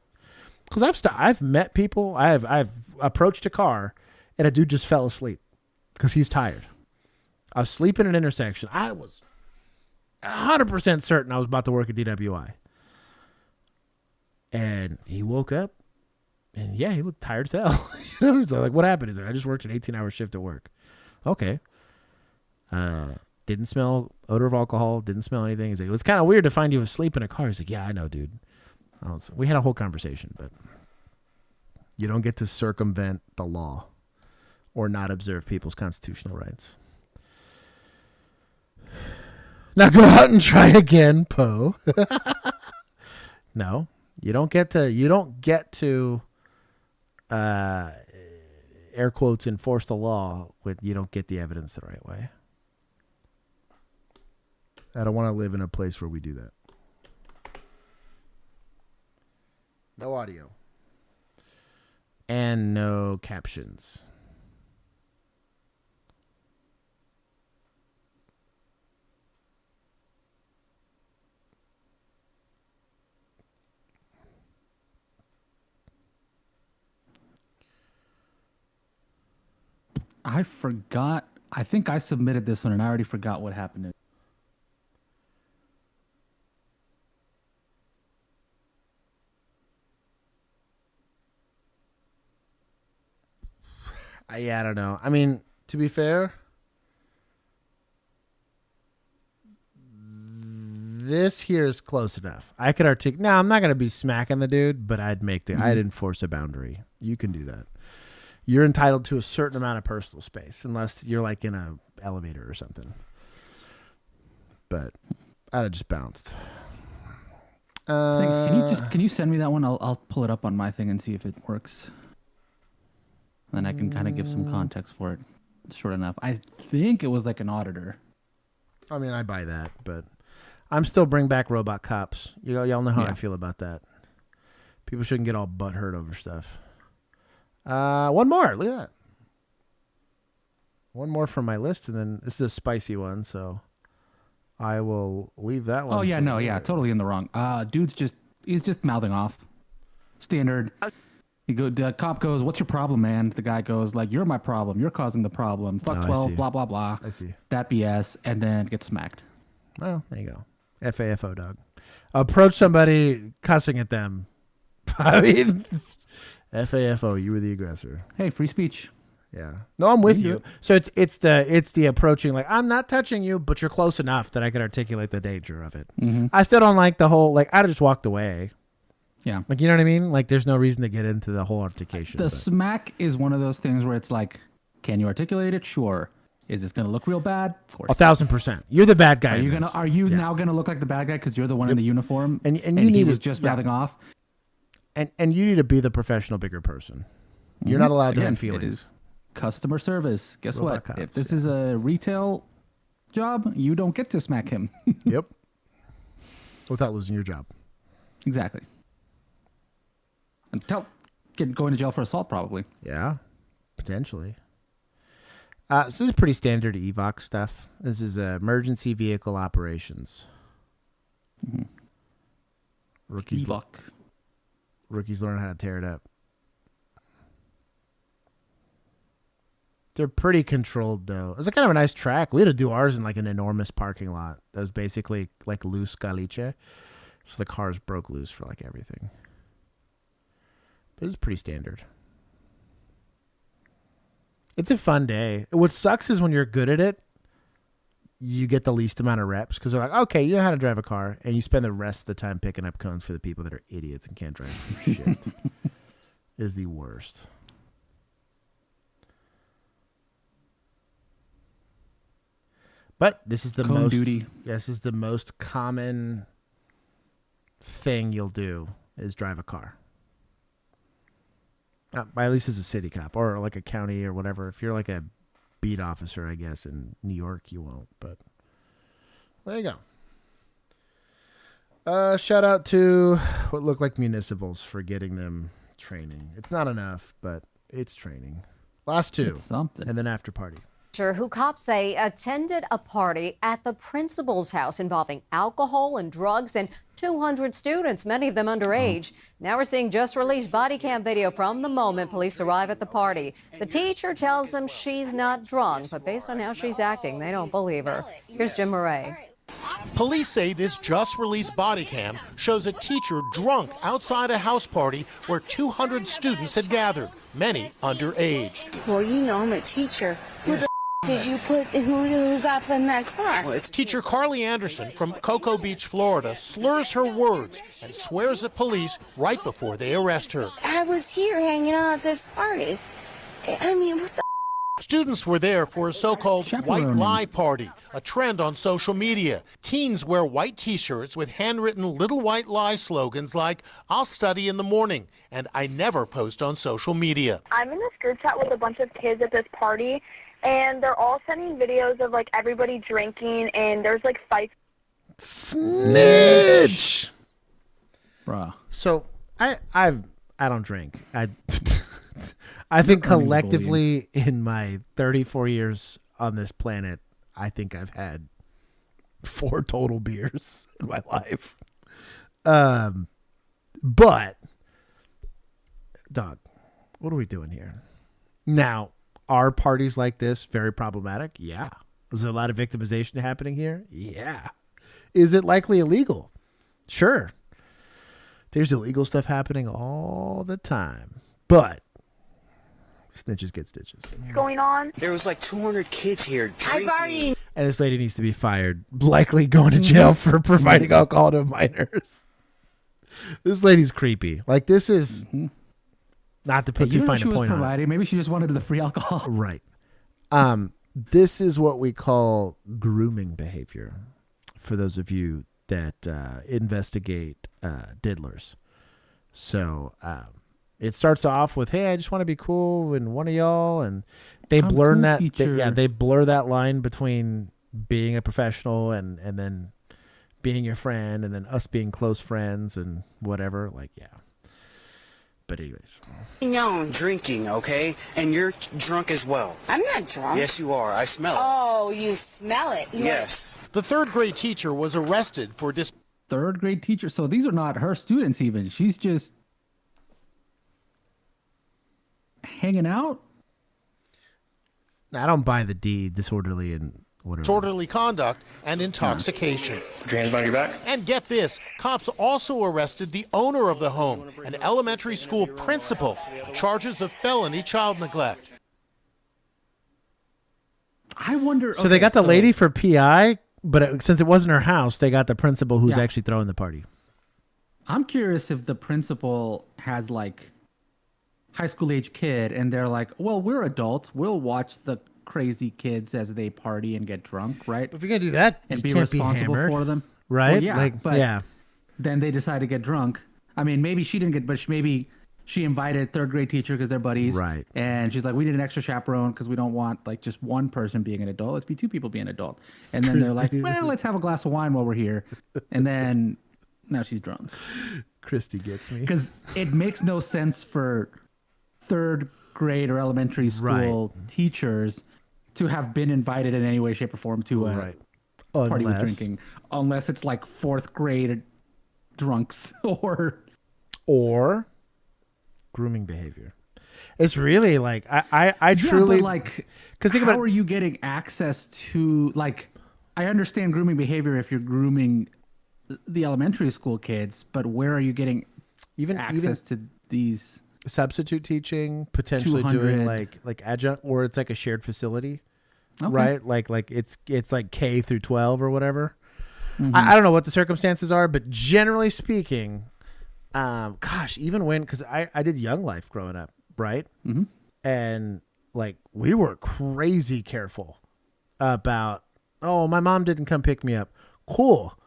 because I've met people, I've approached a car and a dude just fell asleep because he's tired. I was asleep in an intersection. I was 100% certain I was about to work at DWI. And he woke up and he looked tired as hell. He's like, what happened? He's like, I just worked an 18-hour shift at work. Okay. Didn't smell odor of alcohol. Didn't smell anything. He's like, it was kind of weird to find you asleep in a car. He's like, yeah, I know, dude. We had a whole conversation, but you don't get to circumvent the law or not observe people's constitutional rights. Now go out and try again, Poe. No, you don't get to air quotes enforce the law when you don't get the evidence the right way. I don't want to live in a place where we do that. No audio. And no captions. I forgot. I think I submitted this one and I already forgot what happened. I don't know. I mean, to be fair, this here is close enough. I could articulate. Now, I'm not going to be smacking the dude, but I'd enforce a boundary. You can do that. You're entitled to a certain amount of personal space, unless you're like in a elevator or something. But I'd have just bounced. Can you send me that one? I'll pull it up on my thing and see if it works. Then I can kind of give some context for it. It's short enough. I think it was like an auditor. I mean, I buy that, but I'm still bring back robot cops. Y'all know how I feel about that. People shouldn't get all butthurt over stuff. One more. Look at that. One more from my list, and then this is a spicy one, so I will leave that one. Oh yeah, no, yeah, totally in the wrong. He's just mouthing off. Standard. The cop goes, "What's your problem, man?" The guy goes, "Like, you're my problem. You're causing the problem. Fuck 12, blah blah blah." I see. That BS, and then gets smacked. Well, there you go. FAFO, dog. Approach somebody cussing at them. I mean, FAFO, you were the aggressor. Hey, free speech. Yeah. No, I'm with You you. So it's the approaching, like, I'm not touching you, but you're close enough that I can articulate the danger of it. Mhm. I still don't like the whole, like, I'd have just walked away. Yeah. Like, you know what I mean? Like, there's no reason to get into the whole altercation. The but- smack is one of those things where it's like, can you articulate it? Sure. Is this going to look real bad? Of course. 1,000%. You're the bad guy. Are you now going to look like the bad guy because you're the one in the uniform and you he need was to- just yeah. mouthing off? And you need to be the professional, bigger person. You're not allowed to Again, have feelings. It is customer service. Guess Robot what? cops, If this is a retail job, you don't get to smack him. Yep. Without losing your job. Exactly. Until going to jail for assault, probably. Yeah, potentially. So this is pretty standard EVOC stuff. This is emergency vehicle operations. Mm-hmm. Rookies learn how to tear it up. They're pretty controlled, though. It's kind of a nice track. We had to do ours in like an enormous parking lot that was basically like loose caliche. So the cars broke loose for like everything. But it's pretty standard. It's a fun day. What sucks is when you're good at it, you get the least amount of reps because they're like, okay, you know how to drive a car, and you spend the rest of the time picking up cones for the people that are idiots and can't drive for shit. It is the worst. But this is the Cone most duty. This is the most common thing you'll do is drive a car. At least as a city cop or like a county or whatever. If you're like a beat officer, I guess in New York you won't. But there you go. Shout out to what look like municipals for getting them training. It's not enough, but it's training. Last two, It's something. and then after party. Who cops say attended a party at the principal's house involving alcohol and drugs and 200 students, many of them underage. Now we're seeing just released body cam video from the moment police arrive at the party. The teacher tells them she's not drunk, but based on how she's acting, they don't believe her. Here's Jim Murray. Police say this just released body cam shows a teacher drunk outside a house party where 200 students had gathered, many underage. Well, you know I'm a teacher. Who the did you put, who got put in that car? Teacher Carly Anderson from Cocoa Beach, Florida, slurs her words and swears at police right before they arrest her. I was here hanging out at this party. I mean, what the Students were there for a so-called white lie party, a trend on social media. Teens wear white t-shirts with handwritten little white lie slogans like, "I'll study in the morning," and "I never post on social media." I'm in this group chat with a bunch of kids at this party, and they're all sending videos of like everybody drinking, and there's like fights. Snitch. Bruh. So I don't drink. I think collectively in my 34 years on this planet, I think I've had 4 total beers in my life. But dog, what are we doing here? Now, are parties like this very problematic? Yeah. Is there a lot of victimization happening here? Yeah. Is it likely illegal? Sure. There's illegal stuff happening all the time. But snitches get stitches. What's going on? There was like 200 kids here drinking. And this lady needs to be fired. Likely going to jail for providing alcohol to minors. This lady's creepy. Like, this is not to put too fine a point on it. Maybe she just wanted the free alcohol. Right. This is what we call grooming behavior. For those of you that investigate diddlers. So it starts off with, "Hey, I just want to be cool and one of y'all," and they blur cool, that. teacher. They blur that line between being a professional and then being your friend, and then us being close friends and whatever. Like, yeah. But anyways. No, drinking, okay? And you're drunk as well. I'm not drunk. Yes, you are. I smell it. Oh, you smell it. Yes. The third grade teacher was arrested for Third grade teacher. So these are not her students even. She's just hanging out. I don't buy the disorderly and whatever. disorderly conduct and intoxication. Put your hands behind your back. And get this, cops also arrested the owner of the home, an elementary school principal, on charges of felony child neglect. I wonder. So they got the lady for PI, but since it wasn't her house, they got the principal who's actually throwing the party. I'm curious if the principal has like high school age kid and they're like, well, we're adults. We'll watch the crazy kids as they party and get drunk, right? If you're going to do that, and you be can't be responsible hammered, for them. right? Well, yeah, Like, but yeah. then they decide to get drunk. I mean, maybe she didn't get, but maybe she invited third grade teacher because they're buddies. Right. And she's like, we need an extra chaperone because we don't want like just one person being an adult. Let's be two people being an adult. And then they're like, well, let's have a glass of wine while we're here. And then now she's drunk. Christy gets me. Because it makes no sense for third grade or elementary school teachers to have been invited in any way, shape, or form to a party with drinking, unless it's like fourth grade drunks or grooming behavior. It's really like I truly like, because how are you getting access to, like, I understand grooming behavior if you're grooming the elementary school kids, but where are you getting access to these? Substitute teaching, potentially doing like adjunct, or it's like a shared facility, right? Like it's like K through 12 or whatever. Mm-hmm. I don't know what the circumstances are, but generally speaking, even when, because I did Young Life growing up, right? Mm-hmm. And like we were crazy careful about, oh, my mom didn't come pick me up. Cool.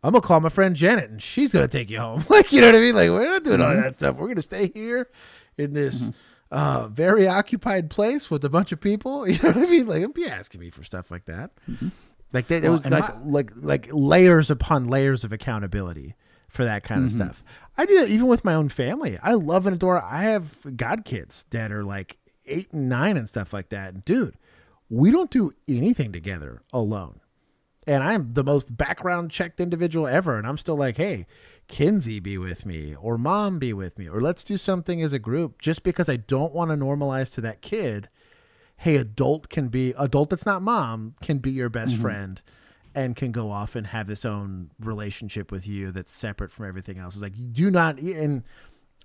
I'm going to call my friend Janet and she's going to take you home. Like, you know what I mean? Like, we're not doing all that stuff. We're going to stay here in this very occupied place with a bunch of people. You know what I mean? Like, don't be asking me for stuff like that. Mm-hmm. Like, it was like layers upon layers of accountability for that kind of stuff. I do that even with my own family. I love and adore. I have godkids that are like 8 and 9 and stuff like that. Dude, we don't do anything together alone. And I'm the most background checked individual ever. And I'm still like, hey, Kinsey be with me, or mom be with me, or let's do something as a group, just because I don't want to normalize to that kid, hey, adult that's not mom can be your best friend and can go off and have its own relationship with you that's separate from everything else. It's like, you do not, and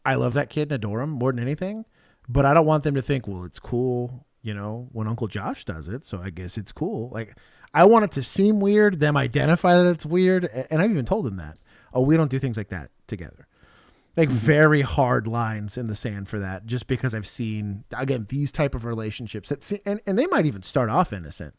I love that kid and adore him more than anything, but I don't want them to think, well, it's cool, you know, when Uncle Josh does it, so I guess it's cool. Like, I want it to seem weird, them identify that it's weird. And I've even told them that. Oh, we don't do things like that together. Like very hard lines in the sand for that, just because I've seen, again, these type of relationships and they might even start off innocent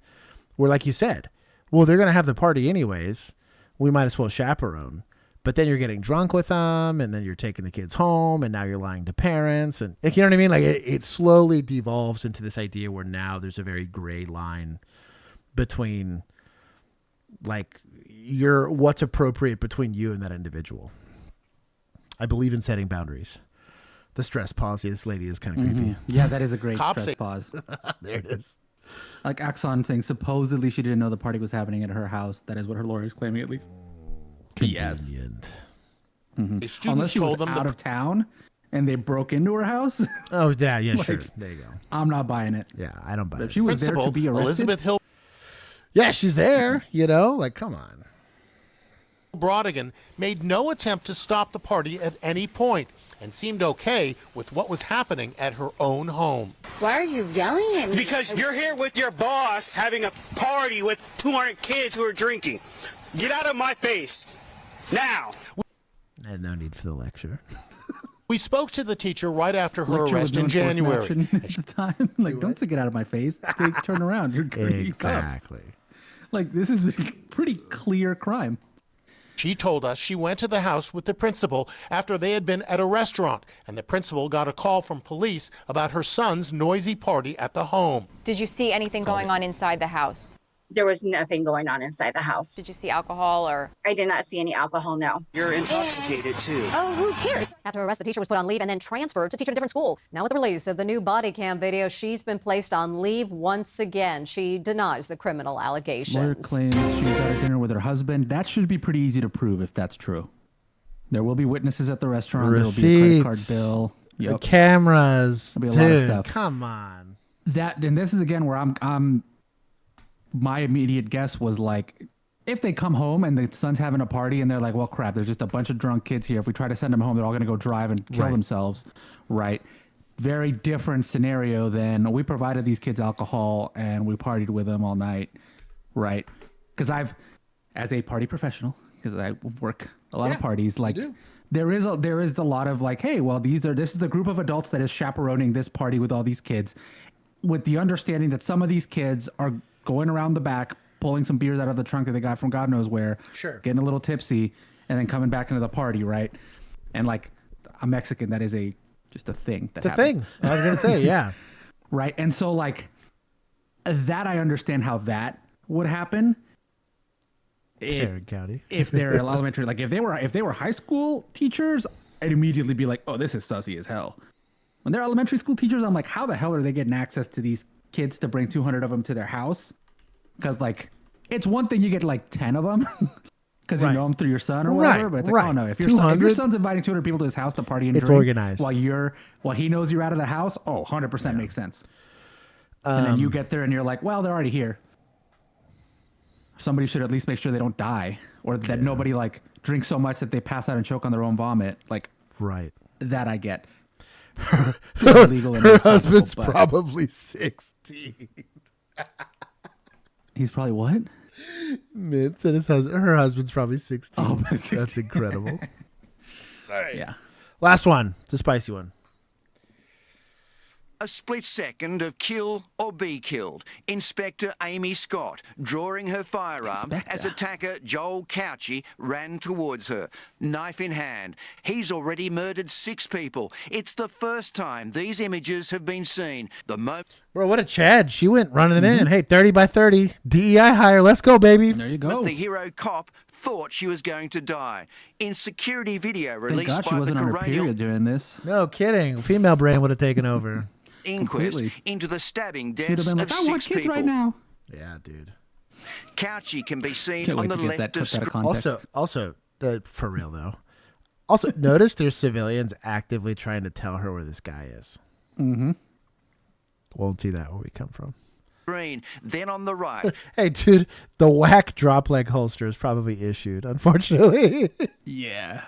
where, like you said, well, they're going to have the party anyways. We might as well chaperone, but then you're getting drunk with them and then you're taking the kids home and now you're lying to parents. And like, you know what I mean? Like it slowly devolves into this idea where now there's a very gray line between like what's appropriate between you and that individual. I believe in setting boundaries. The stress pause. This lady is kind of creepy. Yeah, that is a great stress pause. There it is. Like Axon saying supposedly she didn't know the party was happening at her house. That is what her lawyer is claiming, at least. Convenient. Unless she was out of town and they broke into her house. Oh, yeah, Like, sure. There you go. I'm not buying it. Yeah, I don't buy it. If she was there to be arrested. Elizabeth Hill. Yeah, she's there, you know, like, come on. Brodigan made no attempt to stop the party at any point and seemed okay with what was happening at her own home. Why are you yelling at me? Because you're here with your boss having a party with 200 kids who are drinking. Get out of my face. Now. I had no need for the lecture. We spoke to the teacher right after her Lecture arrest with in January. no enforcement action at the time. Like, don't say get out of my face. Turn around. You're Exactly. Like, this is a pretty clear crime. She told us she went to the house with the principal after they had been at a restaurant, and the principal got a call from police about her son's noisy party at the home. Did you see anything going on inside the house? There was nothing going on inside the house. Did you see alcohol or? I did not see any alcohol, no. You're intoxicated too. Oh, who cares? After her arrest, the teacher was put on leave and then transferred to teach at a different school. Now with the release of the new body cam video, she's been placed on leave once again. She denies the criminal Lawyer allegations. claims she was at a dinner with her husband. That should be pretty easy to prove if that's true. There will be witnesses at the restaurant. There will be a credit card bill. The cameras. There'll be a lot of Dude, stuff. come on. And this is again where I'm my immediate guess was like, if they come home and the son's having a party and they're like, well, crap, there's just a bunch of drunk kids here. If we try to send them home, they're all going to go drive and kill themselves. Right. Very different scenario than we provided these kids alcohol and we partied with them all night. Right. Because as a party professional, because I work a lot of parties, like there is a lot of like, hey, well, this is the group of adults that is chaperoning this party with all these kids, with the understanding that some of these kids are going around the back, pulling some beers out of the trunk that they got from God knows where, getting a little tipsy, and then coming back into the party, right? And like a Mexican, that is just a thing. It's a thing. I was gonna say, yeah. Right. And so like that, I understand how that would happen. Tarrant County. If they're elementary, like if they were high school teachers, I'd immediately be like, oh, this is sussy as hell. When they're elementary school teachers, I'm like, how the hell are they getting access to these kids to bring 200 of them to their house? Because like, it's one thing you get like 10 of them because you know them through your son or whatever. But it's like, oh no, if your son's inviting 200 people to his house to party and it's drink organized while he knows you're out of the house, 100% makes sense. And then you get there and you're like, well, they're already here. Somebody should at least make sure they don't die, or that nobody like drinks so much that they pass out and choke on their own vomit. Like, that I get. Her husband's probably 16. He's probably what? Mint and her husband's probably 16. Oh, 16. That's incredible. All right. Yeah. Last one. It's a spicy one. A split second of kill or be killed. Inspector Amy Scott drawing her firearm as attacker Joel Couchy ran towards her, knife in hand. He's already murdered 6 people. It's the first time these images have been seen. Bro, what a Chad. She went running in. Hey, 30 by 30. DEI hire. Let's go, baby. There you go. But the hero cop thought she was going to die. In security video released Thank God she by the wasn't on her Coronial period doing this. No kidding. Female brain would have taken over. Inquest Completely. into the stabbing She'd have deaths been like, of I want 6 kids people. right now. Yeah, dude. Couchy can be seen Can't on wait the to get left that of clip out of screen. context. Also, for real though. Also, notice there's civilians actively trying to tell her where this guy is. Mm-hmm. Won't see that where we come from. Then on the right. Hey, dude, the whack drop leg holster is probably issued, unfortunately. Yeah.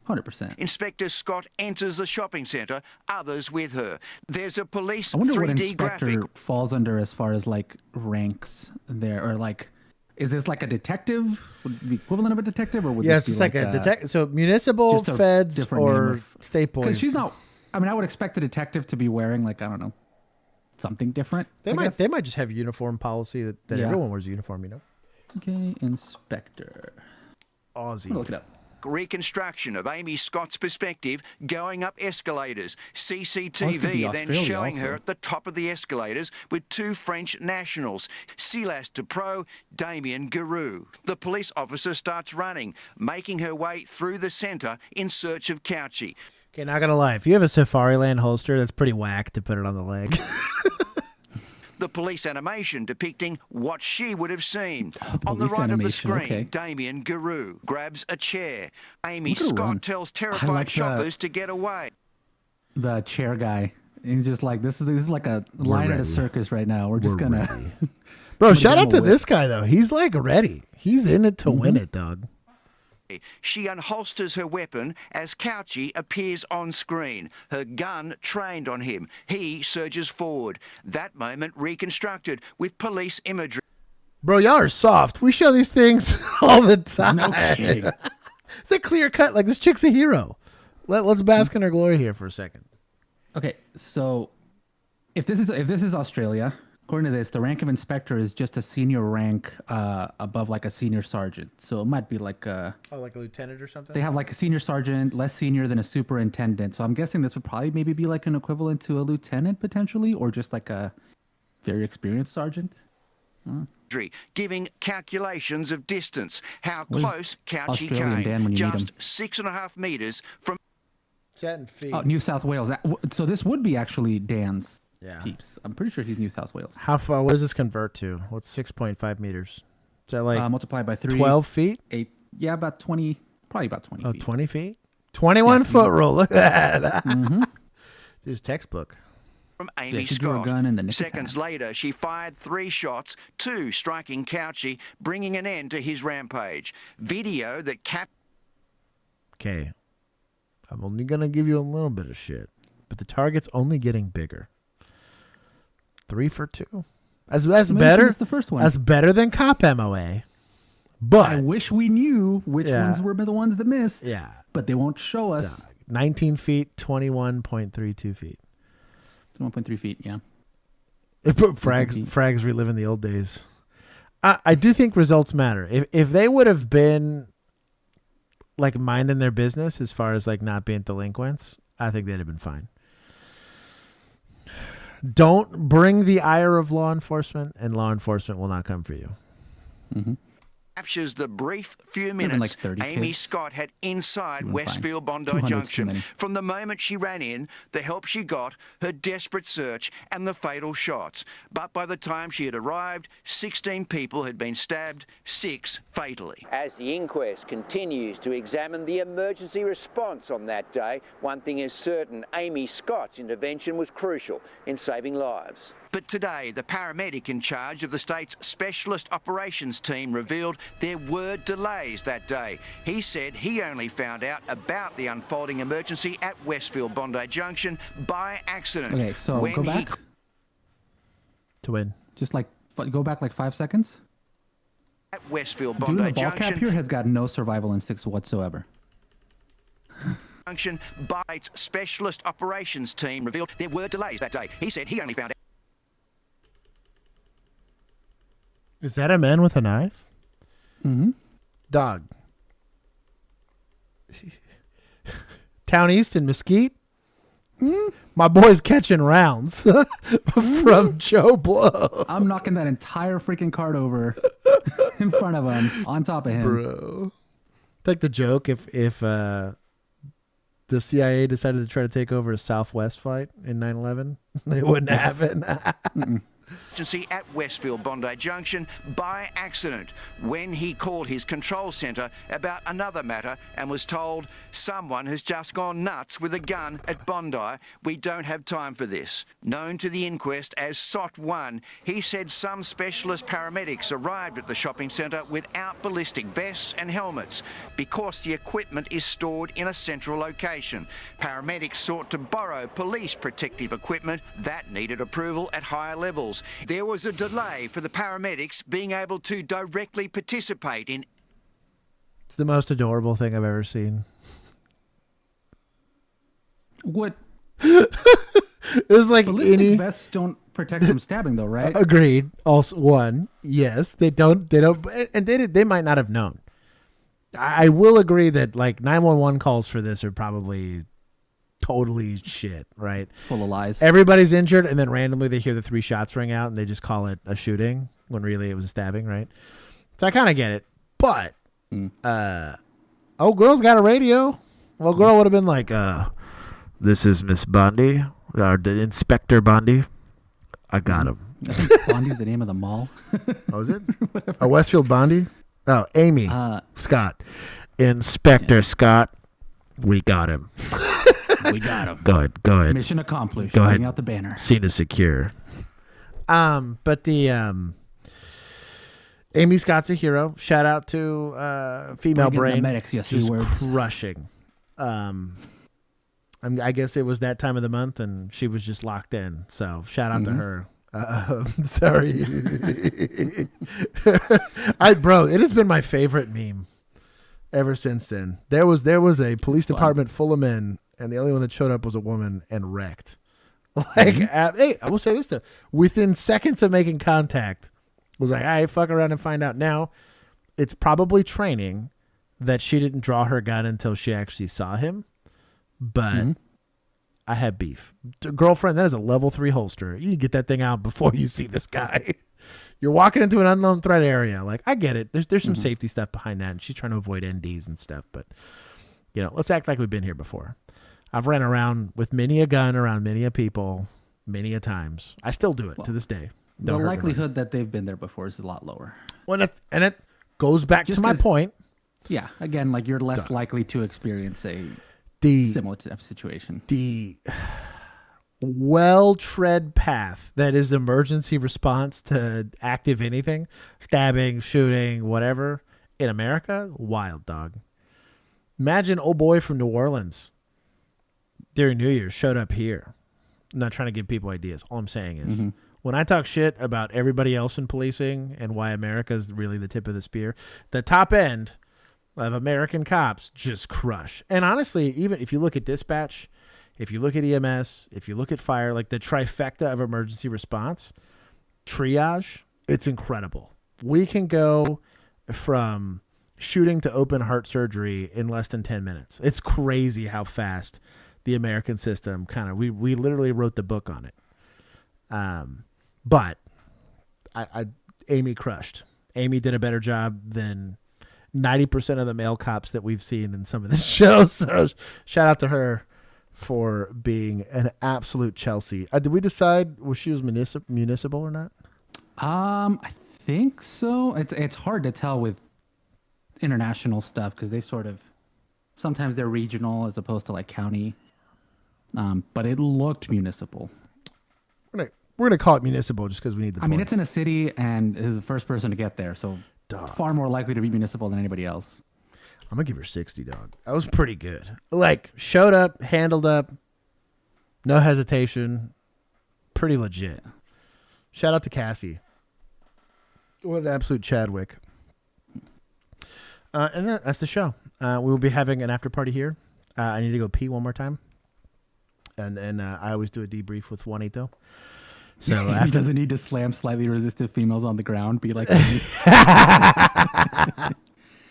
100%. Inspector Scott enters the shopping centre, others with her. There's a police I wonder what 3D inspector graphic. falls under as far as like ranks there, or like, is this like a detective? Would it be the equivalent of a detective, or would Yes, this it's be like a detective. So municipal, just a feds, different name or of- state police. Because she's not. I mean, I would expect the detective to be wearing like, I don't know, something different. They I might. guess. They might just have uniform policy that Yeah. everyone wears a uniform. You know. Okay, inspector. Aussie. I'm gonna look it up. Reconstruction of Amy Scott's perspective going up escalators. Oh, it could be CCTV then Australia showing also. her at the top of the escalators with 2 French nationals, Silas Dupro, Damien Garou. The police officer starts running, making her way through the centre in search of Couchy. Okay, not gonna lie. If you have a Safariland holster, that's pretty whack to put it on the leg. The police animation depicting what she would have seen. On the police right of the animation, screen, okay. Damien Garou grabs a chair. Amy Look at her Scott run. tells I terrified like that. shoppers to get away. The chair guy. He's just like, this is like a line at a ready. circus right now. We're just gonna. Bro, I'm gonna shout give out him to a this guy though. He's like ready. He's in it to win Mm-hmm. it, dog. She unholsters her weapon as Couchy appears on screen, her gun trained on him. He surges forward. That moment reconstructed with police imagery. Bro, y'all are soft. We show these things all the time. No kidding. It's a clear cut. Like this chick's a hero. Let's bask in her glory here for a second. Okay, so if this is Australia, according to this, the rank of inspector is just a senior rank above like a senior sergeant. So it might be like a. Oh, like a lieutenant or something? They have like a senior sergeant, less senior than a superintendent. So I'm guessing this would probably maybe be like an equivalent to a lieutenant potentially, or just like a very experienced sergeant. giving calculations of distance, how Where's close Couchy Australian Dan when came, you need him? just 6.5 meters from 10 feet. Oh, New South Wales. So this would be actually Dan's peeps. I'm pretty sure he's New South Wales. How far? What does this convert to? What's 6.5 meters? Is that like multiplied by 3. 12 feet? 8. Yeah, about 20. Probably about 20 feet. 20 feet? 21 foot rule. Look at that. Mm-hmm. This is textbook. from Amy she drew her Scott. gun in the nick of Seconds later, she fired 3 shots, 2 striking Couchy, bringing an end to his rampage. Video that Okay. I'm only going to give you a little bit of shit. But the target's only getting bigger. 3 for 2. That's better. The first one. That's better than cop MOA. But I wish we knew which ones were the ones that missed. Yeah. But they won't show us. 19 feet, 21.32 feet. 1.3 feet, yeah. Frags reliving the old days. I do think results matter. If they would have been like minding their business as far as like not being delinquents, I think they'd have been fine. Don't bring the ire of law enforcement, and law enforcement will not come for you. Mm-hmm. captures the brief few minutes Amy kids. Scott had inside Doing Westfield fine. Bondi 200's too Junction. many. From the moment she ran in, the help she got, her desperate search, and the fatal shots. But by the time she had arrived, 16 people had been stabbed, 6 fatally. As the inquest continues to examine the emergency response on that day, one thing is certain, Amy Scott's intervention was crucial in saving lives. But today, the paramedic in charge of the state's specialist operations team revealed there were delays that day. He said he only found out about the unfolding emergency at Westfield Bondi Junction by accident. Okay, so when go back. To win. Just like, go back like 5 seconds. At Westfield Dude in Bondi the ball cap Junction. here has got no survival instincts whatsoever. Junction by its specialist operations team revealed there were delays that day. He said he only found out. Is that a man with a knife? Mm-hmm. Dog. Town East and Mesquite? My boy's catching rounds from Joe Blow. I'm knocking that entire freaking cart over in front of him, on top of him. Bro. Like the joke if the CIA decided to try to take over a Southwest fight in 9/11, they wouldn't have it. Emergency at Westfield Bondi Junction by accident when he called his control centre about another matter and was told someone has just gone nuts with a gun at Bondi. We don't have time for this. Known to the inquest as SOT 1, he said some specialist paramedics arrived at the shopping centre without ballistic vests and helmets because the equipment is stored in a central location. Paramedics sought to borrow police protective equipment that needed approval at higher levels. There was a delay for the paramedics being able to directly participate in. It's the most adorable thing I've ever seen. What? It's like ballistic vests don't protect from stabbing, though, right? Agreed. Also, one, yes, they don't, and they might not have known. I will agree that like 911 calls for this are probably totally shit, right? Full of lies. Everybody's injured, and then randomly they hear the 3 shots ring out, and they just call it a shooting when really it was a stabbing, right? So I kind of get it, but girl's got a radio. Well, girl would have been like, "This is Miss Bondi, or Inspector Bondi. I got him." Bondi's the name of the mall. Oh, is it? Westfield Bondi? Oh, Amy Scott, Inspector Scott. We got him. We got him. Go ahead. Mission accomplished. Go Bring ahead. out the banner. Scene is secure. But the Amy Scott's a hero. Shout out to Female Bring in Brain. the medics, yes, She's words. crushing. I guess it was that time of the month, and she was just locked in. So shout out to her. Sorry, bro, it has been my favorite meme ever since then. There was a police department full of men, and the only one that showed up was a woman and wrecked. Like, hey, I will say this though: within seconds of making contact, was like, "Hey, fuck around and find out." Now, it's probably training that she didn't draw her gun until she actually saw him, but I have beef. Girlfriend, that is a level 3 holster. You can get that thing out before you see this guy. You're walking into an unknown threat area. Like, I get it. There's some safety stuff behind that, and she's trying to avoid NDs and stuff. But, let's act like we've been here before. I've ran around with many a gun around many a people, many a times. I still do it to this day. The likelihood that they've been there before is a lot lower. And it goes back to my point. Yeah, again, like you're less likely to experience a similar situation. The well-tread path that is emergency response to active anything, stabbing, shooting, whatever, in America, wild dog. Imagine old boy from New Orleans during New Year's showed up here. I'm not trying to give people ideas. All I'm saying is when I talk shit about everybody else in policing and why America is really the tip of the spear, the top end of American cops just crush. And honestly, even if you look at dispatch, if you look at EMS, if you look at fire, like the trifecta of emergency response, triage, it's incredible. We can go from shooting to open heart surgery in less than 10 minutes. It's crazy how fast the American system we literally wrote the book on it. But Amy crushed. Amy did a better job than 90% of the male cops that we've seen in some of this show. So shout out to her for being an absolute Chelsea. Did we decide was she was municipal or not? I think so. It's hard to tell with international stuff because they sometimes they're regional as opposed to like county. But it looked municipal. We're gonna call it municipal just because we need the. I mean, it's in a city and is the first person to get there, so far more likely to be municipal than anybody else. I'm gonna give her 60, dog. That was pretty good. Like, showed up, handled up, no hesitation, pretty legit. Shout out to Cassie. What an absolute Chadwick. And that's the show. We will be having an after party here. I need to go pee one more time, and I always do a debrief with Juanito. So he doesn't need to slam slightly resistive females on the ground. Be like.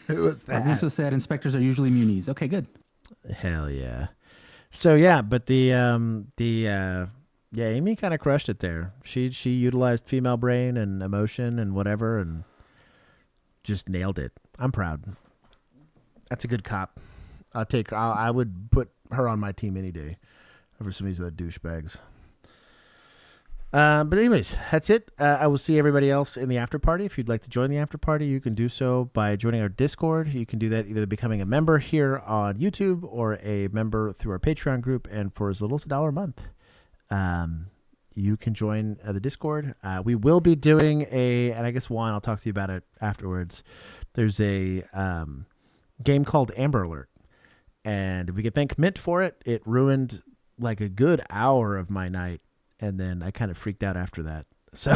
Who was that? Russo said inspectors are usually munis. Okay, good. Hell yeah. So yeah, but Amy kind of crushed it there. She utilized female brain and emotion and whatever, and just nailed it. I'm proud. That's a good cop. I would put her on my team any day over some of these other douchebags. But anyways, that's it. I will see everybody else in the after party. If you'd like to join the after party, you can do so by joining our Discord. You can do that either becoming a member here on YouTube or a member through our Patreon group. And for as little as $1 a month, you can join the Discord. We will be doing and I guess Juan, I'll talk to you about it afterwards. There's a game called Amber Alert. And we could thank Mint for it. It ruined like a good hour of my night. And then I kind of freaked out after that. So,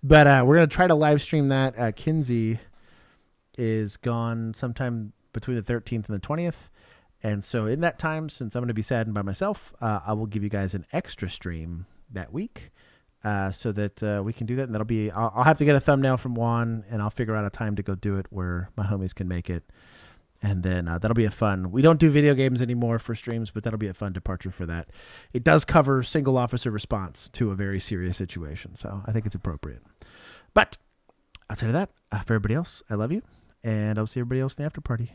but we're going to try to live stream that. Kinsey is gone sometime between the 13th and the 20th. And so in that time, since I'm going to be saddened by myself, I will give you guys an extra stream that week so that we can do that. And that'll be, I'll have to get a thumbnail from Juan and I'll figure out a time to go do it where my homies can make it. And then that'll be a fun. We don't do video games anymore for streams, but that'll be a fun departure for that. It does cover single officer response to a very serious situation, so I think it's appropriate. But outside of that, for everybody else, I love you, and I'll see everybody else in the after party.